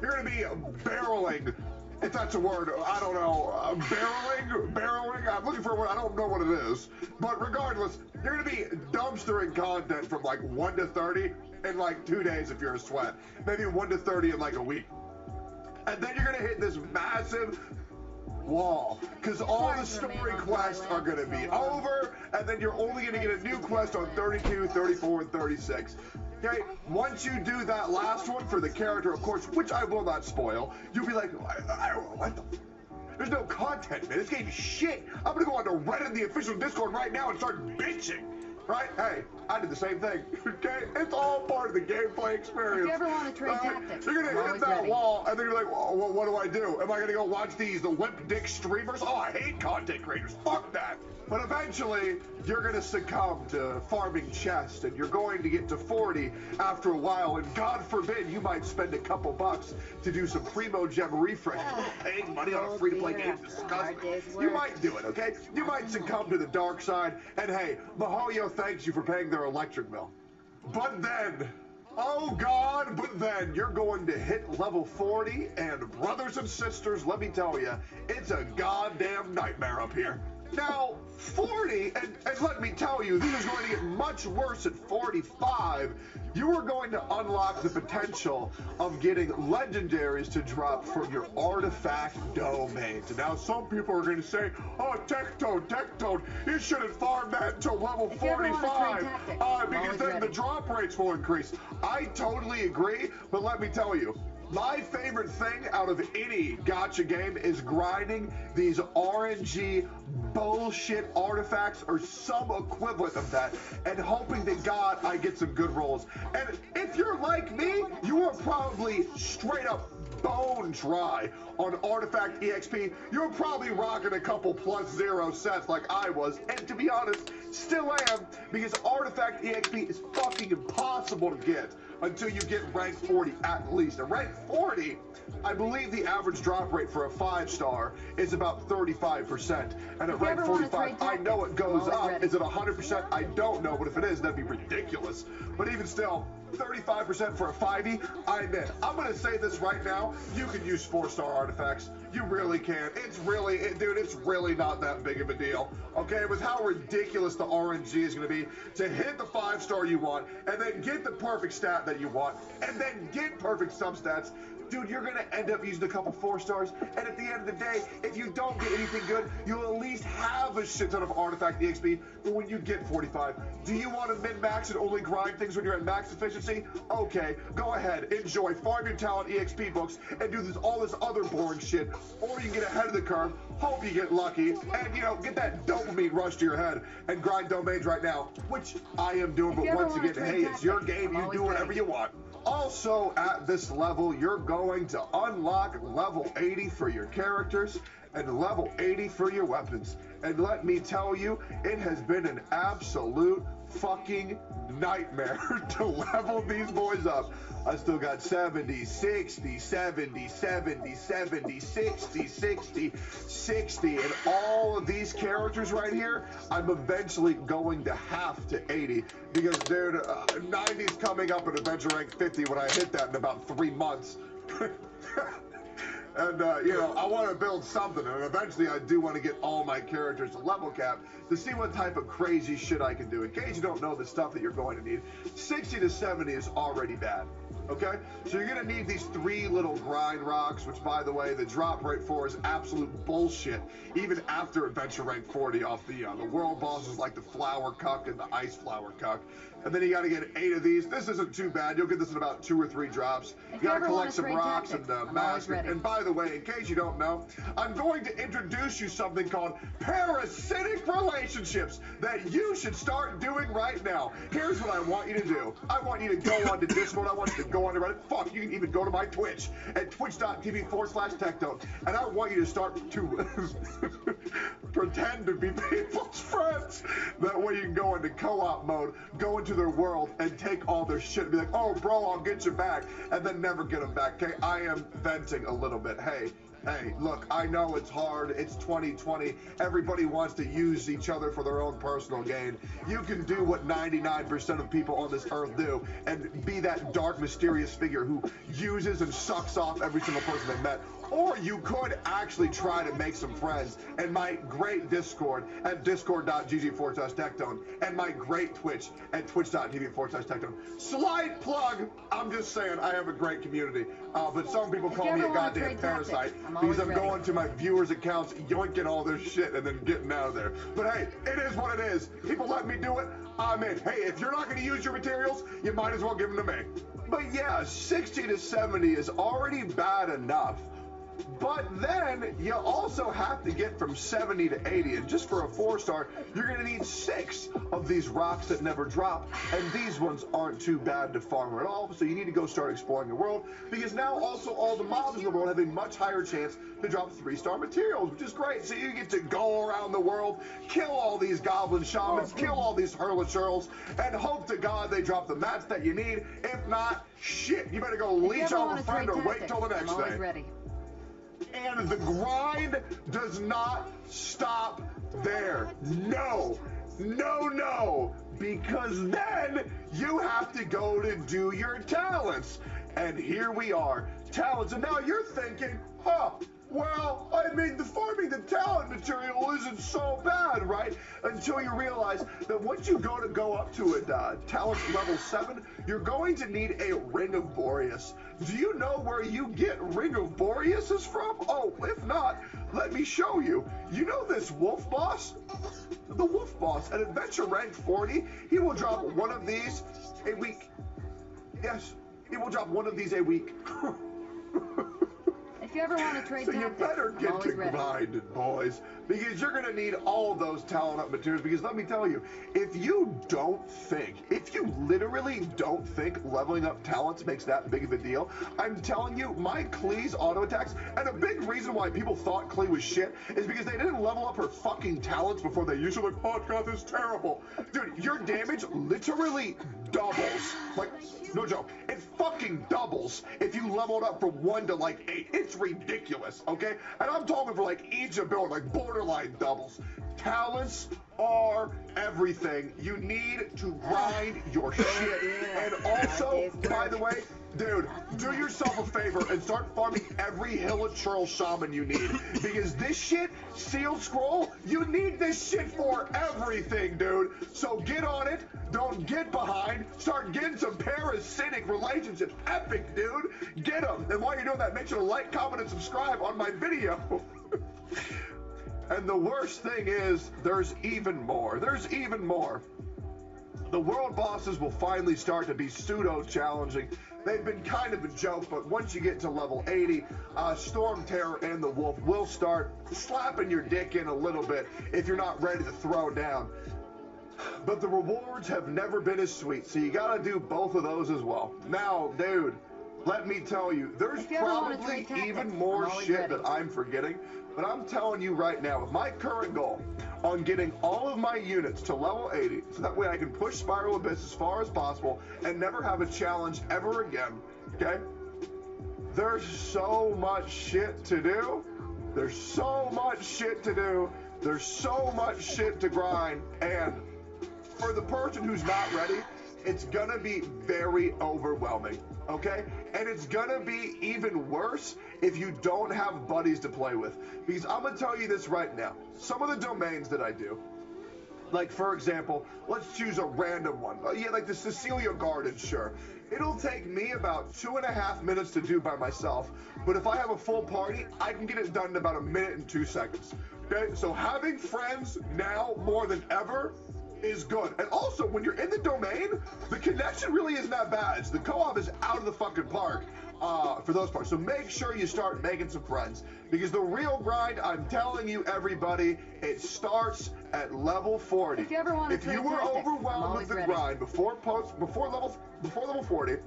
You're gonna be barreling, if that's a word, I don't know, barreling? I'm looking for a word, I don't know what it is. But regardless, you're gonna be dumpstering content from like 1 to 30 in like 2 days if you're a sweat. Maybe 1 to 30 in like a week. And then you're gonna hit this massive wall, because all the story quests are gonna be over, and then you're only gonna get a new quest on 32, 34, and 36. Okay, once you do that last one for the character, of course, which I will not spoil, you'll be like, what the? There's no content, man. This game is shit. I'm gonna go on to Reddit, the official Discord right now, and start bitching. Right? Hey, I did the same thing. Okay? It's all part of the gameplay experience. If you ever want to trade tactics, you're gonna hit that wall, and then you're like, well, what do I do? Am I gonna go watch the limp dick streamers? Oh, I hate content creators. Fuck that. But eventually, you're gonna succumb to farming chests, and you're going to get to 40 after a while, and God forbid you might spend a couple bucks to do some Primo Gem refresh. Paying money on a free-to-play game is disgusting. You might do it, okay? You might succumb to the dark side, and hey, Mahoyo thanks you for paying their electric bill. But then, oh God, but then you're going to hit level 40, and brothers and sisters, let me tell you, it's a goddamn nightmare up here. Now, 40, and let me tell you, this is going to get much worse at 45. You are going to unlock the potential of getting legendaries to drop from your artifact domains. And now some people are going to say, oh, Tectone, you shouldn't farm that until level 45, because then the drop rates will increase. I totally agree, but let me tell you, my favorite thing out of any gacha game is grinding these RNG bullshit artifacts or some equivalent of that and hoping to God I get some good rolls. And if you're like me, you are probably straight up bone dry on Artifact EXP. You're probably rocking a couple +0 sets like I was, and to be honest, still am, because Artifact EXP is fucking impossible to get until you get rank 40 at least. And rank 40, I believe the average drop rate for a 5-star is about 35%. And at rank 45, I know it goes up. Is it 100%? I don't know, but if it is, that'd be ridiculous. But even still, 35% for a 5e, I'm in. I'm gonna say this right now, you can use 4-star artifacts. You really can. It's really, dude, it's really not that big of a deal. Okay, with how ridiculous the RNG is gonna be to hit the 5-star you want, and then get the perfect stat that you want, and then get perfect substats. Dude, you're gonna end up using a couple 4-stars, and at the end of the day, if you don't get anything good, you'll at least have a shit ton of Artifact EXP for when you get 45. Do you want to min-max and only grind things when you're at max efficiency? Okay, go ahead, enjoy, farm your talent EXP books, and do all this other boring shit, or you can get ahead of the curve, hope you get lucky, and, you know, get that dopamine rush to your head, and grind domains right now, which I am doing, but once again, hey, it's your game, you do whatever you want. Also, at this level, you're going to unlock level 80 for your characters and level 80 for your weapons. And let me tell you, it has been an absolute fucking nightmare to level these boys up. I still got 70, 60, 70, 70, 70, 60, 60, 60, and all of these characters right here, I'm eventually going to have to 80, because dude, 90's coming up at Adventure Rank 50 when I hit that in about 3 months. And, you know, I want to build something, and eventually I do want to get all my characters to level cap to see what type of crazy shit I can do. In case you don't know the stuff that you're going to need, 60 to 70 is already bad. Okay, so you're gonna need these 3 little grind rocks, which, by the way, the drop rate for is absolute bullshit. Even after Adventure Rank 40 off the world bosses like the Flower Cuck and the Ice Flower Cuck. And then you gotta get 8 of these. This isn't too bad. You'll get this in about 2 or 3 drops. You gotta collect some rocks and mask. And by the the way, in case you don't know, I'm going to introduce you something called parasitic relationships that you should start doing right now. Here's what I want you to do. I want you to go onto Discord. I want you to go onto Reddit. Fuck, you can even go to my Twitch at twitch.tv/techdome. And I want you to start to pretend to be people's friends. That way you can go into co-op mode, go into their world, and take all their shit and be like, oh, bro, I'll get you back, and then never get them back, okay? I am venting a little bit. Hey, look, I know it's hard. It's 2020. Everybody wants to use each other for their own personal gain. You can do what 99% of people on this earth do and be that dark, mysterious figure who uses and sucks off every single person they met. Or you could actually try to make some friends and my great Discord at discord.gg/techdome and my great Twitch at twitch.tv/techdome. Slight plug, I'm just saying I have a great community, but some people call me a goddamn parasite because I'm going to my viewers' accounts, yoinking all their shit and then getting out of there. But hey, it is what it is. People let me do it, I'm in. Hey, if you're not going to use your materials, you might as well give them to me. But yeah, 60 to 70 is already bad enough. But then you also have to get from 70 to 80, and just for a 4-star, you're going to need 6 of these rocks that never drop, and these ones aren't too bad to farm at all, so you need to go start exploring the world, because now also all the mobs in the world have a much higher chance to drop 3-star materials, which is great. So you get to go around the world, kill all these goblin shamans, kill all these hurlachurls, and hope to God they drop the mats that you need. If not, shit, you better go leech off a friend or wait till the next day. Ready. And the grind does not stop there. No, because then you have to go to do your talents. And here we are, talents. And now you're thinking, well, I mean, the farming the talent material isn't so bad, right? Until you realize that once you go up to it, talent level 7, you're going to need a Ring of Boreas. Do you know where you get Ring of Boreas is from? Oh, if not, let me show you. You know this wolf boss? The wolf boss at adventure rank 40, he will drop one of these a week. Yes, he will drop one of these a week. If you ever want to trade so you tactics, better get to grinding, boys, because you're going to need all those talent up materials, because let me tell you, if you literally don't think leveling up talents makes that big of a deal, I'm telling you, my Klee's auto attacks, and a big reason why people thought Klee was shit is because they didn't level up her fucking talents before they used to, like, oh god, this is terrible. Dude, your damage literally doubles. Like, no joke, it fucking doubles if you leveled up from 1 to like 8. It's ridiculous, okay? And I'm talking for like each ability, like borderline doubles. Talents are everything. You need to grind your shit. And also, by the way, dude, do yourself a favor and start farming every Hillachurl shaman you need. Because this shit, Sealed Scroll, you need this shit for everything, dude. So get on it. Don't get behind. Start getting some parasitic relationships. Epic, dude. Get them. And while you're doing that, make sure to like, comment, and subscribe on my video. And the worst thing is, there's even more. There's even more. The world bosses will finally start to be pseudo-challenging. They've been kind of a joke, but once you get to level 80, Storm Terror and the Wolf will start slapping your dick in a little bit if you're not ready to throw down. But the rewards have never been as sweet, so you gotta do both of those as well. Now, dude, let me tell you, there's probably even more shit that I'm forgetting, but I'm telling you right now, with my current goal on getting all of my units to level 80, so that way I can push Spiral Abyss as far as possible and never have a challenge ever again, okay? There's so much shit to do. There's so much shit to do. There's so much shit to grind, and for the person who's not ready, it's gonna be very overwhelming, okay? And it's gonna be even worse if you don't have buddies to play with. Because I'm gonna tell you this right now. Some of the domains that I do, like for example, let's choose a random one. Yeah, like the Cecilia Garden, sure. It'll take me about 2.5 minutes to do by myself, but if I have a full party, I can get it done in about 1 minute and 2 seconds. Okay, so having friends now more than ever is good. And also, when you're in the domain, the connection really isn't that bad. The co-op is out of the fucking park. for those parts. So make sure you start making some friends, because the real grind, I'm telling you, everybody, it starts at level 40. If you ever want to If you trade were tactics, I'm overwhelmed always with the ready. grind before level 40,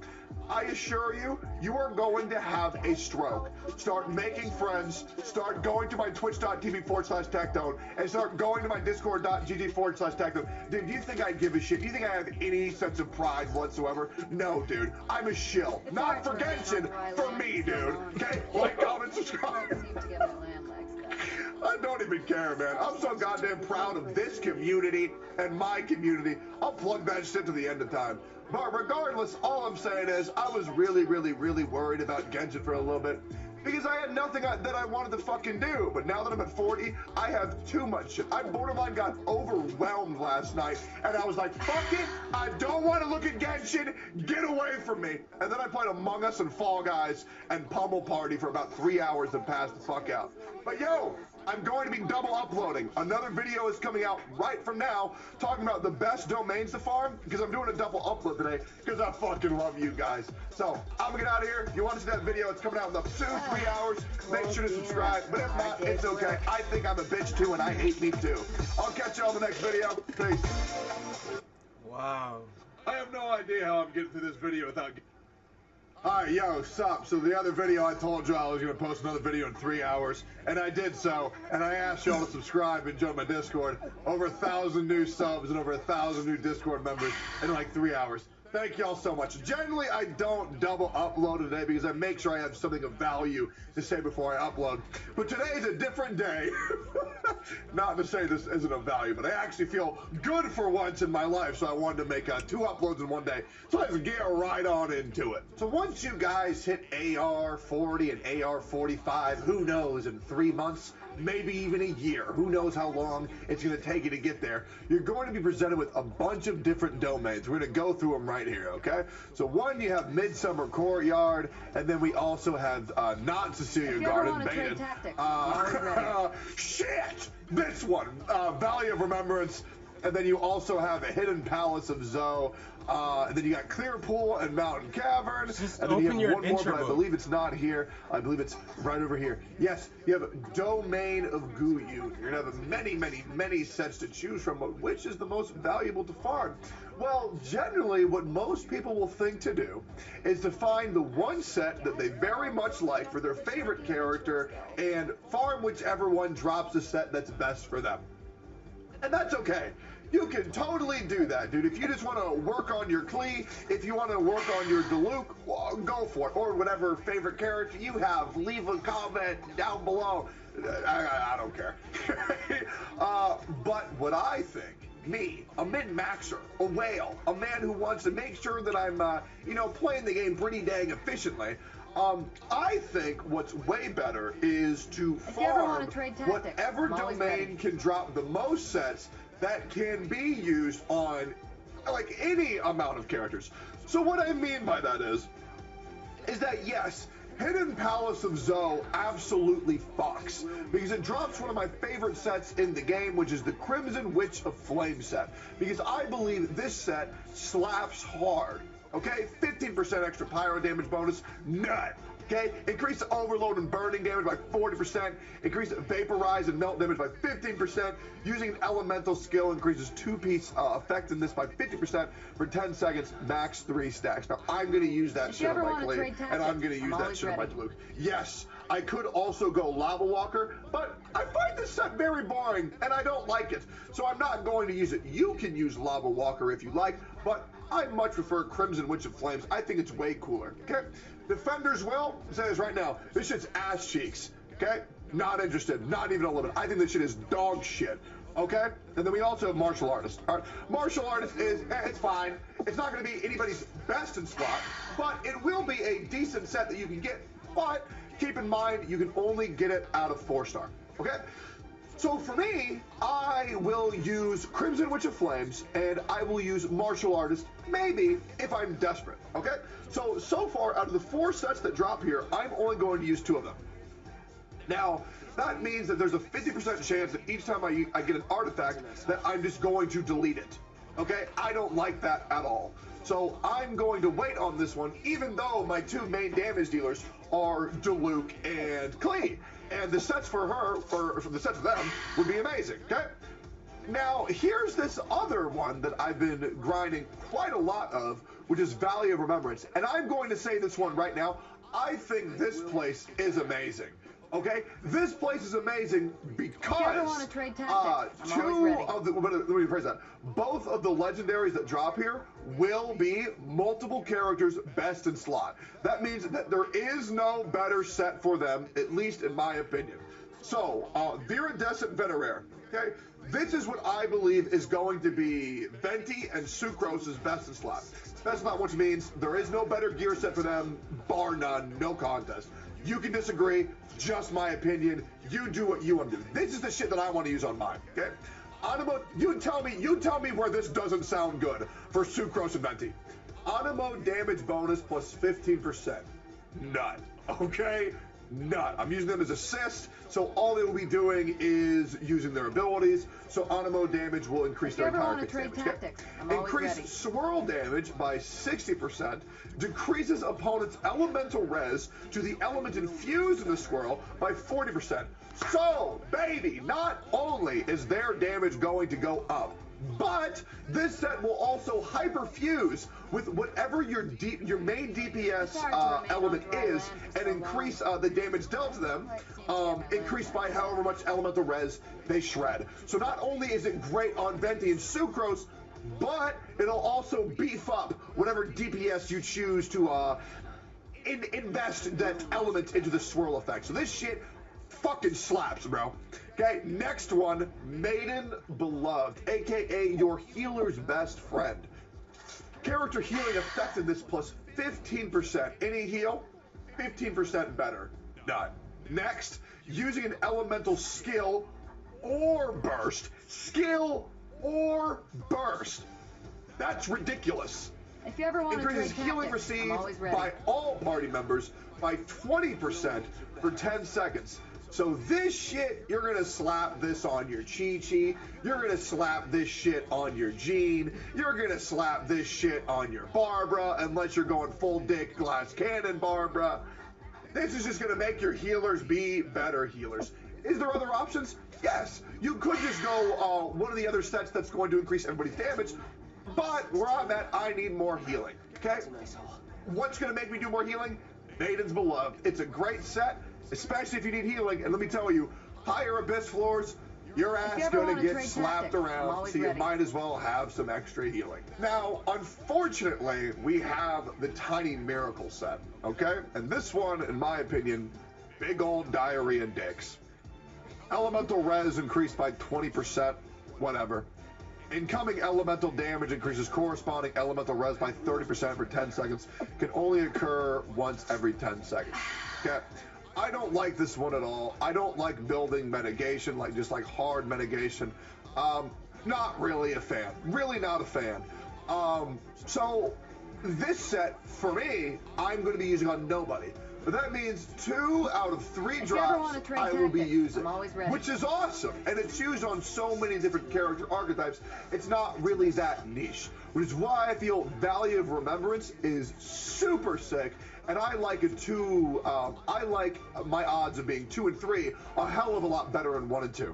I assure you, you are going to have a stroke. Start making friends, start going to my twitch.tv/Tectone, and start going to my discord.gg/Tectone. Dude, do you think I give a shit? Do you think I have any sense of pride whatsoever? No, dude. I'm a shill. Not for Genshin, for me, dude. Okay? Like, comment, subscribe. I don't even care, man. I'm so goddamn proud of this community and my community. I'll plug that shit to the end of time. But regardless, all I'm saying is I was really worried about Genshin for a little bit, because I had nothing that I wanted to fucking do. But now that I'm at 40, I have too much shit. I borderline got overwhelmed last night, and I was like, fuck it, I don't want to look at Genshin, get away from me. And then I played Among Us and Fall Guys and Pummel Party for about 3 hours and passed the fuck out. But yo, I'm going to be double uploading. Another video is coming out right from now talking about the best domains to farm, because I'm doing a double upload today because I fucking love you guys. So I'm gonna get out of here. If you want to see that video, it's coming out in the 2-3 hours. Make sure to subscribe. But if not, it's okay. I think I'm a bitch too, and I hate me too. I'll catch you on the next video. Peace. Wow. I have no idea how I'm getting through this video without... Alright, yo, sup? So the other video I told you I was going to post another video in 3 hours, and I did so, and I asked y'all to subscribe and join my Discord. Over 1,000 new subs and over 1,000 new Discord members in like 3 hours. Thank y'all so much. Generally, I don't double upload today because I make sure I have something of value to say before I upload. But today is a different day. Not to say this isn't of value, but I actually feel good for once in my life, so I wanted to make 2 uploads in one day. So let's get right on into it. So once you guys hit AR 40 and AR 45, who knows, in 3 months, maybe even a year, who knows how long it's going to take you to get there, you're going to be presented with a bunch of different domains. We're going to go through them right here, okay? So one, you have Midsummer Courtyard, and then we also have not Cecilia Garden, Beidou. Shit! This one, Valley of Remembrance, and then you also have a Hidden Palace of Zoe. And then you got Clearpool and Mountain Cavern. Just and then open you have your one more, adventure but I book. believe it's not here. I believe it's right over here. Yes, you have Domain of Guyu. You're going to have many sets to choose from, but which is the most valuable to farm? Well, generally, what most people will think to do is to find the one set that they very much like for their favorite character and farm whichever one drops the set that's best for them. And that's okay. You can totally do that, dude. If you just want to work on your Klee, if you want to work on your Diluc, well, go for it. Or whatever favorite character you have, leave a comment down below. I don't care. But what I think, me, a min-maxer, a whale, a man who wants to make sure that I'm, playing the game pretty dang efficiently, I think what's way better is to farm whatever domain can drop the most sets that can be used on like any amount of characters. So what I mean by that is that yes, Hidden Palace of Zoe absolutely fucks, because it drops one of my favorite sets in the game, which is the Crimson Witch of Flame set, because I believe this set slaps hard. Okay, 15% extra pyro damage bonus, nut. Okay, increase the overload and burning damage by 40%, increase vaporize and melt damage by 15%, using an elemental skill increases 2-piece effectiveness by 50% for 10 seconds, max 3 stacks. Now, I'm going to use that shit on my Klee, and I'm going to use that shit on my Diluc. Yes, I could also go Lava Walker, but I find this set very boring, and I don't like it, so I'm not going to use it. You can use Lava Walker if you like, but I much prefer Crimson Witch of Flames. I think it's way cooler, okay? Defender's Will, I'll say this right now, this shit's ass cheeks, okay? Not interested, not even a little bit. I think this shit is dog shit, okay? And then we also have Martial Artist. All right, Martial Artist is, it's fine. It's not gonna be anybody's best in slot, but it will be a decent set that you can get. But keep in mind, you can only get it out of 4-star, okay? So for me, I will use Crimson Witch of Flames, and I will use Martial Artist, maybe, if I'm desperate, okay? So far, out of the 4 sets that drop here, I'm only going to use 2 of them. Now, that means that there's a 50% chance that each time I get an artifact, that I'm just going to delete it. Okay, I don't like that at all. So I'm going to wait on this one, even though my two main damage dealers are Diluc and Klee. And the sets for her, for the sets for them, would be amazing, okay? Now, here's this other one that I've been grinding quite a lot of, which is Valley of Remembrance. And I'm going to say this one right now. I think this place is amazing. Okay, this place is amazing because two of the, let me rephrase that. Both of the legendaries that drop here will be multiple characters best in slot. That means that there is no better set for them, at least in my opinion. So, Viridescent Venerare, okay? This is what I believe is going to be Venti and Sucrose's best in slot. Best in slot, which means there is no better gear set for them, bar none, no contest. You can disagree, just my opinion. You do what you want to do. This is the shit that I want to use on mine, okay? Animo, you tell me where this doesn't sound good for Sucrose and Venti. Animo damage bonus plus 15%. None, okay? None. I'm using them as assists, so all they will be doing is using their abilities. So Animo damage will increase their entire fixed damage. Increase swirl damage by 60%. Decreases opponent's elemental res to the element infused in the swirl by 40%. So, baby, not only is their damage going to go up, but this set will also hyperfuse with whatever your main DPS element is, and increase the damage dealt to them, increased by however much elemental res they shred. So not only is it great on Venti and Sucrose, but it'll also beef up whatever DPS you choose to invest that element into the swirl effect. So this shit fucking slaps, bro. Okay, next one, Maiden Beloved, aka your healer's best friend. Character healing effectiveness plus 15%. Any heal, 15% better. None. Next, using an elemental skill or burst. Skill or burst. That's ridiculous. If you ever want to increases healing received by all party members by 20% for 10 seconds. So this shit, you're gonna slap this on your Chi-Chi, you're gonna slap this shit on your Jean, you're gonna slap this shit on your Barbara, unless you're going full dick glass cannon Barbara. This is just gonna make your healers be better healers. Is there other options? Yes. You could just go one of the other sets that's going to increase everybody's damage, but where I'm at, I need more healing, okay? What's gonna make me do more healing? Maiden's Beloved. It's a great set, especially if you need healing. And let me tell you, higher abyss floors, your ass gonna get slapped around, so you might as well have some extra healing. Now, unfortunately, we have the Tiny Miracle set, okay? And this one, in my opinion, big old diarrhea dicks. Elemental res increased by 20%, whatever. Incoming elemental damage increases corresponding elemental res by 30% for 10 seconds. Can only occur once every 10 seconds. Okay. I don't like this one at all. I don't like building mitigation, like just like hard mitigation. Not really a fan. Really not a fan. So this set, for me, I'm going to be using on nobody. But that means 2 out of 3 drops I will be using, which is awesome. And it's used on so many different character archetypes, it's not really that niche. Which is why I feel Valley of Remembrance is super sick. And I like it too, I like my odds of being 2 and 3 a hell of a lot better than 1 and 2.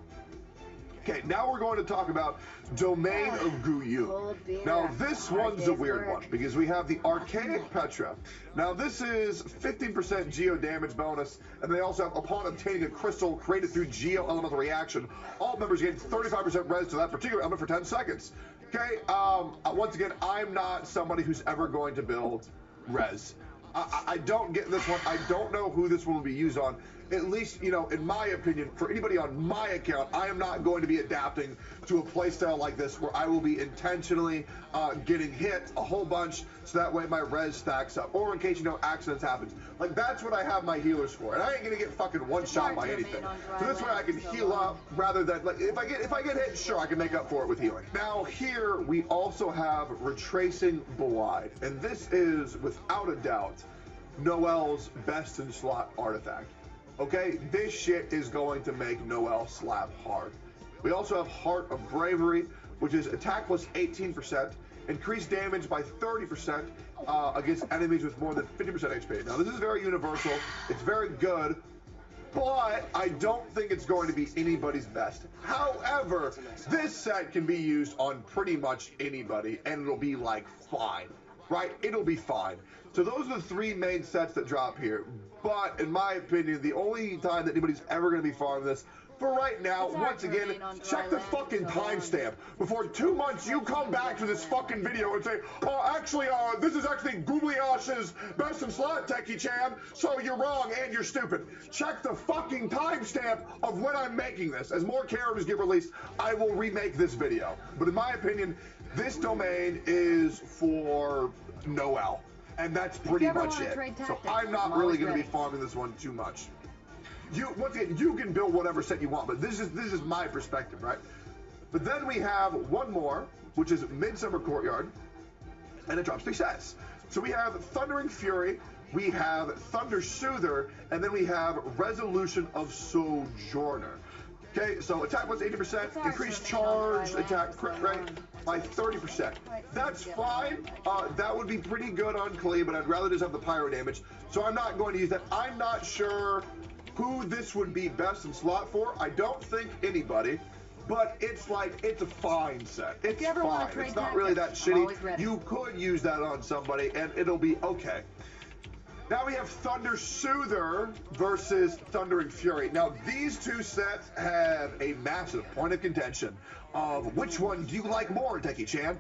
Okay, now we're going to talk about Domain of Guyu. Now, this one's a weird one, because we have the Archaic Petra. Now, this is 15% Geo damage bonus, and they also have, upon obtaining a crystal created through Geo elemental reaction, all members gain 35% res to that particular element for 10 seconds. Okay, once again, I'm not somebody who's ever going to build res. I don't get this one. I don't know who this one will be used on. At least, you know, in my opinion, for anybody on my account, I am not going to be adapting to a playstyle like this where I will be intentionally getting hit a whole bunch so that way my res stacks up. Or in case, you know, accidents happen. Like, that's what I have my healers for. And I ain't going to get fucking one shot by anything. So this way I can heal up rather than, like, if I get hit, sure, I can make up for it with healing. Now, here we also have Retracing Blide. And this is, without a doubt, Noel's best in slot artifact. Okay, this shit is going to make Noel slap hard. We also have Heart of Bravery, which is attack plus 18%, increased damage by 30% against enemies with more than 50% HP. Now, this is very universal. It's very good, but I don't think it's going to be anybody's best. However, this set can be used on pretty much anybody, and it'll be, like, fine, right? It'll be fine. So those are the three main sets that drop here. But, in my opinion, the only time that anybody's ever going to be farming this, for right now, once again, check the fucking timestamp. Before 2 months, you come back to this fucking video and say, oh, actually, this is actually Googliash's best in slot, Techie-chan, so you're wrong and you're stupid. Check the fucking timestamp of when I'm making this. As more characters get released, I will remake this video. But in my opinion, this domain is for Noel. And that's pretty much it. So I'm not really going to be farming this one too much. Once again, you can build whatever set you want, but this is my perspective, right? But then we have one more, which is Midsummer Courtyard, and it drops 3 sets. So we have Thundering Fury, we have Thunder Soother, and then we have Resolution of Sojourner. Okay, so attack plus 80%, increased charge, attack crit rate by 30%. That's fine. That would be pretty good on Klee, but I'd rather just have the pyro damage. So I'm not going to use that. I'm not sure who this would be best in slot for. I don't think anybody, but it's like, it's a fine set. It's fine. It's not really that shitty. You could use that on somebody and it'll be okay. Now we have Thunder Soother versus Thundering Fury. Now these two sets have a massive point of contention of which one do you like more, Techie-chan?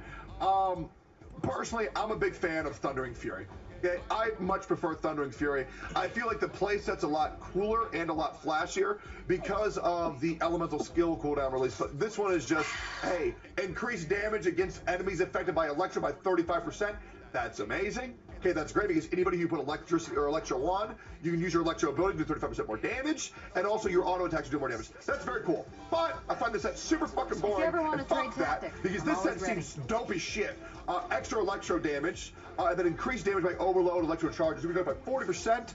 Personally, I'm a big fan of Thundering Fury. Okay, I much prefer Thundering Fury. I feel like the playset's a lot cooler and a lot flashier because of the elemental skill cooldown release. But this one is just, hey, increased damage against enemies affected by Electro by 35%. That's amazing. Okay, that's great because anybody who put electricity or Electro on, you can use your Electro ability to do 35% more damage, and also your auto attacks do more damage. That's very cool. But I find this set super fucking boring. And fuck that, because this set seems dope as shit. Extra Electro damage, and then increased damage by overload Electro charges. We go up by 40%,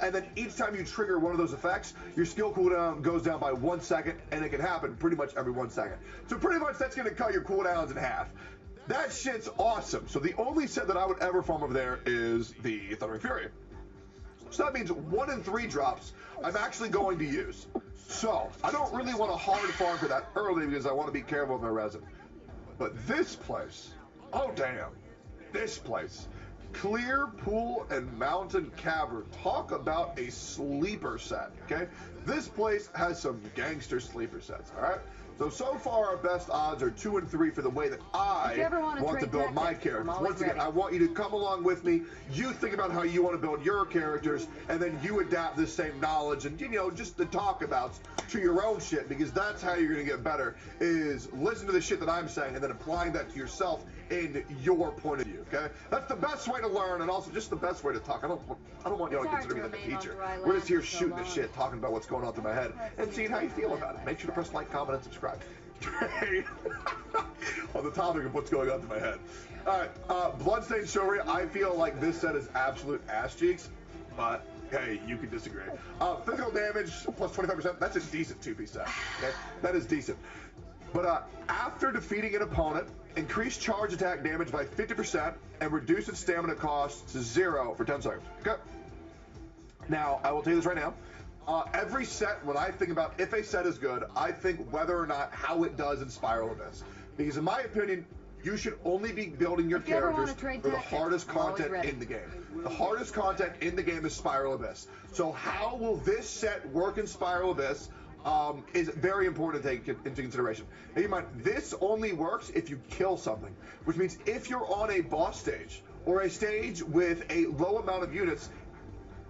and then each time you trigger one of those effects, your skill cooldown goes down by 1 second, and it can happen pretty much every 1 second. So pretty much that's going to cut your cooldowns in half. That shit's awesome. So the only set that I would ever farm over there is the Thundering Fury. So that means 1 in 3 drops I'm actually going to use. So I don't really want to hard farm for that early because I want to be careful with my resin. But this place, oh damn, this place. Clear Pool and Mountain Cavern. Talk about a sleeper set, okay? This place has some gangster sleeper sets, all right? So far our best odds are 2 and 3 for the way that I want to build my characters. Once again, I want you to come along with me. You think about how you want to build your characters, and then you adapt this same knowledge and, you know, just the talkabouts to your own shit, because that's how you're going to get better, is listen to the shit that I'm saying and then applying that to yourself in your point of view, okay? That's the best way to learn, and also just the best way to talk. I don't want y'all to consider me like a teacher. We're just here shooting the shit, talking about what's going on through my head, and seeing how you feel about it. Make sure to press like, comment, and subscribe. On the topic of what's going on through my head. Alright, Bloodstained Chivalry, I feel like this set is absolute ass cheeks, but hey, you can disagree. Physical damage plus 25%, that's a decent 2-piece set, okay? That is decent. But after defeating an opponent, increase charge attack damage by 50% and reduce its stamina cost to 0 for 10 seconds. Okay. Now, I will tell you this right now. Every set, when I think about if a set is good, I think whether or not how it does in Spiral Abyss. Because in my opinion, you should only be building your characters for the hardest content in the game. The hardest content in the game is Spiral Abyss. So how will this set work in Spiral Abyss is very important to take into consideration. Keep in mind, this only works if you kill something, which means if you're on a boss stage or a stage with a low amount of units,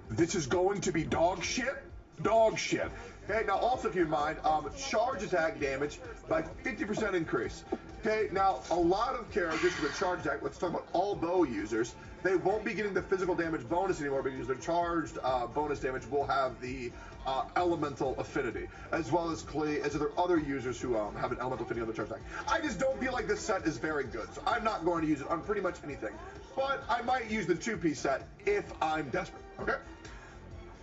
this is going to be dog shit. Dog shit. Okay, now also keep in mind, charge attack damage by 50% increase. Okay, now a lot of characters with charge attack, let's talk about all bow users, they won't be getting the physical damage bonus anymore because their charged bonus damage will have the elemental affinity, as well as Klee, as there are other users who have an elemental affinity on the charge attack. I just don't feel like this set is very good, so I'm not going to use it on pretty much anything. But I might use the 2-piece set if I'm desperate, okay?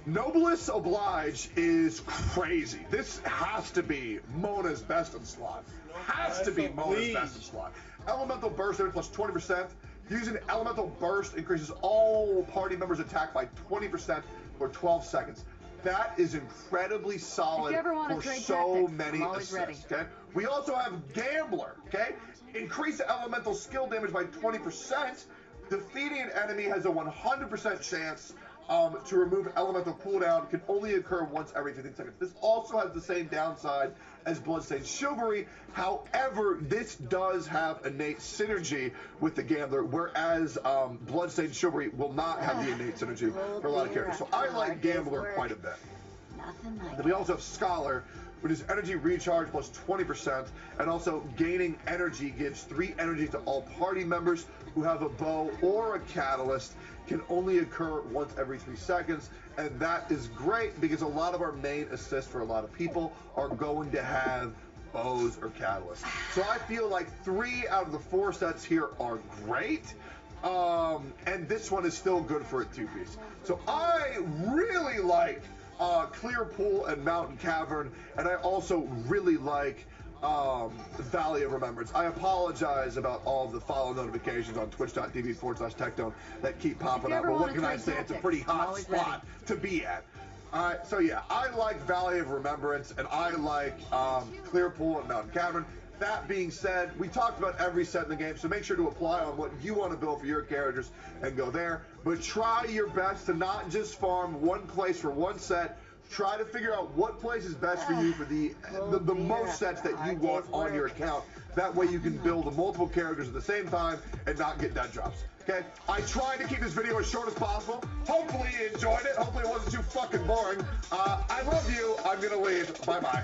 Noblesse Oblige is crazy. This has to be Mona's best in slot. Has to be Mona's best in slot. Elemental Burst damage plus 20%. Using Elemental Burst increases all party members' attack by 20% for 12 seconds. That is incredibly solid for so many assists, okay? We also have Gambler, okay? Increase elemental skill damage by 20%. Defeating an enemy has a 100% chance to remove elemental cooldown, can only occur once every 15 seconds. This also has the same downside as Bloodstained Chivalry. However, this does have innate synergy with the Gambler, whereas Bloodstained Chivalry will not have the innate synergy for a lot of characters. So I like Gambler quite a bit. Then we also have Scholar, which is energy recharge plus 20%, and also gaining energy gives 3 energy to all party members who have a bow or a catalyst, can only occur once every 3 seconds, and that is great because a lot of our main assists for a lot of people are going to have bows or catalysts. So I feel like 3 out of the 4 sets here are great, and this one is still good for a 2-piece. So I really like Clear Pool and Mountain Cavern, and I also really like Valley of Remembrance. I apologize about all of the follow notifications on twitch.tv/Techdome that keep popping up, but what can I say? It's a pretty hot spot to be at. Alright, so yeah, I like Valley of Remembrance, and I like Clear Pool and Mountain Cavern. That being said, we talked about every set in the game, so make sure to apply on what you want to build for your characters and go there. But try your best to not just farm one place for one set. Try to figure out what place is best for you for the most sets that you want on your account. That way you can build multiple characters at the same time and not get dead drops. Okay? I tried to keep this video as short as possible. Hopefully you enjoyed it. Hopefully it wasn't too fucking boring. I love you. I'm gonna leave. Bye-bye.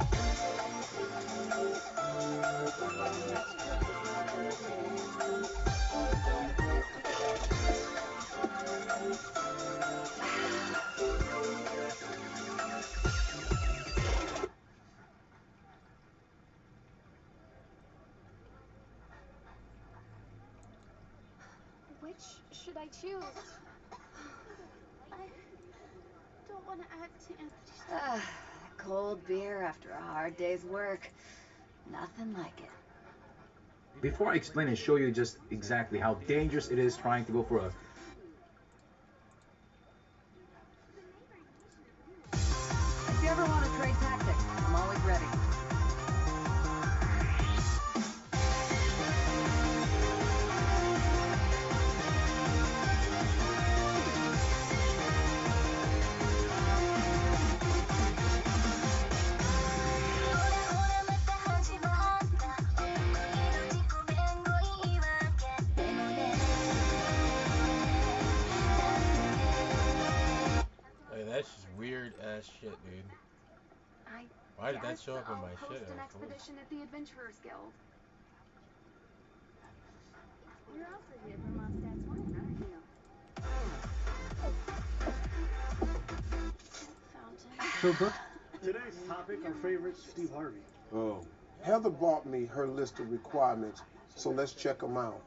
Which should I choose? I don't want to add to Anthony's. Cold beer after a hard day's work. Nothing like it. Before I explain and show you just exactly how dangerous it is trying to go for a... If you ever want to trade tactics, I'm always ready. That's just weird ass shit, dude. Why did that show up in my shit? Host an expedition at the Adventurers Guild. You're also here from Mondstadt's Wine, aren't you? So, Brooke? Today's topic, our favorite, Steve Harvey. Oh. Heather bought me her list of requirements, so let's check them out.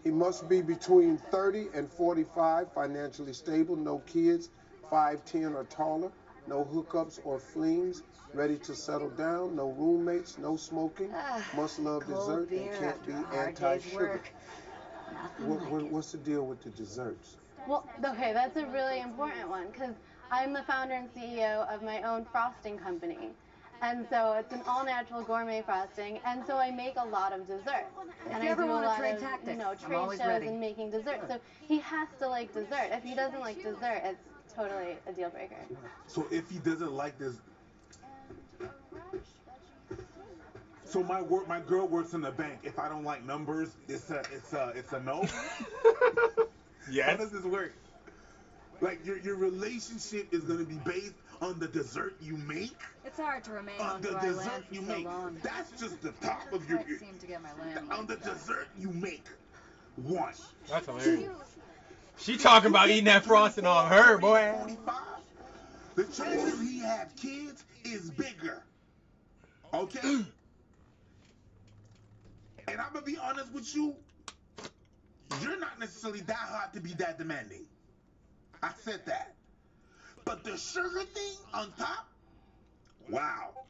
He must be between 30 and 45, financially stable, no kids, 5'10" or taller, no hookups or flings, ready to settle down, no roommates, no smoking, must love dessert, and can't be anti-sugar. What's the deal with the desserts? Well, okay, that's a really important one, because I'm the founder and CEO of my own frosting company. And so it's an all-natural gourmet frosting, and so I make a lot of dessert. And I do a lot of, trade shows and making dessert. So he has to like dessert. If he doesn't like dessert, it's totally a deal breaker. So if he doesn't like this, so my girl works in the bank. If I don't like numbers, it's a no. Yes. How does this work? Like your relationship is gonna be based on the dessert you make. It's hard to remain on the dry dessert land for you so make. long. That's just the top of your. I seem to get my land On the dessert you make. One. That's hilarious. She talking about eating that frosting on her, boy. 45, the chances he have kids is bigger. Okay? And I'm gonna be honest with you, you're not necessarily that hot to be that demanding. I said that. But the sugar thing on top? Wow.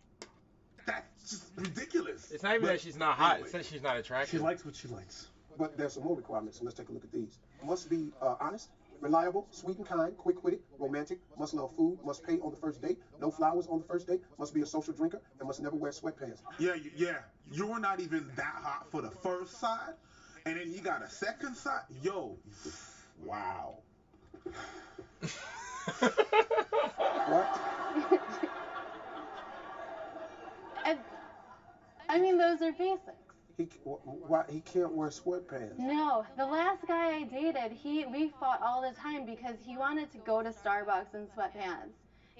That's just ridiculous. It's not even that she's not hot. It's that she's not attractive. She likes what she likes. But there's some more requirements, so let's take a look at these. Must be honest, reliable, sweet and kind, quick-witted, romantic, must love food, must pay on the first date, no flowers on the first date, must be a social drinker, and must never wear sweatpants. Yeah. You were not even that hot for the first side, and then you got a second side? Yo. Wow. What? I mean, those are basics. He can't wear sweatpants. No, the last guy I dated, we fought all the time because he wanted to go to Starbucks in sweatpants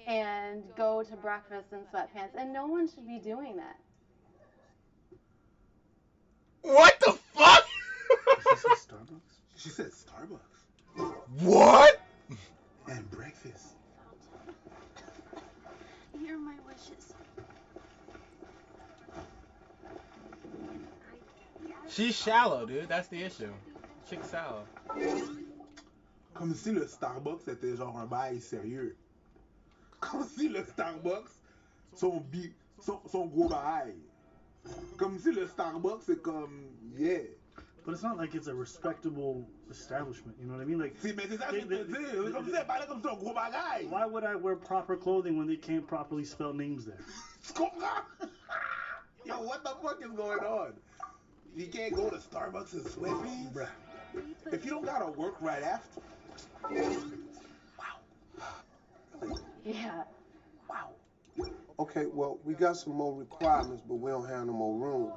and go to breakfast in sweatpants, and no one should be doing that. What the fuck? She said Starbucks? She said Starbucks. What? And breakfast. Here are my wishes. She's shallow, dude. That's the issue. Chick's shallow. Comme si le Starbucks était genre un bail sérieux. Comme si le Starbucks son gros bail. Comme si le Starbucks c'est comme, yeah. But it's not like it's a respectable establishment, you know what I mean? Like, Mais c'est ça que je te dis. Comme si elle parlait comme si c'est un gros bagaille. Why would I wear proper clothing when they can't properly spell names there? Tu comprends? Yo, what the fuck is going on? You can't go to Starbucks in sweatpants? Bruh. If you don't gotta work right after. Wow. Yeah. Wow. Okay, well, we got some more requirements, but we don't have no more room.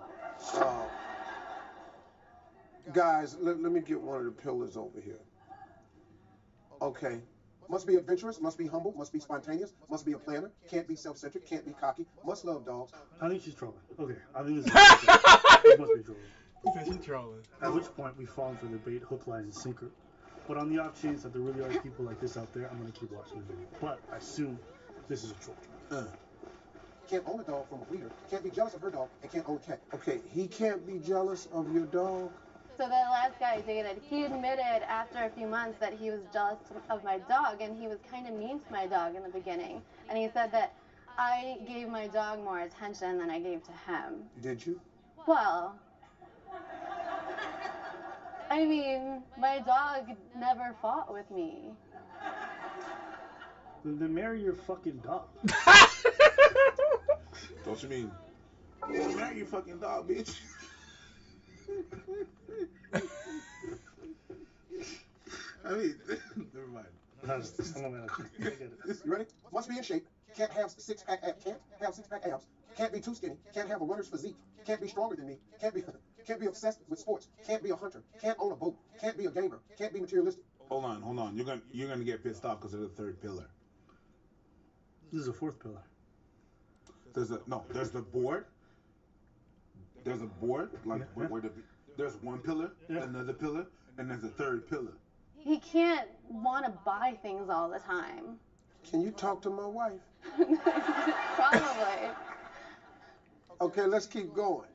Guys, let me get one of the pillars over here. Okay. Must be adventurous, must be humble, must be spontaneous, must be a planner, can't be self-centered, can't be cocky, must love dogs. I think she's trolling. Okay, I think this is it must be trolling. She's trolling. At which point we fall into the bait, hook, line, and sinker. But on the off chance that there really are people like this out there, I'm going to keep watching the video. But I assume this is a troll. Can't own a dog from a breeder, can't be jealous of her dog, and can't own a cat. Okay, he can't be jealous of your dog? So the last guy I dated, he admitted after a few months that he was jealous of my dog, and he was kind of mean to my dog in the beginning. And he said that I gave my dog more attention than I gave to him. Did you? Well, I mean, my dog never fought with me. Then marry your fucking dog. Don't you mean? Marry your fucking dog, bitch. I mean, never mind. You ready? Must be in shape. Can't have six-pack abs. Can't be too skinny. Can't have a runner's physique. Can't be stronger than me. Can't be obsessed with sports. Can't be a hunter. Can't own a boat. Can't be a gamer. Can't be materialistic. Hold on. You're gonna get pissed off because of the third pillar. This is a fourth pillar. There's the board. There's a board, like where there's one pillar, another pillar, and there's a third pillar. He can't want to buy things all the time. Can you talk to my wife? Probably. Okay, let's keep going.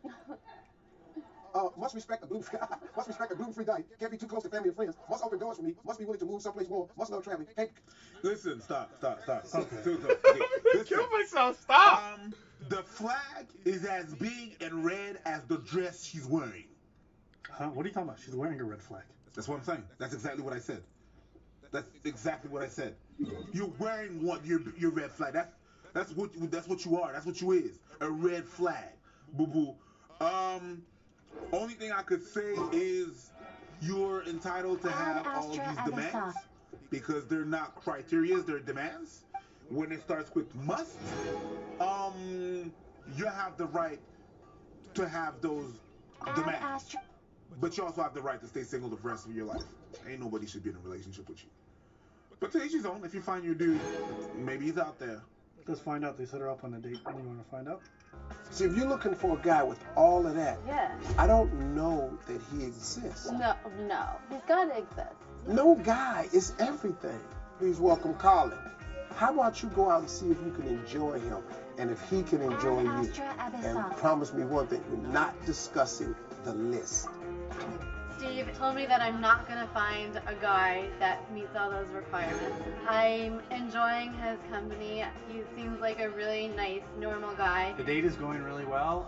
Must respect a gluten-free diet. Can't be too close to family and friends. Must open doors for me. Must be willing to move someplace more. Must love traveling. Listen, stop. Okay. Kill myself. Stop. The flag is as big and red as the dress she's wearing. Huh? What are you talking about? She's wearing a red flag. That's what I'm saying. That's exactly what I said. You're wearing your red flag. That's what you are. That's what you is. A red flag. Boo boo. Only thing I could say is you're entitled to have all these demands because they're not criteria, they're demands. When it starts with must, you have the right to have those demands. But you also have the right to stay single the rest of your life. Ain't nobody should be in a relationship with you. But to each his own. If you find your dude, maybe he's out there. Let's find out. They set her up on a date. What do you want to find out? See, if you're looking for a guy with all of that, Yeah. I don't know that he exists. No. He's got to exist. No guy is everything. Please welcome Colin. How about you go out and see if you can enjoy him, and if he can enjoy you. And promise me one thing, we're not discussing the list. Steve told me that I'm not gonna find a guy that meets all those requirements. I'm enjoying his company. He seems like a really nice, normal guy. The date is going really well.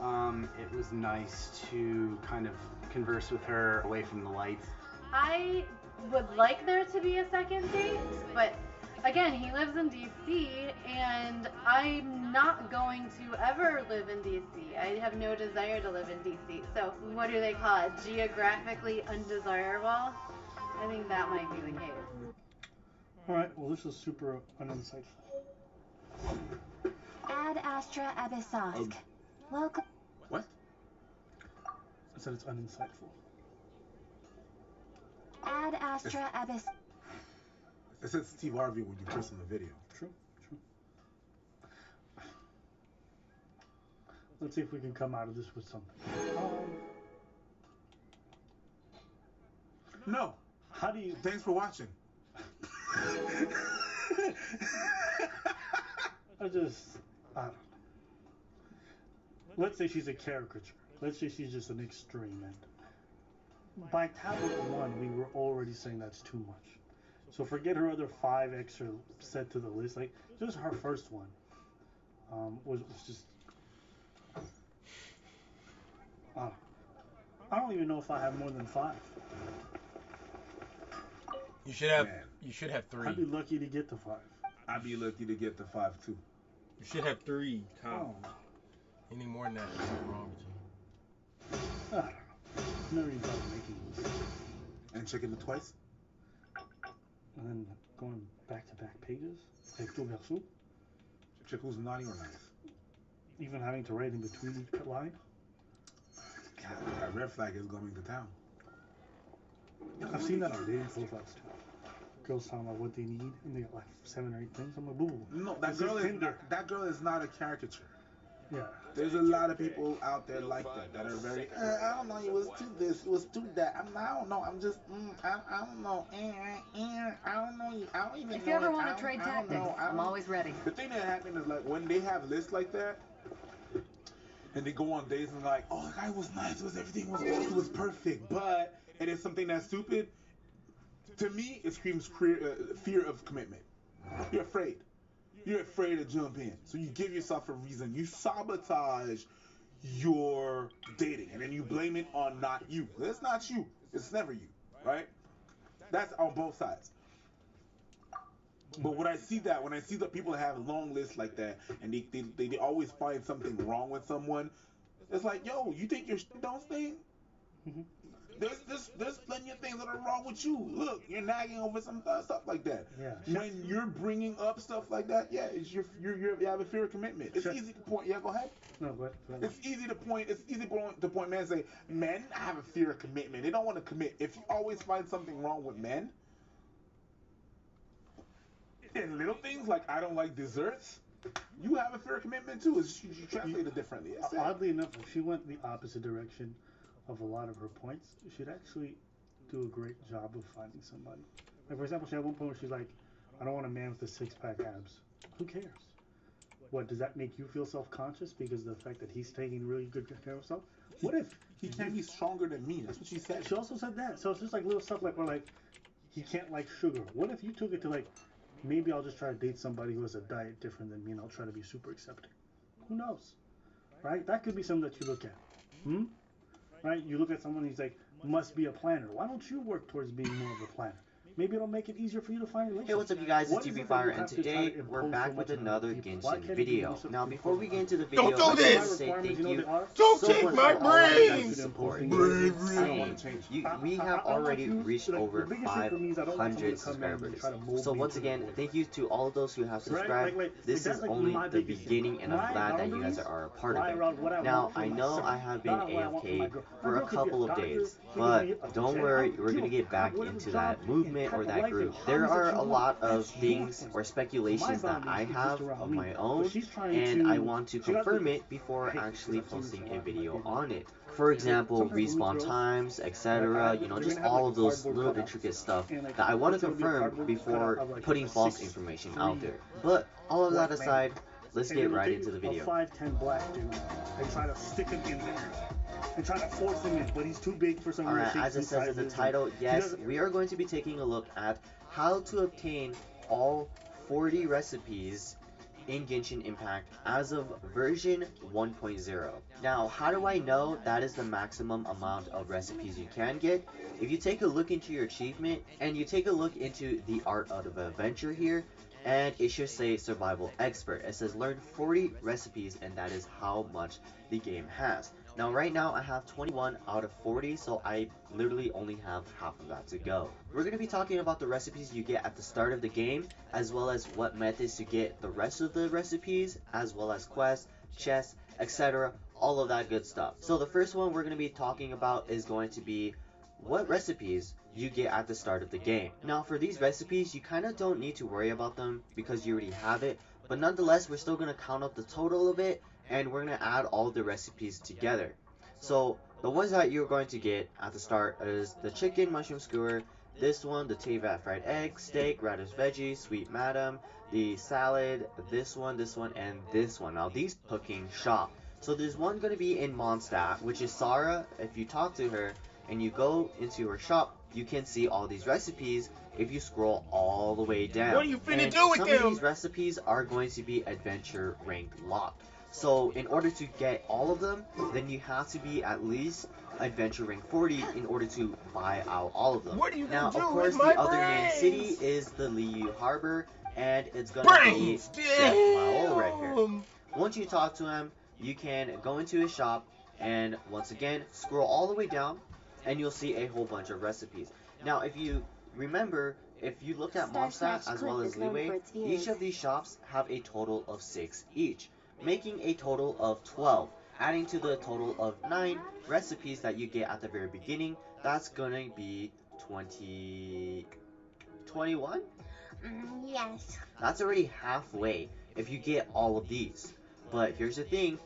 It was nice to kind of converse with her away from the lights. I would like there to be a second date, but again, he lives in DC, and I'm not going to ever live in DC. I have no desire to live in DC. So, what do they call it? Geographically undesirable? I think that might be the case. Alright, well, this is super uninsightful. Ad Astra Abyssosque. Welcome. What? I said it's uninsightful. Ad Astra Abyss. It said Steve Harvey when you curse in the video. True. Let's see if we can come out of this with something. No. How do you... Thanks for watching. I don't know. Let's say she's a caricature. Let's say she's just an extreme end. By tablet 1, we were already saying that's too much. So forget her other 5 extra set to the list. Like, just her first one was just... I don't even know if I have more than 5. You should have. You should have 3. I'd be lucky to get to 5. I'd be lucky to get to 5 too. You should have 3. Oh. Any more than that, there's something wrong with you. I don't know. Never even thought of making this. And checking it twice. And then going back-to-back pages. Recto verso. Check who's naughty or nice. Even having to write in between each line. God, that red flag is coming to town. I've seen that on dating profiles too. Girls talking about what they need, and they got like 7 or 8 things. I'm like, boo. No, that girl is not a caricature. Yeah. There's a lot of people out there like that are very. I don't know. It was too this. It was too that. I don't know. I'm just. I don't know. I don't know. I don't even. If you ever want to trade tactics, I'm always ready. The thing that happened is like when they have lists like that, and they go on dates and like, oh, the guy was nice. Everything was perfect, but it is something that's stupid. To me, it screams fear of commitment. You're afraid. You're afraid to jump in. So you give yourself a reason. You sabotage your dating. And then you blame it on not you. It's not you. It's never you. Right? That's on both sides. But when I see that people have long lists like that and they always find something wrong with someone, it's like, yo, you think your shit don't stink? There's plenty of things that are wrong with you. Look, you're nagging over some stuff like that. Yeah. When you're bringing up stuff like that, yeah, you have a fear of commitment. It's easy to point. Yeah, go ahead. No, go ahead. It's easy to point. It's easy to point men and say, men have a fear of commitment. They don't want to commit. If you always find something wrong with men, in little things like I don't like desserts, you have a fear of commitment too. It's, you translate it differently. Oddly enough, if she went the opposite direction of a lot of her points, she'd actually do a great job of finding somebody. Like, for example, she had one point where she's like, I don't want a man with a 6-pack abs. Who cares? What, does that make you feel self-conscious because of the fact that he's taking really good care of himself? What if he can't be stronger than me? That's what she said. She also said that. So it's just like little stuff like, where like, he can't like sugar. What if you took it to like, maybe I'll just try to date somebody who has a diet different than me and I'll try to be super accepting. Who knows? Right? That could be something that you look at. Right? You look at someone who's like, must be a planner. Why don't you work towards being more of a planner? Maybe it'll make it easier for you to find a relationship. Hey, what's up, you guys? It's TV Fire, and today we're back with another Genshin video. Now, before we get into the video, Don't do I this! want to say thank you Don't so take much my for all of you guys' brains! support. Brains. We have already reached over 500 subscribers. So once again, thank you to all of those who have subscribed. This is only the beginning, and I'm glad that you guys are a part of it. Now, I know I have been AFK for a couple of days, but don't worry, we're going to get back into that movement or that group. There are a lot of things or speculations that I have of my own, and I want to confirm it before actually posting a video on it. For example, respawn times, etc. You know, just all of those little intricate stuff that I want to confirm before putting false information out there. But all of that aside, let's get right into the video. 5'10" black dude and try to stick him in there. and trying to force him in, but he's too big for some Alright, as it says in the title, yes, we are going to be taking a look at how to obtain all 40 recipes in Genshin Impact as of version 1.0. Now, how do I know that is the maximum amount of recipes you can get? If you take a look into your achievement and you take a look into the art of adventure here, and it should say survival expert. It says learn 40 recipes, and that is how much the game has. Now right now I have 21 out of 40, so I literally only have half of that to go. We're going to be talking about the recipes you get at the start of the game, as well as what methods to get the rest of the recipes, as well as quests, chests, etc. All of that good stuff. So the first one we're going to be talking about is going to be what recipes you get at the start of the game. Now for these recipes, you kind of don't need to worry about them because you already have it, but nonetheless we're still going to count up the total of it, and we're going to add all the recipes together. So the ones that you're going to get at the start is the chicken mushroom skewer, this one, the Teyvat fried egg, steak, radish veggie, sweet madam, the salad, this one, and this one. Now these cooking shop. So there's one going to be in Mondstadt, which is Sarah. If you talk to her and you go into her shop, you can see all these recipes if you scroll all the way down. What are you finna do with some them? of these recipes are going to be adventure ranked locked. So in order to get all of them, then you have to be at least adventure rank 40 in order to buy out all of them. What are you now, gonna do of course, with my the other main brains? city is the Liu Harbor, and it's gonna be Chef Mao right here. Once you talk to him, you can go into his shop, and once again, scroll all the way down, and you'll see a whole bunch of recipes. Now, if you remember, if you look at Mondstadt as well as Liyue, each of these shops have a total of 6 each, making a total of 12, adding to the total of 9 recipes that you get at the very beginning. That's gonna be 21? Yes. That's already halfway if you get all of these. But here's the thing,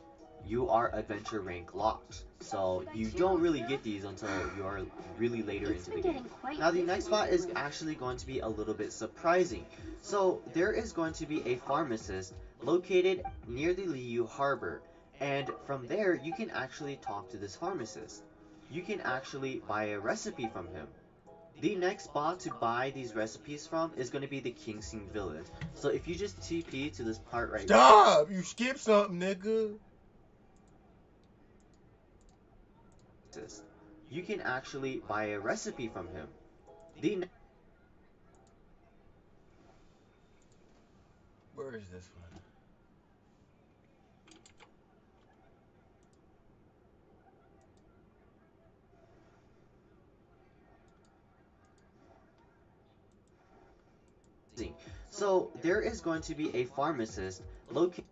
you are adventure rank locked, so you don't really get these until you're really later into the game. Now the next spot is actually going to be a little bit surprising. So there is going to be a pharmacist located near the Liu Harbor, and from there you can actually talk to this pharmacist. You can actually buy a recipe from him. The next spot to buy these recipes from is going to be the Kingsing Village. So if you just TP to this part right Stop! You skipped something, nigga. you can actually buy a recipe from him. Where is this one? So there is going to be a pharmacist located.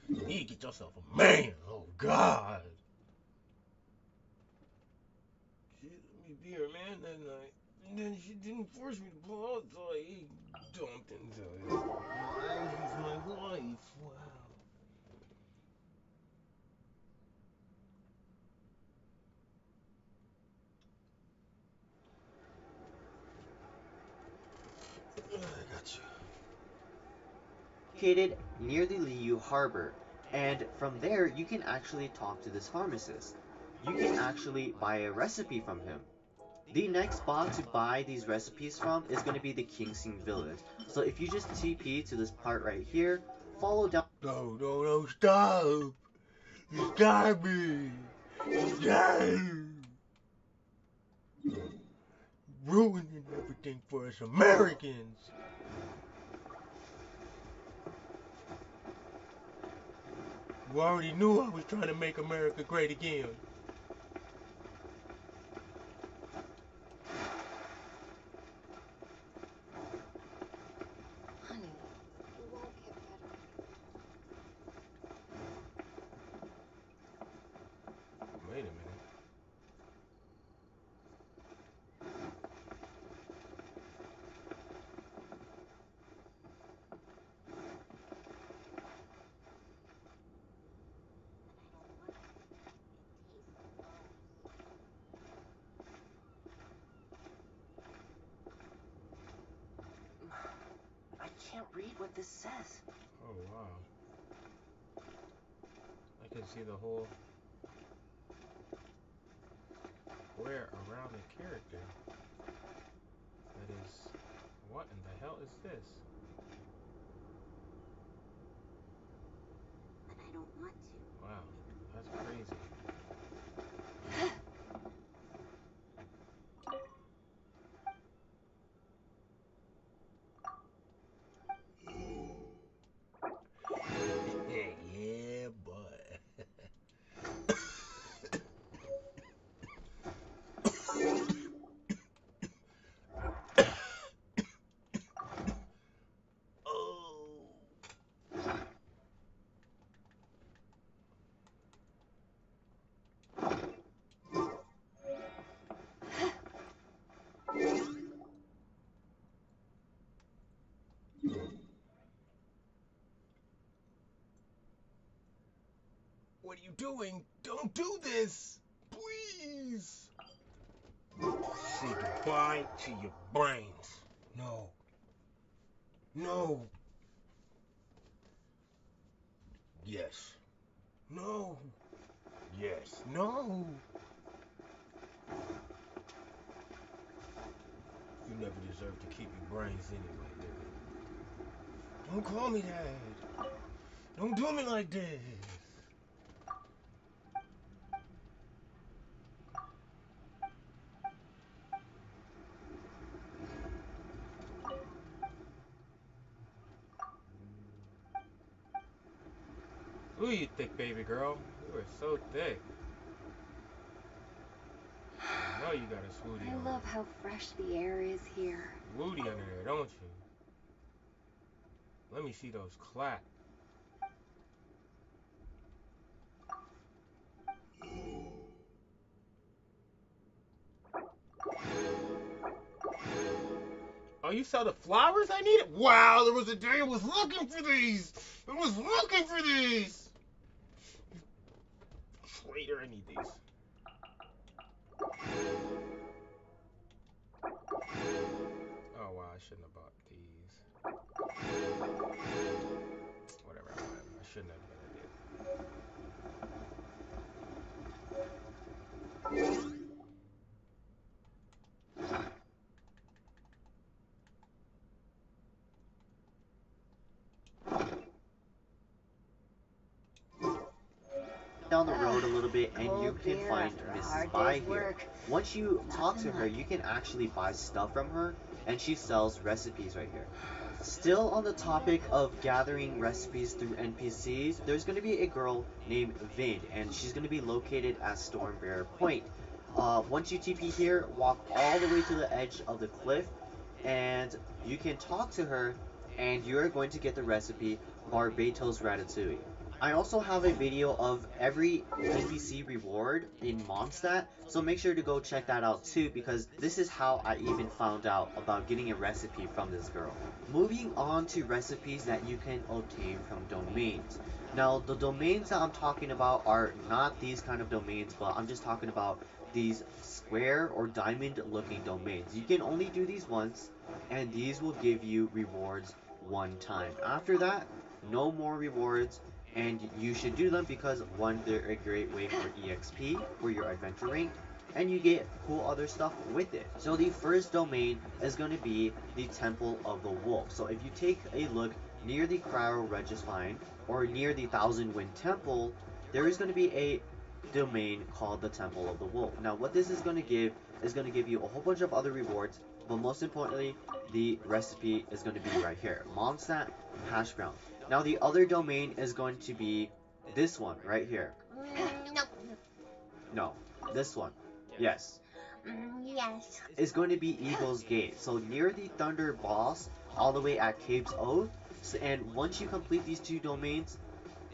You need to get yourself a man. Oh God. She let me be her man that night, and then she didn't force me to pull out, so I dumped into it. He's my life. Wow. I got you. Located near the Liu Harbor, and from there you can actually talk to this pharmacist. You can actually buy a recipe from him. The next spot to buy these recipes from is going to be the Kingsing Village. So if you just TP to this part right here, follow down. No, stop! You got me! Stop! Ruining everything for us Americans! You already knew I was trying to make America great again. Honey, you won't get better. Read what this says. Oh, wow. I can see the whole square around the character. That is, what in the hell is this? But I don't want to. Wow, that's crazy. Yeah, boy. What are you doing? Don't do this! Please! Say goodbye to your brains. No. No. Yes. No. Yes. No. You never deserved to keep your brains anyway, nigga. Don't call me that. Don't do me like this. Ooh, you thick baby girl. You are so thick. I know you got a swooty I on love there. how fresh the air is here. Woody under there, don't you? Let me see those clap. Oh, you saw the flowers I needed? Wow, there was a day I was looking for these. I was looking for these. Traitor, I need these. Oh, wow, I shouldn't have bought these. Whatever, I shouldn't have, but I did. Down the road a little bit and you Cold can beer find after a Mrs. hard Bai day's here. work. Once you talk to Nothing her, like you can actually buy stuff from her, and she sells recipes right here. Still on the topic of gathering recipes through NPCs, there's going to be a girl named Vind, and she's going to be located at Stormbear Point. Once you TP here, walk all the way to the edge of the cliff, and you can talk to her, and you're going to get the recipe Barbatos Ratatouille. I also have a video of every NPC reward in Mondstadt, so make sure to go check that out too, because this is how I even found out about getting a recipe from this girl. Moving on to recipes that you can obtain from domains. Now, the domains that I'm talking about are not these kind of domains, but I'm just talking about these square or diamond looking domains. You can only do these once, and these will give you rewards one time. After that, no more rewards, and you should do them because one, they're a great way for EXP for your adventure rank, and you get cool other stuff with it. So the first domain is going to be the Temple of the Wolf. So if you take a look near the Cryo Registine or near the Thousand Wind Temple, there is going to be a domain called the Temple of the Wolf. Now what this is going to give you a whole bunch of other rewards, but most importantly, the recipe is going to be right here, Mondstadt Hash Brown. Now the other domain is going to be this one right here. No, this one. Yes. Yes. It's going to be Eagle's Gate. So near the Thunder boss, all the way at Cape's Oath. And once you complete these two domains,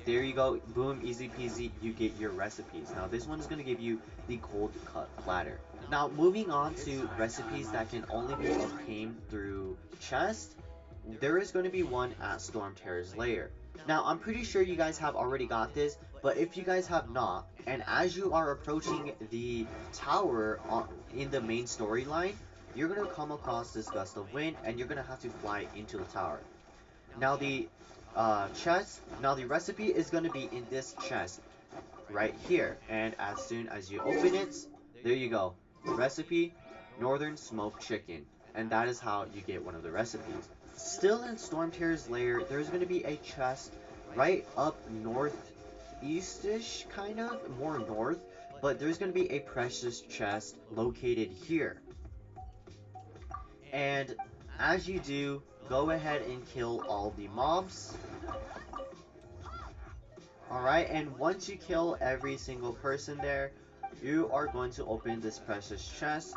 there you go. Boom, easy peasy, you get your recipes. Now this one is going to give you the cold cut platter. Now moving on to recipes that can only be obtained through chest, there is going to be one at Storm Terror's lair. Now I'm pretty sure you guys have already got this, but if you guys have not, and as you are approaching the tower in the main storyline, you're going to come across this gust of wind and you're going to have to fly into the tower. Now the now the recipe is going to be in this chest right here. And as soon as you open it, there you go. Recipe, Northern Smoked Chicken. And that is how you get one of the recipes. Still in Stormtear's lair, there's going to be a chest right up northeast-ish, kind of, more north. But there's going to be a precious chest located here. And as you do, go ahead and kill all the mobs. Alright, and once you kill every single person there, you are going to open this precious chest.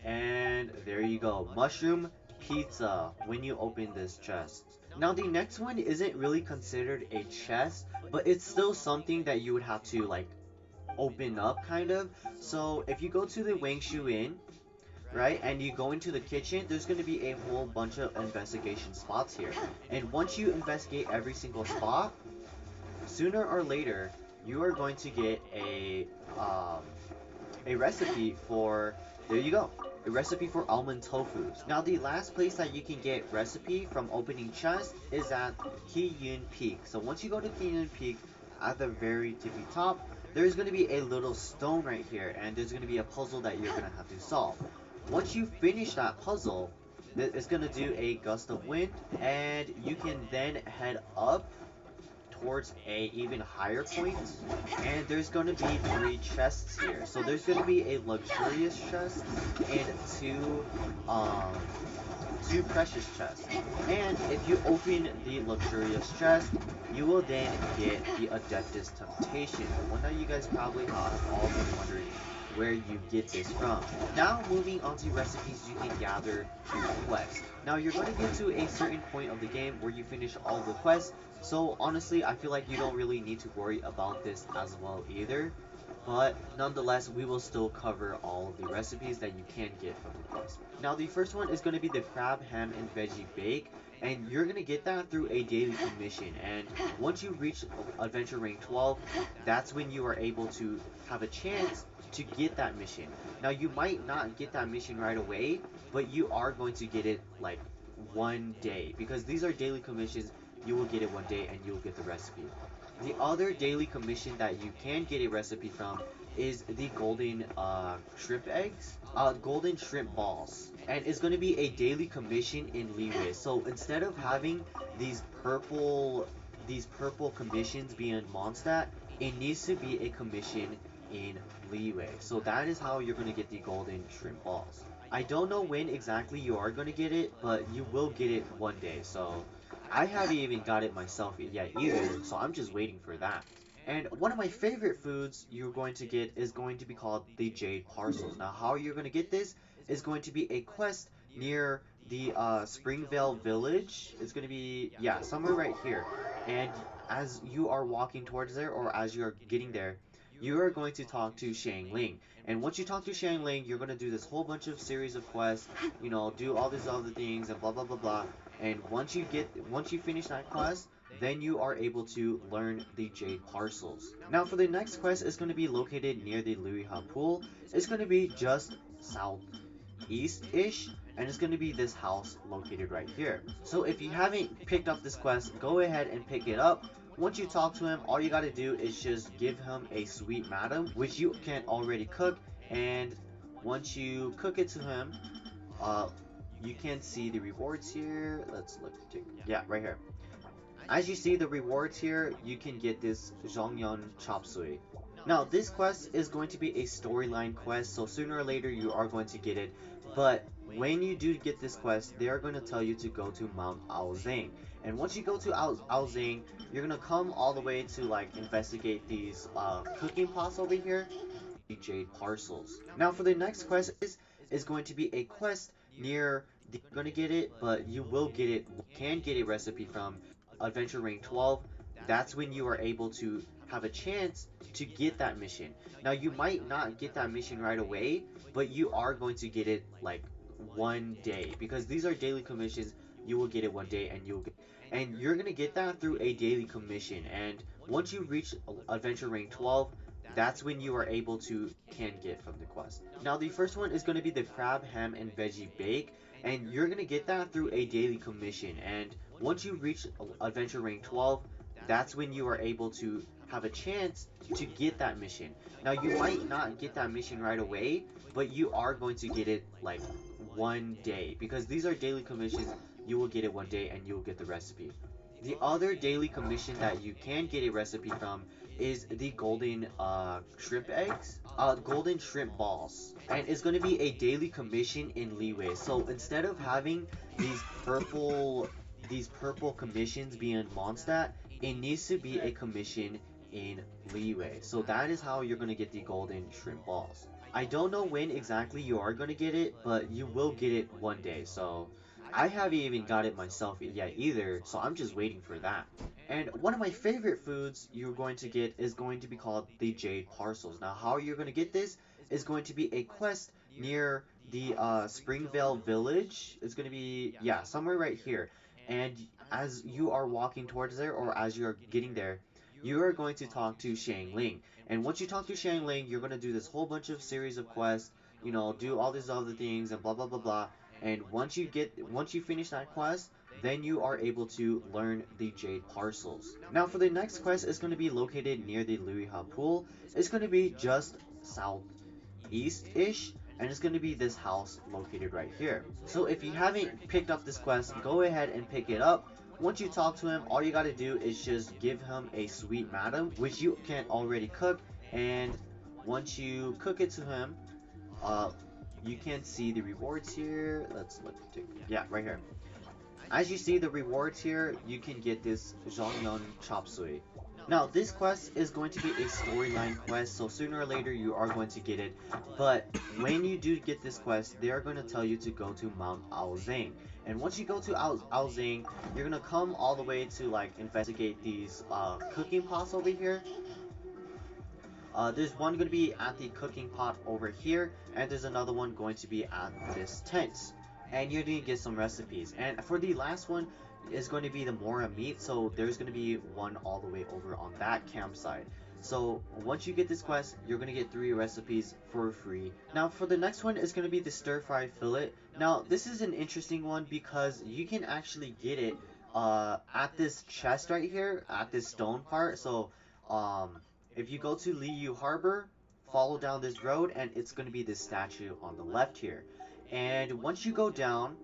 And there you go, mushroom pizza when you open this chest. Now the next one isn't really considered a chest, but it's still something that you would have to like open up kind of. So if you go to the Wangshu Inn, right, and you go into the kitchen, there's going to be a whole bunch of investigation spots here. And once you investigate every single spot, sooner or later, you are going to get a recipe for, there you go, a recipe for almond tofu. Now the last place that you can get recipe from opening chest is at Kiyun Peak. So once you go to Kiyun Peak, at the very tippy top, there's going to be a little stone right here, and there's going to be a puzzle that you're going to have to solve. Once you finish that puzzle, it's going to do a gust of wind, and you can then head up towards a even higher point, and there's going to be 3 chests here. So there's going to be a luxurious chest and two precious chests. And if you open the luxurious chest, you will then get the Adeptus Temptation, the one that you guys probably have all been wondering where you get this from. Now moving on to recipes you can gather through quests. Now you're going to get to a certain point of the game where you finish all the quests, so honestly I feel like you don't really need to worry about this as well either. But nonetheless, we will still cover all of the recipes that you can get from the quest. Now the first one is going to be the crab, ham, and veggie bake, and you're going to get that through a daily commission. And once you reach adventure rank 12, that's when you are able to have a chance to get that mission. Now you might not get that mission right away, but you are going to get it like one day, because these are daily commissions. You will get it one day and you'll get the recipe. The other daily commission that you can get a recipe from is the golden shrimp eggs, golden shrimp balls, and it's going to be a daily commission in Leeway. So instead of having these purple commissions being in Mondstadt, it needs to be a commission in Leeway. So that is how you're going to get the golden shrimp balls. I don't know when exactly you are going to get it, but you will get it one day. So I haven't even got it myself yet either, so I'm just waiting for that. And one of my favorite foods you're going to get is going to be called the Jade Parcels. Now how you're going to get this is going to be a quest near the Springvale Village. It's going to be, yeah, somewhere right here. And as you are walking towards there, or as you are getting there, you are going to talk to Shang Ling. And once you talk to Shang Ling, you're going to do this whole bunch of series of quests, you know, do all these other things and blah blah blah blah. And once you finish that quest, then you are able to learn the Jade Parcels. Now for the next quest, it's going to be located near the Luiha Pool. It's going to be just southeast-ish, and it's going to be this house located right here. So if you haven't picked up this quest, go ahead and pick it up. Once you talk to him, all you gotta do is just give him a sweet madam, which you can already cook, and once you cook it to him, you can see the rewards here. Let's look, yeah, right here. As you see the rewards here, you can get this Zhongyan Chop Suey. Now this quest is going to be a storyline quest, so sooner or later you are going to get it, but when you do get this quest, they are going to tell you to go to Mount Aozang. And once you go to Aozang, you're going to come all the way to like investigate these cooking pots over here, the Jade Parcels. Now for the next quest is going to be a quest near the, you're going to get it, but you will get it, can get a recipe from Adventure Rank 12. That's when you are able to have a chance to get that mission. Now you might not get that mission right away, but you are going to get it like one day, because these are daily commissions. You will get it one day, and you're gonna get that through a daily commission. And once you reach Adventure Rank 12, that's when you are able to can get from the quest. Now the first one is going to be the crab ham and veggie bake, and you're going to get that through a daily commission. And once you reach adventure rank 12, that's when you are able to have a chance to get that mission. Now you might not get that mission right away, but you are going to get it like one day, because these are daily commissions. You will get it one day and you'll get the recipe. The other daily commission that you can get a recipe from is the golden shrimp eggs, golden shrimp balls, and it's going to be a daily commission in leeway. So instead of having these purple commissions being Mondstadt, it needs to be a commission in leeway. So that is how you're going to get the golden shrimp balls. I don't know when exactly you are going to get it, but you will get it one day. So I haven't even got it myself yet either, so I'm just waiting for that. And one of my favorite foods you're going to get is going to be called the Jade Parcels. Now how you're going to get this is going to be a quest near the Springvale Village. It's going to be, yeah, somewhere right here. And as you are walking towards there, or as you're getting there, you are going to talk to Shang Ling. And once you talk to Shang Ling, you're going to do this whole bunch of series of quests, you know, do all these other things and blah blah blah blah. And once you finish that quest, then you are able to learn the Jade Parcels. Now for the next quest, it's going to be located near the Luiha Pool. It's going to be just southeast-ish, and it's going to be this house located right here. So if you haven't picked up this quest, go ahead and pick it up. Once you talk to him, all you gotta do is just give him a sweet madam, which you can already cook, and once you cook it to him, you can see the rewards here. Let's look, yeah, right here. As you see the rewards here, you can get this Zhongyun Chop Suey. Now this quest is going to be a storyline quest, so sooner or later you are going to get it, but when you do get this quest, they are going to tell you to go to Mount Aozang. And once you go to Aozang, you're going to come all the way to like investigate these cooking pots over here. There's one going to be at the cooking pot over here, and there's another one going to be at this tent. And you're going to get some recipes. And for the last one is going to be the Mora meat, so there's going to be one all the way over on that campsite. So once you get this quest, you're going to get 3 recipes for free. Now for the next one is going to be the stir-fried fillet. Now this is an interesting one because you can actually get it at this chest right here, at this stone part. So if you go to Liu Harbor, follow down this road, and it's going to be this statue on the left here. And once you go down,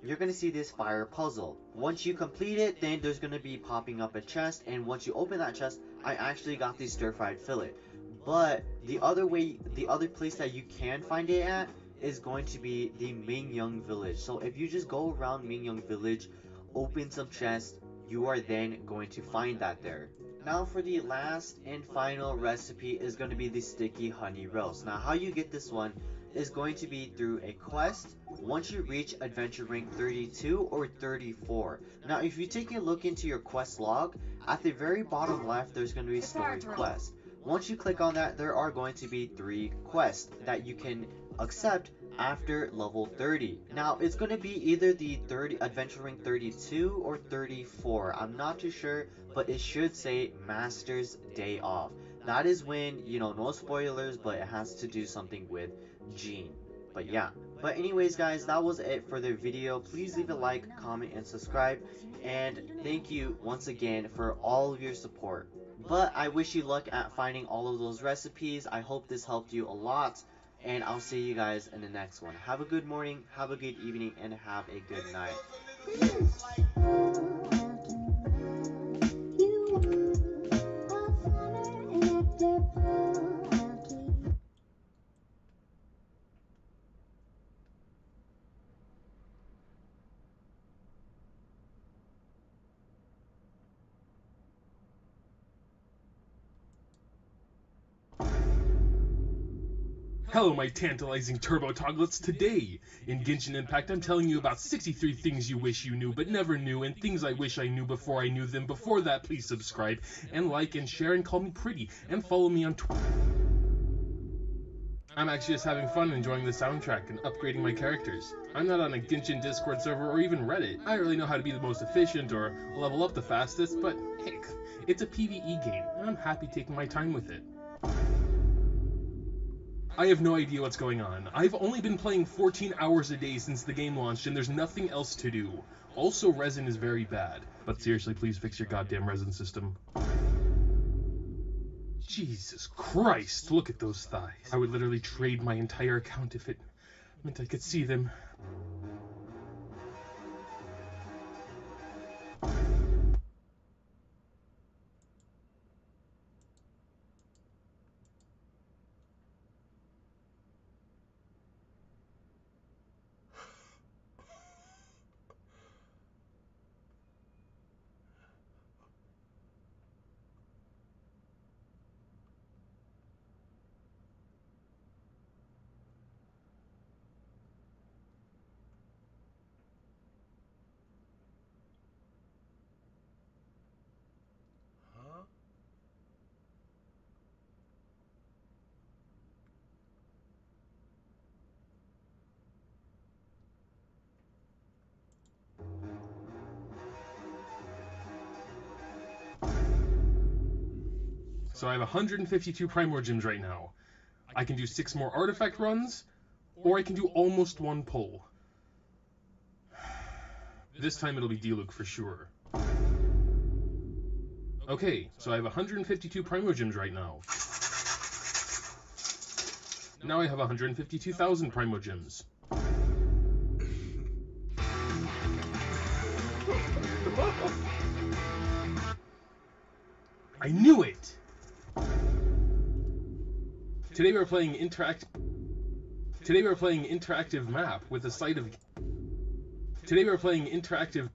you're going to see this fire puzzle. Once you complete it, then there's going to be popping up a chest, and once you open that chest, I actually got the stir-fried fillet. But the other place that you can find it at is going to be the Mingyang Village. So if you just go around Mingyang Village, open some chests, you are then going to find that there. Now for the last and final recipe is going to be the sticky honey roast. Now how you get this one is going to be through a quest once you reach adventure rank 32 or 34. Now if you take a look into your quest log, at the very bottom left there's going to be story quest. Once you click on that, there are going to be 3 quests that you can accept after level 30. Now it's going to be either the adventure rank 32 or 34. I'm not too sure, but it should say Master's Day Off. That is when, you know, no spoilers, but it has to do something with Jean. But yeah. But anyways guys, that was it for the video. Please leave a like, comment, and subscribe. And thank you once again for all of your support. But I wish you luck at finding all of those recipes. I hope this helped you a lot. And I'll see you guys in the next one. Have a good morning, have a good evening, and have a good night. Hello my tantalizing turbo toglets. Today in Genshin Impact I'm telling you about 63 things you wish you knew but never knew, and things I wish I knew before I knew them. Before that, please subscribe and like and share and call me pretty and follow me on Twitter. I'm actually just having fun enjoying the soundtrack and upgrading my characters. I'm not on a Genshin Discord server or even Reddit. I don't really know how to be the most efficient or level up the fastest, but heck, it's a PvE game and I'm happy taking my time with it. I have no idea what's going on. I've only been playing 14 hours a day since the game launched, and there's nothing else to do. Also, resin is very bad. But seriously, please fix your goddamn resin system. Jesus Christ, look at those thighs. I would literally trade my entire account if it meant I could see them. So I have 152 Primordial Gems right now. I can do 6 more artifact runs, or I can do almost 1 pull. This time it'll be Diluc for sure. Okay, so I have 152 Primordial Gems right now. Now I have 152,000 Primordial Gems. I knew it! Today we're playing interactive map with a site of... Today we're playing interactive...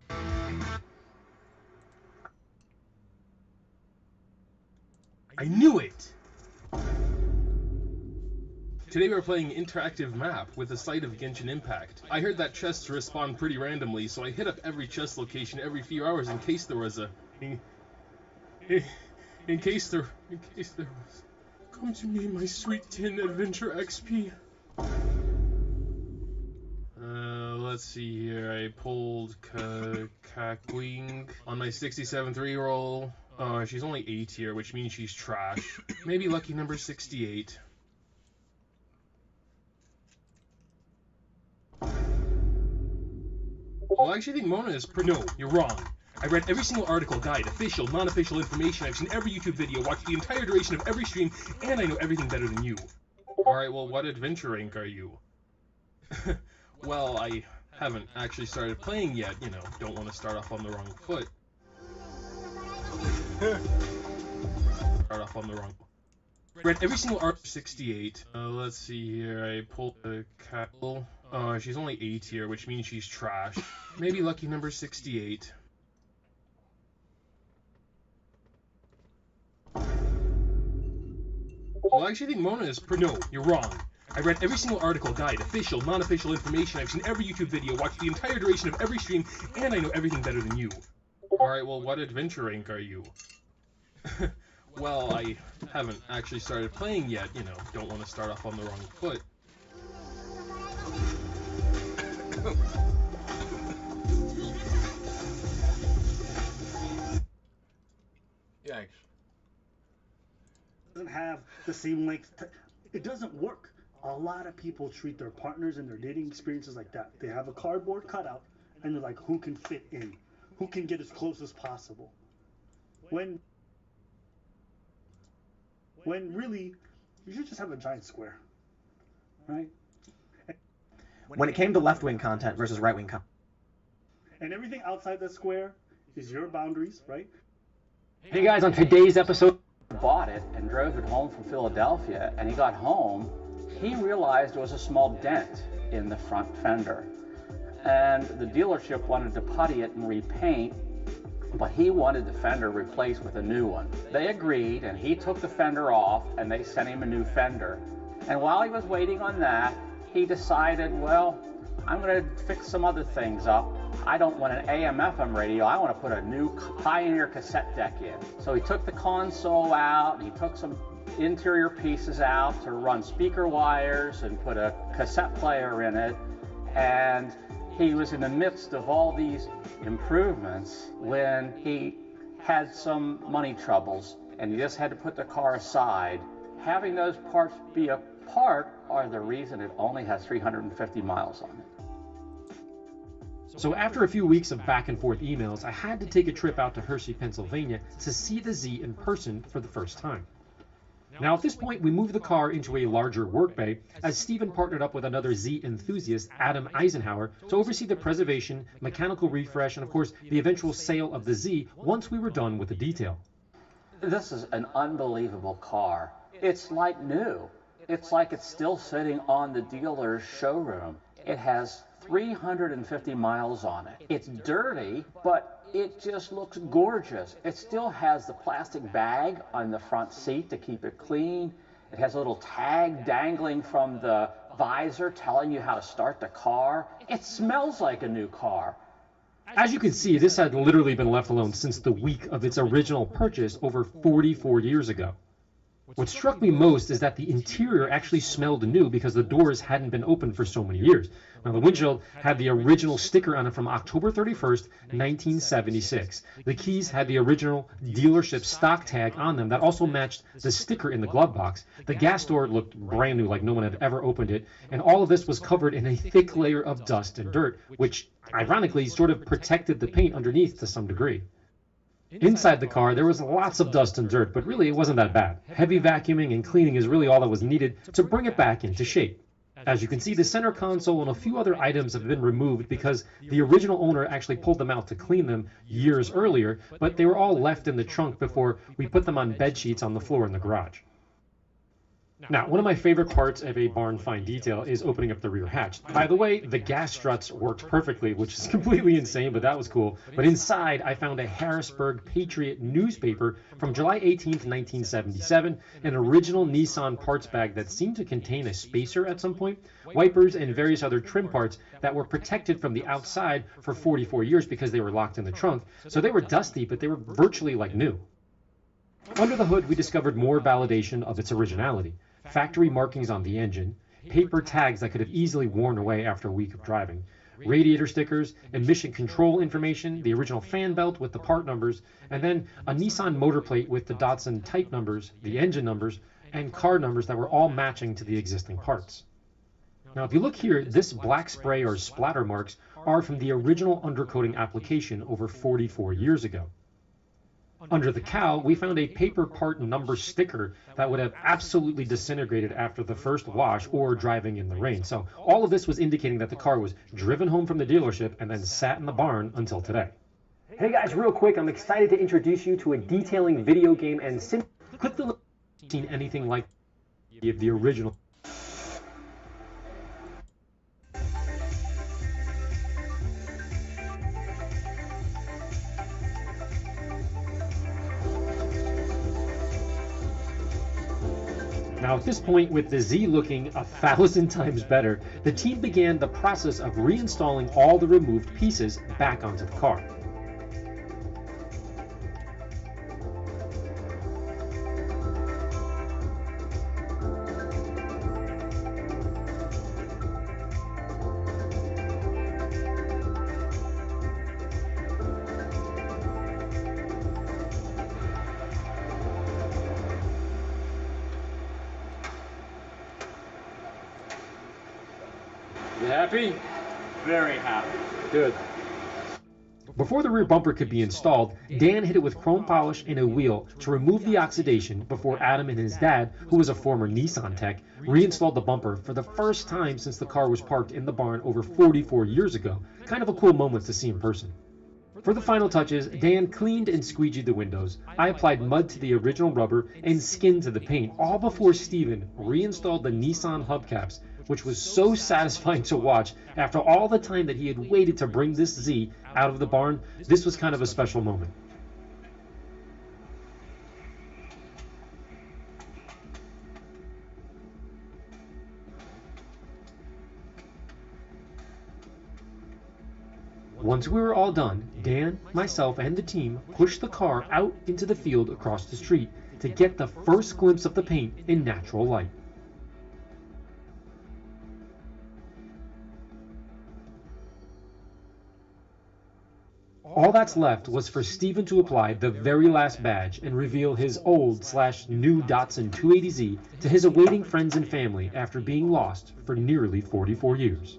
I knew it! Today we're playing interactive map with a site of Genshin Impact. I heard that chests respawn pretty randomly, so I hit up every chest location every few hours in case there was a... In case there was... Come to me, my sweet tin adventure XP. Let's see here. I pulled Kakwing on my 67th reroll. Oh, she's only 8 here, which means she's trash. Maybe lucky number 68. Well, I actually think Mona is No, you're wrong. I read every single article, guide, official, non-official information. I've seen every YouTube video, watched the entire duration of every stream, and I know everything better than you. Alright, well, what adventure rank are you? Well, I haven't actually started playing yet, you know, don't want to start off on the wrong foot. Read every single art 68. Let's see here, I pulled the Cattle. Oh, she's only 8 here, which means she's trash. Maybe lucky number 68. Well, I actually think Mona is No, you're wrong. I read every single article, guide, official, non-official information. I've seen every YouTube video, watched the entire duration of every stream, and I know everything better than you. Alright, well, what adventure rank are you? Well, I haven't actually started playing yet, you know, don't want to start off on the wrong foot. Yikes. Doesn't have the same length. It doesn't work. A lot of people treat their partners and their dating experiences like that. They have a cardboard cutout, and they're like, who can fit in? Who can get as close as possible? When really, you should just have a giant square, right? When it came to left-wing content versus right-wing content. And everything outside that square is your boundaries, right? Hey guys, on today's episode, bought it and drove it home from Philadelphia, and he got home, he realized there was a small dent in the front fender. And the dealership wanted to putty it and repaint, but he wanted the fender replaced with a new one. They agreed, and he took the fender off, and they sent him a new fender. And while he was waiting on that, he decided, well, I'm going to fix some other things up. I don't want an AM/FM radio. I want to put a new Pioneer cassette deck in. So he took the console out, and he took some interior pieces out to run speaker wires and put a cassette player in it. And he was in the midst of all these improvements when he had some money troubles, and he just had to put the car aside, Having those parts be apart are the reason it only has 350 miles on it. So after a few weeks of back and forth emails, I had to take a trip out to Hershey, Pennsylvania to see the Z in person for the first time. Now at this point, we moved the car into a larger work bay as Steven partnered up with another Z enthusiast, Adam Eisenhower, to oversee the preservation, mechanical refresh, and of course the eventual sale of the Z once we were done with the detail. This is an unbelievable car. It's like new. It's like it's still sitting on the dealer's showroom. It has 350 miles on it. It's dirty, but it just looks gorgeous. It still has the plastic bag on the front seat to keep it clean. It has a little tag dangling from the visor telling you how to start the car. It smells like a new car. As you can see, this had literally been left alone since the week of its original purchase over 44 years ago. What struck me most is that the interior actually smelled new because the doors hadn't been opened for so many years. Now, the windshield had the original sticker on it from October 31st, 1976. The keys had the original dealership stock tag on them that also matched the sticker in the glove box. The gas door looked brand new, like no one had ever opened it, and all of this was covered in a thick layer of dust and dirt, which ironically sort of protected the paint underneath to some degree. Inside the car, there was lots of dust and dirt, but really it wasn't that bad. Heavy vacuuming and cleaning is really all that was needed to bring it back into shape. As you can see, the center console and a few other items have been removed because the original owner actually pulled them out to clean them years earlier, but they were all left in the trunk before we put them on bed sheets on the floor in the garage. Now, one of my favorite parts of a barn find detail is opening up the rear hatch. By the way, the gas struts worked perfectly, which is completely insane, but that was cool. But inside, I found a Harrisburg Patriot newspaper from July 18th, 1977, an original Nissan parts bag that seemed to contain a spacer at some point, wipers, and various other trim parts that were protected from the outside for 44 years because they were locked in the trunk. So they were dusty, but they were virtually like new. Under the hood, we discovered more validation of its originality. Factory markings on the engine, paper tags that could have easily worn away after a week of driving, radiator stickers, emission control information, the original fan belt with the part numbers, and then a Nissan motor plate with the Datsun type numbers, the engine numbers, and car numbers that were all matching to the existing parts. Now, if you look here, this black spray or splatter marks are from the original undercoating application over 44 years ago. Under the cowl, we found a paper part number sticker that would have absolutely disintegrated after the first wash or driving in the rain. So all of this was indicating that the car was driven home from the dealership and then sat in the barn until today. Hey guys, real quick, I'm excited to introduce you to a detailing video game and sim. Click the link if you've seen anything like the original. Now at this point, with the Z looking 1,000 times better, the team began the process of reinstalling all the removed pieces back onto the car. You happy? Very happy. Good. Before the rear bumper could be installed, Dan hit it with chrome polish and a wheel to remove the oxidation before Adam and his dad, who was a former Nissan tech, reinstalled the bumper for the first time since the car was parked in the barn over 44 years ago. Kind of a cool moment to see in person. For the final touches, Dan cleaned and squeegeed the windows. I applied mud to the original rubber and skin to the paint, all before Steven reinstalled the Nissan hubcaps, which was so satisfying to watch after all the time that he had waited to bring this Z out of the barn. This was kind of a special moment. Once we were all done, Dan, myself, and the team pushed the car out into the field across the street to get the first glimpse of the paint in natural light. All that's left was for Steven to apply the very last badge and reveal his old/new Datsun 280Z to his awaiting friends and family after being lost for nearly 44 years.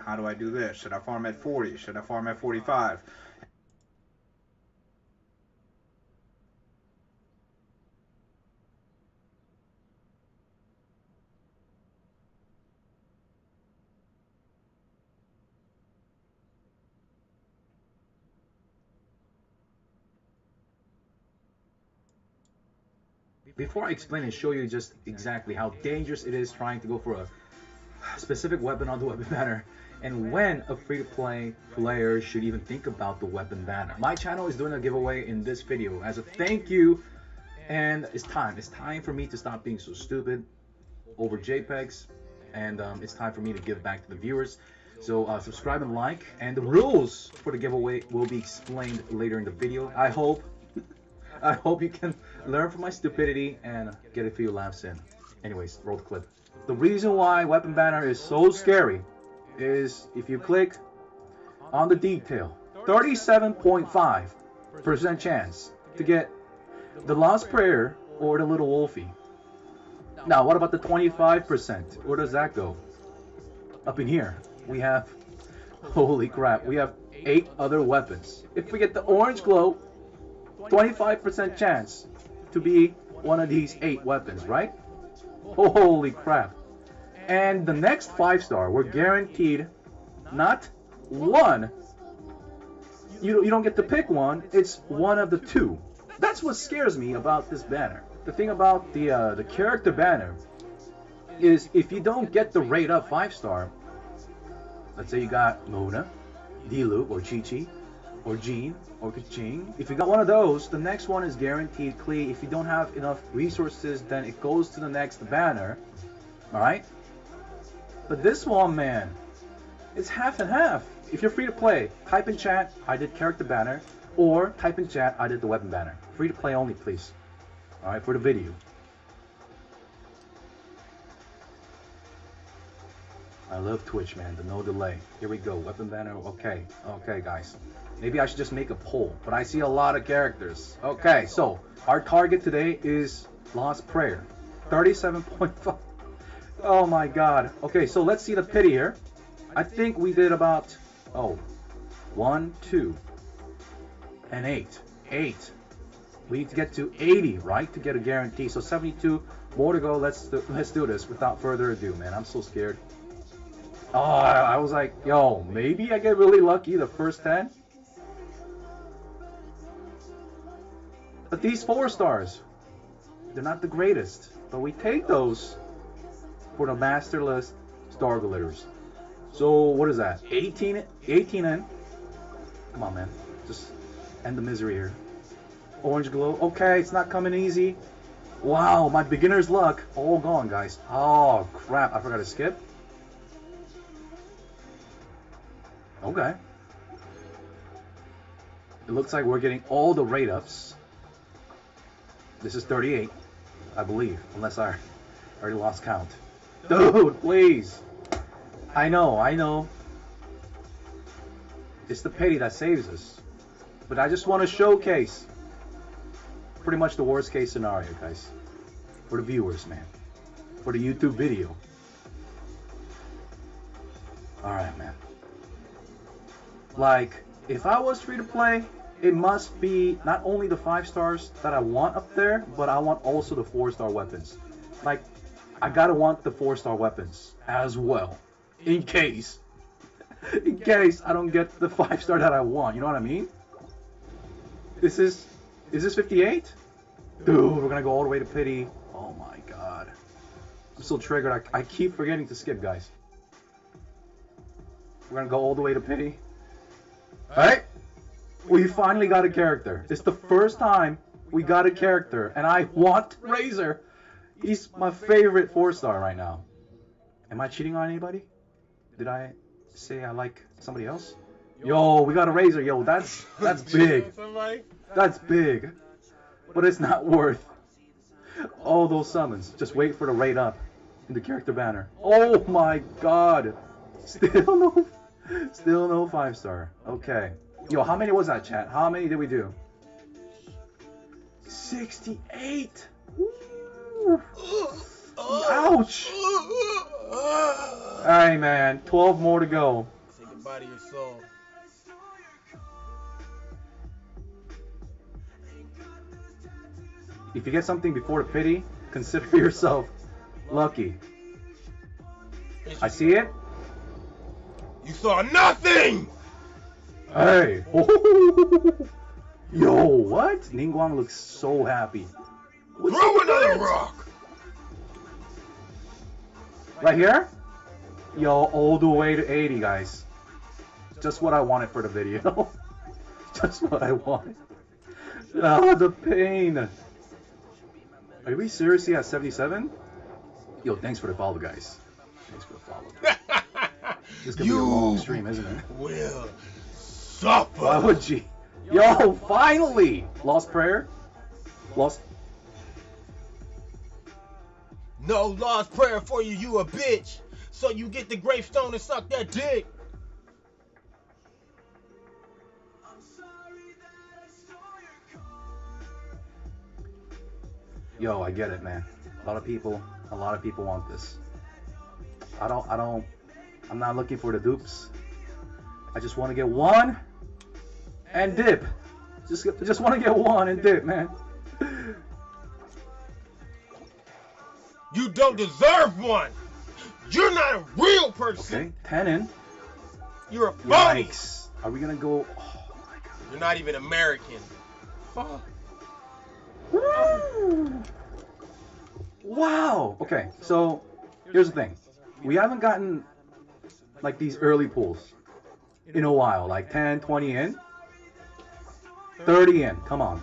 How do I do this? Should I farm at 40? Should I farm at 45? Before I explain and show you just exactly how dangerous it is trying to go for a specific weapon on the weapon banner, and when a free-to-play player should even think about the weapon banner. My channel is doing a giveaway in this video as a thank you, and it's time for me to stop being so stupid over JPEGs, and it's time for me to give back to the viewers. So subscribe and like, and the rules for the giveaway will be explained later in the video. I hope you can learn from my stupidity and get a few laughs in. Anyways, roll the clip. The reason why weapon banner is so scary is if you click on the detail, 37.5% chance to get the Lost Prayer or the Little Wolfie. Now, what about the 25%? Where does that go? Up in here, we have, holy crap, we have 8 other weapons. If we get the Orange Glow, 25% chance to be one of these 8 weapons, right? Holy crap. And the next 5-star, we're guaranteed not one. You don't get to pick one, it's one of the 2. That's what scares me about this banner. The thing about the character banner is if you don't get the rate up 5-star, let's say you got Mona, Diluc, or Chi-Chi, or Jean, or Kaching. If you got one of those, the next one is guaranteed Klee. If you don't have enough resources, then it goes to the next banner. Alright? But this one, man, it's half and half. If you're free to play, type in chat, I did character banner, or type in chat, I did the weapon banner. Free to play only, please. Alright, for the video. I love Twitch, man, the no delay. Here we go, weapon banner, okay, guys. Maybe I should just make a poll, but I see a lot of characters. Okay, so, our target today is Lost Prayer. 37.5. Oh my god. Okay, so let's see the pity here. I think we did about, 1, 2, and 8. 8. We need to get to 80, right, to get a guarantee. So 72 more to go. Let's do this without further ado, man. I'm so scared. Oh, I was like, yo, maybe I get really lucky the first 10. But these 4 stars, they're not the greatest. But we take those for the master list star glitters. So what is that? 18 in. Come on, man. Just end the misery here. Orange glow. Okay, it's not coming easy. Wow, my beginner's luck all gone, guys. Oh crap! I forgot to skip. Okay. It looks like we're getting all the rate ups. This is 38, I believe, unless I already lost count. Dude, please. I know. It's the pity that saves us. But I just want to showcase pretty much the worst case scenario, guys. For the viewers, man. For the YouTube video. Alright, man. Like, if I was free to play, it must be not only the 5 stars that I want up there, but I want also the 4-star weapons. Like, I gotta want the 4-star weapons as well. In case I don't get the 5-star that I want. You know what I mean? Is this 58? Dude, we're gonna go all the way to pity. Oh my god. I'm so triggered. I keep forgetting to skip, guys. We're gonna go all the way to pity. Alright? We finally got a character. It's the first time we got a character, and I want Razor. He's my favorite 4-star right now. Am I cheating on anybody? Did I say I like somebody else? Yo, we got a Razor. Yo, that's big. That's big. But it's not worth all those summons. Just wait for the rate up in the character banner. Oh my god. Still no 5-star. Okay. Yo, how many was that, chat? How many did we do? 68. Ooh. Ouch. Alright, man. 12 more to go. Say goodbye to your soul. If you get something before the pity, consider yourself lucky. I see it. You saw nothing! Hey! Yo, what? Ningguang looks so happy. Throw another rock! Right here? Yo, all the way to 80, guys. Just what I wanted for the video. Just what I wanted. Ah, the pain. Are we seriously at 77? Yo, thanks for the follow, guys. Thanks for the follow. This is gonna be a long stream, isn't it? Will suffer. Why would you? Yo, finally! Lost prayer? Lost. No lost prayer for you, you a bitch. So you get the gravestone and suck that dick. Yo, I get it, man. A lot of people want this. I'm not looking for the dupes. I just want to get one and dip. Just want to get one and dip, man. You don't deserve one. You're not a real person. Okay, 10 in. You're a phony. Yikes. Are we gonna go? Oh my god. You're not even American. Fuck. Wow. Okay, so here's the thing. We haven't gotten like these early pulls in a while, like 10, 20 in, 30 in. Come on.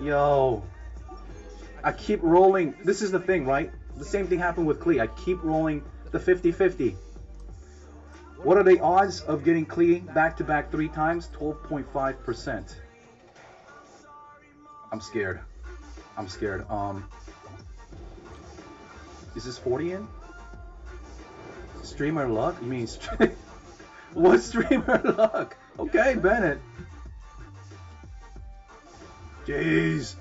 Yo. I keep rolling. This is the thing, right? The same thing happened with Klee. I keep rolling the 50-50. What are the odds of getting Klee back-to-back 3 times? 12.5%. I'm scared. I'm scared. Is this 40 in? Streamer luck? You mean what streamer luck? Okay, Bennett. Jeez.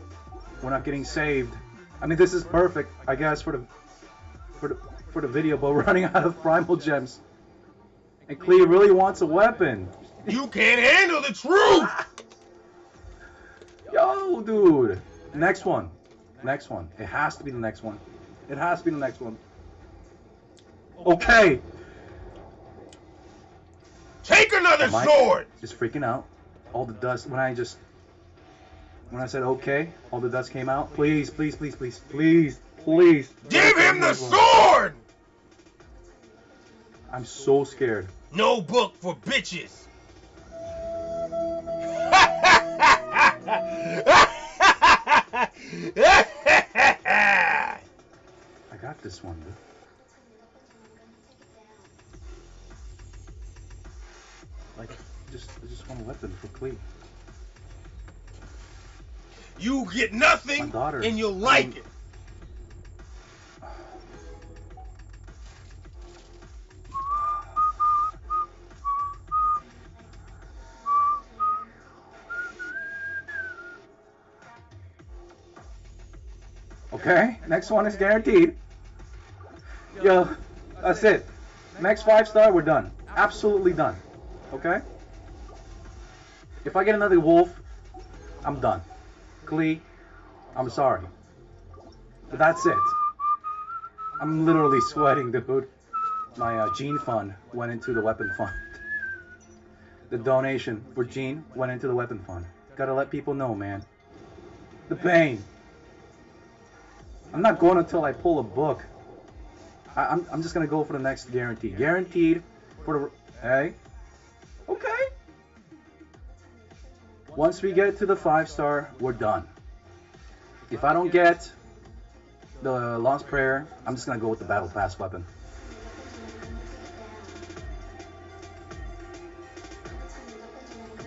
We're not getting saved. I mean, this is perfect, I guess, for the video, but we're running out of primal gems. And Klee really wants a weapon. You can't handle the truth! Yo, dude. Next one. Next one. It has to be the next one. It has to be the next one. Okay. Take another sword! Just freaking out. All the dust. When I said okay, all the dust came out. Please, please, please, please, please, please. Give him the sword! I'm so scared. No book for bitches. I got this one, dude. Like, I just want a weapon for Clee. You get nothing, and you'll like it. Okay, next one is guaranteed. Yo, that's it. Next 5-star, we're done. Absolutely done. Okay? If I get another wolf, I'm done. Clee, I'm sorry. But that's it. I'm literally sweating, dude. My Gene fund went into the weapon fund. The donation for Gene went into the weapon fund. Gotta let people know, man. The pain. I'm not going until I pull a book. I'm just gonna go for the next guarantee. Guaranteed for the... Hey? Okay. Once we get to the 5-star, we're done. If I don't get the Lost Prayer, I'm just gonna go with the Battle Pass weapon.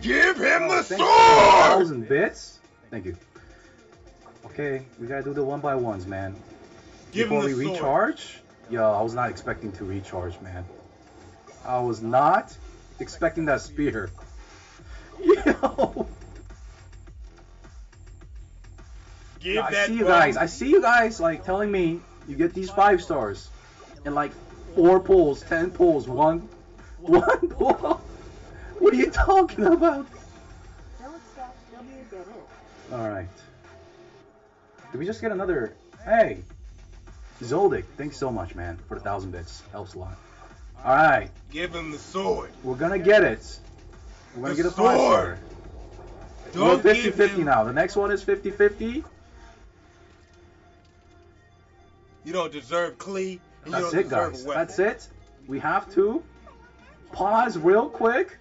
Give him the sword! 1,000 bits? Thank you. Okay, we gotta do the 1x1s, man. Before we recharge? Yo, I was not expecting to recharge, man. I was not expecting that spear. Yo! I see you guys like telling me you get these 5-stars in like 4 pulls, 10 pulls, one pull. What are you talking about? Alright. Did we just get another... Hey! Zoldyck, thanks so much, man, for the 1,000 bits. Helps a lot. Alright. Give him the sword. We're gonna get it. We're gonna get a 5-star. We're 50-50 now. The next one is 50-50. You don't deserve Clee. That's it, guys. That's it. We have to pause real quick.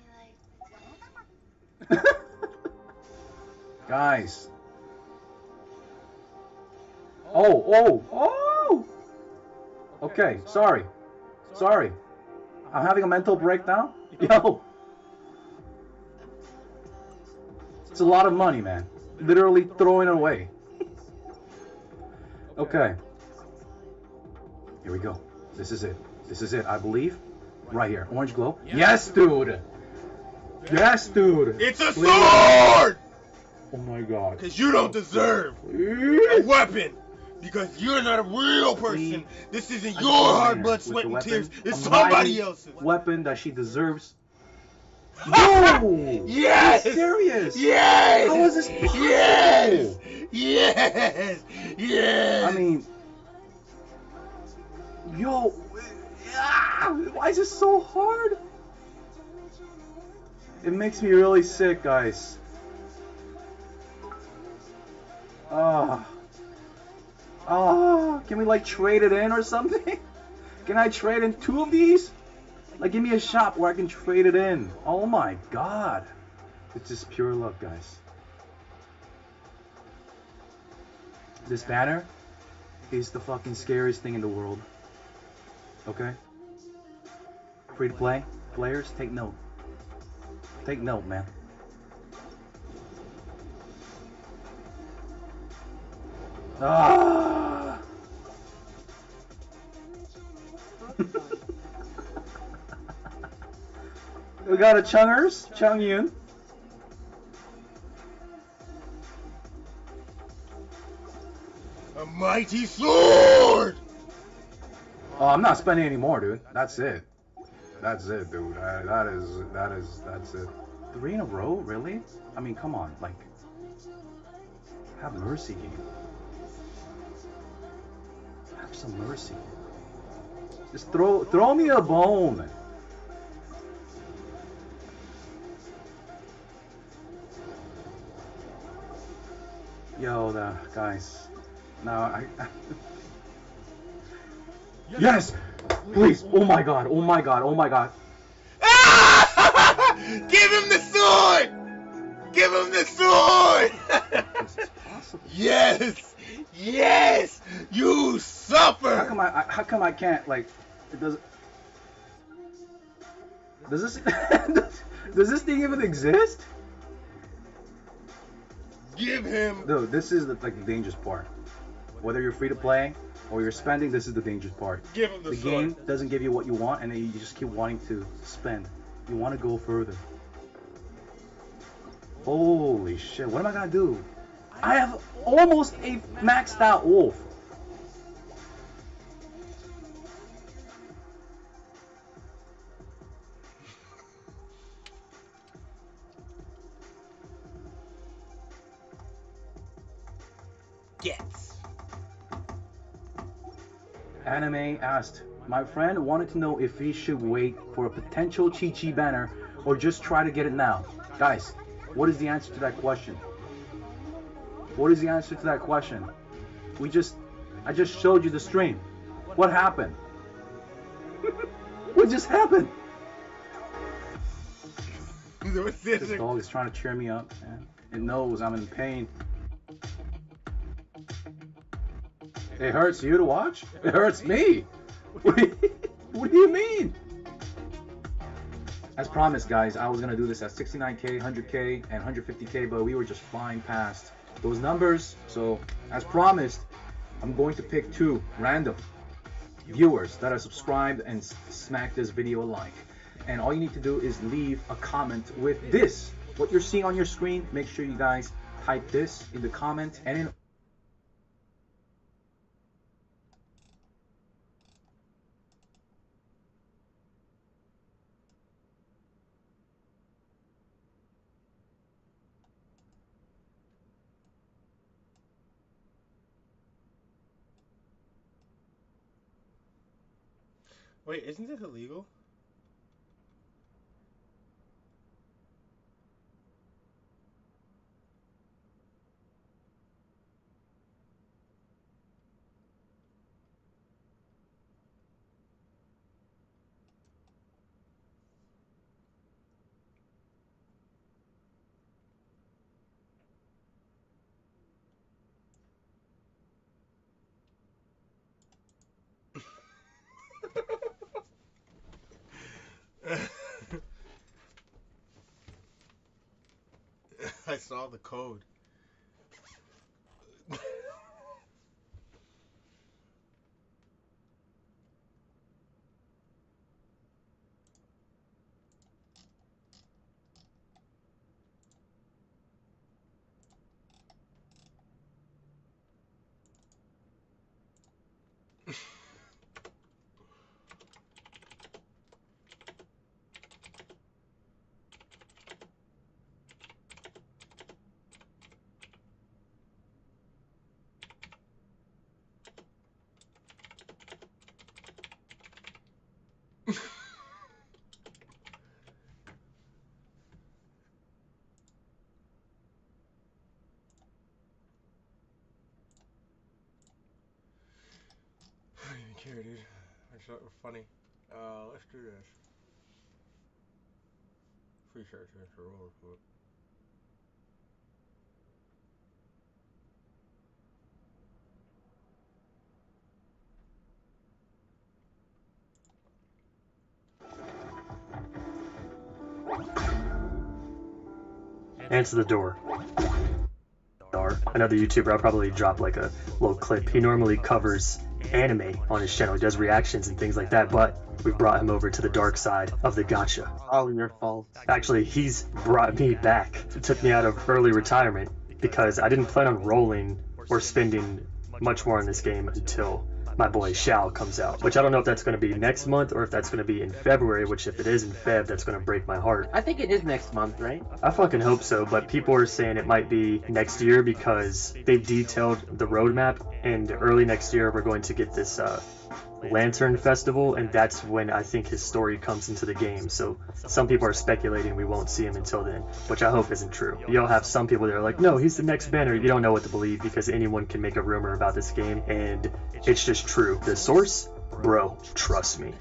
Guys. Oh! Okay, sorry. I'm having a mental breakdown. Yo. It's a lot of money, man. Literally throwing it away. Okay. Here we go. This is it, I believe. Right here. Orange glow. Yes, dude! Yes, dude! It's a sword! Oh my god. Because you don't deserve a weapon. Because you're not a real person. This isn't your hard blood, sweat, and tears. It's somebody else's. Weapon that she deserves. No! Yes! Are you serious? Yes! How is this possible? Yes! Yes! Yes! I mean... Yo! Why is this so hard? It makes me really sick, guys. Can we like trade it in or something? Can I trade in 2 of these? Like, give me a shop where I can trade it in. Oh my god. It's just pure luck, guys. This banner is the fucking scariest thing in the world. Okay? Free to play. Players, take note. Take note, man. We got a Chungers, Chung-Yun. A mighty sword! Oh, I'm not spending any more, dude. That's it. That's it, dude. That's it. 3 in a row? Really? I mean, come on, like, have mercy, game. Have some mercy. Just throw me a bone. Yo, guys. Now Yes! Please! Oh my god! Oh my god! Oh my god! Give him the sword! Give him the sword! This is possible. Yes! Yes! You suffer! How come I can't, like, it doesn't... Does this... does this thing even exist? Give him... Dude, this is the dangerous part. Whether you're free to play or you're spending, this is the dangerous part. Give him the sword. Game doesn't give you what you want, and then you just keep wanting to spend. You want to go further. Holy shit, what am I gonna do? I have almost a maxed out wolf. Gets. Anime asked, my friend wanted to know if he should wait for a potential Chi-Chi banner or just try to get it now. Guys, what is the answer to that question? What is the answer to that question? I just showed you the stream. What happened? What just happened? This dog is trying to cheer me up, man. It knows I'm in pain. It hurts you to watch? It hurts me. What do you mean? As promised, guys, I was gonna do this at 69K, 100K, and 150K, but we were just flying past those numbers. So, as promised, I'm going to pick 2 random viewers that are subscribed and smack this video a like. And all you need to do is leave a comment with this. What you're seeing on your screen, make sure you guys type this in the comment and in Wait, isn't this illegal? I saw the code. I don't even care, dude. I just thought it was funny. Let's do this. Free search for roller foot. Answer the door. Another YouTuber, I'll probably drop like a little clip. He normally covers anime on his channel. He does reactions and things like that, but we brought him over to the dark side of the gacha. All your fault. Actually, he's brought me back. It took me out of early retirement because I didn't plan on rolling or spending much more on this game until my boy Shao comes out, which I don't know if that's going to be next month or if that's going to be in February, which if it is in Feb, that's going to break my heart. I think it is next month, right? I fucking hope so, but people are saying it might be next year because they've detailed the roadmap, and early next year we're going to get this Lantern Festival, and that's when I think his story comes into the game. So some people are speculating we won't see him until then, which I hope isn't true. You'll have some people that are like, no, he's the next banner. You don't know what to believe because anyone can make a rumor about this game, and it's just true. The source? Bro, trust me.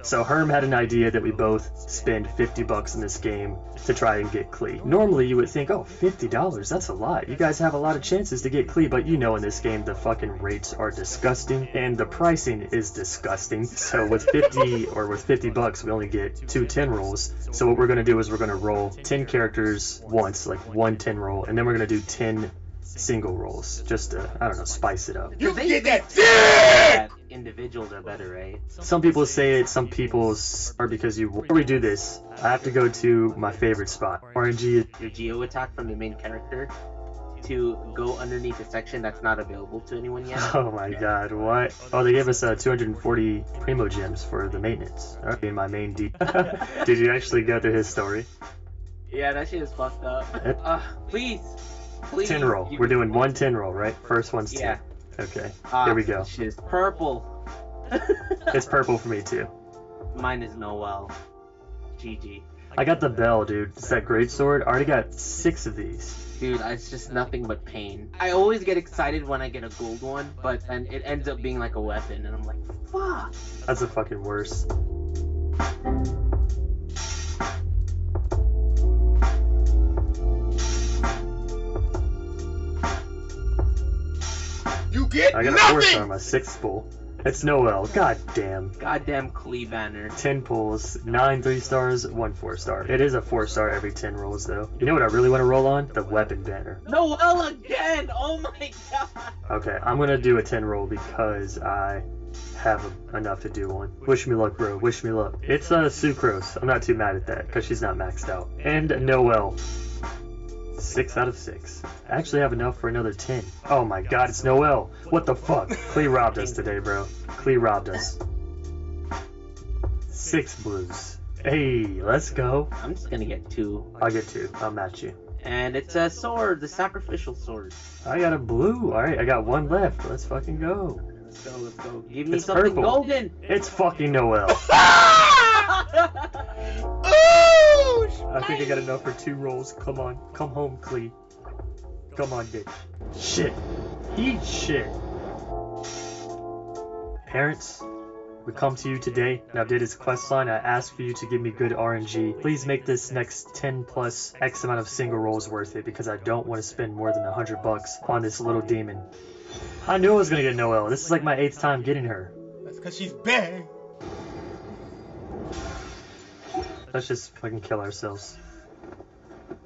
So Herm had an idea that we both spend $50 in this game to try and get Klee. Normally you would think, oh, $50, that's a lot. You guys have a lot of chances to get Klee, but you know in this game the fucking rates are disgusting and the pricing is disgusting. So with 50 or with $50 we only get 2 10 rolls. So what we're gonna do is we're gonna roll 10 characters once, like 1 10 roll, and then we're gonna do 10 single rolls just to, I don't know, spice it up. You get that individuals are better, right? Some people say it, some people are because you. Before we do this, I have to go to my favorite spot. RNG. Your geo attack from the main character to go underneath a section that's not available to anyone yet. Oh my god, what? Oh, they gave us 240 Primo Gems for the maintenance. Okay, in my main D. Did you actually go through his story? Yeah, that shit is fucked up. Please. 10 roll. We're doing 1 10 roll, right? First one's 10. Yeah. Okay, here we go. Shit is purple. It's purple for me too. Mine is Noel. GG. I got the bell, dude. It's that great sword. I already got 6 of these. Dude, it's just nothing but pain. I always get excited when I get a gold one, but then it ends up being like a weapon, and I'm like, fuck. That's the fucking worst. You get I got nothing! a 4-star on my 6th pull. It's Noel. Goddamn. Goddamn Klee banner. 10 pulls, 9 3-stars, 1 4-star. It is a 4-star every 10 rolls though. You know what I really want to roll on? The weapon banner. Noel again! Oh my god! Okay, I'm gonna do a 10 roll because I have enough to do one. Wish me luck, bro. Wish me luck. It's Sucrose. I'm not too mad at that because she's not maxed out. And Noel. 6 out of 6. I actually have enough for another 10. Oh my god, it's Noel. What the fuck? Klee robbed us today, bro. Klee robbed us. 6 blues. Hey, let's go. I'm just gonna get 2. I'll get 2. I'll match you. And it's a sword, the sacrificial sword. I got a blue. Alright, I got 1 left. Let's fucking go. Let's go, let's go. Give me It's something purple. golden. It's fucking Noel. I think I got enough for 2 rolls. Come on. Come home, Klee. Come on, bitch. Shit. Eat shit. Parents, we come to you today. Now did his quest line. I ask for you to give me good RNG. Please make this next 10 plus X amount of single rolls worth it because I don't want to spend more than $100 on this little demon. I knew I was gonna get Noelle. This is like my 8th time getting her. That's because she's bad. Let's just fucking kill ourselves.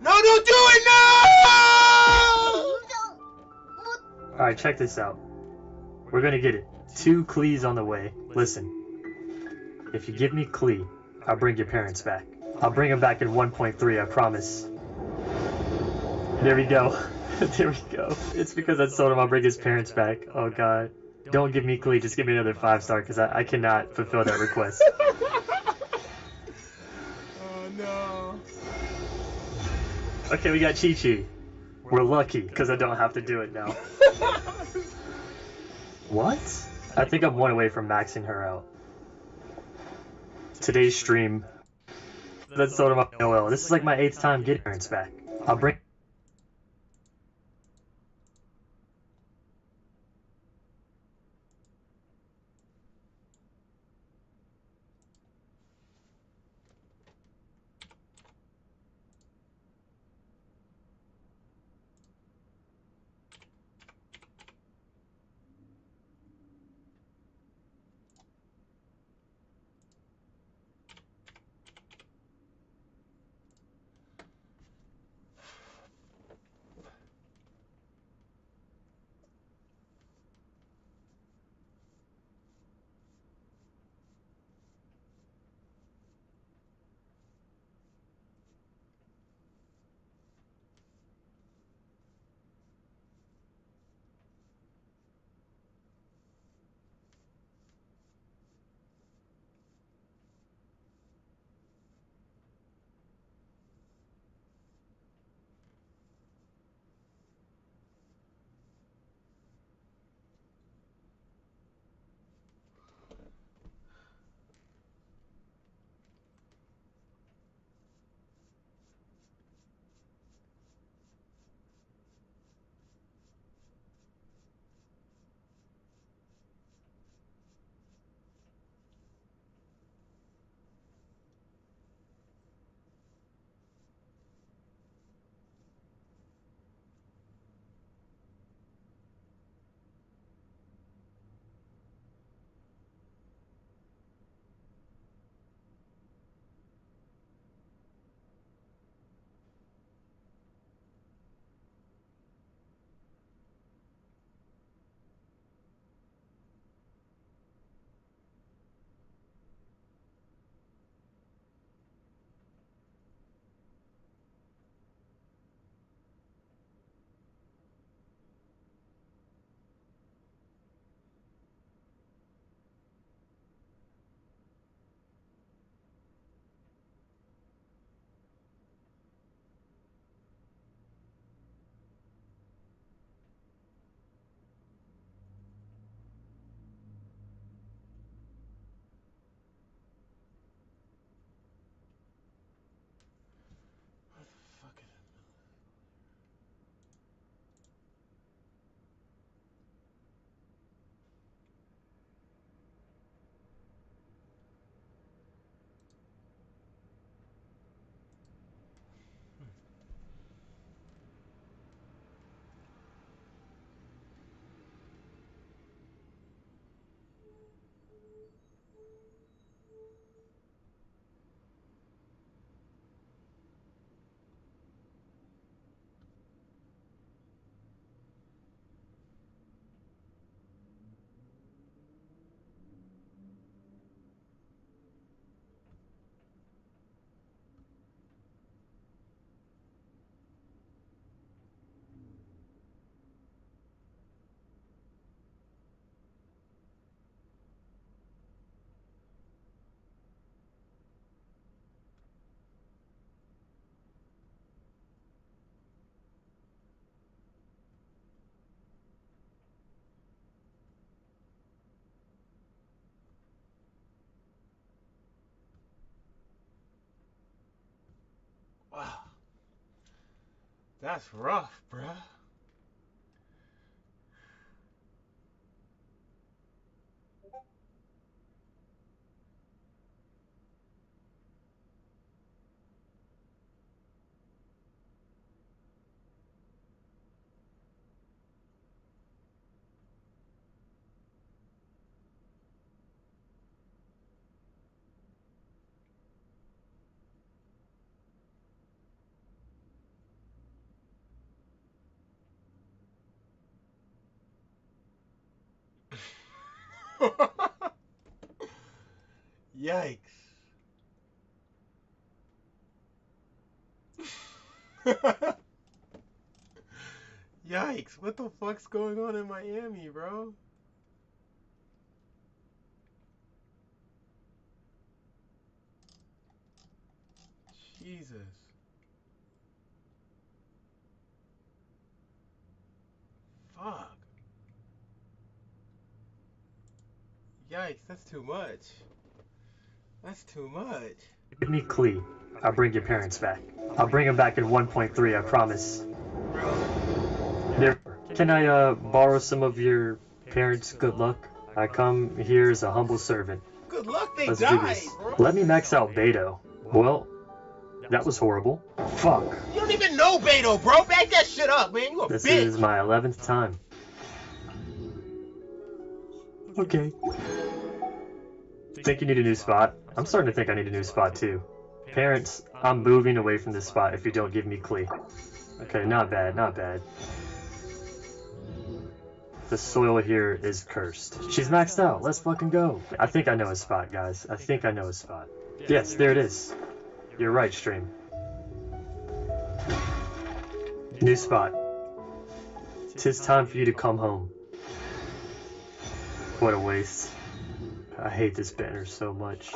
No, don't do it! No! Alright, check this out. We're gonna get it. 2 Klees on the way. Listen. If you give me Klee, I'll bring your parents back. I'll bring them back in 1.3, I promise. There we go. There we go. It's because I told him I'll bring his parents back. Oh god. Don't give me Klee, just give me another 5-star because I cannot fulfill that request. No. Okay, we got Chi-Chi. We're lucky, because I don't have to do it now. What? I think I'm 1 away from maxing her out. Today's stream. Let's sort of Noel. This is like my 8th time getting parents back. I'll bring... That's rough, bruh. Yikes. Yikes, what the fuck's going on in Miami, bro? Jesus. Fuck. Yikes, that's too much. That's too much. Give me Klee. I'll bring your parents back. I'll bring them back in 1.3, I promise. There, can I borrow some of your parents' good luck? I come here as a humble servant. Good luck, they Let's do died, this. bro. Let me max out Beidou. Well, that was horrible. Fuck. You don't even know Beidou, bro. Back that shit up, man. You a This bitch. is my 11th time. Okay. Think you need a new spot? I'm starting to think I need a new spot too. Parents, I'm moving away from this spot if you don't give me Klee. Okay, not bad, not bad. The soil here is cursed. She's maxed out. Let's fucking go. I think I know a spot, guys. I think I know a spot. Yes, there it is. You're right, stream. New spot. 'Tis time for you to come home. What a waste. I hate this banner so much.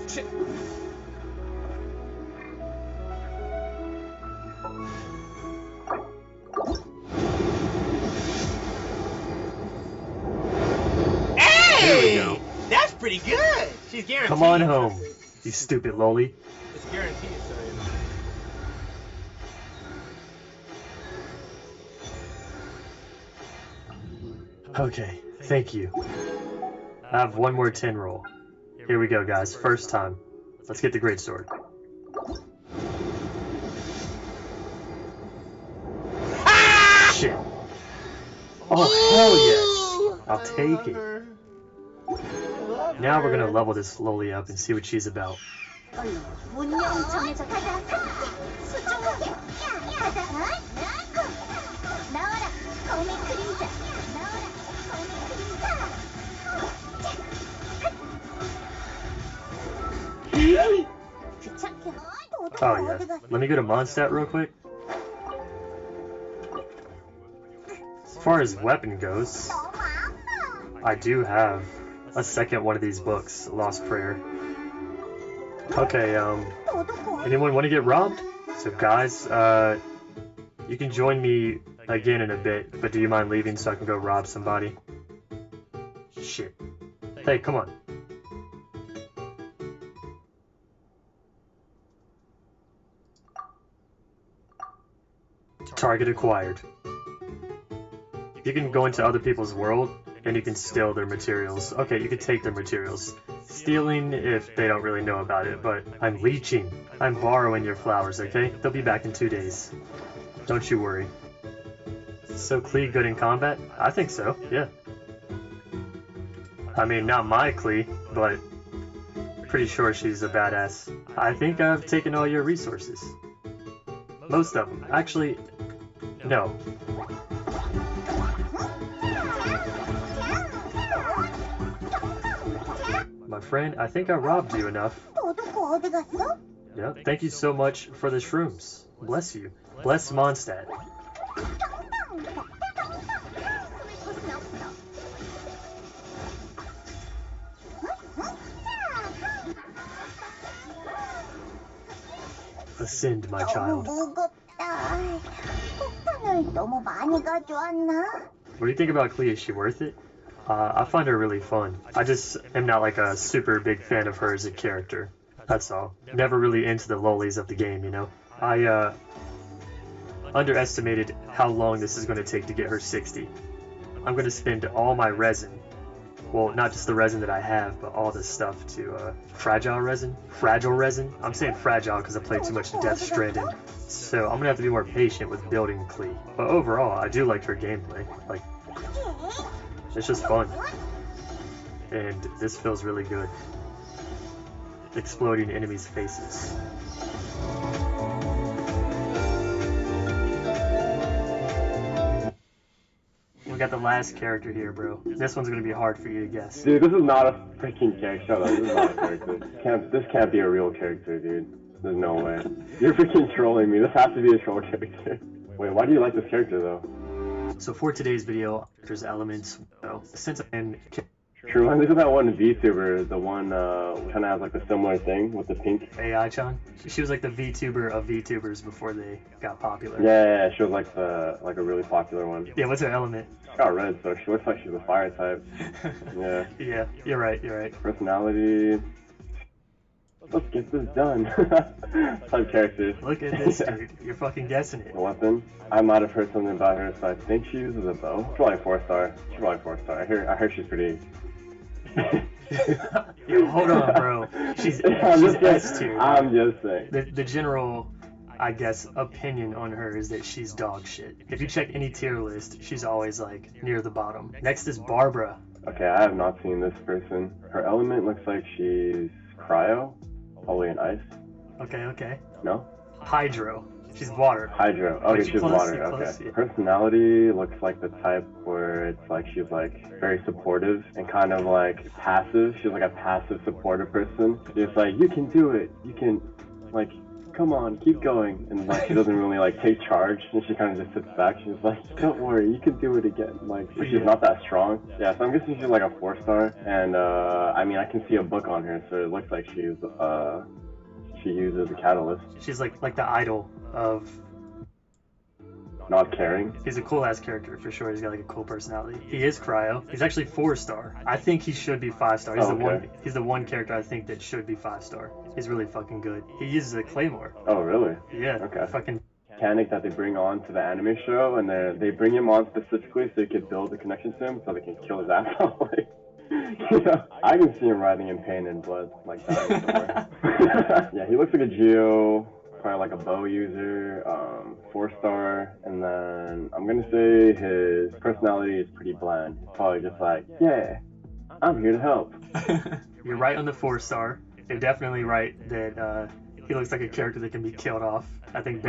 Shit. Hey! That's pretty good. She's guaranteed. Come on home, you stupid loli. It's guaranteed, so you know. Okay, thank you. I have one more 10 roll. Here we go, guys. First time. Let's get the great sword. Shit. Oh, hell yes. I'll take it. Now we're gonna level this loli up and see what she's about. Oh yeah. Let me go to Mondstadt real quick. As far as weapon goes, I do have a second one of these books, Lost Prayer. Okay, anyone want to get robbed? So guys, you can join me again in a bit, but do you mind leaving so I can go rob somebody? Shit. Hey, come on. Target acquired. You can go into other people's world, and you can steal their materials. Okay, you can take their materials. Stealing if they don't really know about it, but I'm leeching. I'm borrowing your flowers, okay? They'll be back in 2 days. Don't you worry. So Klee good in combat? I think so, yeah. I mean, not my Klee, but pretty sure she's a badass. I think I've taken all your resources. Most of them. Actually, no. My friend, I think I robbed you enough. Yeah, thank you so much for the shrooms. Bless you. Bless Mondstadt. Ascend, my child. What do you think about Klee? Is she worth it? I find her really fun. I just am not like a super big fan of her as a character. That's all. Never really into the lollies of the game, you know? I underestimated how long this is going to take to get her 60. I'm going to spend all my resin. Well, not just the resin that I have, but all the stuff to, fragile resin? Fragile resin? I'm saying fragile because I played too much Death Stranding. So I'm going to have to be more patient with building Klee. But overall, I do like her gameplay. Like, it's just fun. And this feels really good. Exploding enemies' faces. We got the last character here, bro. This one's gonna be hard for you to guess. Dude, this is not a freaking character. Shut up, this is not a character. This can't be a real character, dude. There's no way. You're freaking trolling me. This has to be a troll character. Wait, why do you like this character, though? So for today's video, there's elements, since I'm True, look at that one VTuber, the one kind of has like a similar thing with the pink. AI-chan. She was like the VTuber of VTubers before they got popular. Yeah, she was like a really popular one. Yeah, what's her element? She got red, so she looks like she's a fire type. Yeah. Yeah, you're right. Personality. Let's get this done. Type characters. Look at this, dude. You're fucking guessing it. Weapon. I might have heard something about her, so I think she uses a bow. She's probably 4-star. I heard she's pretty. Yo, hold on, bro. She's S tier. I'm just saying. The general, I guess, opinion on her is that she's dog shit. If you check any tier list, she's always like near the bottom. Next is Barbara. Okay, I have not seen this person. Her element looks like she's cryo, probably in ice. Okay. No? Hydro. She's water. Hydro. Okay, she's water. Okay. Yeah. Personality looks like the type where it's like she's like very supportive and kind of like passive. She's like a passive supportive person. It's like, you can do it. You can, like, come on, keep going. And like she doesn't really like take charge, and she kind of just sits back. She's like, don't worry, you can do it again. Like, she's not that strong. Yeah, so I'm guessing she's like a 4-star. And I mean, I can see a book on her, so it looks like she uses a catalyst. She's like the idol of not caring. He's a cool ass character for sure. He's got like a cool personality. He is cryo. He's actually 4-star. I think he should be 5-star. He's the one character I think that should be 5-star. He's really fucking good. He uses a claymore. Oh really? Yeah. Okay. Fucking mechanic that they bring on to the anime show, and they bring him on specifically so you could build a connection to him so they can kill his ass off. Like, you know, I can see him writhing in pain and blood like that. Yeah, he looks like a Geo. Probably like a bow user, 4-star, and then I'm gonna say his personality is pretty bland. He's probably just like, yeah, I'm here to help. You're right on the 4-star. You're definitely right that he looks like a character that can be killed off. I think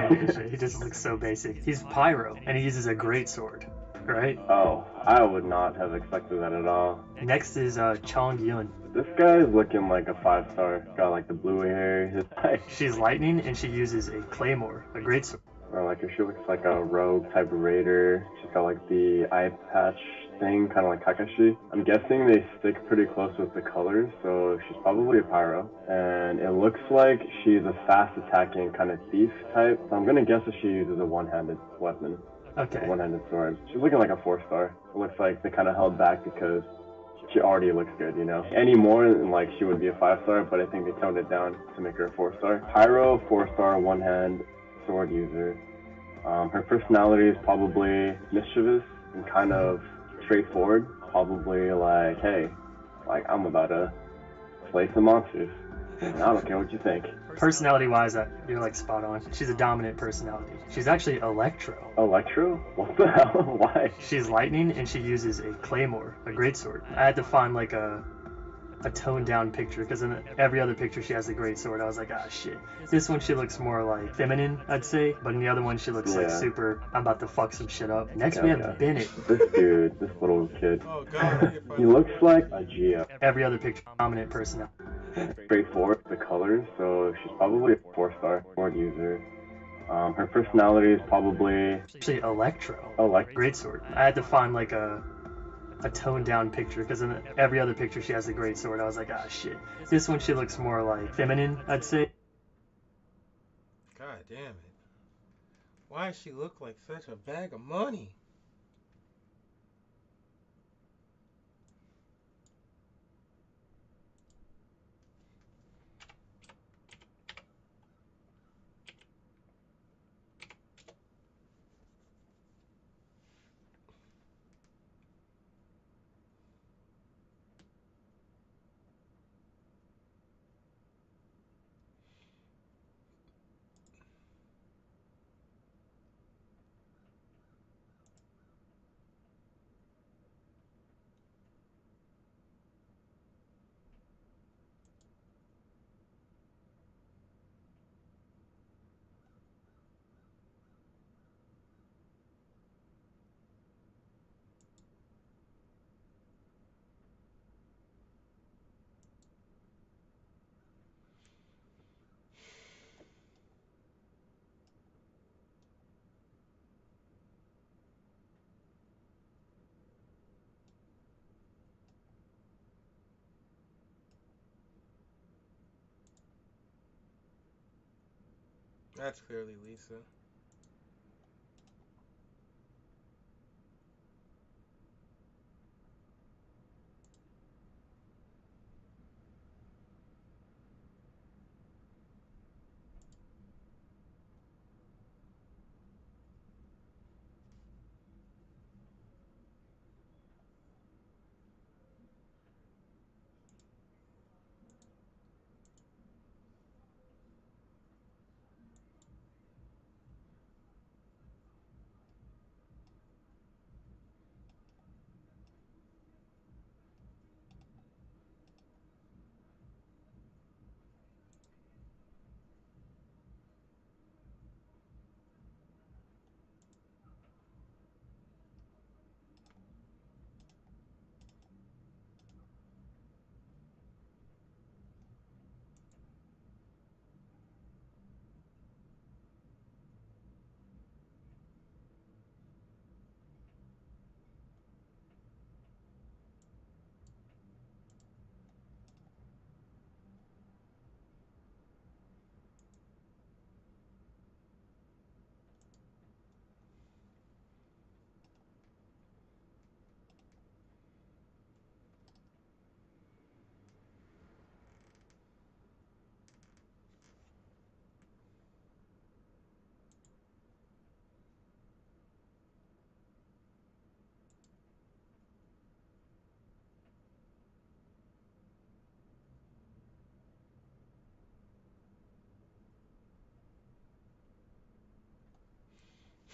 he just looks so basic. He's pyro, and he uses a great sword, right? Oh, I would not have expected that at all. Next is Chong Yun. This guy is looking like a 5-star. Got like the blue hair. She's lightning, and she uses a claymore, a great sword. Or like she looks like a rogue type of raider. She's got like the eye patch thing, kind of like Kakashi. I'm guessing they stick pretty close with the colors, so she's probably a pyro. And it looks like she's a fast attacking kind of thief type. So I'm gonna guess that she uses a one-handed weapon. Okay. A one-handed sword. She's looking like a 4-star. It looks like they kind of held back because she already looks good, you know. Any more than like she would be a 5-star, but I think they toned it down to make her a 4-star. Pyro, 4-star, one-hand sword user. Her personality is probably mischievous and kind of straightforward. Probably like, hey, like I'm about to slay some monsters. I don't care what you think. Personality-wise, you're like spot on. She's a dominant personality. She's actually Electro. Electro? What the hell? Why? She's lightning, and she uses a claymore, a greatsword. I had to find like a toned-down picture, because in every other picture she has a greatsword. I was like, ah, shit. This one she looks more like feminine, I'd say, but in the other one she looks like super, I'm about to fuck some shit up. Next we have Bennett. This dude, this little kid. Oh, God. He looks like a Geo. Every other picture, dominant personality. Straightforward, the colors, so she's probably a 4-star sword user. Her personality is probably actually Electro. Greatsword. I had to find like a toned down picture, because in every other picture she has a greatsword. I was like, ah, shit. This one she looks more like feminine, I'd say. God damn it. Why does she look like such a bag of money? That's clearly Lisa.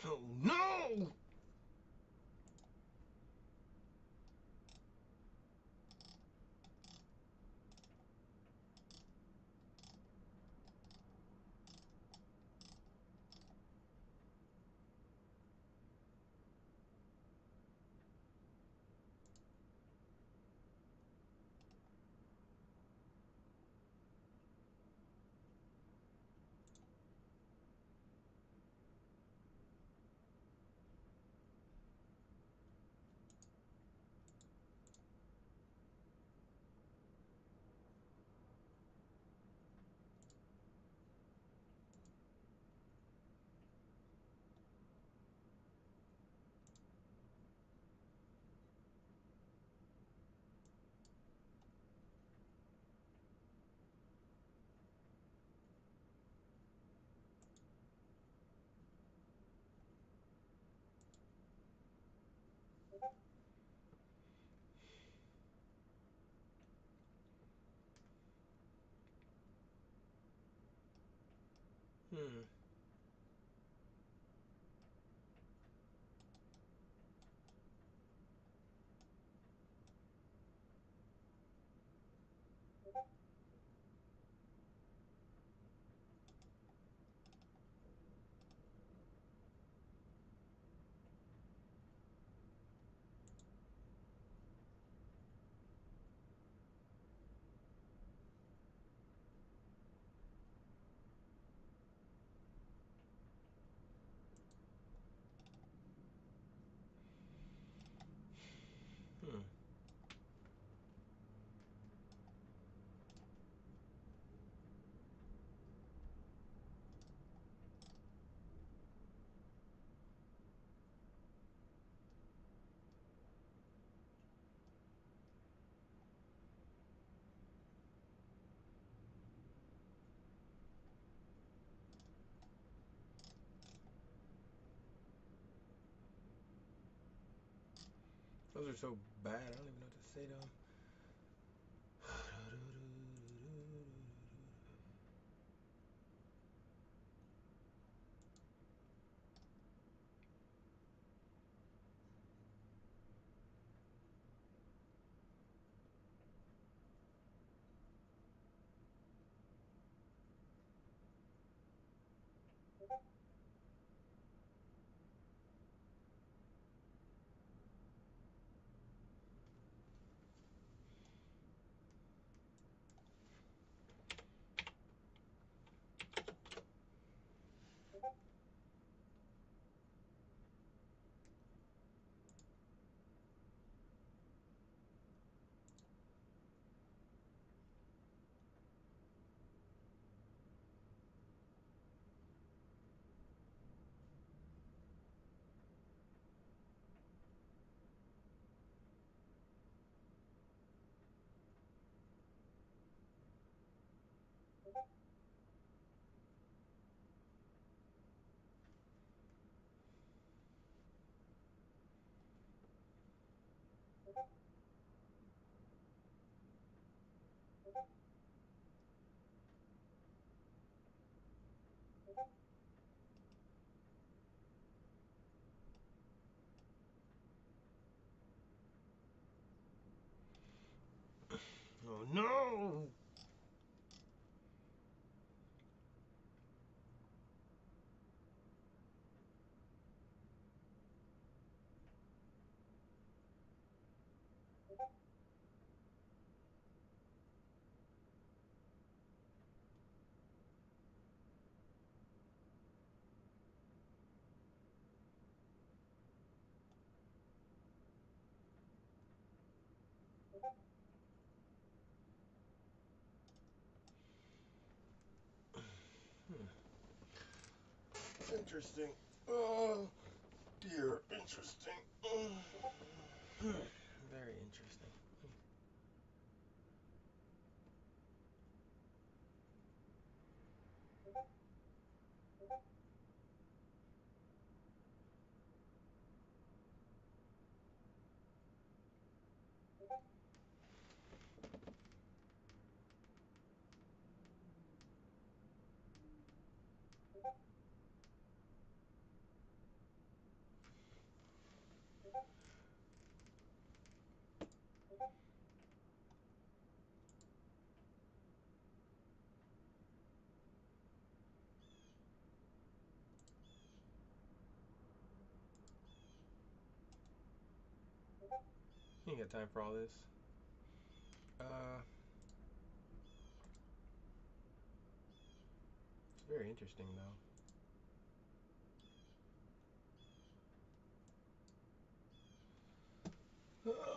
Oh no! Hmm. Hmm. Those are so bad. I don't even know what to say to them. Oh no! Interesting. Oh dear, interesting. Very interesting. You ain't got time for all this. It's very interesting though.